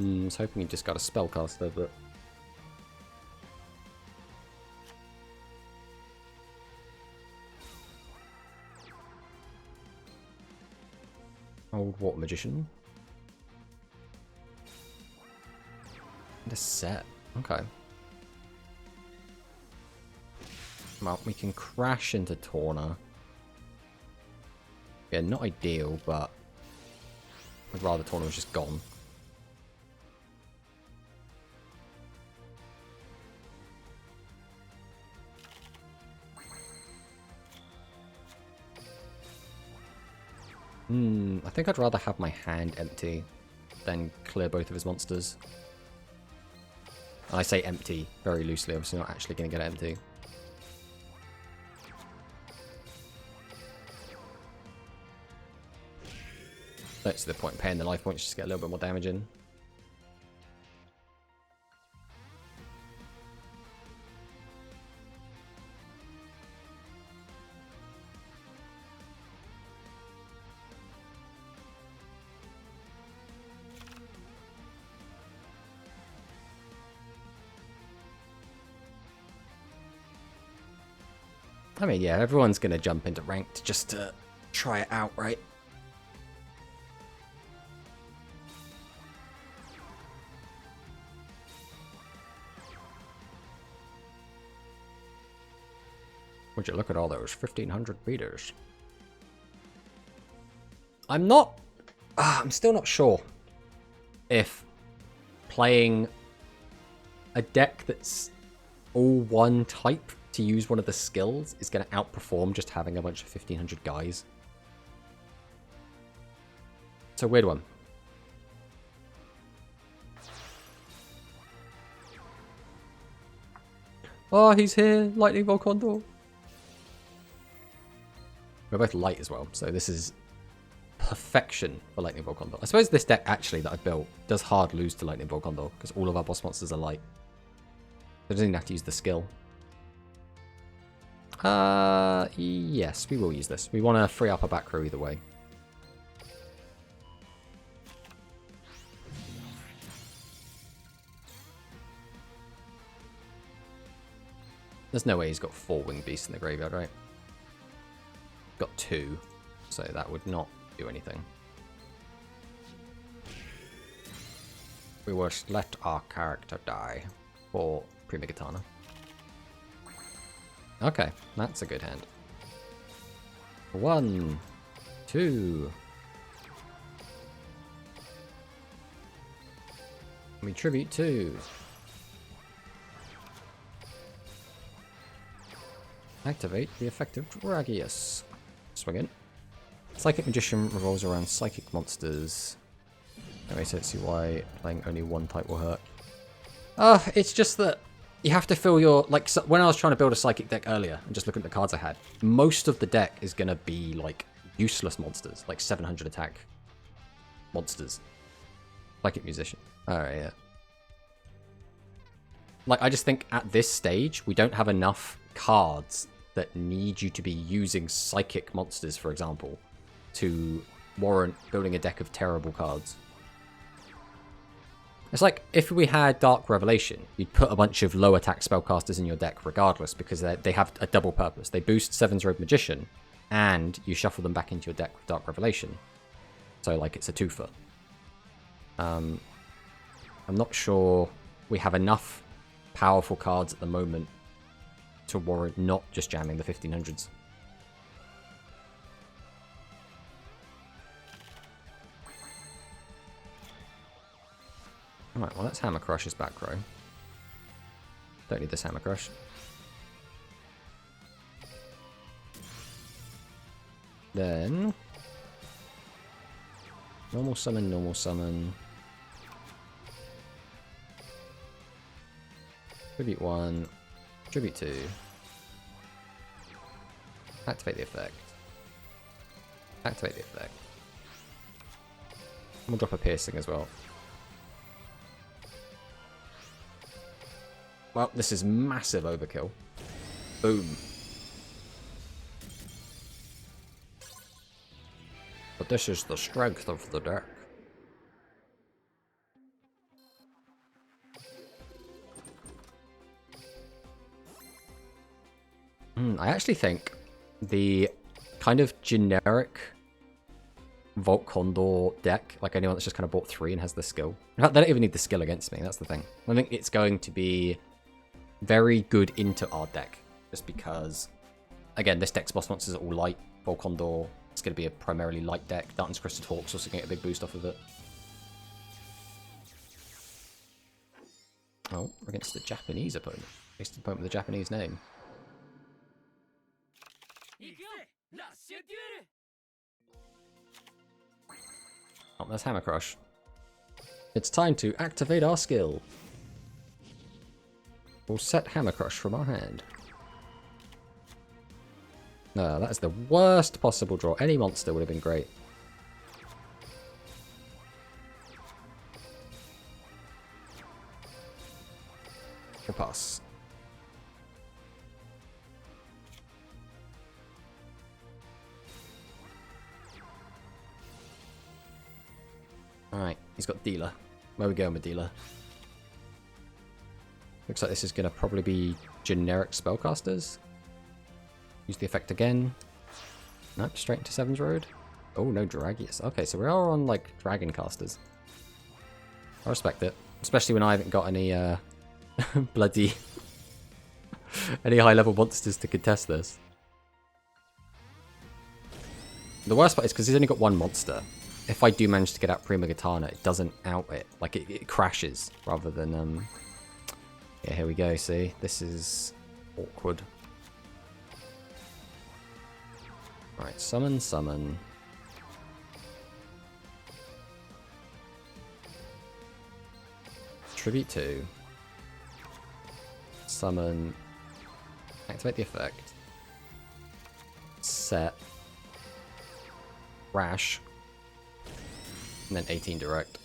I was hoping he just got a spellcaster, but... Old Water Magician. And a set. Okay. Well, we can crash into Torna. Yeah, not ideal, but... I'd rather Torna was just gone. I think I'd rather have my hand empty then clear both of his monsters. And I say empty very loosely, obviously not actually going to get it empty. Don't see the point in paying the life points just to get a little bit more damage in. I mean, yeah, everyone's going to jump into ranked just to try it out, right? Would you look at all those 1,500 meters? I'm still not sure if playing a deck that's all one type to use one of the skills is going to outperform just having a bunch of 1,500 guys. It's a weird one. Oh, he's here! Lightning Volcondor! We're both light as well, so this is perfection for Lightning Volcondor. I suppose this deck actually that I built does hard lose to Lightning Volcondor because all of our boss monsters are light. So it doesn't even have to use the skill. Yes, we will use this. We want to free up our back row either way. There's no way he's got 4 winged beasts in the graveyard, right? Got 2, so that would not do anything. We will let our character die for Prima-Gitana. Okay, that's a good hand. 1, 2. We tribute 2. Activate the effective Dragius. Swing in. Psychic Magician revolves around psychic monsters. Anyway, so let's see why playing only one type will hurt. It's just that you have to fill your... Like, so when I was trying to build a psychic deck earlier, and just looking at the cards I had, most of the deck is going to be, like, useless monsters. Like, 700 attack monsters. Psychic Musician. Alright, yeah. Like, I just think at this stage, we don't have enough cards that need you to be using psychic monsters, for example, to warrant building a deck of terrible cards. It's like if we had Dark Revelation, you'd put a bunch of low attack spellcasters in your deck regardless because they have a double purpose. They boost Seven's Robe Magician, and you shuffle them back into your deck with Dark Revelation. So, like, it's a twofer. I'm not sure we have enough powerful cards at the moment to warrant not just jamming the 1500s. Alright, well, let's Hammer Crush his back row. Don't need this Hammer Crush. Then... normal summon, normal summon. Tribute 1. Tribute 2. Activate the effect. Activate the effect. And we'll drop a piercing as well. Well, this is massive overkill. Boom. But this is the strength of the deck. I actually think the kind of generic Vault Condor deck, like anyone that's just kind of bought 3 and has the skill. In fact, they don't even need the skill against me, that's the thing. I think it's going to be very good into our deck, just because, again, this deck's boss monsters are all light. Vault Condor, it's going to be a primarily light deck. Darton's Crested Hawk's also going to get a big boost off of it. Oh, against the Japanese opponent. Against the opponent with a Japanese name. Oh, that's Hammer Crush. It's time to activate our skill. We'll set Hammer Crush from our hand. No, that is the worst possible draw. Any monster would have been great. We'll pass. Alright, he's got Dealer. Where are we going with Dealer? Looks like this is going to probably be generic spellcasters. Use the effect again. Nope, straight into Seven's Road. Oh, no Dragius. Okay, so we are on, like, Dragon casters. I respect it. Especially when I haven't got any, bloody... any high-level monsters to contest this. The worst part is because he's only got one monster. If I do manage to get out Prima Katana, it doesn't out it. Like, it crashes rather than, Yeah, here we go, see? This is awkward. Right, summon, summon. Tribute 2. Summon. Activate the effect. Set. Rash. And then 18 direct.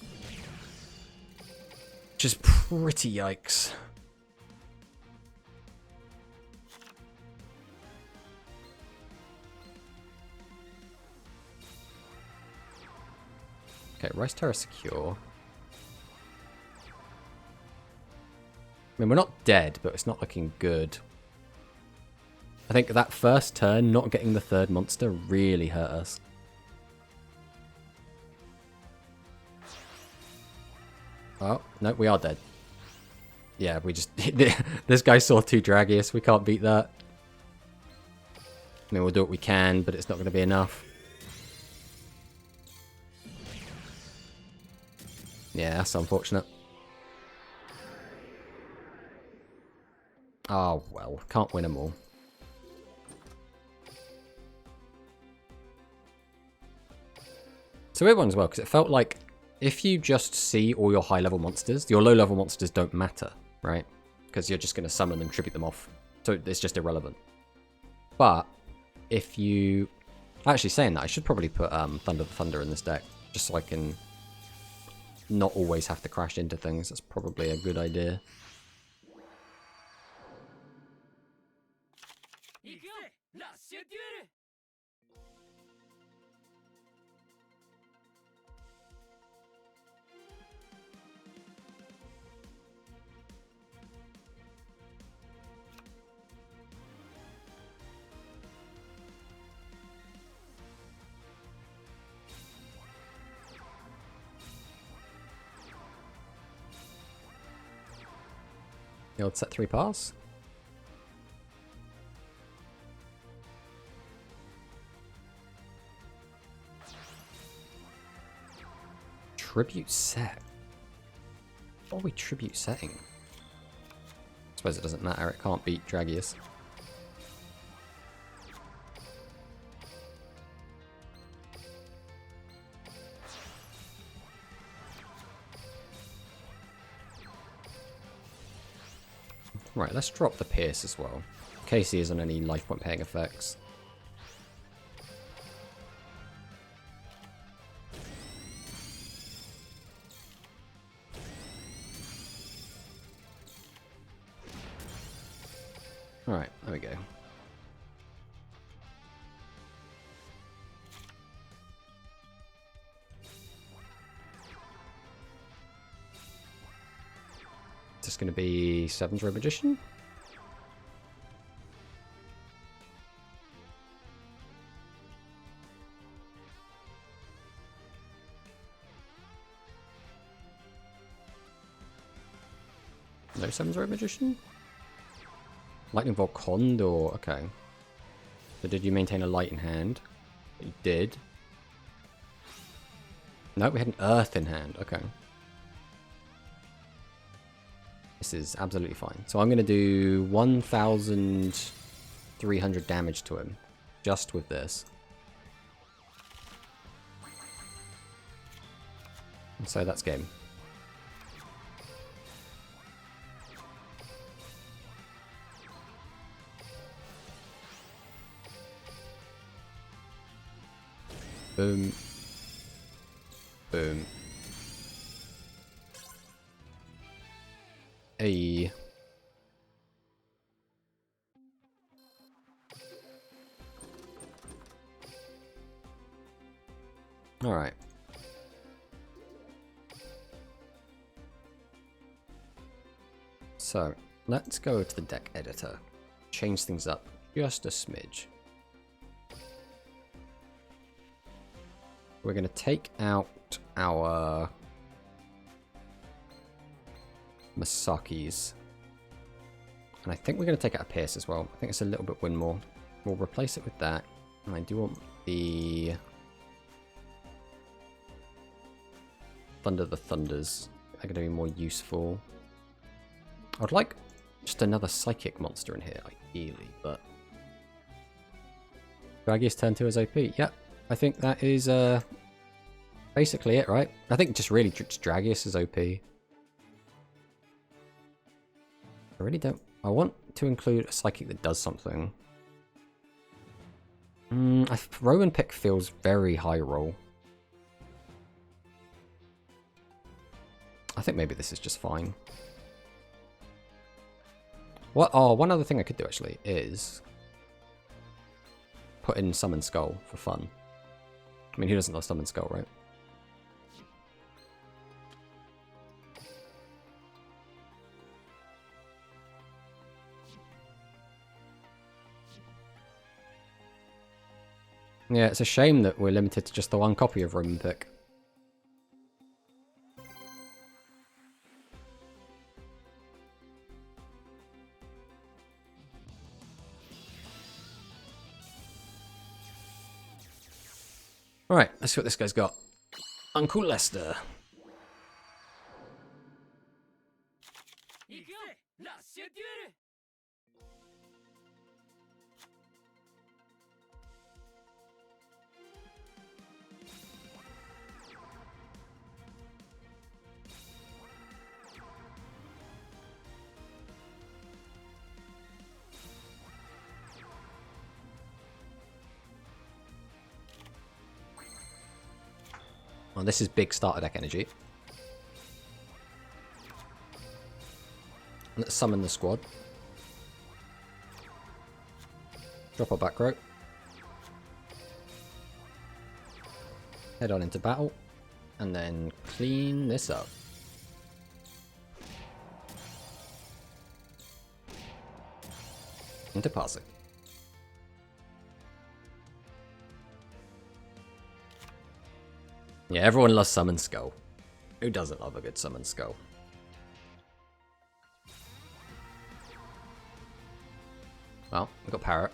Which is pretty yikes. Okay, Rice Terror secure. I mean, we're not dead, but it's not looking good. I think that first turn, not getting the third monster, really hurt us. Oh, no, we are dead. Yeah, we just... this guy saw 2 Dragius. We can't beat that. I mean, we'll do what we can, but it's not going to be enough. Yeah, that's unfortunate. Oh, well. Can't win them all. It's a weird one as well, because it felt like if you just see all your high-level monsters, your low-level monsters don't matter, right? Because you're just going to summon them, tribute them off. So it's just irrelevant. But if you... Actually, saying that, I should probably put Thunder the Thunder in this deck, just so I can not always have to crash into things. That's probably a good idea. The old set 3 pass. Tribute set. What are we tribute setting? I suppose it doesn't matter, it can't beat Dragius. Right, let's drop the Pierce as well. In case he isn't any life point paying effects. Alright, there we go. Is this going to be Seven's Road Magician? No Seven's Road Magician? Lightning Bolt Condor, okay. So did you maintain a light in hand? You did. No, we had an earth in hand, okay. This is absolutely fine. So I'm going to do 1,300 damage to him. Just with this. And so that's game. Boom. Boom. Hey. Alright. So, let's go to the deck editor. Change things up just a smidge. We're going to take out our Masakis. And I think we're going to take out a Pierce as well. I think it's a little bit win more. We'll replace it with that. And I do want the Thunder the Thunders. They're going to be more useful. I'd like just another Psychic monster in here, ideally, but... Dragius turn 2 as OP. Yep, I think that is basically it, right? I think just really just Dragius is OP. I really don't... I want to include a Psychic that does something. Rowan pick feels very high roll. I think maybe this is just fine. What? Oh, one other thing I could do actually is put in Summon Skull for fun. I mean, who doesn't love Summon Skull, right? Yeah, it's a shame that we're limited to just the one copy of Roman Pick. Alright, let's see what this guy's got. Uncle Lester. Well, this is big starter deck energy. Let's summon the squad. Drop our back row. Head on into battle. And then clean this up. And deposit. Yeah, everyone loves Summon Skull. Who doesn't love a good Summon Skull? Well, we've got Parrot.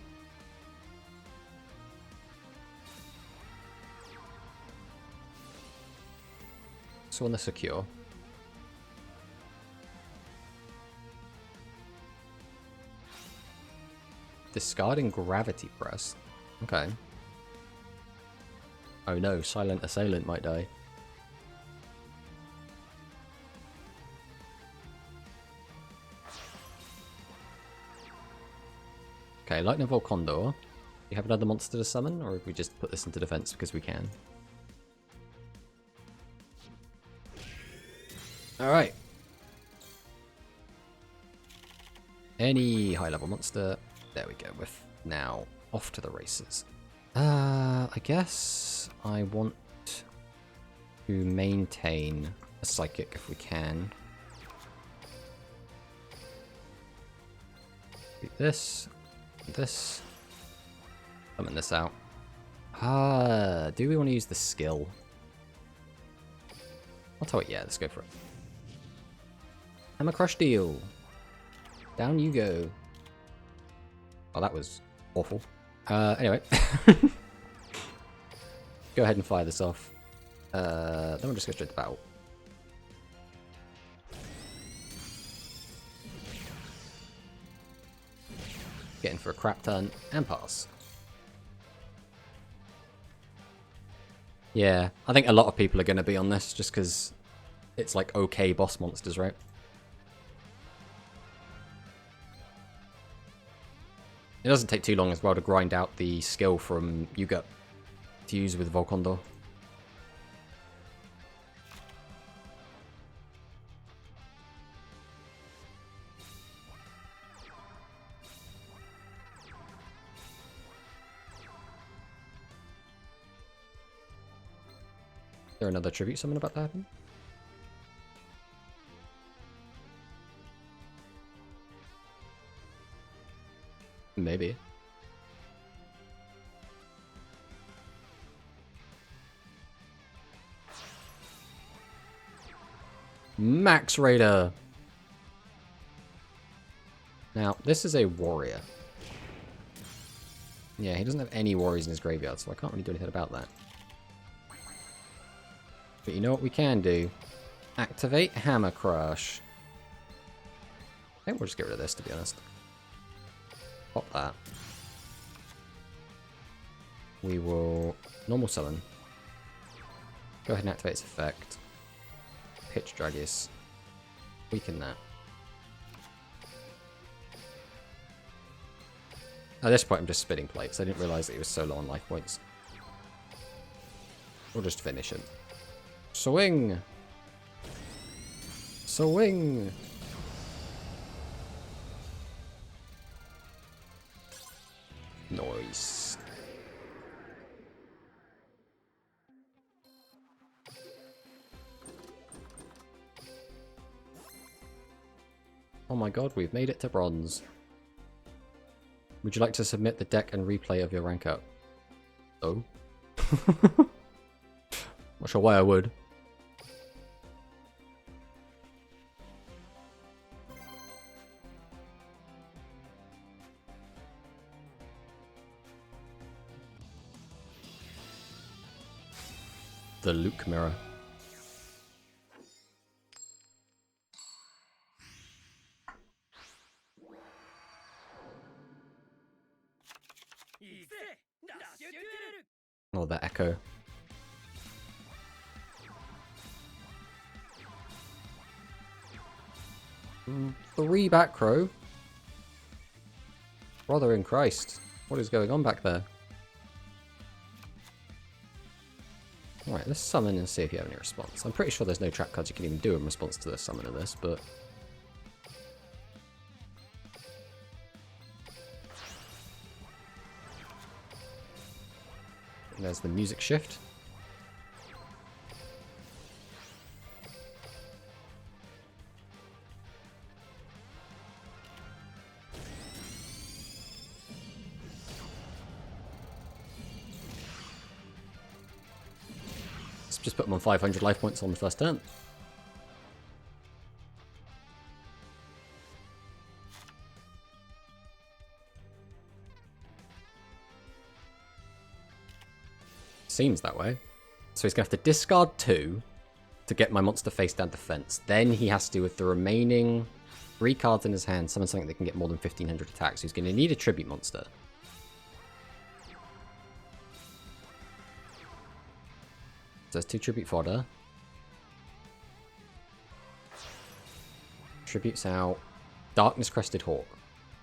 So on the secure. Discarding Gravity Press. Okay. Oh no, Silent Assailant might die. Okay, Lightning Bolt Condor. Do you have another monster to summon, or have we just put this into defense because we can? Alright. Any high-level monster. There we go, with now off to the races. I guess I want to maintain a Psychic if we can. Do this, summon this out. Do we want to use the skill? I'll tell it, yeah, let's go for it. Hammer Crush Deal. Down you go. Oh, that was awful. Anyway. Go ahead and fire this off. Then we'll just go straight to battle. Get in for a crap turn and pass. Yeah, I think a lot of people are going to be on this just because it's like okay boss monsters, right? It doesn't take too long as well to grind out the skill from Yuga. to use with Volcondor. Is there another tribute summon about to happen? Maybe. Max Raider! Now, this is a warrior. Yeah, he doesn't have any warriors in his graveyard, so I can't really do anything about that. But you know what we can do? Activate Hammer Crush. I think we'll just get rid of this, to be honest. Pop that. We will normal summon. Go ahead and activate its effect. Pitch Dragus. Weaken that. At this point I'm just spitting plates. I didn't realise that he was so low on life points. We'll just finish him. Swing! Swing! Nice. Oh my god, we've made it to bronze. Would you like to submit the deck and replay of your rank up? Oh. Not sure why I would. The Luke Mirror. Oh, the echo. Three back row. Brother in Christ. What is going on back there? Alright, let's summon and see if you have any response. I'm pretty sure there's no trap cards you can even do in response to the summon of this, but... There's the music shift. Let's just put them on 500 life points on the first turn. Seems that way. So he's going to have to discard 2 to get my monster face down defense. Then he has to, with the remaining 3 cards in his hand, summon something that can get more than 1500 attacks. So he's going to need a tribute monster. So there's 2 tribute fodder. Tributes out Darkness Crested Hawk.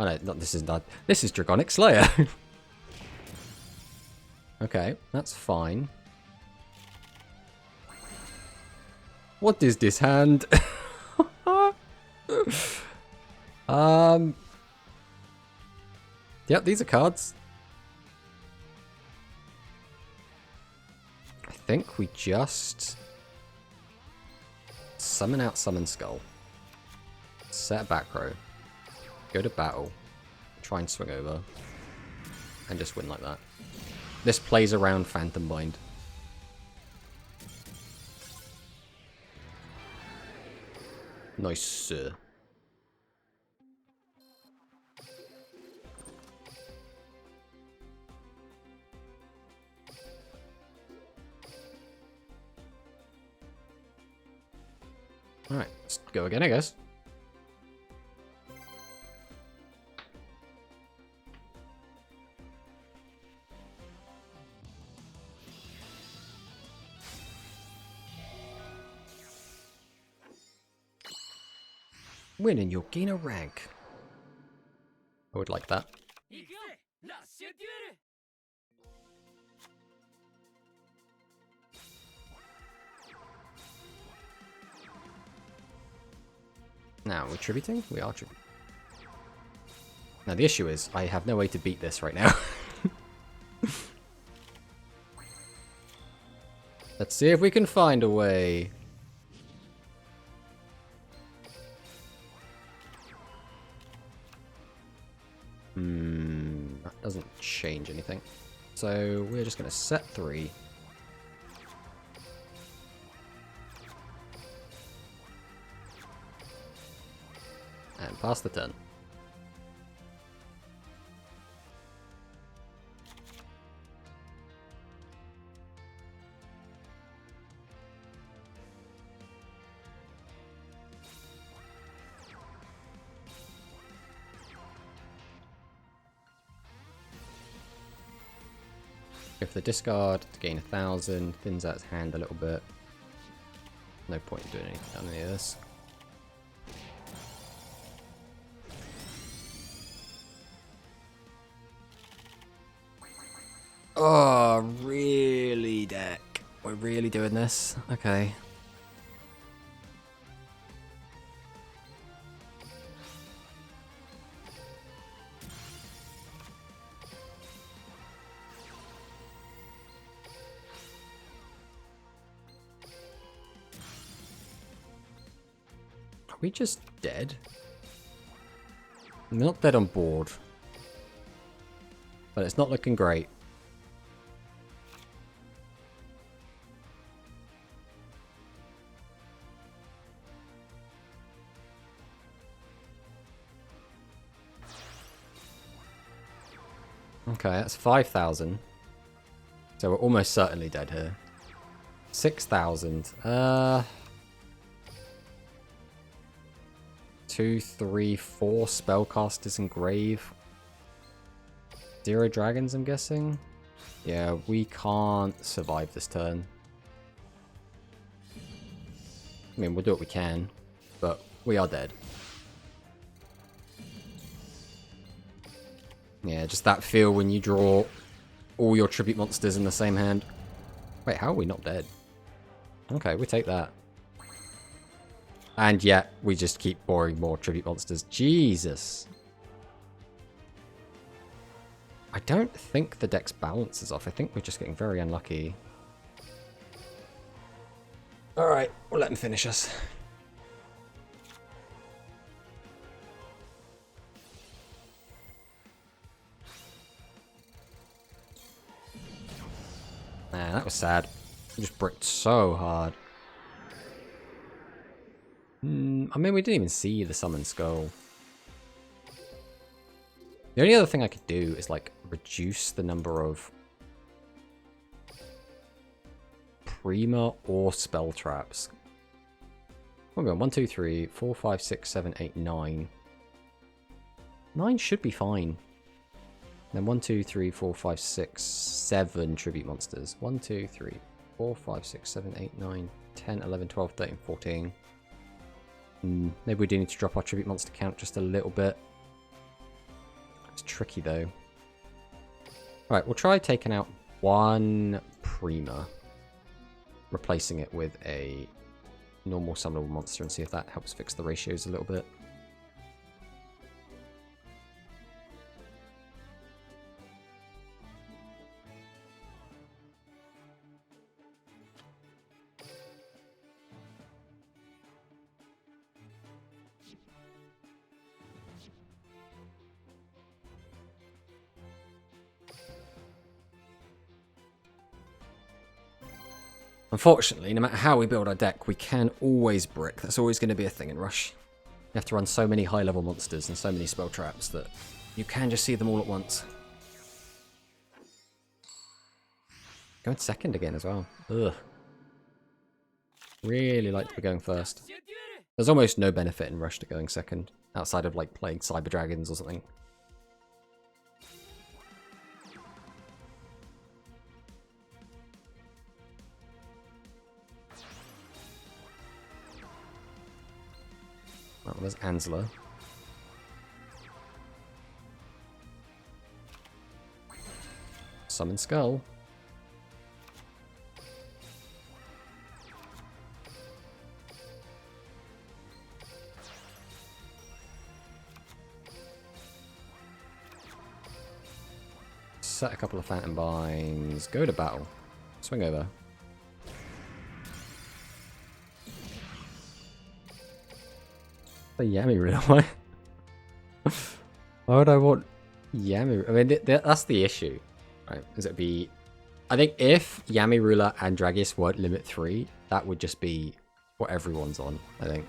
Oh no, not, this is not. This is Dragonic Slayer. Okay, that's fine. What is this hand? Yep, these are cards. I think we just summon out Summon Skull. Set a back row. Go to battle. Try and swing over. And just win like that. This plays around Phantom Bind. Nice, sir. Alright, let's go again, I guess. Win and you'll gain a rank. I would like that. Now, we're tributing? We are tributing. Now, the issue is, I have no way to beat this right now. Let's see if we can find a way. That doesn't change anything. So, we're just going to set 3. And pass the turn. If the discard to gain 1,000, thins out his hand a little bit. No point in doing anything on any of this. Oh, really, deck? We're really doing this? Okay. Are we just dead? I'm not dead on board. But it's not looking great. Okay, that's 5,000. So we're almost certainly dead here. 6,000. 2, 3, 4 spellcasters in grave. 0 dragons, I'm guessing. Yeah, we can't survive this turn. I mean, we'll do what we can, but we are dead. Yeah, just that feel when you draw all your tribute monsters in the same hand. Wait, how are we not dead? Okay, we take that. And yet, we just keep boring more tribute monsters. Jesus. I don't think the deck's balance is off. I think we're just getting very unlucky. Alright, we'll let him finish us. Man, that was sad. We just bricked so hard. I mean, we didn't even see the Summon Skull. The only other thing I could do is, like, reduce the number of Prima or spell traps. We're going 1, 2, 3, 4, 5, 6, 7, 8, 9. 9 should be fine. Then 1, 2, 3, 4, 5, 6, 7 tribute monsters. 1, 2, 3, 4, 5, 6, 7, 8, 9, 10, 11, 12, 13, 14. Maybe we do need to drop our tribute monster count just a little bit. It's tricky though. Alright, we'll try taking out 1 Prima. Replacing it with a normal summonable monster and see if that helps fix the ratios a little bit. Unfortunately, no matter how we build our deck, we can always brick. That's always going to be a thing in Rush. You have to run so many high-level monsters and so many spell traps that you can just see them all at once. Going second again as well. Ugh. Really like to be going first. There's almost no benefit in Rush to going second, outside of like playing Cyber Dragons or something. Oh, there's Ansela. Summon Skull. set a couple of Phantom Binds. Go to battle. Swing over. The Yami Ruler, why? Why would I want Yami? I mean, that's the issue, right? Is it be? I think if Yami Ruler and Dragius weren't limit 3, that would just be what everyone's on. I think.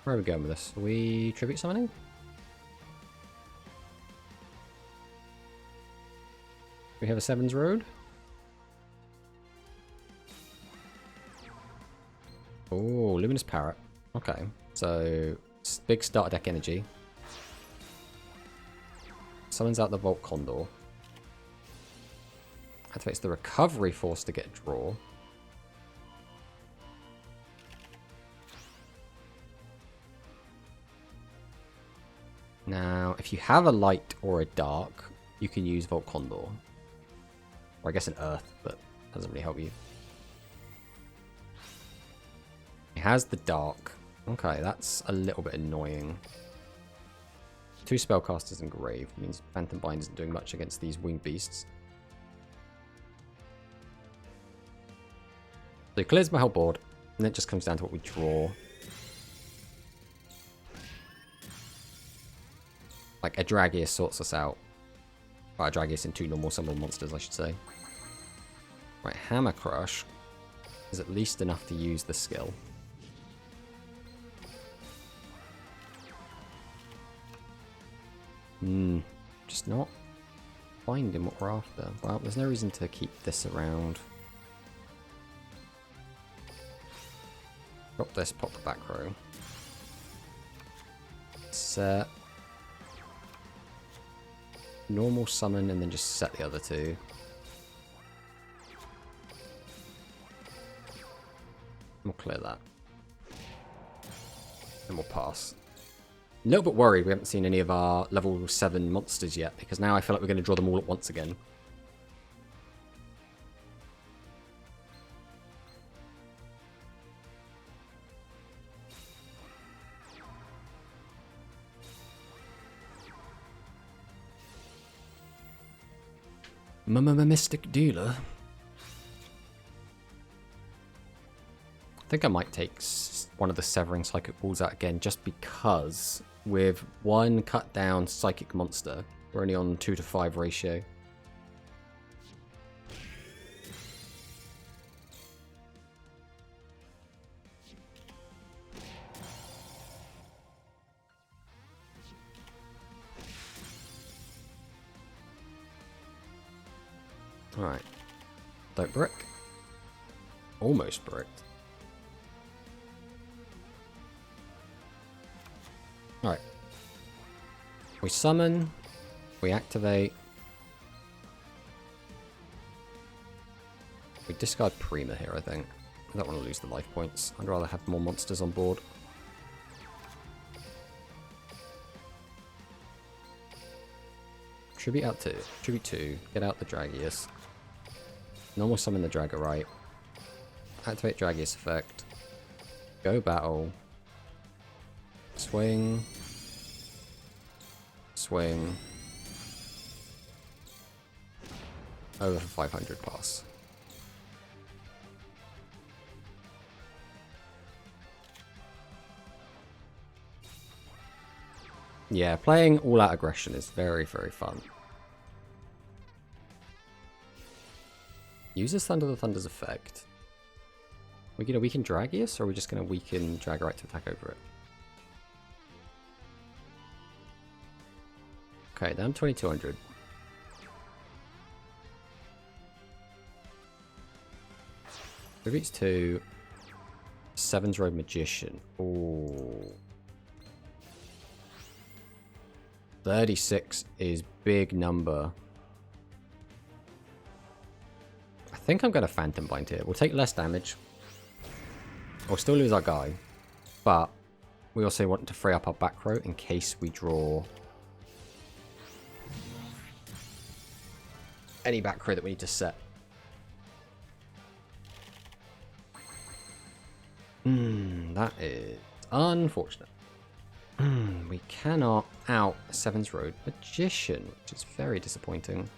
Where are we going with this? Are we tribute summoning? We have a Sevens Road. Oh, Luminous Parrot. Okay, so big starter deck energy. Summons out the Volt Condor. Activates the Recovery Force to get a draw. Now, if you have a light or a dark, you can use Volt Condor. Or I guess an earth, but doesn't really help you. It has the dark. Okay, that's a little bit annoying. 2 spellcasters and Grave means Phantom Bind isn't doing much against these winged beasts. So it clears my whole board, and it just comes down to what we draw. Like, a Dragius sorts us out. Well, a Dragius and 2 normal summon monsters, I should say. Right, Hammer Crush is at least enough to use the skill. Just not finding what we're after. Well, there's no reason to keep this around. Drop this, pop the back row. Set. Normal summon and then just set the other 2. We'll clear that. And we'll pass. A little bit worried we haven't seen any of our level 7 monsters yet, because now I feel like we're going to draw them all at once again. Mystic Dealer. I think I might take one of the Severing Psychic Balls out again, just because with 1 cut down Psychic Monster, we're only on 2 to 5 ratio. Alright. Don't brick. Almost bricked. Alright. We summon. We activate. We discard Prima here, I think. I don't want to lose the life points. I'd rather have more monsters on board. Tribute out 2. Tribute 2. Get out the Dragius. Normal summon the Dragorite. Activate Dragius effect. Go battle. Swing. Swing. Over for 500 pass. Yeah, playing all-out aggression is very, very fun. Uses Thunder the Thunder's effect. We gonna weaken Dragius, or are we just gonna weaken Dragorite to attack over it? Okay, down 2200. Tributes to Sevens Road Magician. Ooh. 36 is big number. I think I'm going to Phantom Bind here. We'll take less damage. We'll still lose our guy, but we also want to free up our back row in case we draw any back row that we need to set. That is unfortunate. We cannot out Seven's Road Magician, which is very disappointing.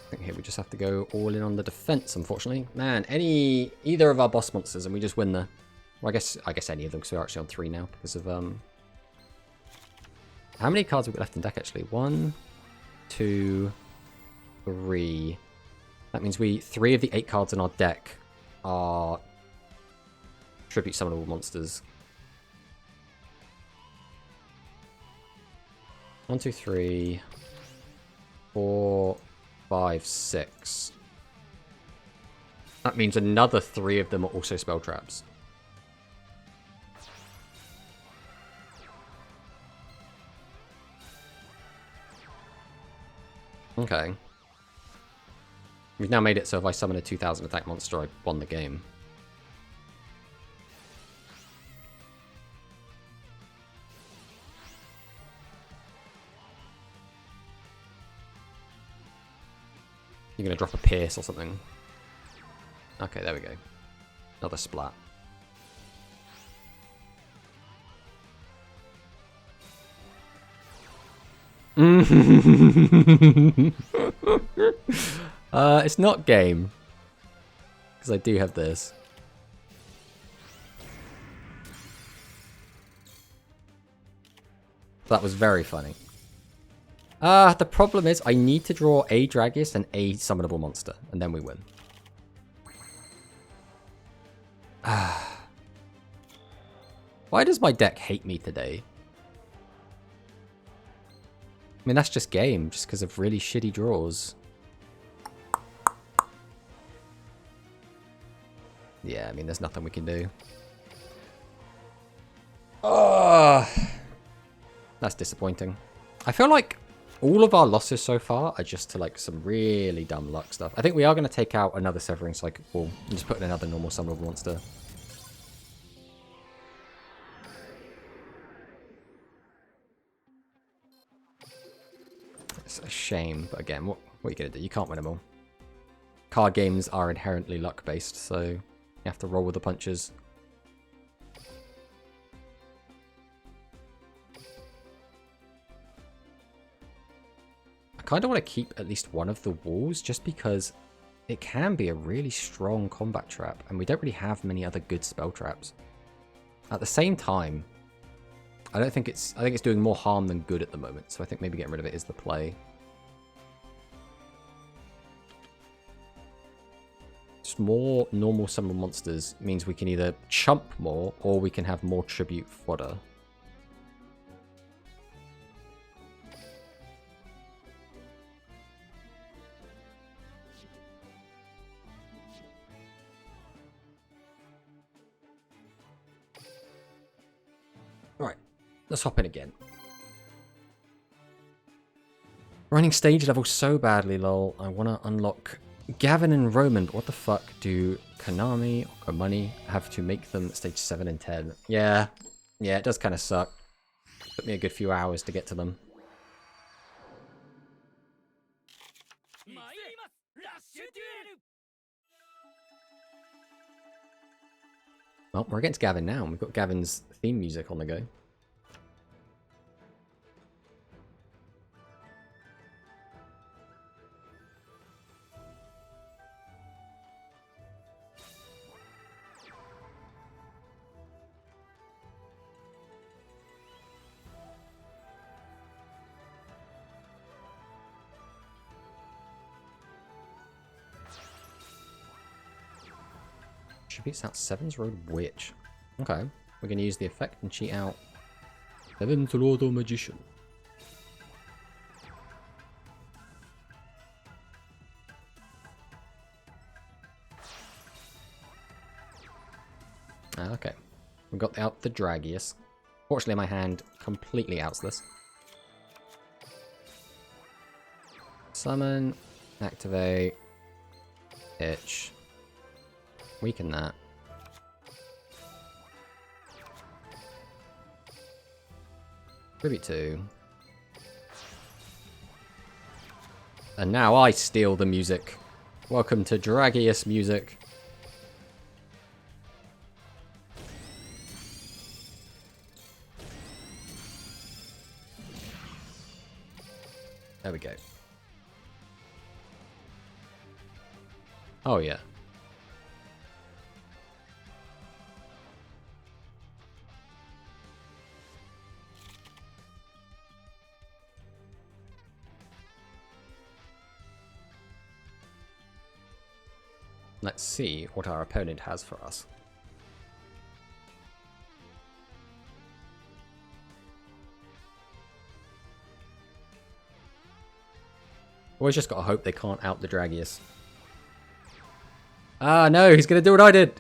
I think here we just have to go all in on the defense, unfortunately. Man, either of our boss monsters and we just win the... Well, I guess any of them, because we're actually on 3 now because of... How many cards have we got left in deck, actually? 1, 2, 3. That means 3 of the 8 cards in our deck are tribute summonable monsters. 1, 2, 3, 4, 5, 6. That means another 3 of them are also spell traps. Okay. We've now made it so if I summon a 2000 attack monster, I won the game. You're going to drop a Pierce or something. Okay, there we go. Another Splat. It's not game. Because I do have this. That was very funny. The problem is I need to draw a Dragius and a summonable monster, and then we win. Why does my deck hate me today? I mean, that's just game, just because of really shitty draws. Yeah, I mean, there's nothing we can do. Oh, that's disappointing. I feel like all of our losses so far are just to, like, some really dumb luck stuff. I think we are going to take out another Severing Psychic Ball and just put in another normal summonable monster. It's a shame, but again, what are you going to do? You can't win them all. Card games are inherently luck-based, so you have to roll with the punches. I kind of want to keep at least one of the walls, just because it can be a really strong combat trap, and we don't really have many other good spell traps. At the same time, I think it's doing more harm than good at the moment, so I think maybe getting rid of it is the play. Just more normal summon monsters means we can either chump more, or we can have more tribute fodder. Right, let's hop in again. Running stage level so badly, lol. I want to unlock Gavin and Roman, but what the fuck do Konami or Komani have to make them stage 7 and 10? Yeah, it does kind of suck. Took me a good few hours to get to them. Well, we're against Gavin now, and we've got Gavin's theme music on the go. Tributes out Seven's Road Witch. Okay, we're going to use the effect and cheat out Seven's Road Magician. Okay, we got out the Dragius. Fortunately, my hand completely outs this. Summon, activate, itch, weaken that. Tribute 2. And now I steal the music. Welcome to Dragius music. There we go. Oh yeah. Let's see what our opponent has for us. Always just gotta hope they can't out the Dragius. Ah, no, he's gonna do what I did!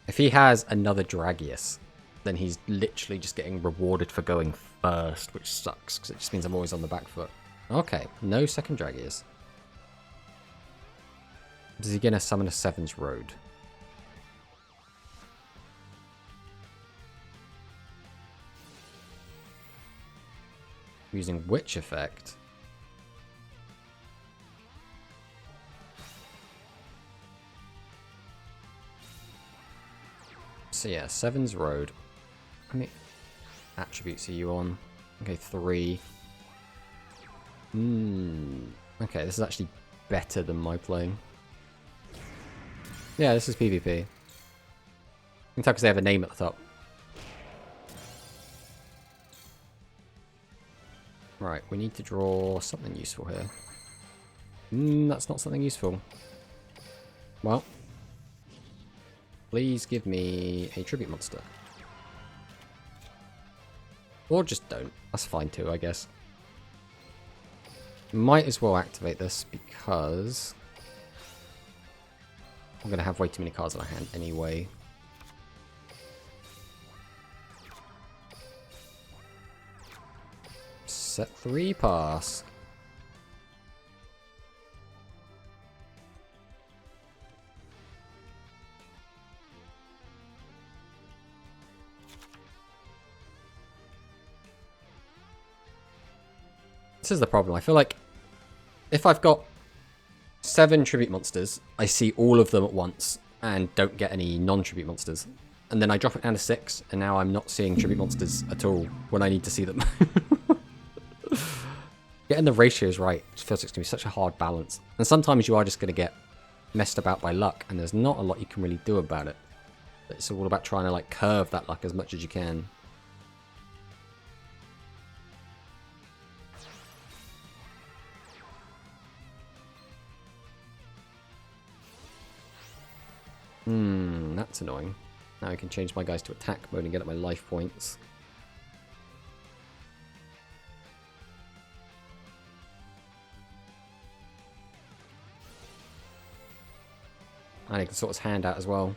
If he has another Dragius, then he's literally just getting rewarded for going first, which sucks, because it just means I'm always on the back foot. Okay, no second Dragius. Is he gonna summon a Seven's Road? Using which effect? So yeah, Seven's Road. How many attributes are you on? Okay, 3. Okay, this is actually better than my playing. Yeah, this is PvP. You can tell because they have a name at the top. Right, we need to draw something useful here. That's not something useful. Well, please give me a tribute monster. Or just don't. That's fine too, I guess. Might as well activate this because I'm going to have way too many cards in my hand anyway. Set 3 pass. This is the problem. I feel like if I've got 7 tribute monsters, I see all of them at once and don't get any non-tribute monsters. And then I drop it down to 6, and now I'm not seeing tribute monsters at all when I need to see them. Getting the ratios right feels like it's going to be such a hard balance. And sometimes you are just going to get messed about by luck, and there's not a lot you can really do about it. It's all about trying to like curve that luck as much as you can. That's annoying. Now I can change my guys to attack mode and get up my life points. And he can sort his hand out as well.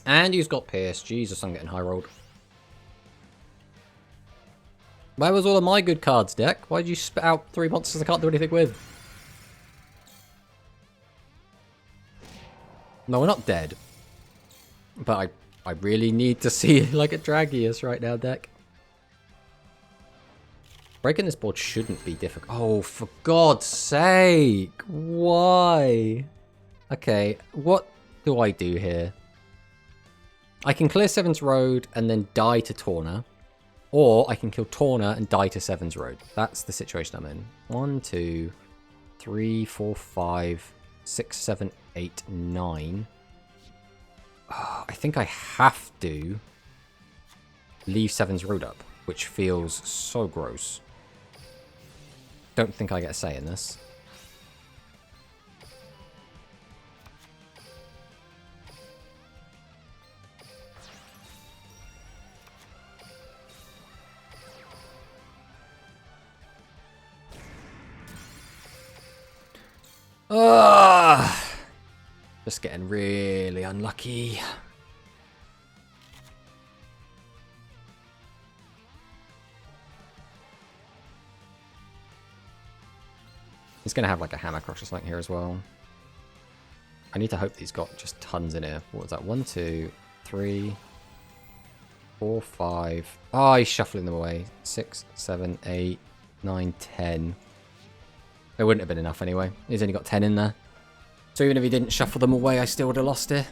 And he's got Pierce. Jesus, I'm getting high rolled. Where was all of my good cards, deck? Why did you spit out 3 monsters I can't do anything with? No, we're not dead. But I really need to see like a Dragius right now, deck. Breaking this board shouldn't be difficult. Oh, for God's sake! Why? Okay, what do I do here? I can clear Seven's Road and then die to Torna. Or I can kill Torna and die to Seven's Road. That's the situation I'm in. 1, 2, 3, 4, 5, 6, 7, 8, 9. Oh, I think I have to leave Seven's Road up, which feels so gross. Don't think I get a say in this. Just getting really unlucky. He's going to have like a hammer crush or something here as well. I need to hope that he's got just tons in here. What was that? 1, 2, 3, 4, 5. Oh, he's shuffling them away. 6, 7, 8, 9, 10. It wouldn't have been enough anyway. He's only got 10 in there. So even if he didn't shuffle them away, I still would have lost it.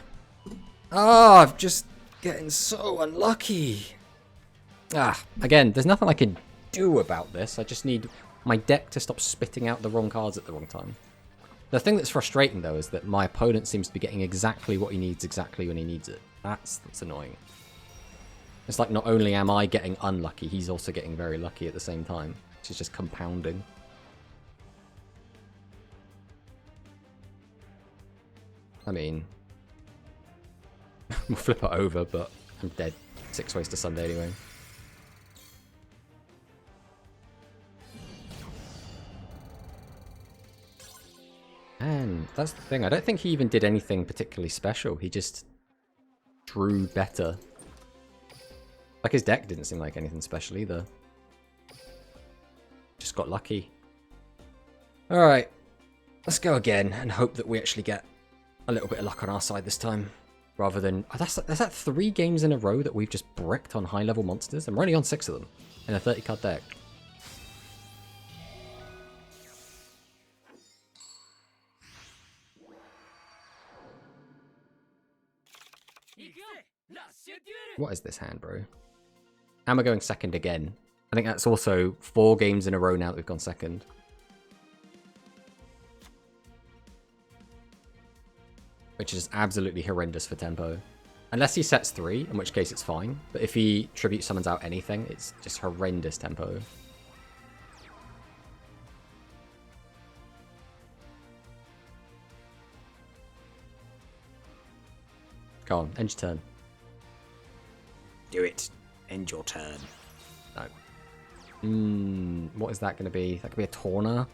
Oh, I'm just getting so unlucky. Again, there's nothing I can do about this. I just need my deck to stop spitting out the wrong cards at the wrong time. The thing that's frustrating, though, is that my opponent seems to be getting exactly what he needs exactly when he needs it. That's annoying. It's like not only am I getting unlucky, he's also getting very lucky at the same time, which is just compounding. I mean, we'll flip it over, but I'm dead 6 ways to Sunday anyway. And that's the thing. I don't think he even did anything particularly special. He just drew better. Like, his deck didn't seem like anything special either. Just got lucky. Alright. Let's go again and hope that we actually get a little bit of luck on our side this time. Rather than... Oh, that's that 3 games in a row that we've just bricked on high-level monsters? And we're only on 6 of them in a 30-card deck. What is this hand, bro? And we're going second again. I think that's also 4 games in a row now that we've gone second. Which is absolutely horrendous for tempo. Unless he sets 3, in which case it's fine. But if he tribute summons out anything, it's just horrendous tempo. Go on, end your turn. Do it. End your turn. No. What is that going to be? That could be a Torna.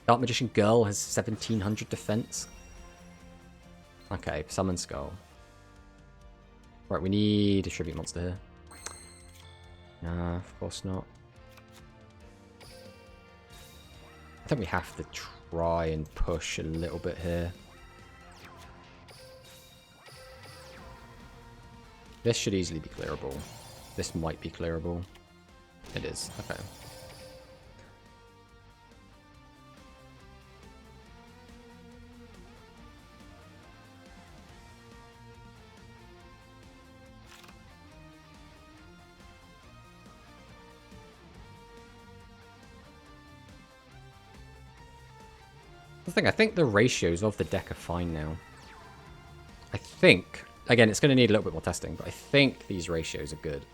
Dark Magician Girl has 1700 defense. Okay, Summon Skull. Right, we need a tribute monster here. Nah, of course not. I think we have to try and push a little bit here. This should easily be clearable. This might be clearable. It is. Okay. I think the ratios of the deck are fine now. I think... Again, it's going to need a little bit more testing, but I think these ratios are good.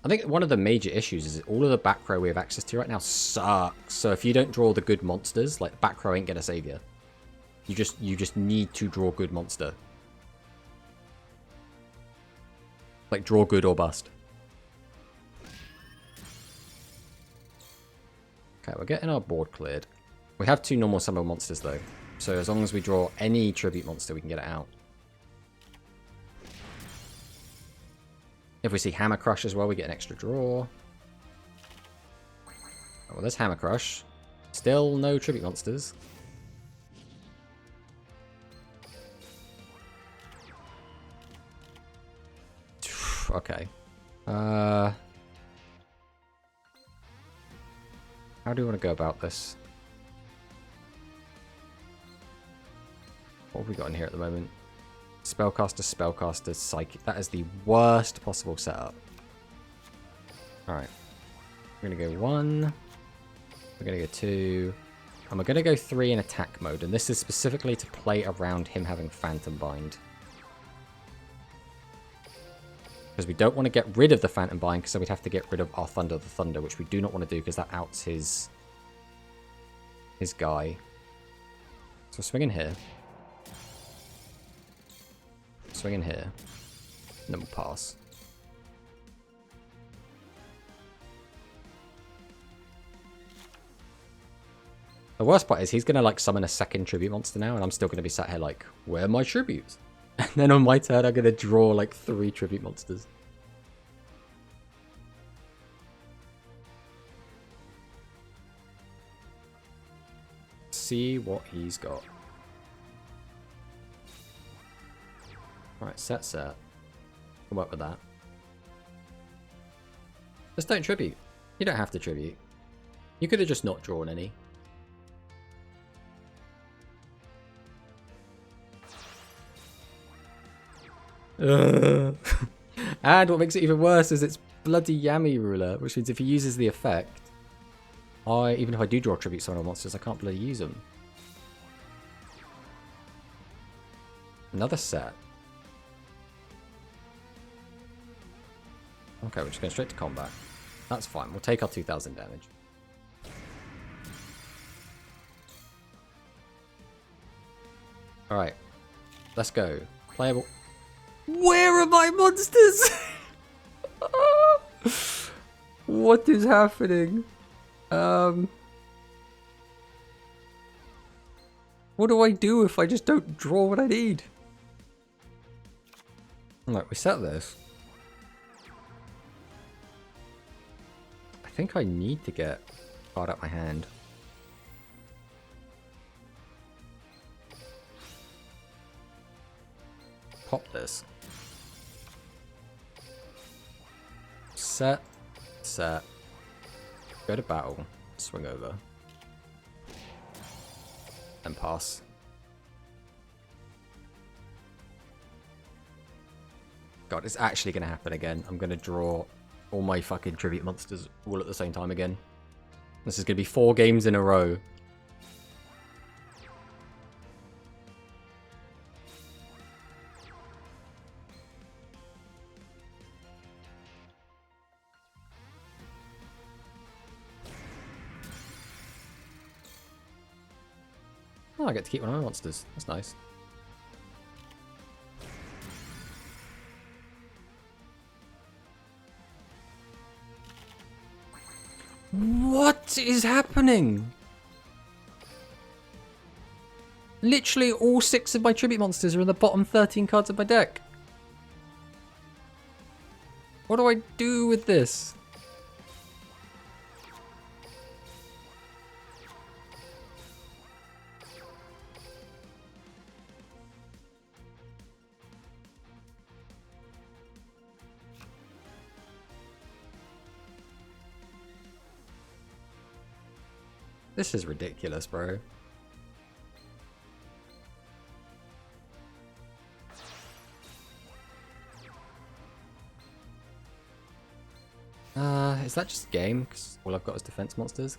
I think one of the major issues is that all of the back row we have access to right now sucks. So if you don't draw the good monsters, like, back row ain't going to save you. You just need to draw good monster. Like, draw good or bust. Okay, we're getting our board cleared. We have 2 normal summon monsters, though. So as long as we draw any tribute monster, we can get it out. If we see Hammer Crush as well, we get an extra draw. Oh, well, there's Hammer Crush. Still no tribute monsters. Okay. How do we want to go about this? What have we got in here at the moment? Spellcaster, Psychic. That is the worst possible setup. Alright. We're going to go 1. We're going to go 2. And we're going to go 3 in attack mode. And this is specifically to play around him having Phantom Bind. Because we don't want to get rid of the Phantom Bind, because then we'd have to get rid of our Thunder the Thunder, which we do not want to do, because that outs his guy. So swing in here. Swing in here. And then we'll pass. The worst part is he's going to like summon a second tribute monster now, and I'm still going to be sat here like, where are my tributes? And then on my turn, I'm going to draw like 3 tribute monsters. See what he's got. Right, set. We'll work with that. Just don't tribute. You don't have to tribute. You could have just not drawn any. And what makes it even worse is it's bloody Yami Ruler, which means if he uses the effect, even if I do draw tribute summon monsters, I can't bloody use them. Another set. Okay, we're just going straight to combat. That's fine. We'll take our 2000 damage. Alright. Let's go. Playable. Where are my monsters? What is happening? What do I do if I just don't draw what I need? Alright, we set this. I think I need to get card out my hand. Pop this. Set. Go to battle. Swing over. And pass. God, it's actually going to happen again. I'm going to draw all my fucking tribute monsters all at the same time again. This is going to be 4 games in a row. Oh, I get to keep one of my monsters. That's nice. What is happening? Literally all 6 of my tribute monsters are in the bottom 13 cards of my deck. What do I do with this? This is ridiculous, bro. Is that just game? Because all I've got is defense monsters.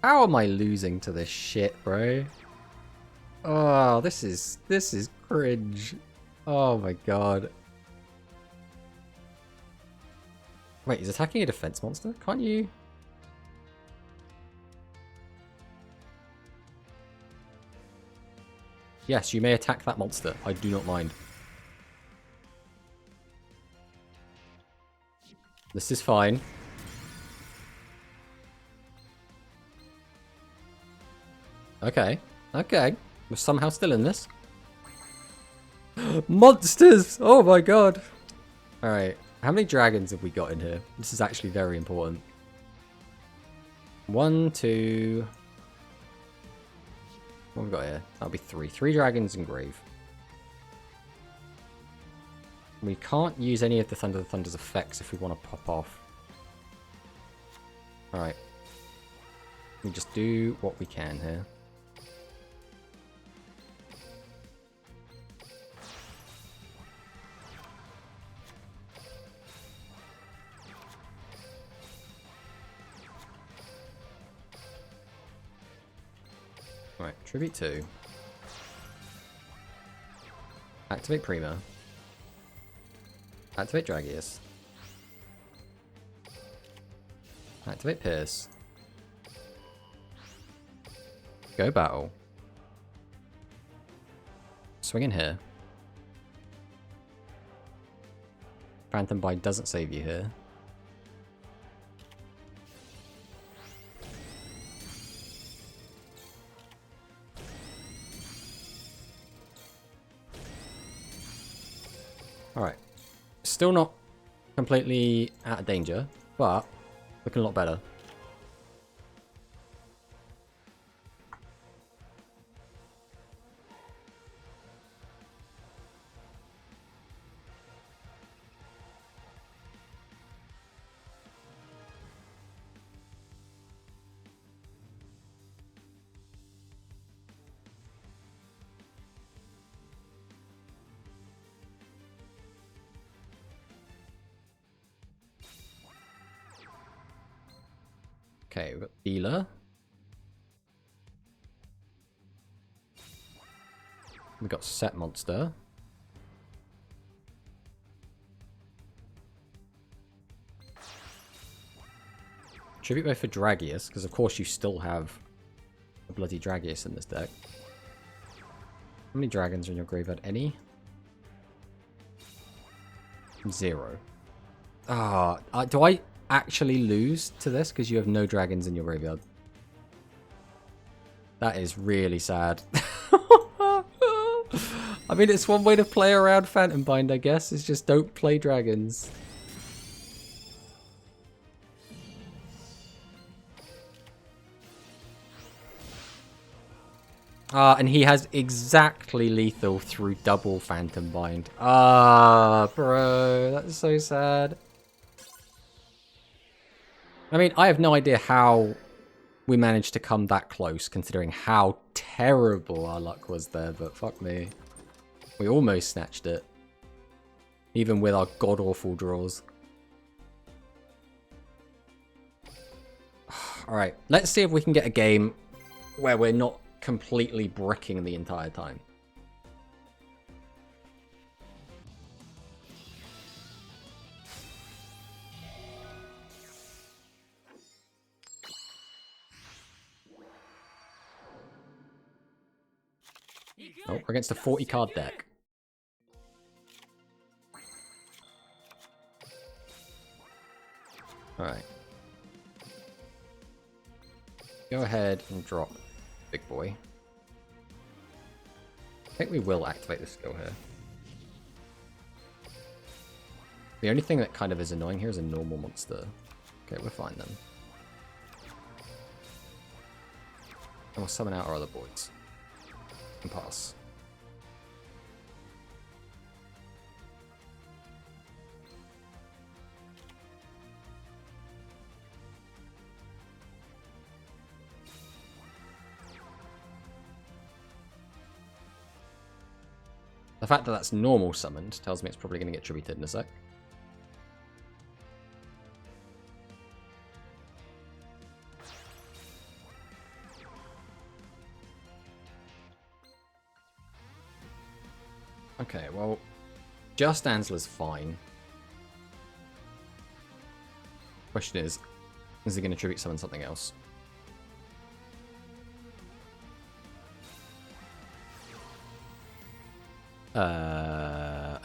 How am I losing to this shit, bro? Oh, this is cringe. Oh my god. Wait, he's attacking a defense monster? Can't you? Yes, you may attack that monster. I do not mind. This is fine. Okay. Okay. We're somehow still in this. Monsters! Oh my god. Alright. How many dragons have we got in here? This is actually very important. 1, 2... What have we got here? That'll be 3. 3 dragons in grave. We can't use any of the Thunder of the Thunder's effects if we want to pop off. Alright. We just do what we can here. Right, Tribute 2. Activate Prima. Activate Dragius. Activate Pierce. Go battle. Swing in here. Phantom Bite doesn't save you here. Still not completely out of danger, but looking a lot better. Okay, we've got Dealer. We've got Set Monster. Tribute Wave for Dragius, because of course you still have a bloody Dragius in this deck. How many dragons are in your graveyard? Any? 0. Ah, do I actually lose to this because you have no dragons in your graveyard? That is really sad. I mean, it's one way to play around Phantom Bind, I guess. Is just don't play dragons. And he has exactly lethal through double Phantom Bind. Bro, that's so sad. I mean, I have no idea how we managed to come that close, considering how terrible our luck was there, but fuck me. We almost snatched it. Even with our god-awful draws. Alright, let's see if we can get a game where we're not completely bricking the entire time. Oh, we're against a 40 card deck. Alright. Go ahead and drop Big Boy. I think we will activate this skill here. The only thing that kind of is annoying here is a normal monster. Okay, we're fine then. And we'll summon out our other boys. And pass. The fact that that's normal summoned tells me it's probably going to get tributed in a sec. Okay, well, just Ansler's fine. Question is he going to tribute summon something else?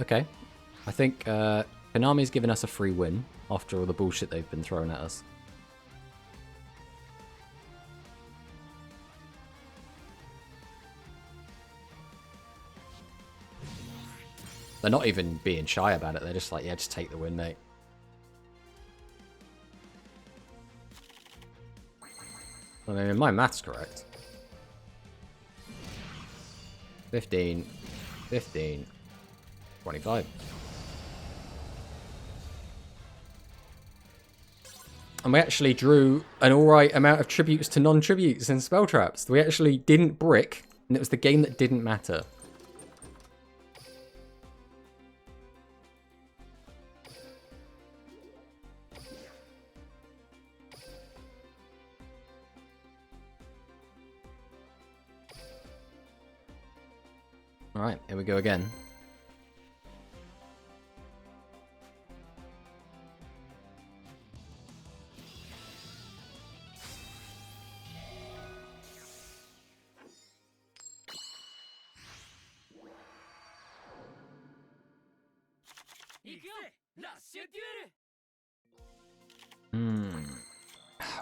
Okay. I think Konami's given us a free win after all the bullshit they've been throwing at us. They're not even being shy about it. They're just like, yeah, just take the win, mate. I mean, my math's correct. 15, 15, 25. And we actually drew an alright amount of tributes to non-tributes and spell traps. We actually didn't brick, and it was the game that didn't matter. Alright, here we go again.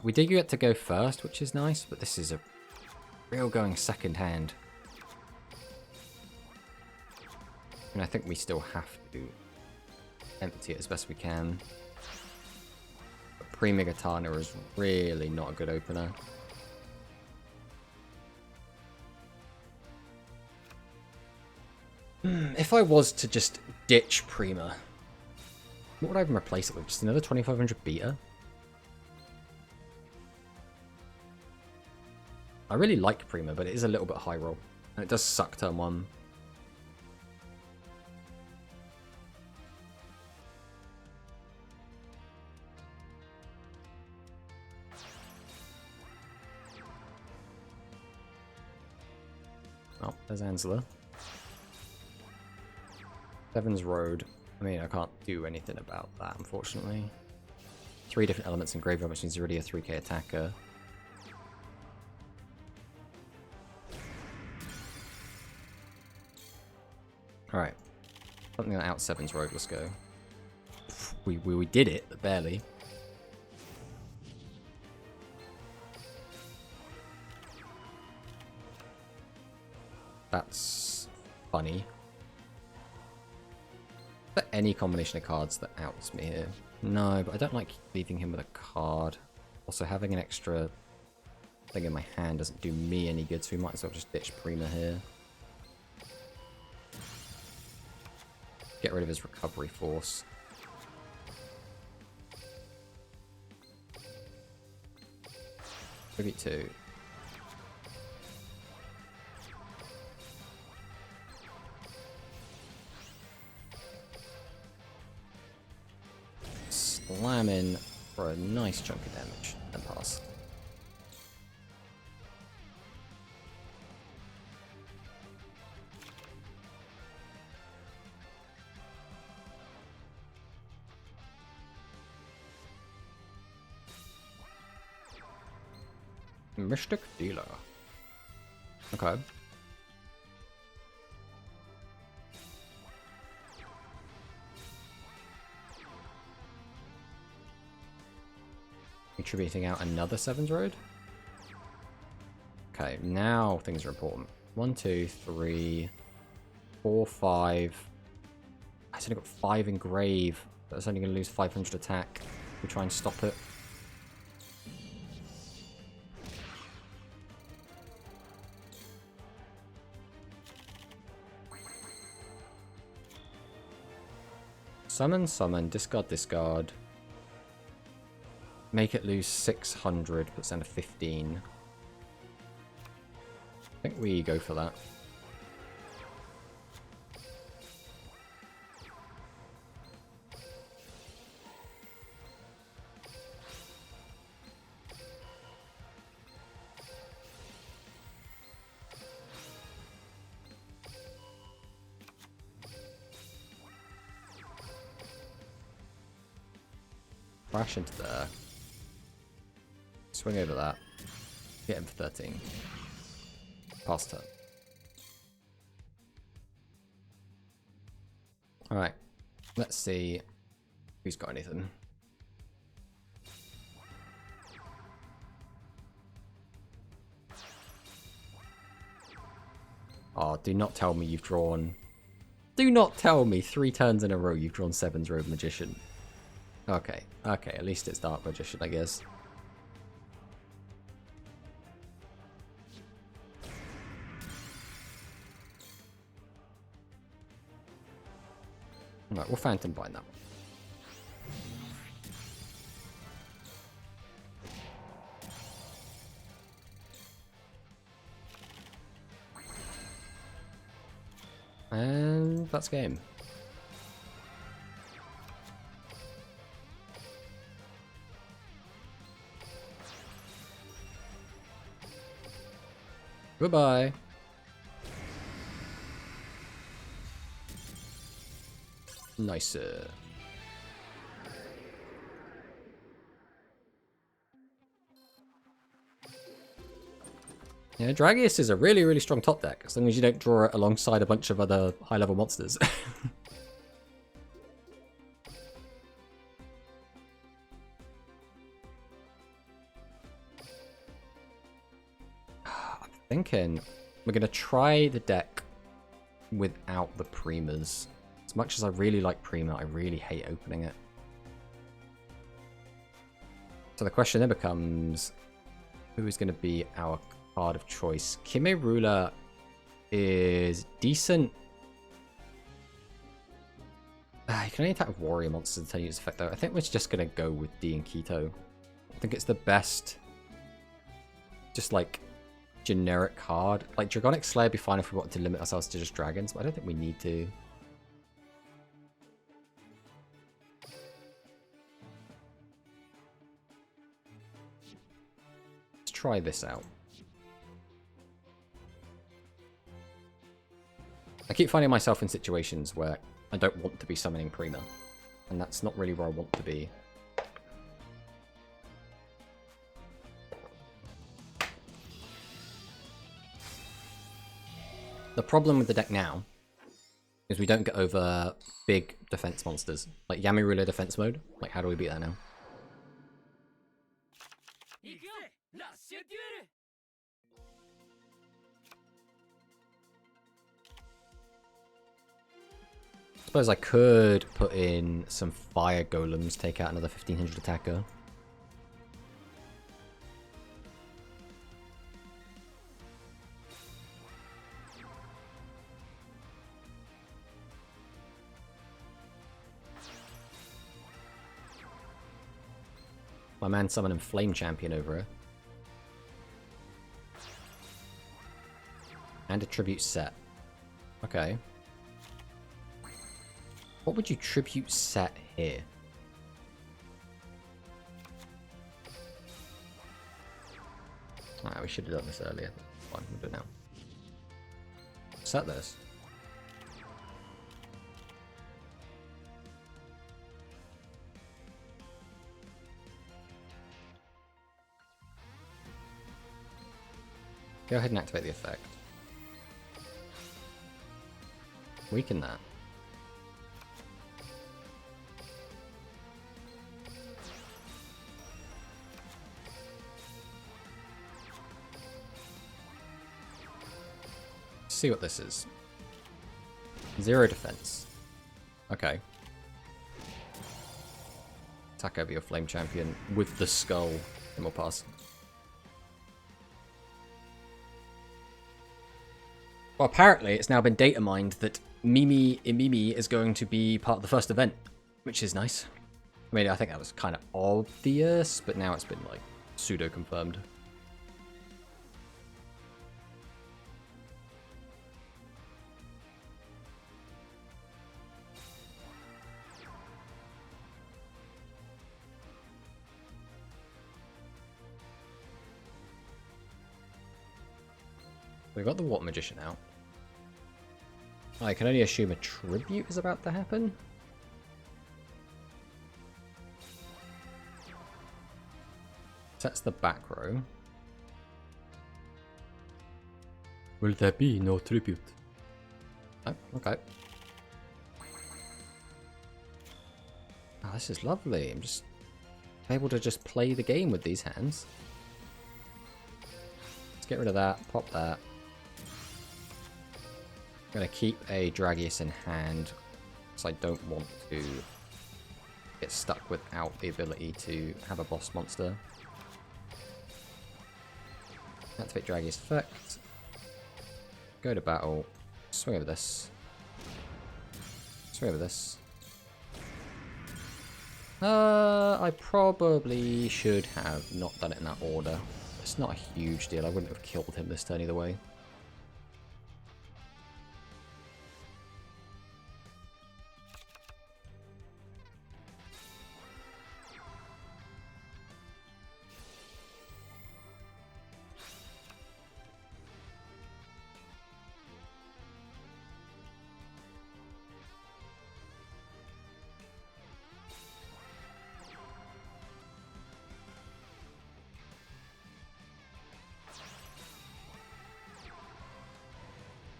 We did get to go first, which is nice, but this is a real going second hand. And I think we still have to empty it as best we can. But Prima-Gitana is really not a good opener. If I was to just ditch Prima, what would I even replace it with? Just another 2500 beta? I really like Prima, but it is a little bit high roll. And it does suck turn 1. Oh, there's Ansela. Seven's Road. I mean, I can't do anything about that, unfortunately. 3 different elements in graveyard, which means you're already a 3k attacker. Alright. Something like out Seven's Road, let's go. We did it, but barely. That's funny. Is there any combination of cards that outs me here? No, but I don't like leaving him with a card. Also, having an extra thing in my hand doesn't do me any good, so we might as well just ditch Prima here. Get rid of his recovery force. Maybe 2. Slam in for a nice chunk of damage and pass. Mystic Dealer. Okay. Contributing out another Seven's Road. Okay, now things are important. 1, 2, 3, 4, 5. I've only got 5 engrave. That's only going to lose 500 attack. We try and stop it. Summon, summon, discard, discard. Make it lose 600, but send a 15. I think we go for that. Crash into there. Swing over that. Get him for 13. Pass turn. Alright. Let's see who's got anything. Oh, do not tell me you've drawn... Do not tell me 3 turns in a row you've drawn Seven's Road Magician. Okay, okay, at least it's Dark Magician, I guess. Alright, we'll Phantom Bind that one. And that's game. Goodbye. Nice. Yeah, Dragius is a really, really strong top deck, as long as you don't draw it alongside a bunch of other high-level monsters. I'm thinking we're going to try the deck without the Primas. As much as I really like Prima, I really hate opening it. So the question then becomes, who is going to be our card of choice? Kime Ruler is decent. You can only attack warrior monsters until you use effect though. I think we're just going to go with D and Keto. I think it's the best, just like, generic card. Like, Dragonic Slayer would be fine if we wanted to limit ourselves to just dragons, but I don't think we need to. Let's try this out. I keep finding myself in situations where I don't want to be summoning Prima, and that's not really where I want to be. The problem with the deck now is we don't get over big defense monsters. Like Yamirula defense mode. Like, how do we beat that now? I suppose I could put in some fire golems, take out another 1500 attacker. My man summoning Flame Champion over her. And a tribute set. Okay. What would you tribute set here? Alright, we should have done this earlier. Fine, we'll do it now. Set this. Go ahead and activate the effect. Weaken that. See what this is. 0 defense. Okay. Attack over your Flame Champion with the skull, and we'll pass. Well, apparently it's now been data mined that Mimi Imimi is going to be part of the first event, which is nice. I mean, I think that was kind of obvious, but now it's been, like, pseudo-confirmed. We've got the Water Magician out. I can only assume a tribute is about to happen. That's the back row. Will there be no tribute? Oh, okay. Oh, this is lovely. I'm just able to just play the game with these hands. Let's get rid of that, pop that. I'm going to keep a Dragius in hand, because I don't want to get stuck without the ability to have a boss monster. Activate Dragius effect. Go to battle. Swing over this. Swing over this. I probably should have not done it in that order. It's not a huge deal. I wouldn't have killed him this turn either way.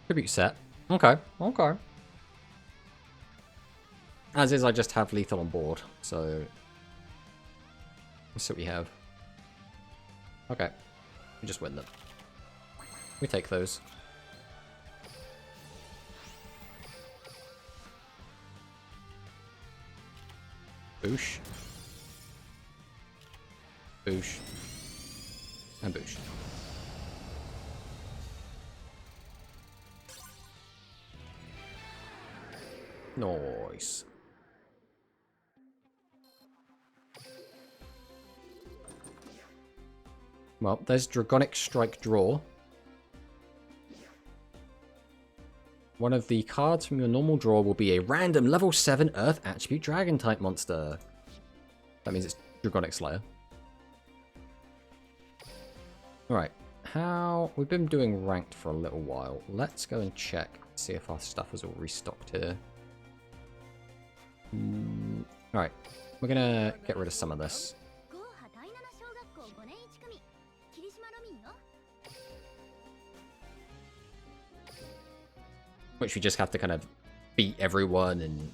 Tribute set. Okay, okay. As is, I just have lethal on board, so let's see what we have. Okay, we just win them. We take those. Boosh. Boosh. And boosh. Nice. Well, there's Dragonic Strike Draw. One of the cards from your normal draw will be a random level 7 Earth Attribute Dragon type monster. That means it's Dragonic Slayer. Alright, we've been doing ranked for a little while. Let's go and check, see if our stuff is all restocked here. Alright, we're gonna get rid of some of this. Which we just have to kind of beat everyone and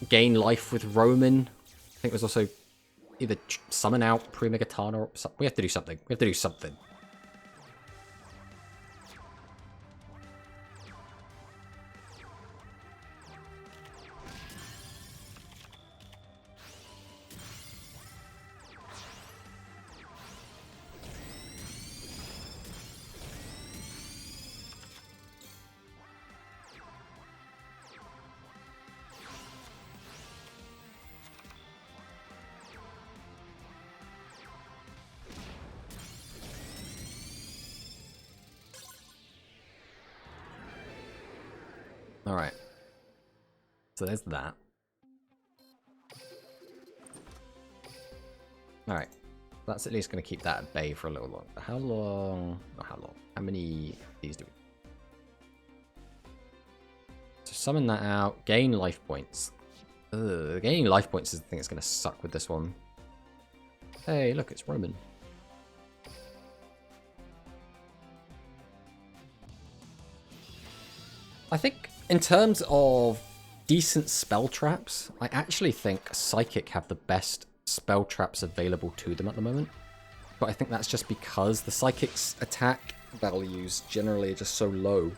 gain life with Roman. I think there's also either summon out Prima-Katana or something. We have to do something. We have to do something. Alright. So there's that. Alright. That's at least going to keep that at bay for a little longer. How long? Not how long. How many of these do we... So summon that out. Gain life points. Ugh, gaining life points is the thing that's going to suck with this one. Hey, look, it's Roman. I think in terms of decent spell traps, I actually think Psychic have the best spell traps available to them at the moment. But I think that's just because the Psychic's attack values generally are just so low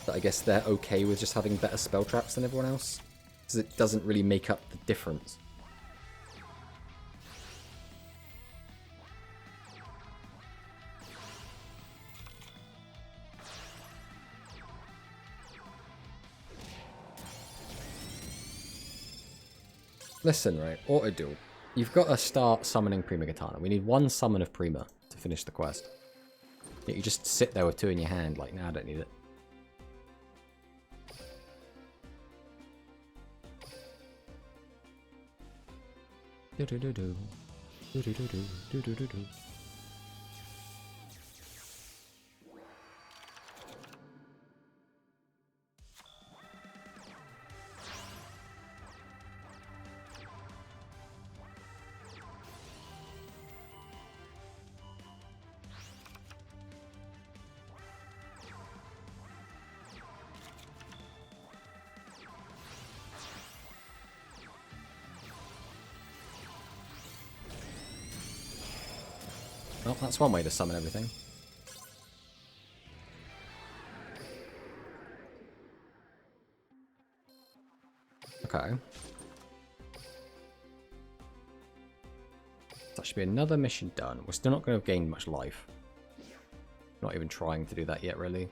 that I guess they're okay with just having better spell traps than everyone else, because it doesn't really make up the difference. Listen, right, auto duel. You've got to start summoning Prima-Katana. We need one summon of Prima to finish the quest. You just sit there with two in your hand, like, nah, I don't need it. Do-do-do-do. Do-do-do-do. Do-do-do-do. Well, that's one way to summon everything. Okay. That should be another mission done. We're still not going to gain much life. Not even trying to do that yet, really.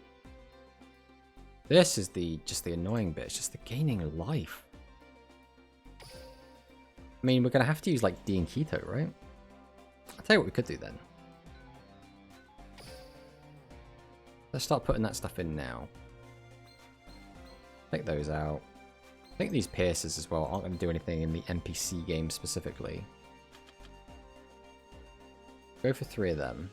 This is just the annoying bit. It's just the gaining life. I mean, we're going to have to use, like, D and Keto, right? I'll tell you what we could do then. Let's start putting that stuff in now. Take those out. I think these pierces as well aren't going to do anything in the NPC game specifically. Go for 3 of them.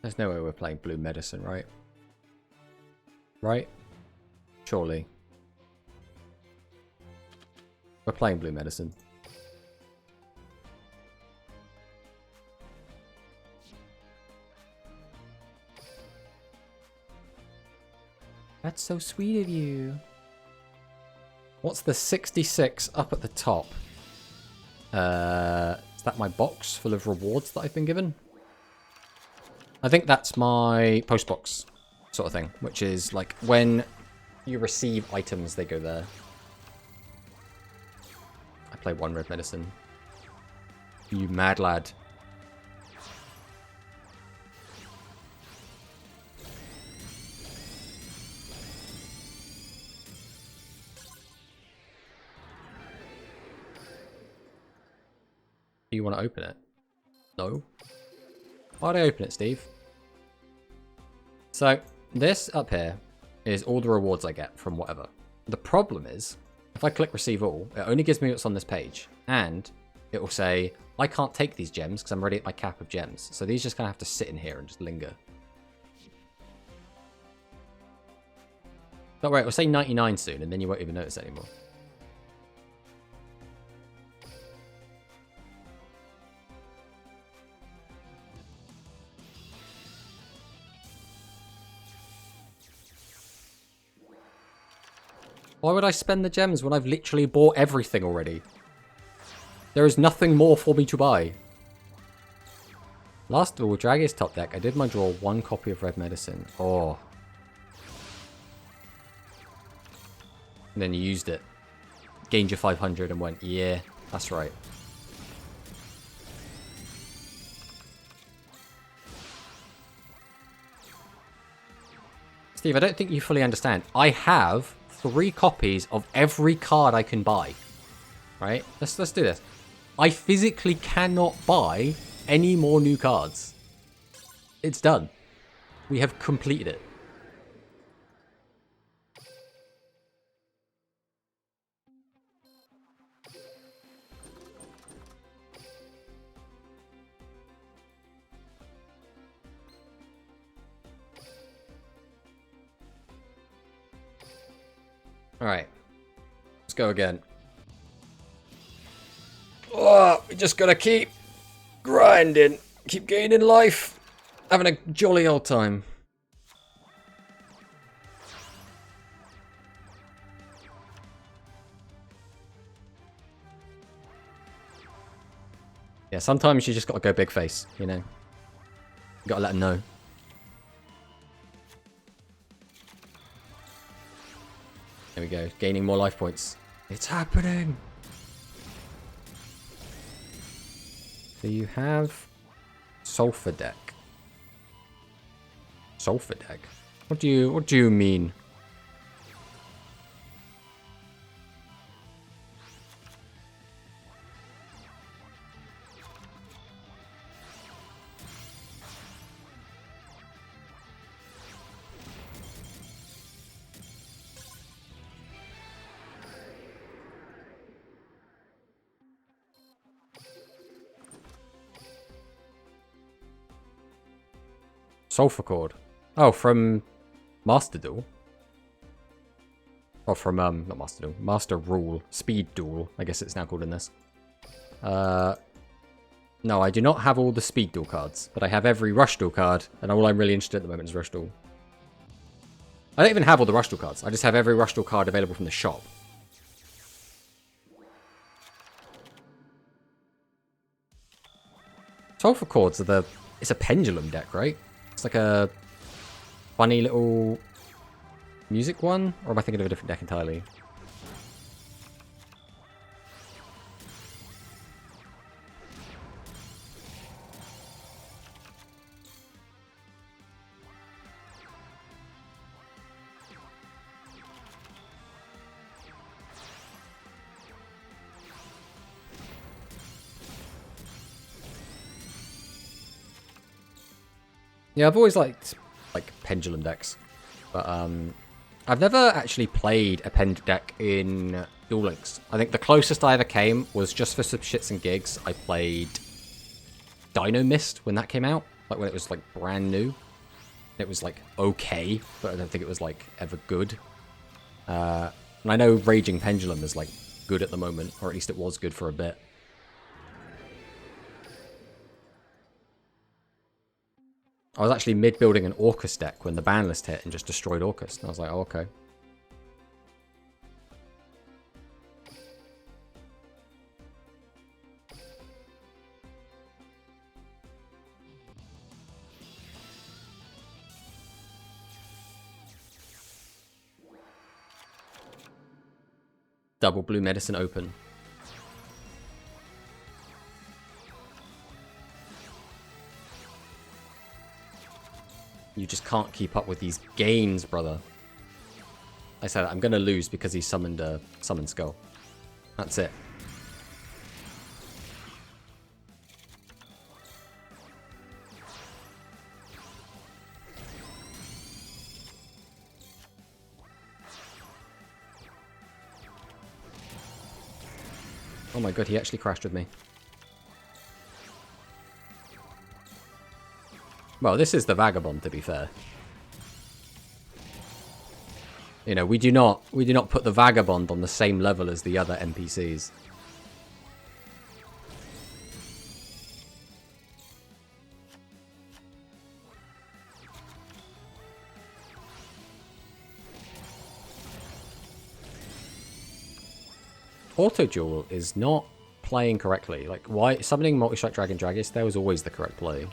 There's no way we're playing Blue Medicine, right? Right? Surely. We're playing Blue Medicine. That's so sweet of you. What's the 66 up at the top? Is that my box full of rewards that I've been given? I think that's my post box sort of thing, which is like when you receive items, they go there. I play 1 red medicine. You mad lad. Do you want to open it? No. Why'd I open it, Steve? So, this up here is all the rewards I get from whatever. The problem is, if I click receive all, it only gives me what's on this page. And it will say, I can't take these gems because I'm already at my cap of gems. So these just kind of have to sit in here and just linger. Don't worry, it will say 99 soon and then you won't even notice it anymore. Why would I spend the gems when I've literally bought everything already? There is nothing more for me to buy. Last of all, Draggy's top deck. I did my draw 1 copy of red medicine. Oh. And then you used it. Gained your 500 and went, yeah, that's right. Steve, I don't think you fully understand. I have 3 copies of every card I can buy. Right? Let's do this. I physically cannot buy any more new cards. It's done. We have completed it. Alright. Let's go again. Oh, we just gotta keep grinding. Keep gaining life. Having a jolly old time. Yeah, sometimes you just gotta go big face, you know? You gotta let them know. There we go, gaining more life points. It's happening! So you have Sulfur Deck. Sulfur Deck? What do you mean? Sulfur Cord. Oh, from Master Duel. Or from, not Master Duel. Master Rule. Speed Duel, I guess it's now called in this. No, I do not have all the Speed Duel cards, but I have every Rush Duel card, and all I'm really interested at the moment is Rush Duel. I don't even have all the Rush Duel cards, I just have every Rush Duel card available from the shop. Sulfur Cords are the... It's a pendulum deck, right? It's like a funny little music one? Or am I thinking of a different deck entirely? Yeah, I've always liked, like, pendulum decks. But, I've never actually played a pen deck in Duel Links. I think the closest I ever came was just for some shits and gigs. I played Dino Mist when that came out. Like, when it was, like, brand new. It was, like, okay, but I don't think it was, like, ever good. And I know Raging Pendulum is, like, good at the moment. Or at least it was good for a bit. I was actually mid-building an Orcus deck when the ban list hit and just destroyed Orcus. And I was like, oh, okay. Double blue medicine open. You just can't keep up with these gains, brother. I said I'm going to lose because he summoned Skull. That's it. Oh my god, he actually crashed with me. Well, this is the Vagabond, to be fair. You know, we do not put the Vagabond on the same level as the other NPCs. Auto Duel is not playing correctly. Like, why summoning Multi-Strike Dragon Dragus there was always the correct play.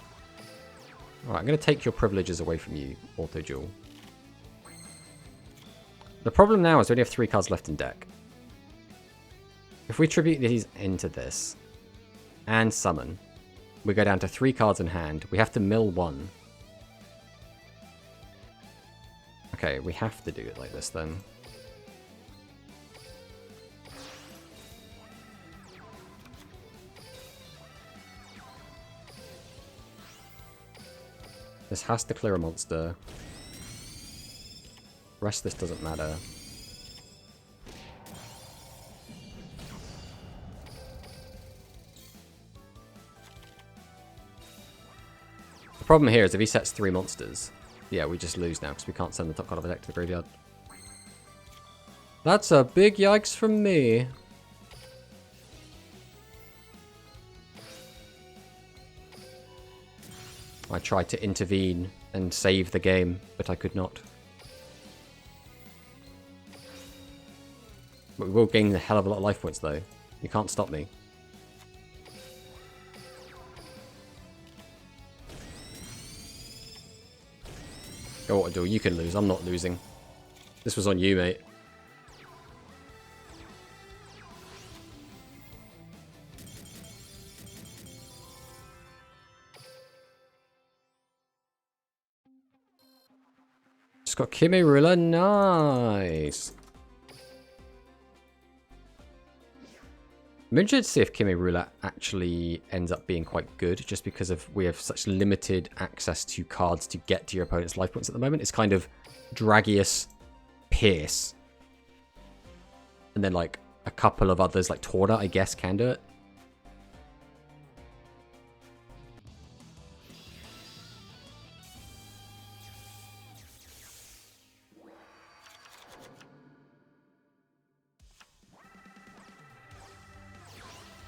Alright, I'm going to take your privileges away from you, Auto Duel. The problem now is we only have 3 cards left in deck. If we tribute these into this and summon, we go down to 3 cards in hand. We have to mill 1. Okay, we have to do it like this then. This has to clear a monster. Rest of this doesn't matter. The problem here is if he sets 3 monsters, yeah, we just lose now because we can't send the top card of the deck to the graveyard. That's a big yikes from me. I tried to intervene and save the game, but I could not. But we will gain a hell of a lot of life points, though. You can't stop me. Go Auto Duel, you can lose. I'm not losing. This was on you, mate. Just got Kimirula, nice. I'm interested to see if Kimirula actually ends up being quite good, just because of we have such limited access to cards to get to your opponent's life points at the moment. It's kind of Dragius, Pierce, and then like a couple of others, like Torda, I guess, can do it.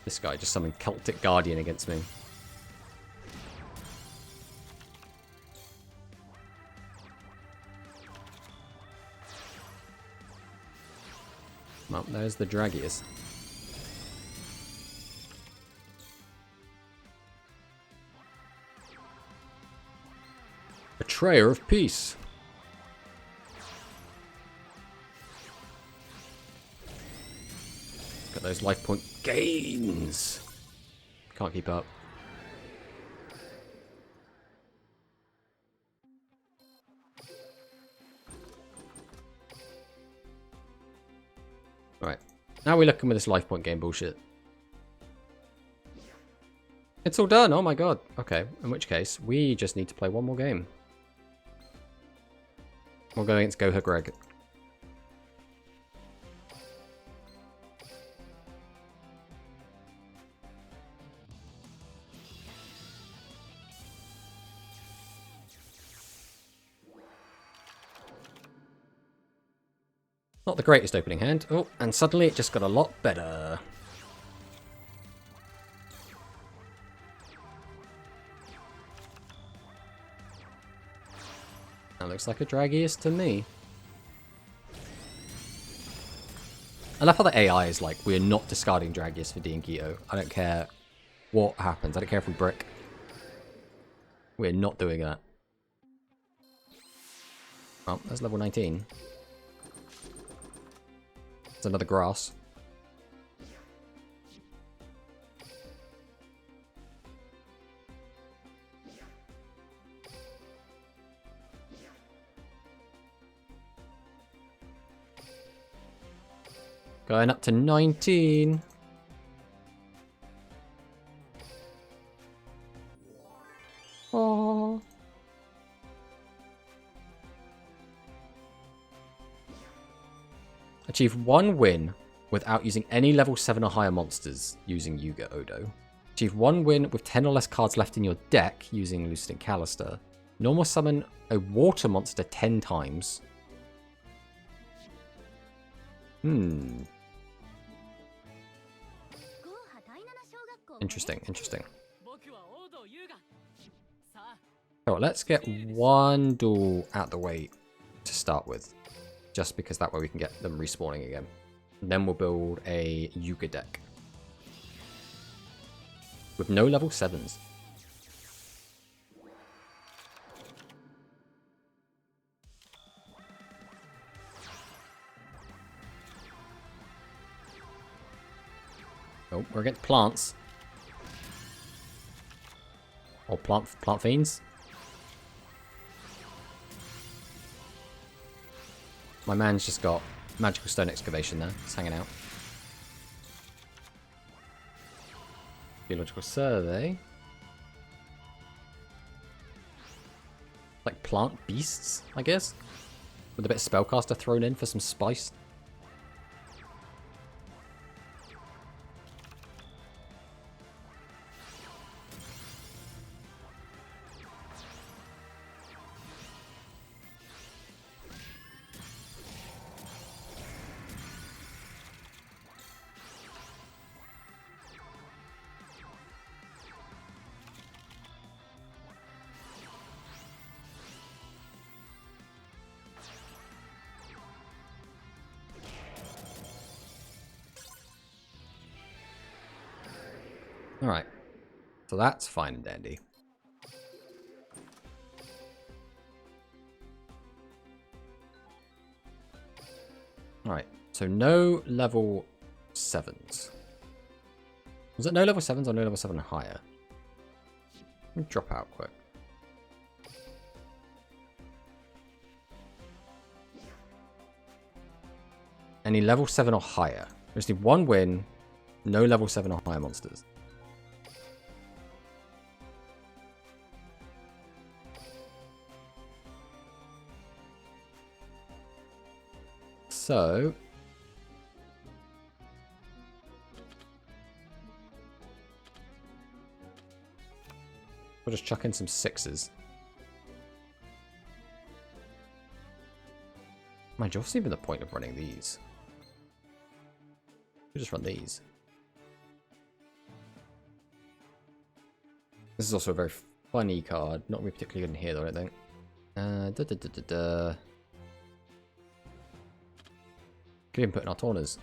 This guy just summoned Celtic Guardian against me. Well, there's the Dragius. Betrayer of Peace. Got those life point gains. Can't keep up. Alright. Now we're looking with this life point game bullshit. It's all done. Oh my god. Okay. In which case, we just need to play one more game. We'll go against Goha Greg. Not the greatest opening hand. Oh, and suddenly it just got a lot better. That looks like a Dragius to me. I love how the AI is like, we're not discarding Dragius for Diangito. I don't care what happens. I don't care if we brick. We're not doing that. Oh, that's level 19. It's another grass. Going up to 19. Oh. Achieve 1 win without using any level 7 or higher monsters using Yuga Odo. Achieve 1 win with 10 or less cards left in your deck using Lucidant Callister. Normal summon a water monster 10 times. Interesting, interesting. Oh, let's get 1 duel out the way to start with. Just because that way we can get them respawning again. And then we'll build a Yuga deck. With no level 7s. Oh, we're against plants. Or plant fiends. My man's just got magical stone excavation there. It's hanging out. Geological survey. Like plant beasts, I guess. With a bit of spellcaster thrown in for some spice. Alright. So that's fine and dandy. Alright. So no level 7s. Was it no level 7s or no level 7 and higher? Let me drop out quick. Any level 7 or higher. We just need 1 win, no level 7 or higher monsters. So, we'll just chuck in some 6s. Mind you, what's even the point of running these? We'll just run these. This is also a very funny card. Not really particularly good in here, though, I don't think. Could even put in our Tornas.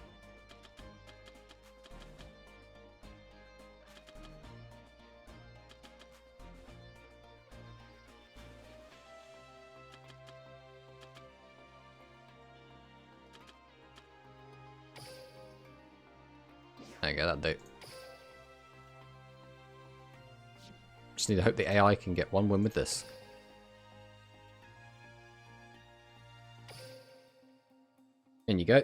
There you go, that'll do. Just need to hope the AI can get 1 win with this. In you go.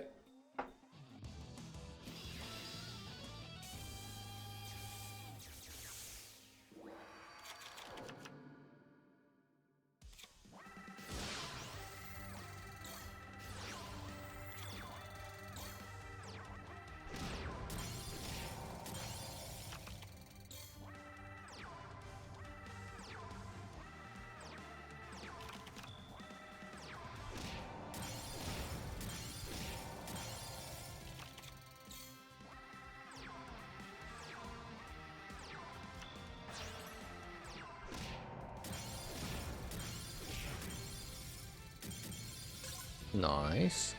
Nice.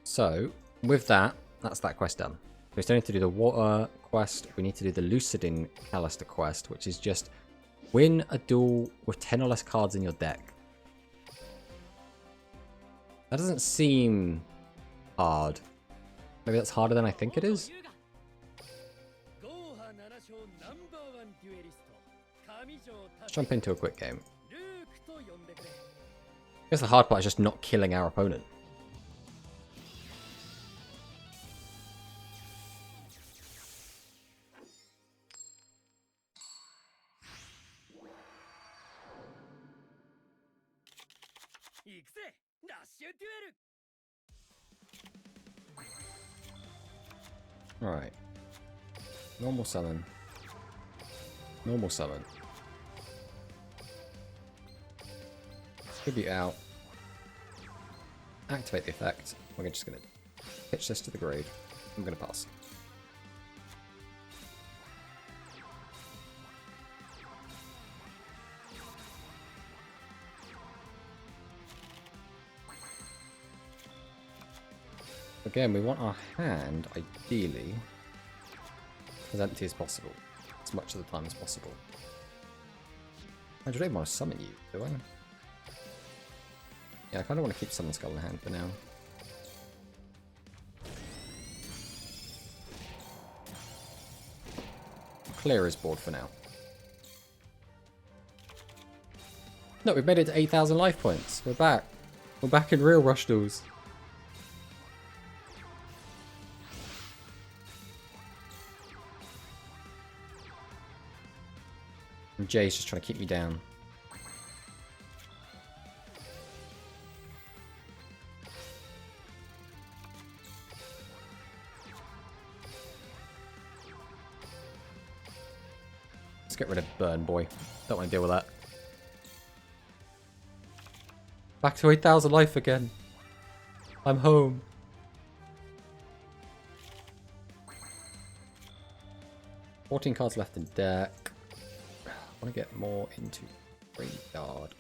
So, with that, that's that quest done. We still need to do the water quest. We need to do the Lucidin Callister quest, which is just win a duel with 10 or less cards in your deck. That doesn't seem hard. Maybe that's harder than I think it is? Let's jump into a quick game. I guess the hard part is just not killing our opponent. Alright. Normal summon. Normal summon. Tribute out. Activate the effect. We're just going to pitch this to the grave. I'm going to pass. Again, we want our hand, ideally, as empty as possible. As much of the time as possible. I don't even want to summon you, do I? Yeah, I kind of want to keep Summon Skull in hand for now. Clear his board for now. No, we've made it to 8,000 life points. We're back. We're back in real Rush Duels. And Jay's just trying to keep me down. Let's get rid of Burn Boy. Don't want to deal with that. Back to 8,000 life again. I'm home. $14 cards left in deck. I want to get more into graveyard.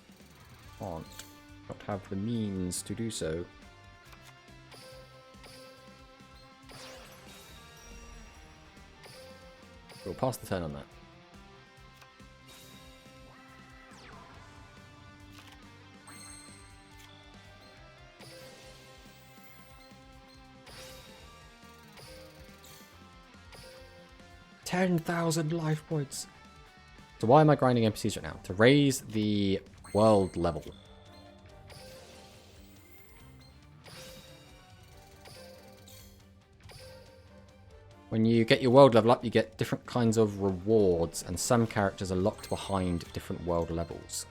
Can't. Not have the means to do so. We'll pass the turn on that. $10,000 life points. So why am I grinding NPCs right now? To raise the world level. When you get your world level up, you get different kinds of rewards, and some characters are locked behind different world levels.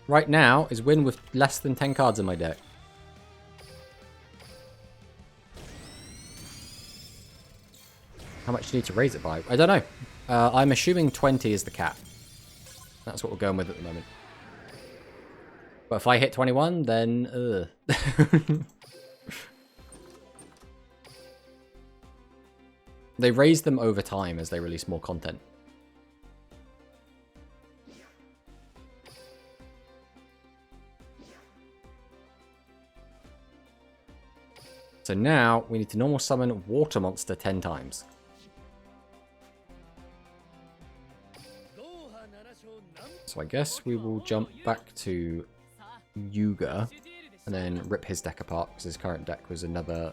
Right now is win with less than 10 cards in my deck. How much do you need to raise it by? I don't know. I'm assuming 20 is the cap. That's what we're going with at the moment. But if I hit 21, then... They raise them over time as they release more content. So now we need to normal summon Water Monster 10 times. So I guess we will jump back to Yuga and then rip his deck apart, because his current deck was another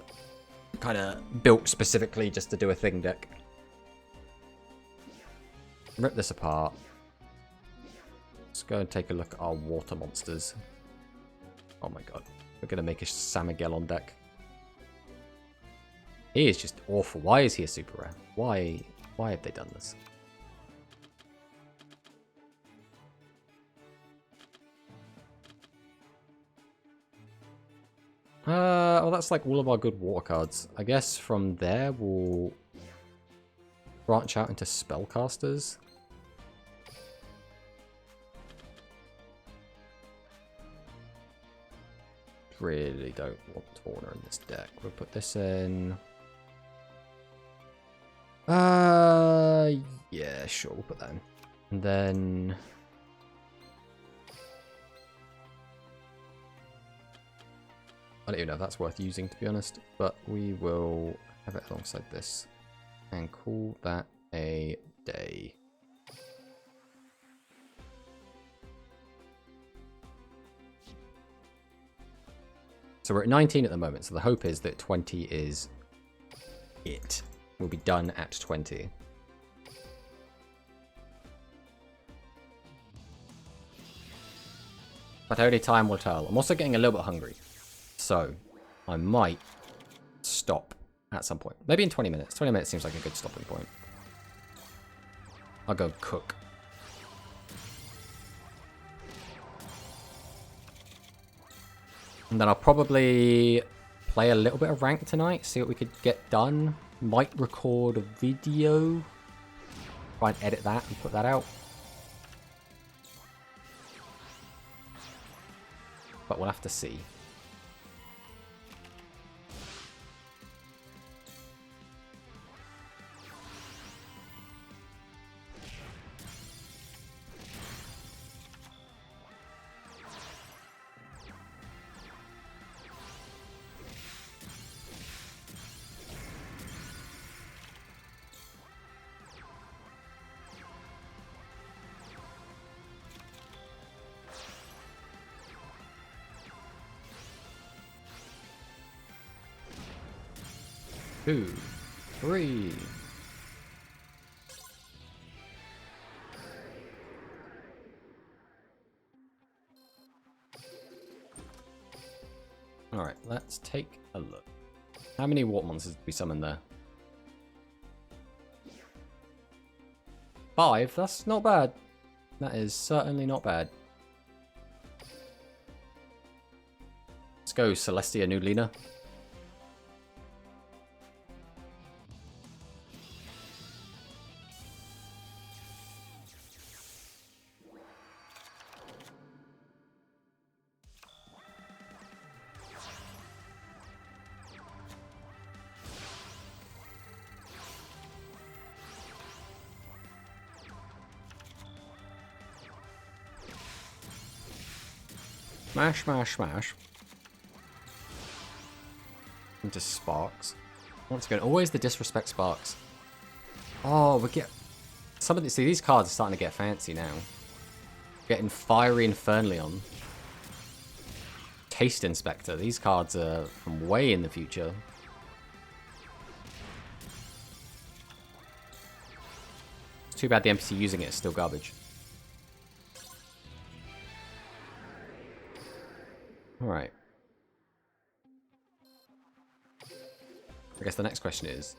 kind of built specifically just to do a thing deck. Rip this apart. Let's go and take a look at our water monsters. Oh my god. We're going to make a Samigellon deck. He is just awful. Why is he a super rare? Why have they done this? Well, that's like all of our good water cards. I guess from there we'll branch out into spellcasters. really don't want Torna in this deck. We'll put this in. Yeah, sure, we'll put that in. And then I don't even know if that's worth using, to be honest, but we will have it alongside this and call that a day. So we're at 19 at the moment, so the hope is that 20 is it. We'll be done at 20. But only time will tell. I'm also getting a little bit hungry, so I might stop at some point. Maybe in 20 minutes. 20 minutes seems like a good stopping point. I'll go cook. And then I'll probably play a little bit of rank tonight, see what we could get done. Might record a video. Try and edit that and put that out. But we'll have to see. Two, three. Alright, let's take a look. How many water monsters did we summon there? 5? That's not bad. That is certainly not bad. Let's go Celestia Nudlina. Smash, smash, smash. Into Sparks. Once again, always the disrespect Sparks. Oh, we get... Some of the... See, these cards are starting to get fancy now. Getting Fiery Infernion. Taste Inspector. These cards are from way in the future. It's too bad the NPC using it is still garbage. Alright. I guess the next question is,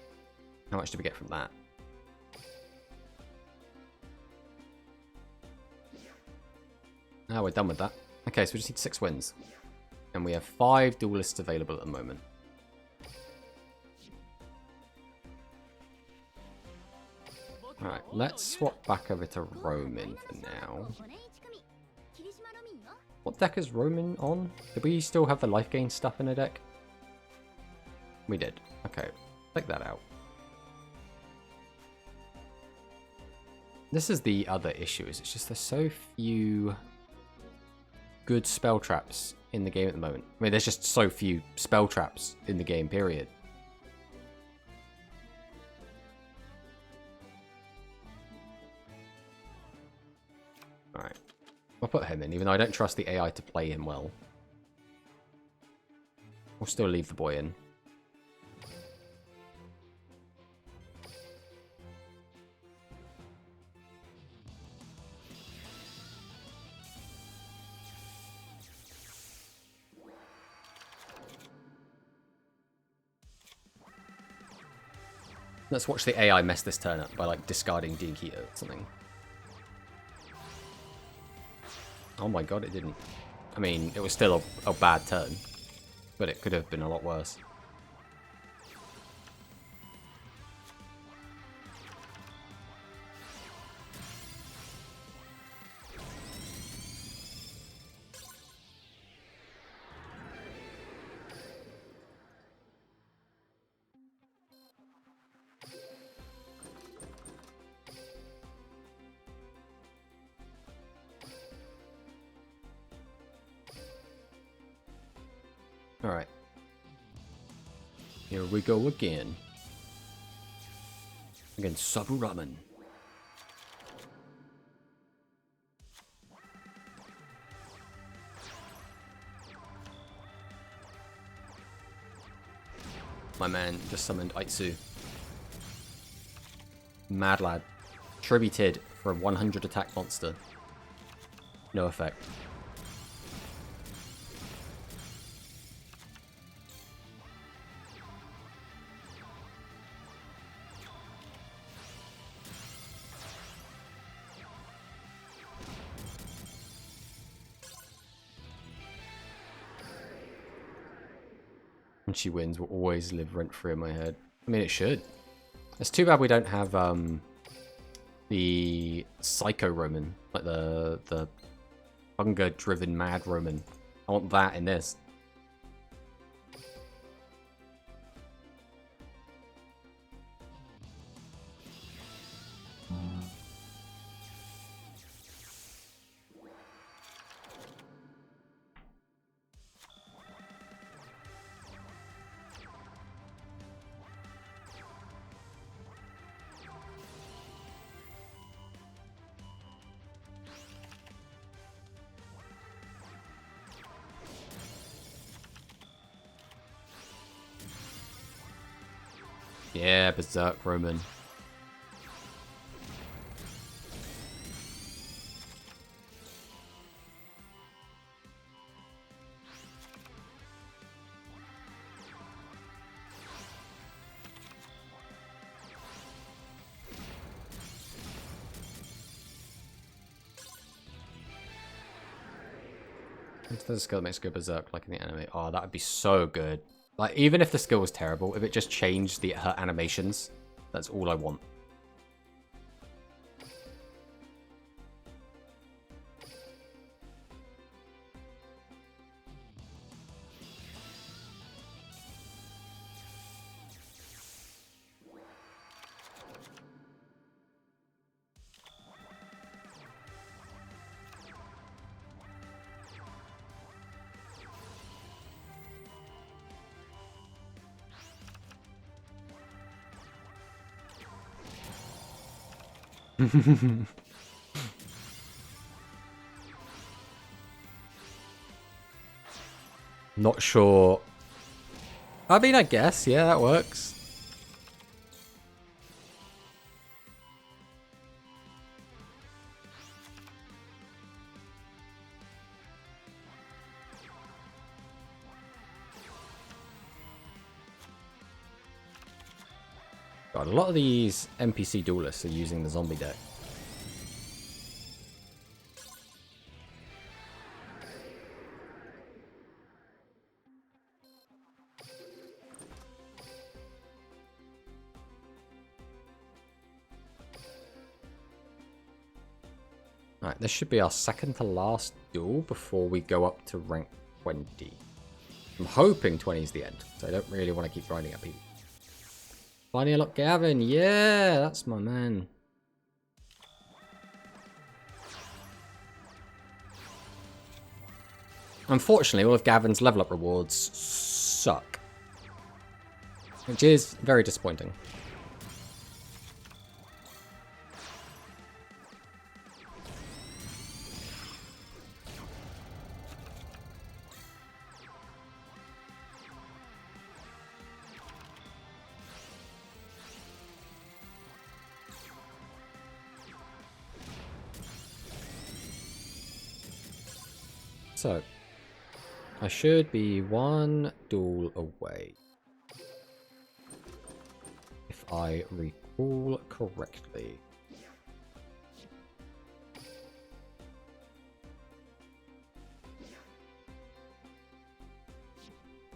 how much do we get from that? Ah, we're done with that. Okay, so we just need 6 wins. And we have 5 duelists available at the moment. Alright, let's swap back over to Roman for now. What deck is Roman on? Did we still have the life gain stuff in the deck? We did. Okay, take that out. This is the other issue, is it's just there's so few good spell traps in the game at the moment. I mean, there's just so few spell traps in the game, period. Alright. I'll put him in, even though I don't trust the AI to play him well. We'll still leave the boy in. Let's watch the AI mess this turn up by, like, discarding Dinkito or something. Oh my god, it didn't. I mean, it was still a bad turn, but it could have been a lot worse. Alright. Here we go again. Against Sabu Ramen. My man just summoned Aitsu. Mad lad. Tributed for a 100 attack monster. No effect. And she wins will always live rent-free in my head. I mean, it should. It's too bad we don't have the Psycho Roman, like the hunger-driven mad Roman. I want that in this. Yeah, Berserk Roman. If there's a skill that makes go berserk like in the anime, oh, that would be so good. Like, even if the skill was terrible, if it just changed her animations, that's all I want. Not sure. I mean, I guess, yeah, that works. God, a lot of these NPC duelists are using the zombie deck. Alright, this should be our second to last duel before we go up to rank 20. I'm hoping 20 is the end, so I don't really want to keep grinding up people. Finally unlock Gavin, yeah, that's my man. Unfortunately, all of Gavin's level up rewards suck. Which is very disappointing. So, I should be one duel away. If I recall correctly.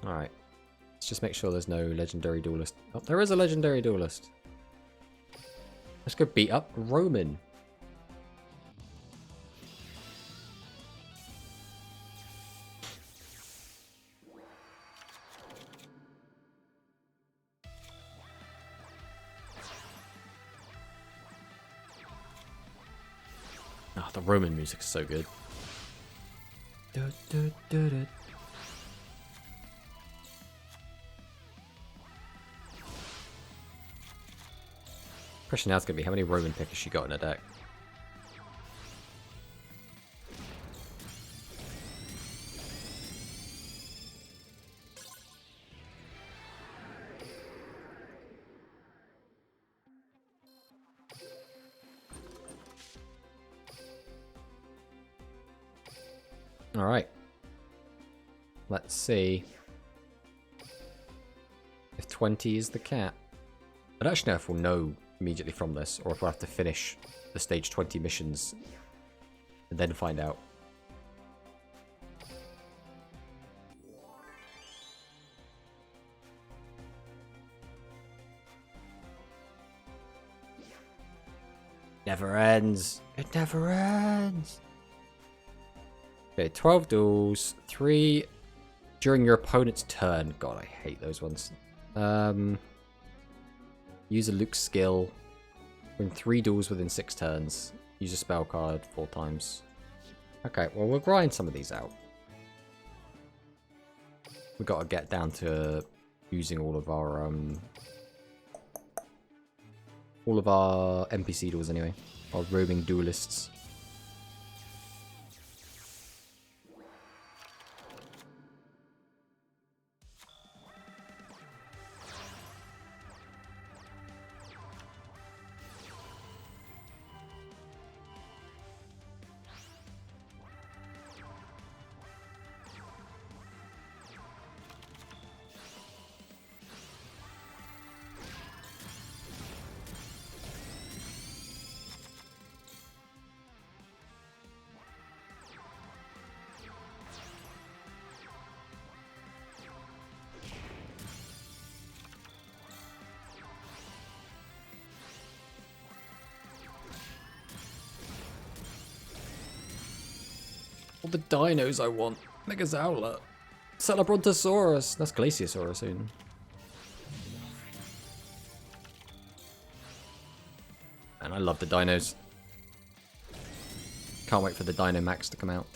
Alright. Let's just make sure there's no legendary duelist. Oh, there is a legendary duelist. Let's go beat up Roman. Oh, the Roman music is so good. Question now is going to be how many Roman pickers she got in her deck. Alright. Let's see if 20 is the cap. I don't actually know if we'll know immediately from this, or if we'll have to finish the stage 20 missions and then find out. Never ends. It never ends. Okay, 12 duels, 3 during your opponent's turn. God, I hate those ones. Use a Luke skill. Win 3 duels within 6 turns. Use a spell card 4 times. Okay, well, we'll grind some of these out. We've got to get down to using all of our NPC duels anyway. Our roaming duelists. All the dinos I want. Megazowla. Celebrontosaurus. That's Glaciosaurus soon. And I love the dinos. Can't wait for the Dynamax to come out.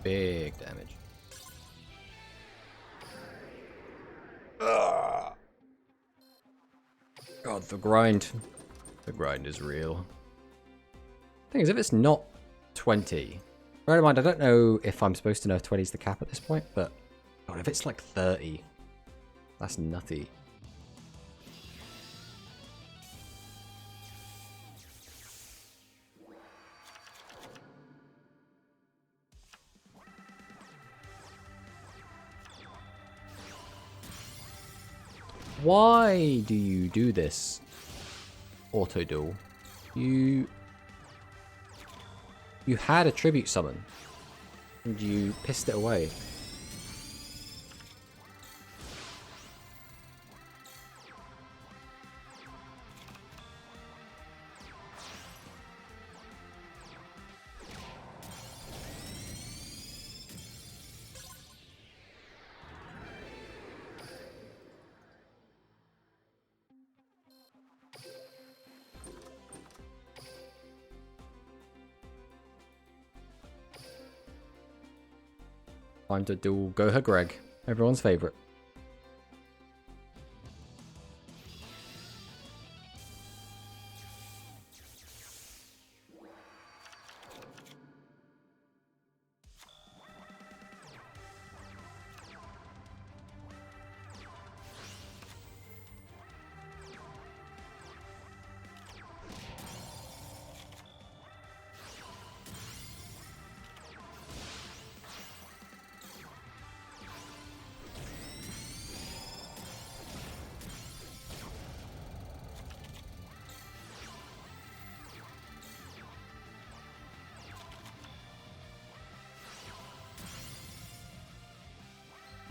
Big damage. Ugh. God, the grind. The grind is real. Thing is, if it's not 20, bear in mind, I don't know if I'm supposed to know if 20 is the cap at this point, but God, if it's like 30, that's nutty. Why do you do this, auto duel? You had a tribute summon and you pissed it away. Time to duel Goha Greg, everyone's favorite.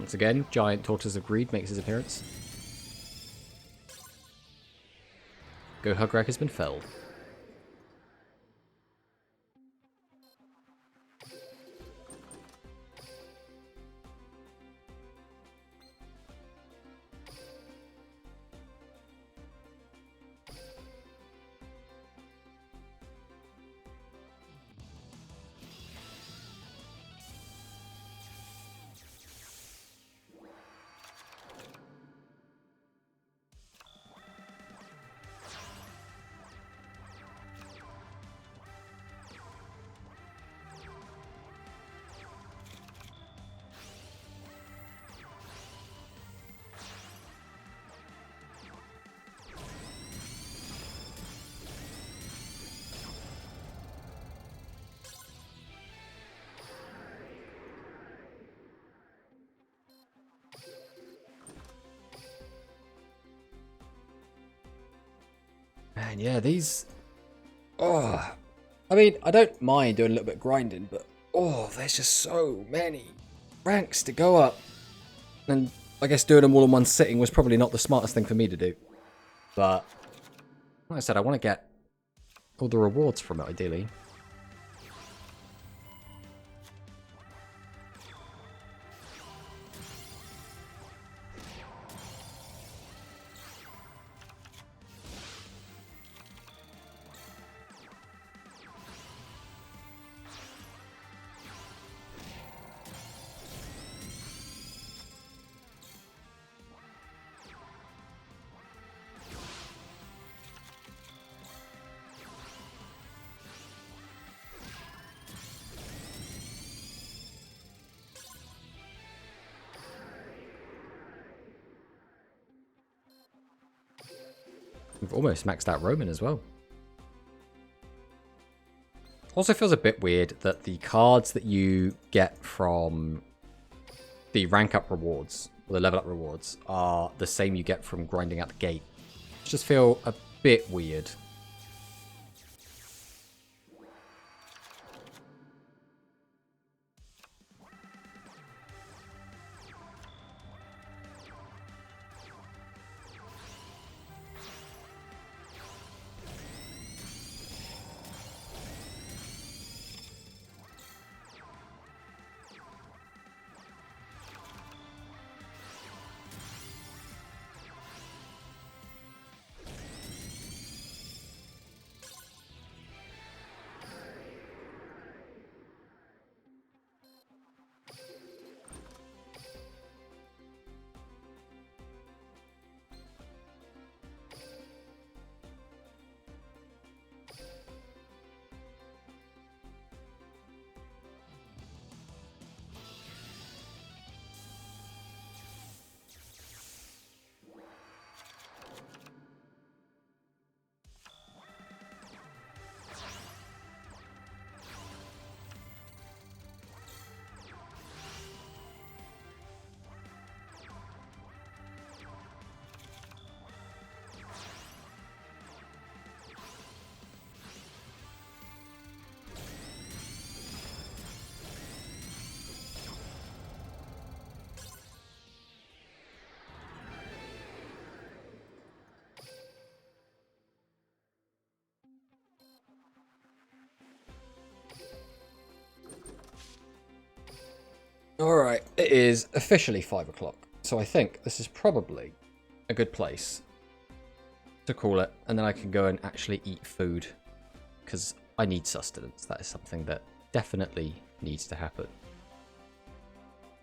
Once again, Giant Tortoise of Greed makes his appearance. Gohugrag has been felled. Man, yeah, these... Oh, I mean, I don't mind doing a little bit of grinding, but... Oh, there's just so many ranks to go up. And I guess doing them all in one sitting was probably not the smartest thing for me to do. But, like I said, I want to get all the rewards from it, ideally. We've almost maxed out Roman as well. Also feels a bit weird that the cards that you get from the rank up rewards, or the level up rewards, are the same you get from grinding out the gate. Just feel a bit weird. Alright, it is officially 5 o'clock, so I think this is probably a good place to call it, and then I can go and actually eat food, because I need sustenance. That is something that definitely needs to happen.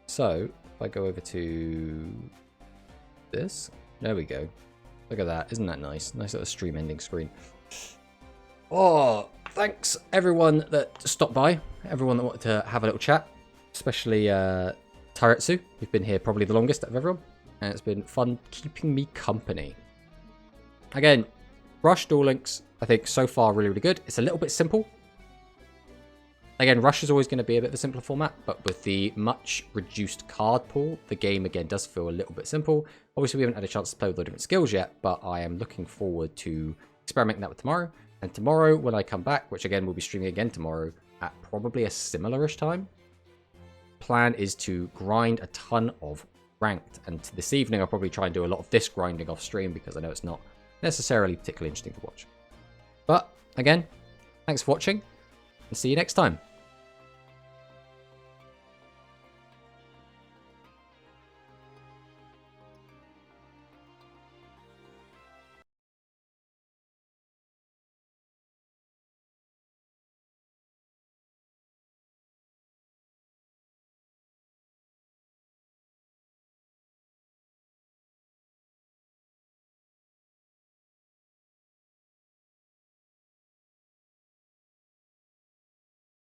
So, if I go over to this, there we go. Look at that, isn't that nice? Nice little stream ending screen. Oh, thanks everyone that stopped by, everyone that wanted to have a little chat. Especially Tairetsu, who've been here probably the longest out of everyone. And it's been fun keeping me company. Again, Rush Duel Links, I think so far really, really good. It's a little bit simple. Again, Rush is always going to be a bit of a simpler format, but with the much reduced card pool, the game again does feel a little bit simple. Obviously, we haven't had a chance to play with the different skills yet, but I am looking forward to experimenting that with tomorrow. And tomorrow, when I come back, which again, we'll be streaming again tomorrow at probably a similar-ish time, plan is to grind a ton of ranked. And this evening I'll probably try and do a lot of disc grinding off stream because I know it's not necessarily particularly interesting to watch. But again, thanks for watching and see you next time.